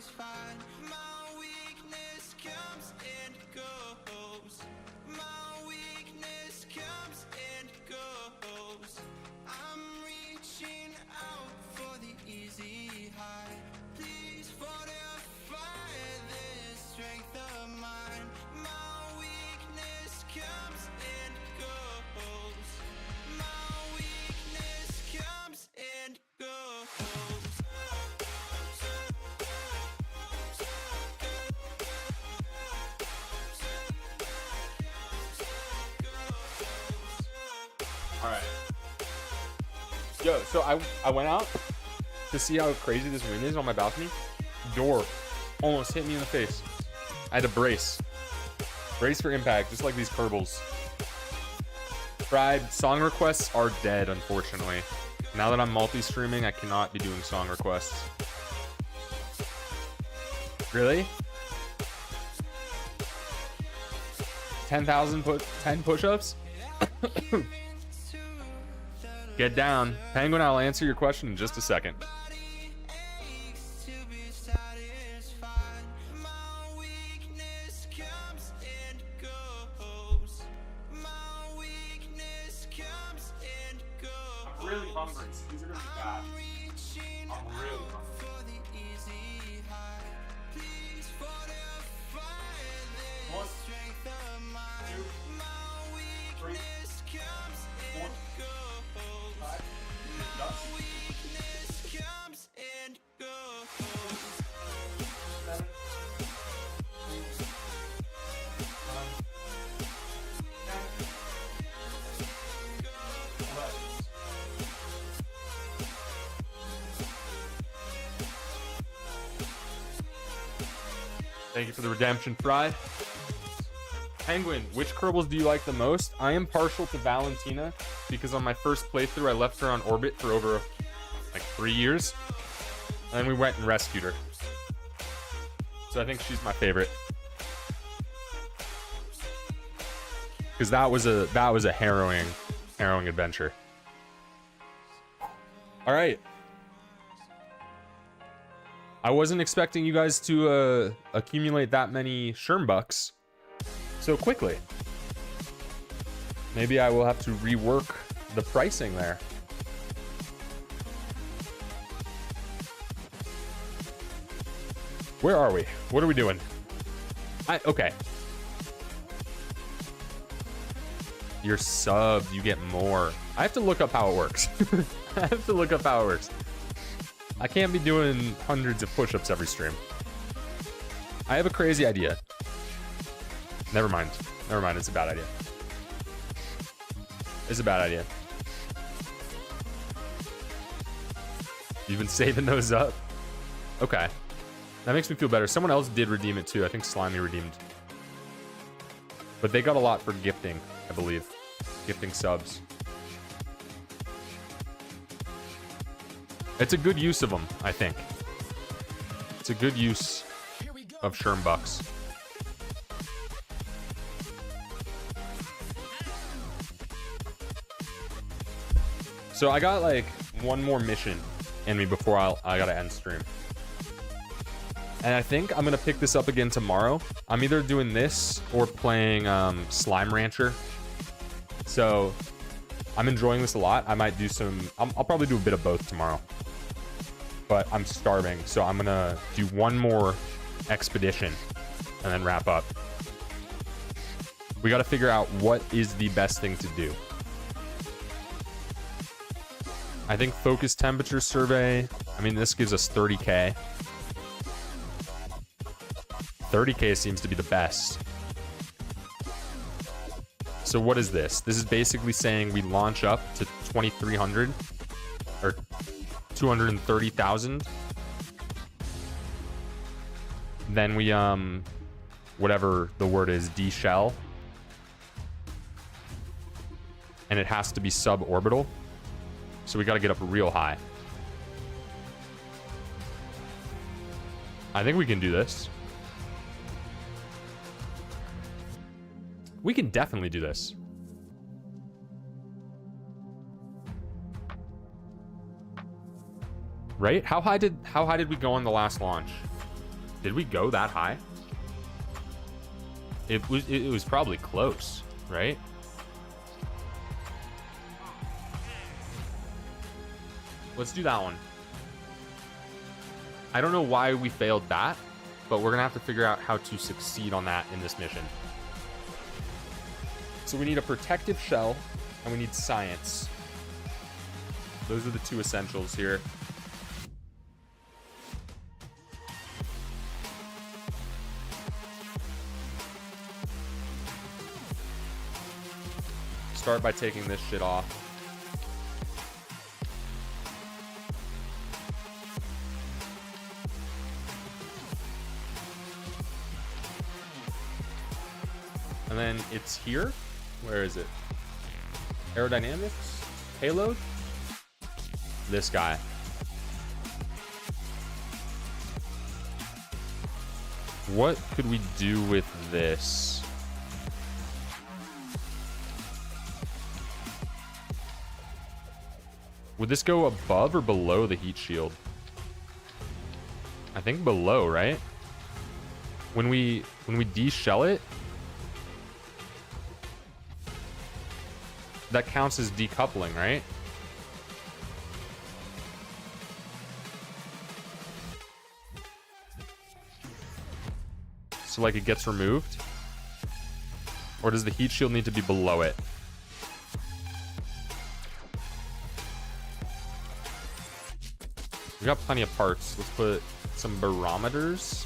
satisfied. My weakness comes and goes. My weakness comes and goes. I'm reaching out for the easy high. Please fortify this strength of mine. My weakness comes and goes. My weakness comes and goes. All right. Yo, so I went out to see how crazy this wind is on my balcony. Door almost hit me in the face. I had to brace. Brace for impact, just like these Kerbals. Fried, song requests are dead, unfortunately. Now that I'm multi-streaming, I cannot be doing song requests. Really? 10,000 10 push-ups? Get down. Penguin, I'll answer your question in just a second. I'm really hungry, so these are gonna be bad. I'm really hungry. One, two, three, four, five, Thank you for the redemption, Fried. Penguin, which Kerbals do you like the most? I am partial to Valentina because on my first playthrough I left her on orbit for over like 3 years, and then we went and rescued her. So I think she's my favorite because that was a harrowing adventure. All right. I wasn't expecting you guys to accumulate that many Shurmbucks so quickly. Maybe I will have to rework the pricing there. Where are we? What are we doing? Okay. You're subbed, you get more. I have to look up how it works. I have to look up how it works. I can't be doing hundreds of push-ups every stream. I have a crazy idea. Never mind. Never mind. It's a bad idea. It's a bad idea. You've been saving those up? Okay. That makes me feel better. Someone else did redeem it too. I think Slimy redeemed. But they got a lot for gifting, I believe. Gifting subs. It's a good use of them, I think. It's a good use of Shurmbucks. So I got like one more mission in me before I gotta end stream. And I think I'm gonna pick this up again tomorrow. I'm either doing this or playing Slime Rancher. So I'm enjoying this a lot. I might do some, I'll probably do a bit of both tomorrow. But I'm starving, so I'm gonna do one more expedition and then wrap up. We gotta figure out what is the best thing to do. I think focus temperature survey, I mean, this gives us 30K. 30K seems to be the best. So what is this? This is basically saying we launch up to 2,300 or 230,000. Then we, whatever the word is, de-shell. And it has to be suborbital. So we got to get up real high. I think we can do this. We can definitely do this. Right? How high did we go on the last launch? Did we go that high? It was probably close, right? Let's do that one. I don't know why we failed that, but we're gonna have to figure out how to succeed on that in this mission. So we need a protective shell and we need science. Those are the two essentials here. Start by taking this shit off. And then it's here. Where is it? Aerodynamics? Payload? This guy. What could we do with this? Would this go above or below the heat shield? I think below, right? When we de-shell it, that counts as decoupling, right? So like it gets removed? Or does the heat shield need to be below it? We got plenty of parts. Let's put some barometers.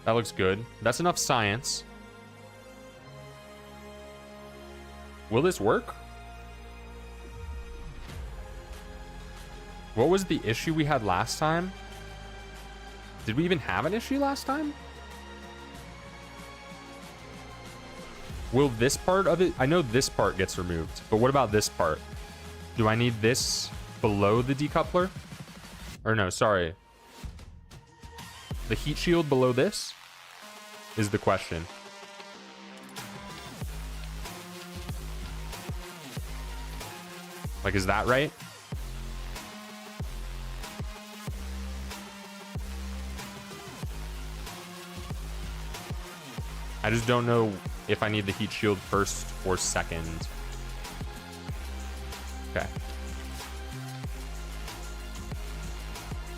That looks good. That's enough science. Will this work? What was the issue we had last time? Did we even have an issue last time? Will this part of it... I know this part gets removed, but what about this part? Do I need this below the decoupler? Or no, sorry. The heat shield below this is the question. Like, is that right? I just don't know if I need the heat shield first or second. Okay.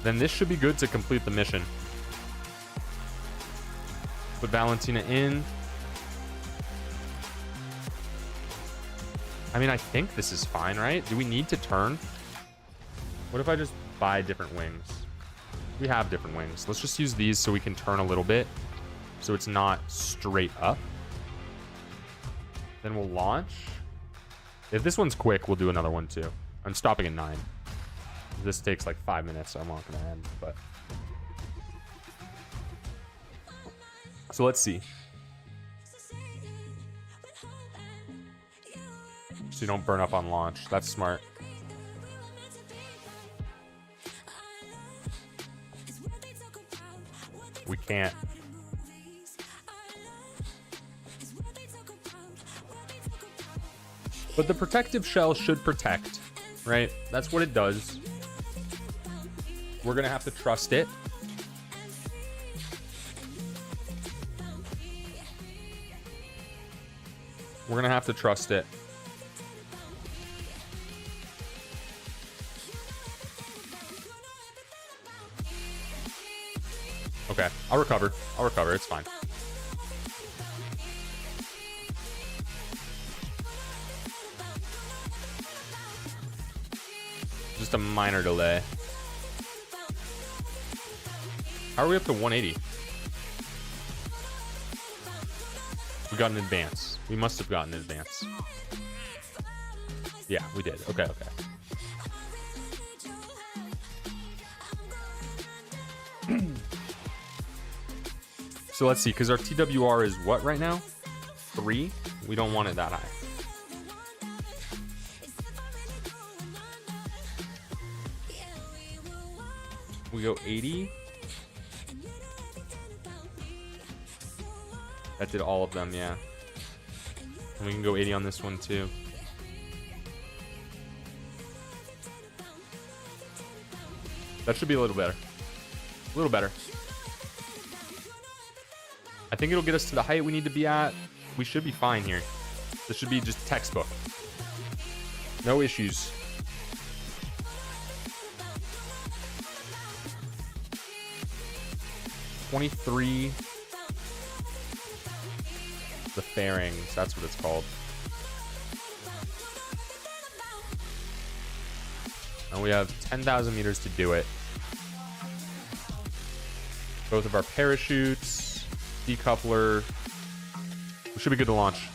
Then this should be good to complete the mission. Put Valentina in. I mean, I think this is fine, right? Do we need to turn? What if I just buy different wings? We have different wings. Let's just use these so we can turn a little bit. So it's not straight up. Then we'll launch. If this one's quick, we'll do another one too. I'm stopping at 9. This takes like 5 minutes, so I'm not gonna end, but. So let's see. So you don't burn up on launch. That's smart. We can't. But the protective shell should protect, right? That's what it does. We're gonna have to trust it. We're gonna have to trust it. Okay, I'll recover. I'll recover. It's fine. Just a minor delay. How are we up to 180? We got an advance. We must have gotten an advance. Yeah, we did. Okay, okay. So let's see, because our TWR is what right now? 3? We don't want it that high. We go 80. That did all of them, yeah. And we can go 80 on this one too. That should be a little better. A little better. I think it'll get us to the height we need to be at. We should be fine here. This should be just textbook. No issues. $23. The fairings, that's what it's called. And we have 10,000 meters to do it. Both of our parachutes, decoupler. We should be good to launch.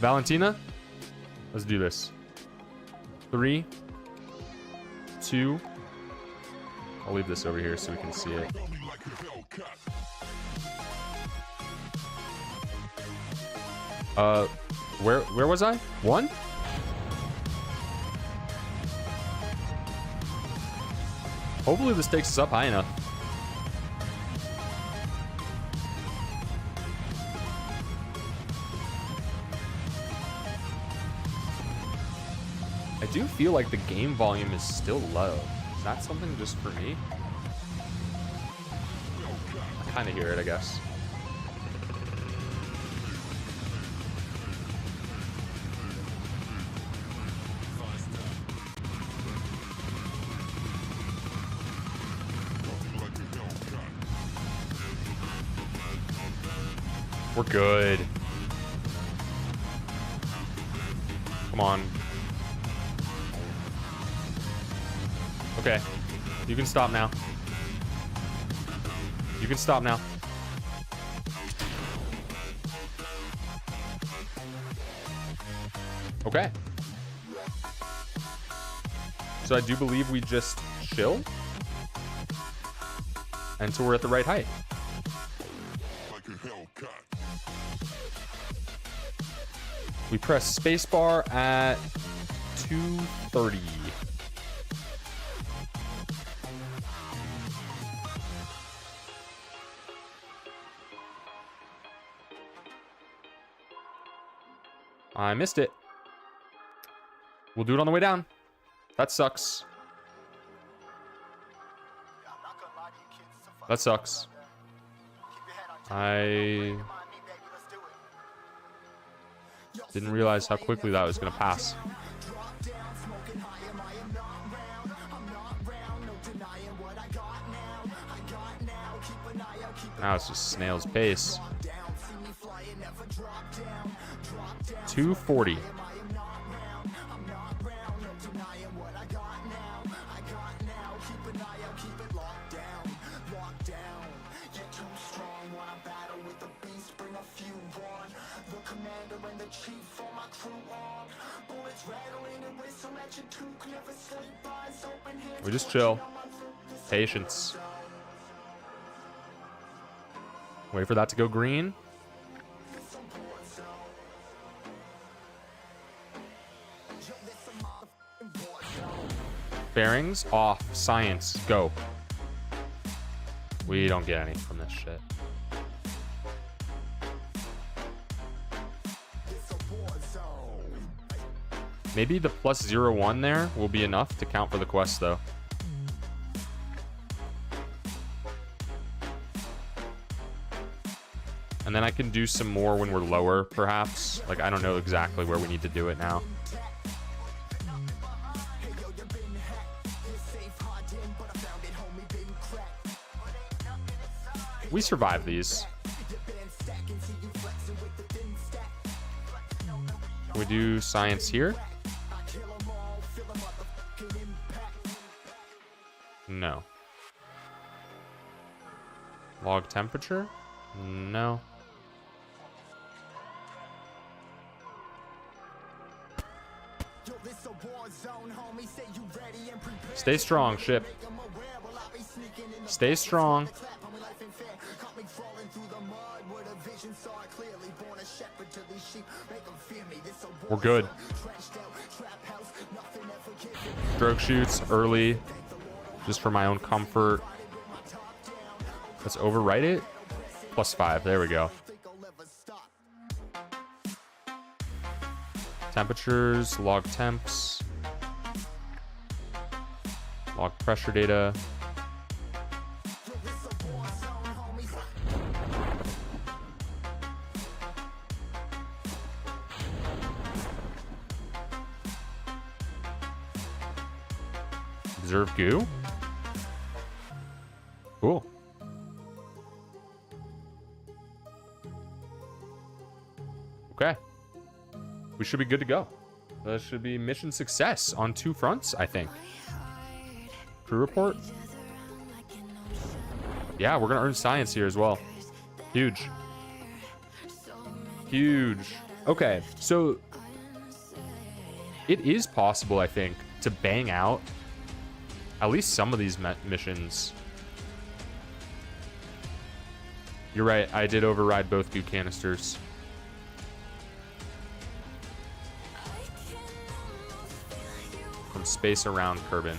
Valentina, let's do this. 3, 2. I'll leave this over here so we can see it. Where was I? 1? Hopefully this takes us up high enough. I do feel like the game volume is still low. Is that something just for me? I kind of hear it, I guess. We're good. Come on. Okay. You can stop now. You can stop now. Okay. So I do believe we just chill until we're at the right height. We press spacebar at 230. I missed it. We'll do it on the way down. That sucks. That sucks. I didn't realize how quickly that was going to pass. Now it's just snail's pace. 240. We just chill. Patience. Wait for that to go green. Bearings off. Science. Go. We don't get any from this shit. Maybe the +01 there will be enough to count for the quest, though. And then I can do some more when we're lower, perhaps. Like, I don't know exactly where we need to do it now. We survive these. Can we do science here? No. Log temperature? No. Stay strong, ship. Stay strong. We're good. Stroke shoots early, just for my own comfort. Let's overwrite it. +5. There we go. Temperatures, log temps, log pressure data. Observe goo. Cool. Okay. We should be good to go. That should be mission success on 2 fronts, I think. Crew report. Yeah, we're gonna earn science here as well. Huge. Huge. Okay, so it is possible, I think, to bang out at least some of these missions. You're right, I did override both goo canisters. From space around Kerbin.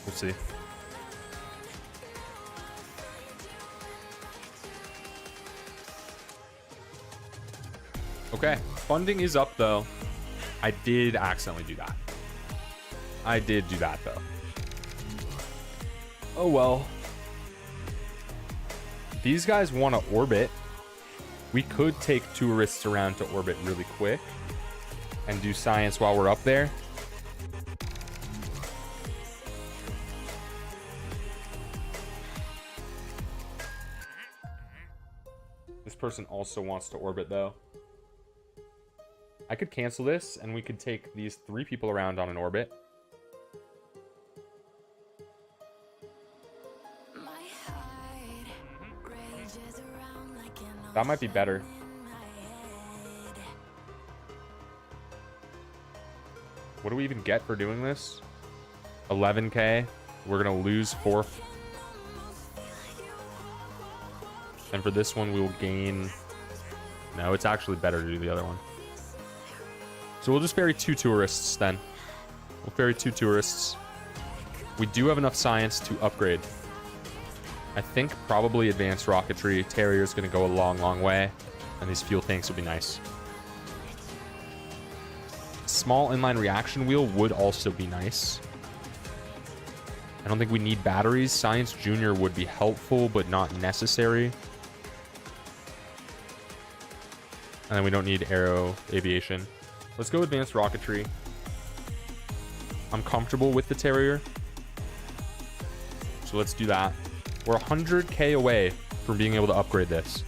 We'll see. Okay, funding is up though. I did accidentally do that. I did do that though. Oh well. These guys want to orbit. We could take tourists around to orbit really quick and do science while we're up there. This person also wants to orbit though. I could cancel this and we could take these 3 people around on an orbit. That might be better. What do we even get for doing this? 11k. We're gonna lose 4. And for this one, we will gain... No, it's actually better to do the other one. So we'll just ferry 2 tourists then. We'll ferry 2 tourists. We do have enough science to upgrade. I think probably advanced rocketry. Terrier is going to go a long, long way. And these fuel tanks will be nice. Small inline reaction wheel would also be nice. I don't think we need batteries. Science Junior would be helpful, but not necessary. And then we don't need aero aviation. Let's go advanced rocketry. I'm comfortable with the Terrier. So let's do that. We're 100k away from being able to upgrade this.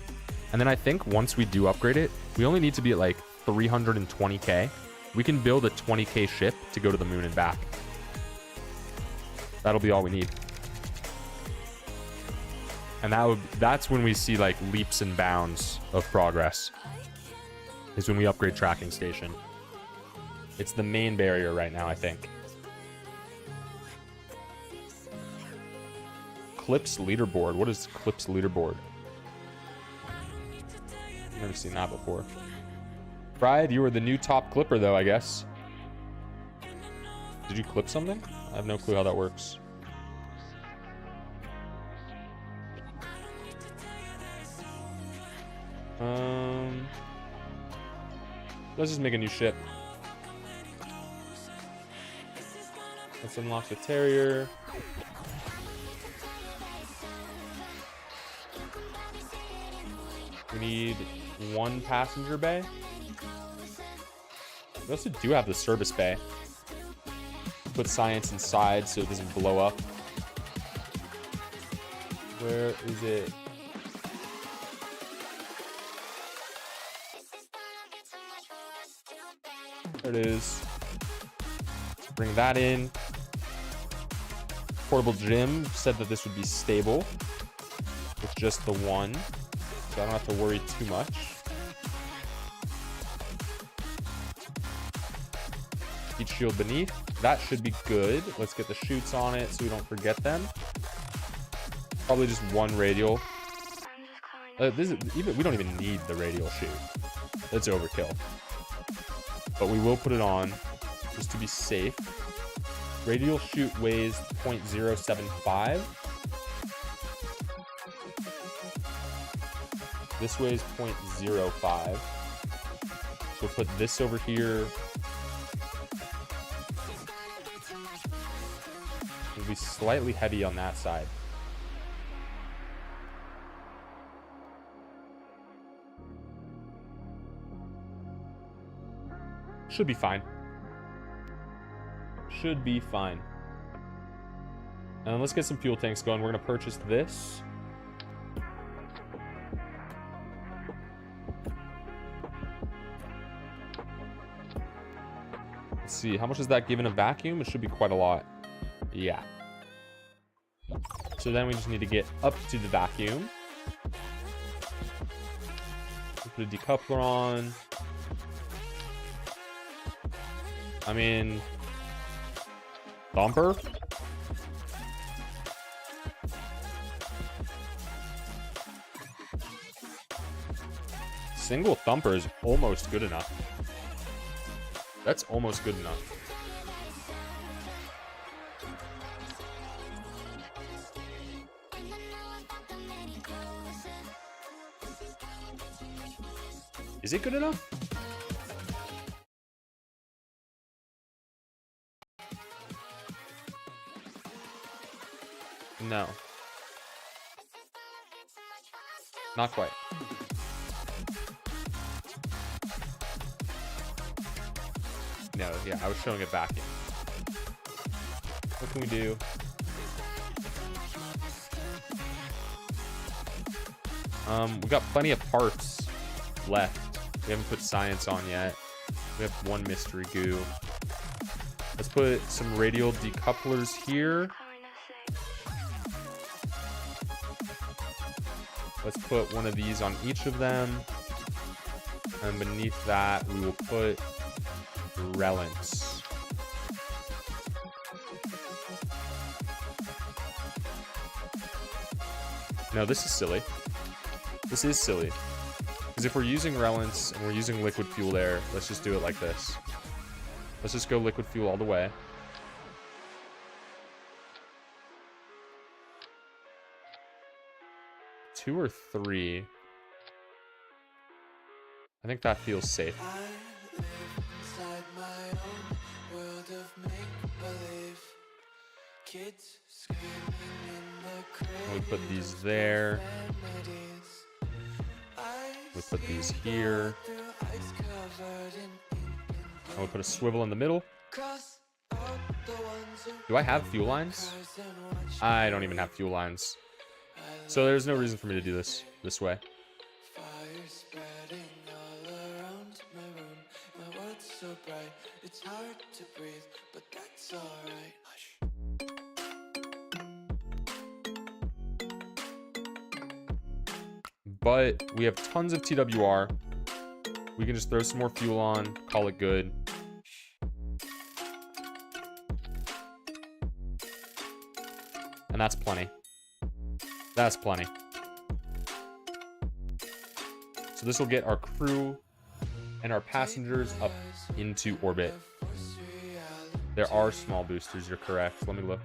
And then I think once we do upgrade it, we only need to be at like 320k. We can build a 20k ship to go to the moon and back. That'll be all we need. And that's when we see like leaps and bounds of progress. Is when we upgrade tracking station. It's the main barrier right now, I think. Clips leaderboard. What is Clips leaderboard? I've never seen that before. Fried, you were the new top clipper though, I guess. Did you clip something? I have no clue how that works. Let's just make a new ship. Let's unlock the Terrier. We need 1 passenger bay. We also do have the service bay. Put science inside so it doesn't blow up. Where is it? There it is. Let's bring that in. Portable gym said that this would be stable with just the 1. So I don't have to worry too much. Heat shield beneath. That should be good. Let's get the chutes on it so we don't forget them. Probably just 1 radial. We don't even need the radial chute. That's overkill. But we will put it on just to be safe. Radial chute weighs 0.075. This weighs 0.05. So we'll put this over here. It'll be slightly heavy on that side. Should be fine. Should be fine. And let's get some fuel tanks going. We're going to purchase this. Let's see. How much is that given a vacuum? It should be quite a lot. Yeah. So then we just need to get up to the vacuum. Put a decoupler on. I mean, thumper. Single thumper is almost good enough. That's almost good enough. Is it good enough? No. Not quite. No, yeah, I was showing it back in. What can we do? We got plenty of parts left. We haven't put science on yet. We have one mystery goo. Let's put some radial decouplers here. Let's put one of these on each of them. And beneath that, we will put relents. No, this is silly. This is silly. Because if we're using relents and we're using liquid fuel air, let's just do it like this. Let's just go liquid fuel all the way. Two or three. I think that feels safe. We put these there. We put these here. And we put a swivel in the middle. Do I have fuel lines? I don't even have fuel lines. So there's no reason for me to do this way. But we have tons of TWR. We can just throw some more fuel on, call it good. And that's plenty. That's plenty. So this will get our crew and our passengers up into orbit. There are small boosters, you're correct. Let me look.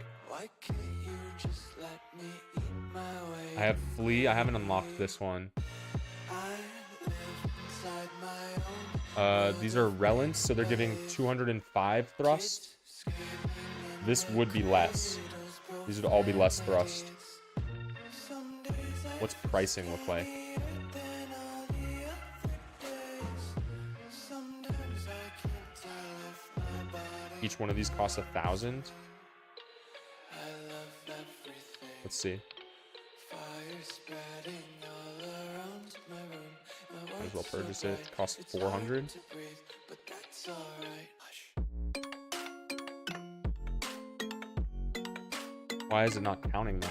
I have Flea. I haven't unlocked this one. These are relents, so they're giving 205 thrust. This would be less. These would all be less thrust. What's pricing look like? Each one of these costs 1,000. Let's see. Might as well purchase it. Costs 400. Why is it not counting them?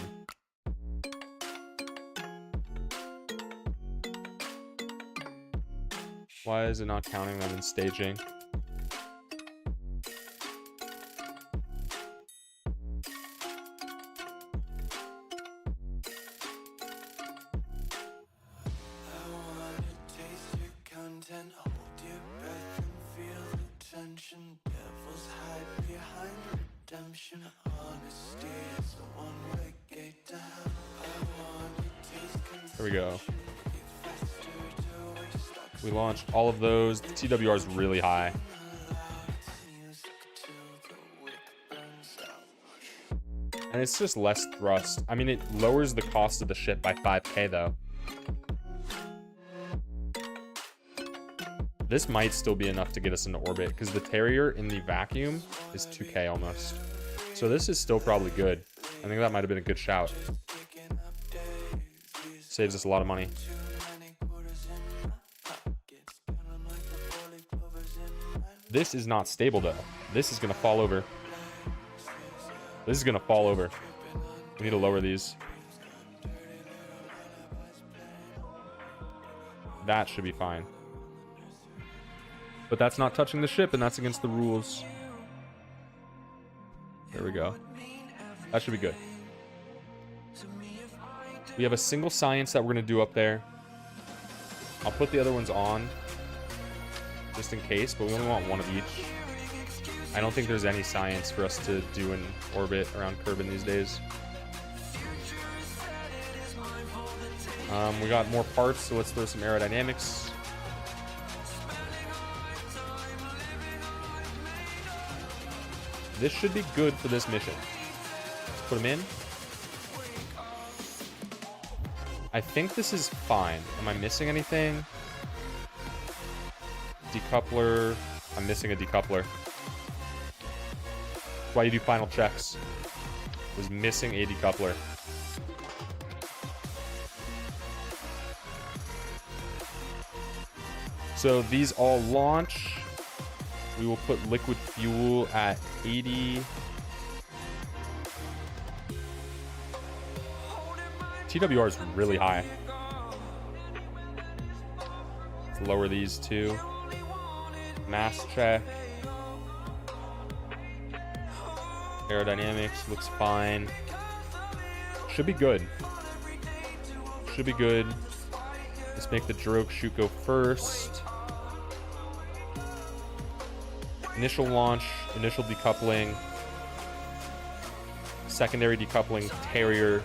Why is it not counting them in staging? attention. Devil's hide behind redemption. Honesty is a one-way gate to hell. I want to taste There we go. confusion. Faster to waste like We launched all of those. The TWR is really high. music till the wick burns out. And it's just less thrust. I mean, it lowers the cost of the ship by 5k though. This might still be enough to get us into orbit because the Terrier in the vacuum is 2k almost. So this is still probably good. I think that might have been a good shout. Saves us a lot of money. This is not stable though. This is gonna fall over. This is gonna fall over. We need to lower these. That should be fine. But that's not touching the ship, and that's against the rules. There we go. That should be good. We have a single science that we're going to do up there. I'll put the other ones on, just in case, but we only want one of each. I don't think there's any science for us to do in orbit around Kerbin these days. We got more parts, so let's throw some aerodynamics. This should be good for this mission. Let's put them in. I think this is fine. Am I missing anything? Decoupler. I'm missing a decoupler. That's why you do final checks. Was missing a decoupler. So these all launch. We will put liquid fuel at 80. TWR is really high. Let's lower these two. Mass check. Aerodynamics looks fine. Should be good. Should be good. Let's make the drogue chute go first. Initial launch, initial decoupling, secondary decoupling, Terrier.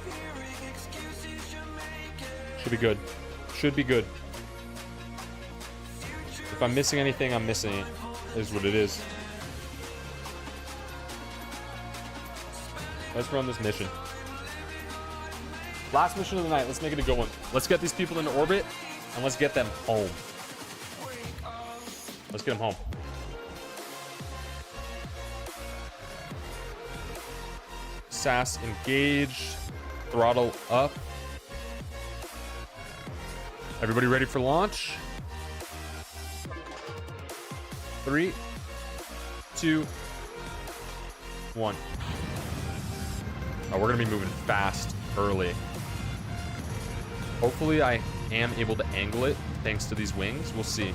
Should be good. Should be good. If I'm missing anything, I'm missing it. Is what it is. Let's run this mission. Last mission of the night. Let's make it a good one. Let's get these people into orbit, and let's get them home. Let's get them home. SAS engaged. Throttle up. Everybody ready for launch? 3, 2, 1. Oh, we're gonna be moving fast early. Hopefully I am able to angle it thanks to these wings. We'll see.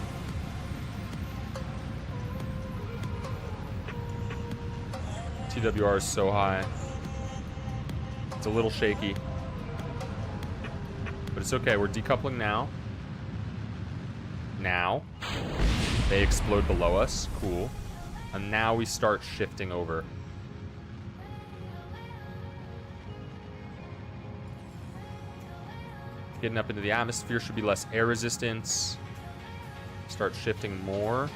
TWR is so high. It's a little shaky. But it's okay. We're decoupling now. Now. They explode below us. Cool. And now we start shifting over. Getting up into the atmosphere should be less air resistance. Start shifting more.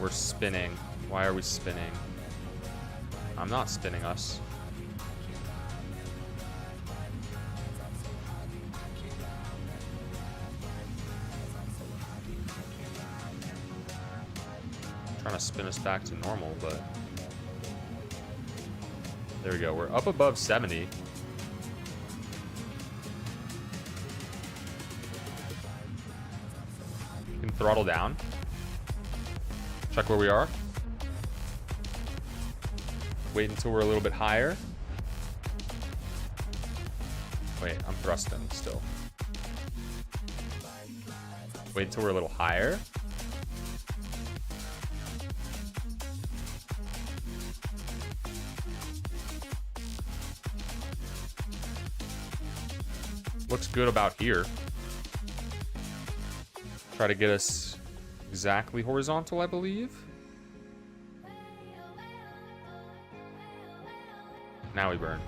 We're spinning. Why are we spinning? I'm not spinning us. I'm trying to spin us back to normal, but there we go. We're up above 70. You can throttle down. Check where we are. Wait until we're a little bit higher. Wait, I'm thrusting still. Wait until we're a little higher. Looks good about here. Try to get us exactly horizontal, I believe. Now we burn.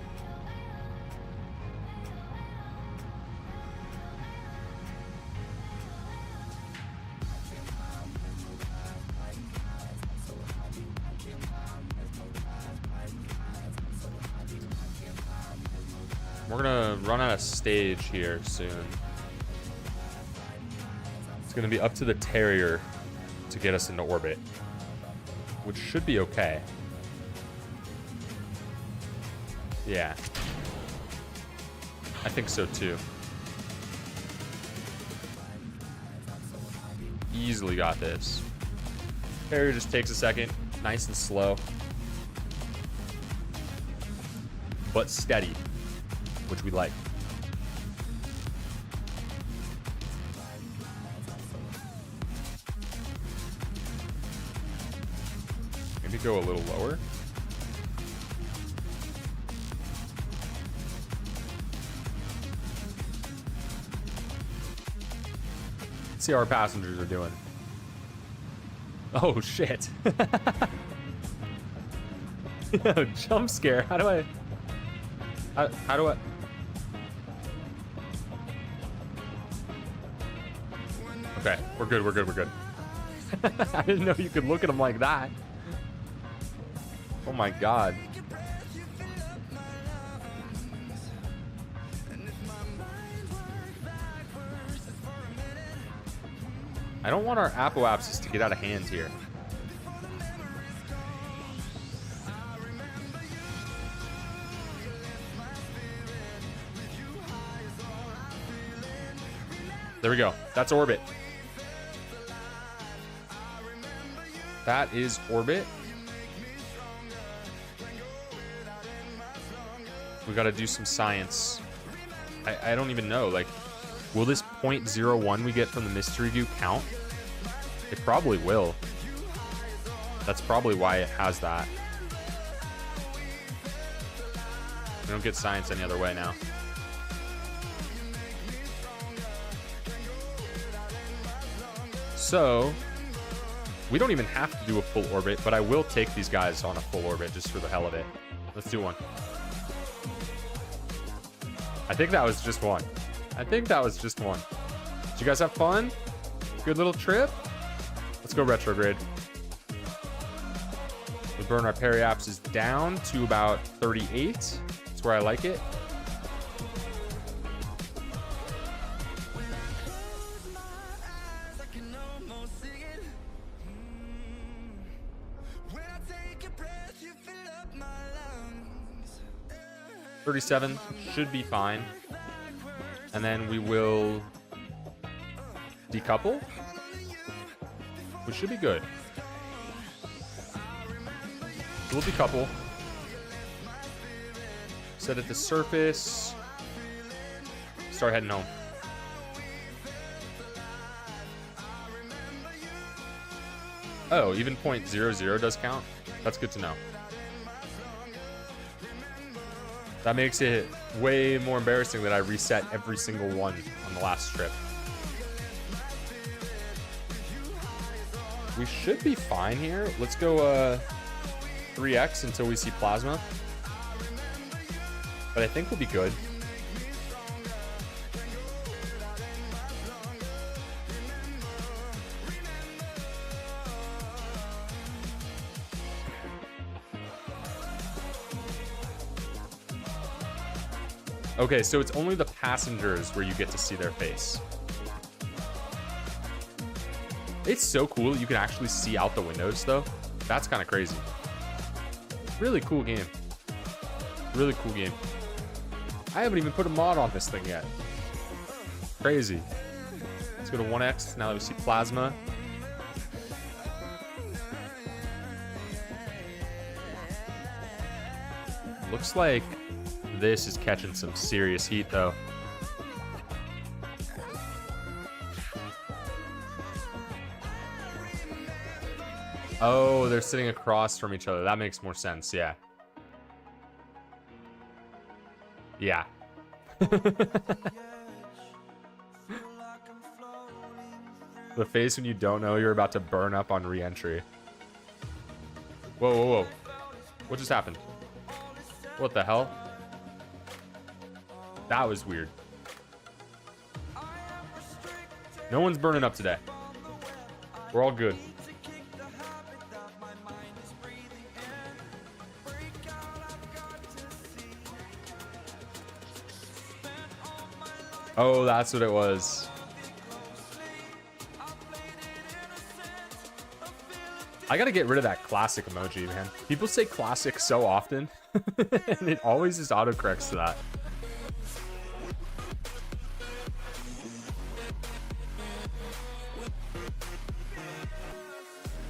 We're gonna run out of stage here soon. It's gonna be up to the theyre to get us into orbit, which should be okay. Yeah, I think so too. Easily got this. Theyre just takes a second, nice and slow, but steady, which we like. Maybe go a little lower. Let's see how our passengers are doing. Oh shit. Yo, jump scare. How do I... How do I... Okay, we're good, we're good, we're good. I didn't know you could look at them like that. Oh my god. I don't want our apoapsis to get out of hand here. There we go. That's orbit. That is orbit. We gotta do some science. I don't even know. Like, will this 0.01 we get from the mystery goo count? It probably will. That's probably why it has that. We don't get science any other way now. So, we don't even have to do a full orbit, but I will take these guys on a full orbit just for the hell of it. Let's do one. I think that was just one. I think that was just one. Did you guys have fun? Good little trip? Let's go retrograde. We burn our periapsis down to about 38. That's where I like it. $37 should be fine. And then we will decouple, which should be good. We'll decouple. Set at the surface. Start heading home. Oh, even 0.00 does count? That's good to know. That makes it way more embarrassing that I reset every single one on the last trip. We should be fine here. Let's go 3x until we see plasma. But I think we'll be good. Okay, so it's only the passengers where you get to see their face. It's so cool that you can actually see out the windows, though. That's kind of crazy. Really cool game. Really cool game. I haven't even put a mod on this thing yet. Crazy. Let's go to 1x now that we see plasma. Looks like this is catching some serious heat, though. Oh, they're sitting across from each other. That makes more sense, yeah. Yeah. The face when you don't know you're about to burn up on re-entry. Whoa, whoa, whoa. What just happened? What the hell? That was weird. No one's burning up today. We're all good. Oh, that's what it was. I gotta get rid of that classic emoji, man. People say classic so often, and it always just autocorrects to that.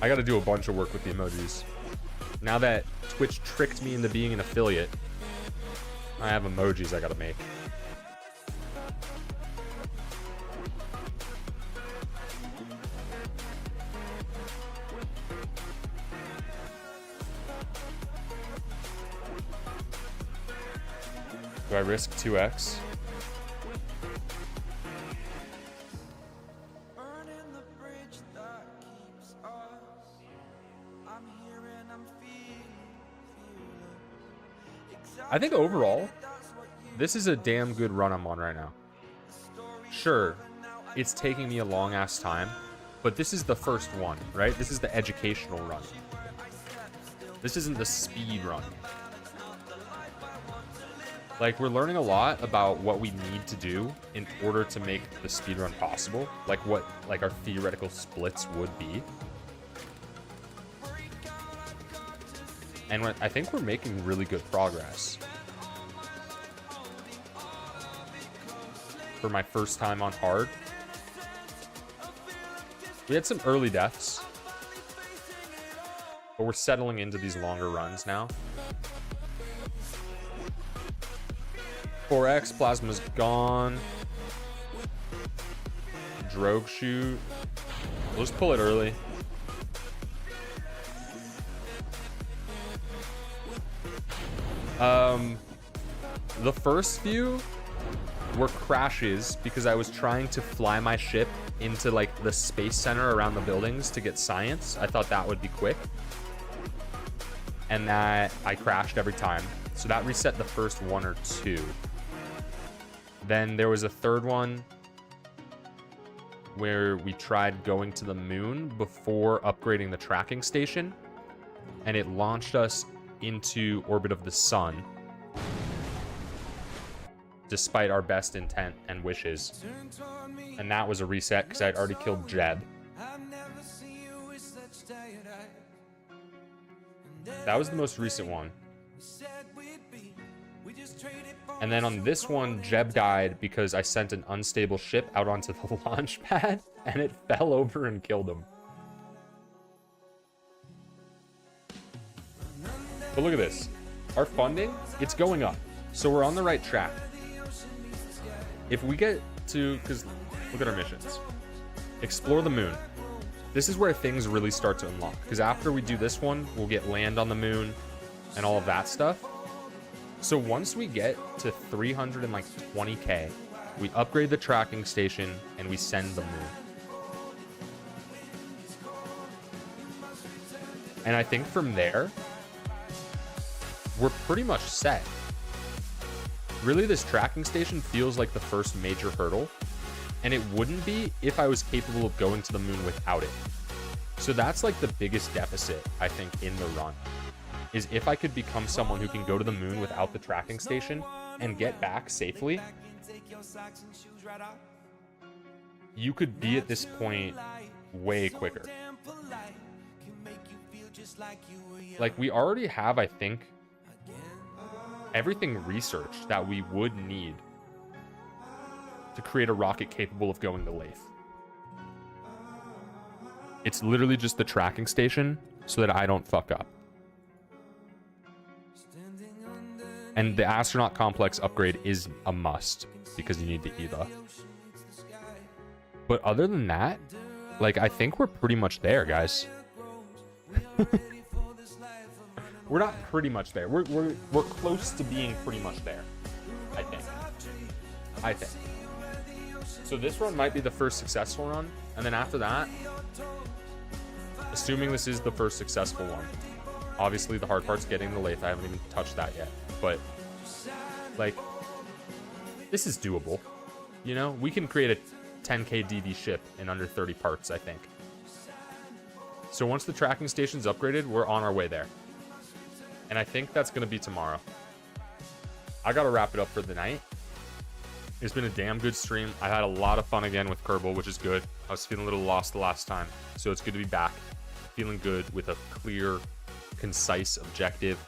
I gotta do a bunch of work with the emojis. Now that Twitch tricked me into being an affiliate, I have emojis I gotta make. Do I risk 2x? I think overall, this is a damn good run I'm on right now. Sure, it's taking me a long ass time, but this is the first one, right? This is the educational run. This isn't the speed run. Like, we're learning a lot about what we need to do in order to make the speedrun possible. Like, what, like, our theoretical splits would be. And I think we're making really good progress. For my first time on hard. We had some early deaths. But we're settling into these longer runs now. 4x, plasma's gone. Drogue shoot. We'll just pull it early. The first few were crashes because I was trying to fly my ship into like the space center around the buildings to get science. I thought that would be quick. And that I crashed every time. So that reset the first one or two. Then there was a third one where we tried going to the moon before upgrading the tracking station. And it launched us into orbit of the sun. Despite our best intent and wishes. And that was a reset because I'd already killed Jeb. That was the most recent one. And then on this one, Jeb died because I sent an unstable ship out onto the launch pad and it fell over and killed him. But look at this. Our funding, it's going up. So we're on the right track. If we get to, because look at our missions. Explore the moon. This is where things really start to unlock. Because after we do this one, we'll get land on the moon and all of that stuff. So once we get to 320k, we upgrade the tracking station and we send the moon. And I think from there, we're pretty much set. Really, this tracking station feels like the first major hurdle, and it wouldn't be if I was capable of going to the moon without it. So that's like the biggest deficit, I think, in the run, is if I could become someone who can go to the moon without the tracking station and get back safely, you could be at this point way quicker. Like, we already have, I think, everything researched that we would need to create a rocket capable of going to laythe. It's literally just the tracking station so that I don't fuck up. And the astronaut complex upgrade is a must because you need the EVA. But other than that, like, I think we're pretty much there, guys. We're not pretty much there. We're close to being pretty much there, I think. So So this run might be the first successful run, and then after that, assuming this is the first successful one, obviously the hard part's getting the lathe. I haven't even touched that yet, but like, this is doable. You know, we can create a 10k DV ship in under 30 parts, I think. So once the tracking station's upgraded, we're on our way there. And I think that's going to be tomorrow. I got to wrap it up for the night. It's been a damn good stream. I had a lot of fun again with Kerbal, which is good. I was feeling a little lost the last time, so it's good to be back. Feeling good with a clear, concise objective.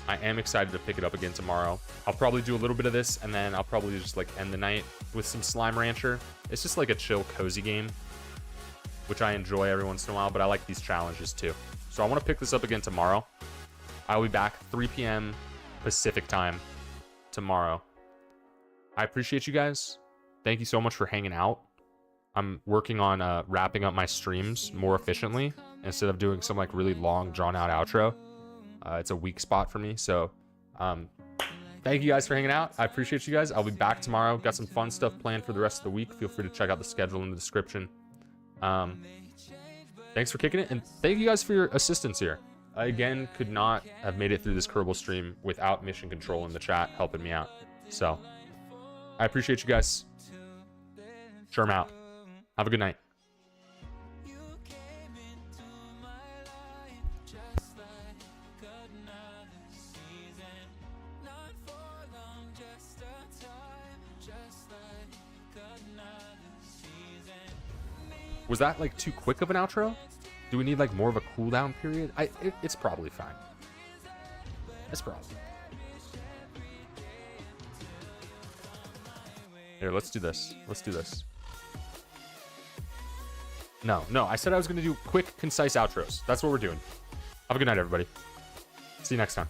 I am excited to pick it up again tomorrow. I'll probably do a little bit of this, and then I'll probably just like end the night with some Slime Rancher. It's just like a chill, cozy game, which I enjoy every once in a while, but I like these challenges too. So I want to pick this up again tomorrow. I'll be back 3 p.m. Pacific time tomorrow. I appreciate you guys. Thank you so much for hanging out. I'm working on wrapping up my streams more efficiently instead of doing some like really long, drawn-out outro. It's a weak spot for me, so thank you guys for hanging out. I appreciate you guys. I'll be back tomorrow. Got some fun stuff planned for the rest of the week. Feel free to check out the schedule in the description. Thanks for kicking it, and thank you guys for your assistance here. I, again, could not have made it through this Kerbal stream without Mission Control in the chat helping me out. So, I appreciate you guys. Sherm out. Have a good night. Was that like too quick of an outro? Do we need like more of a cooldown period? It's probably fine. It's probably. Here, let's do this. Let's do this. No, I said I was going to do quick, concise outros. That's what we're doing. Have a good night, everybody. See you next time.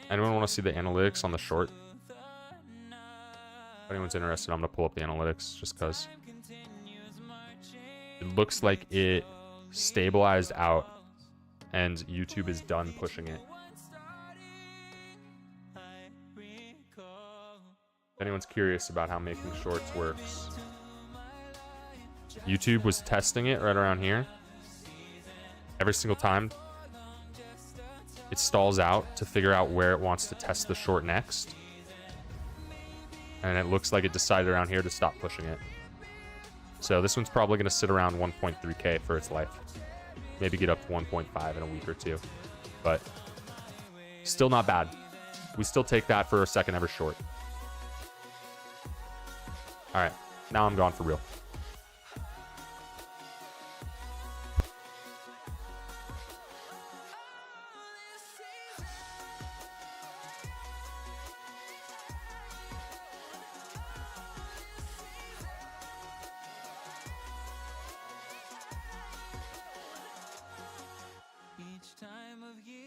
Anyone want to see the analytics on the short? If anyone's interested, I'm going to pull up the analytics just because it looks like it stabilized out and YouTube is done pushing it. If anyone's curious about how making shorts works, YouTube was testing it right around here. Every single time it stalls out to figure out where it wants to test the short next. And it looks like it decided around here to stop pushing it. So this one's probably going to sit around 1.3K for its life. Maybe get up to 1.5 in a week or two. But still not bad. We still take that for a second ever short. Alright, now I'm gone for real. Each time of year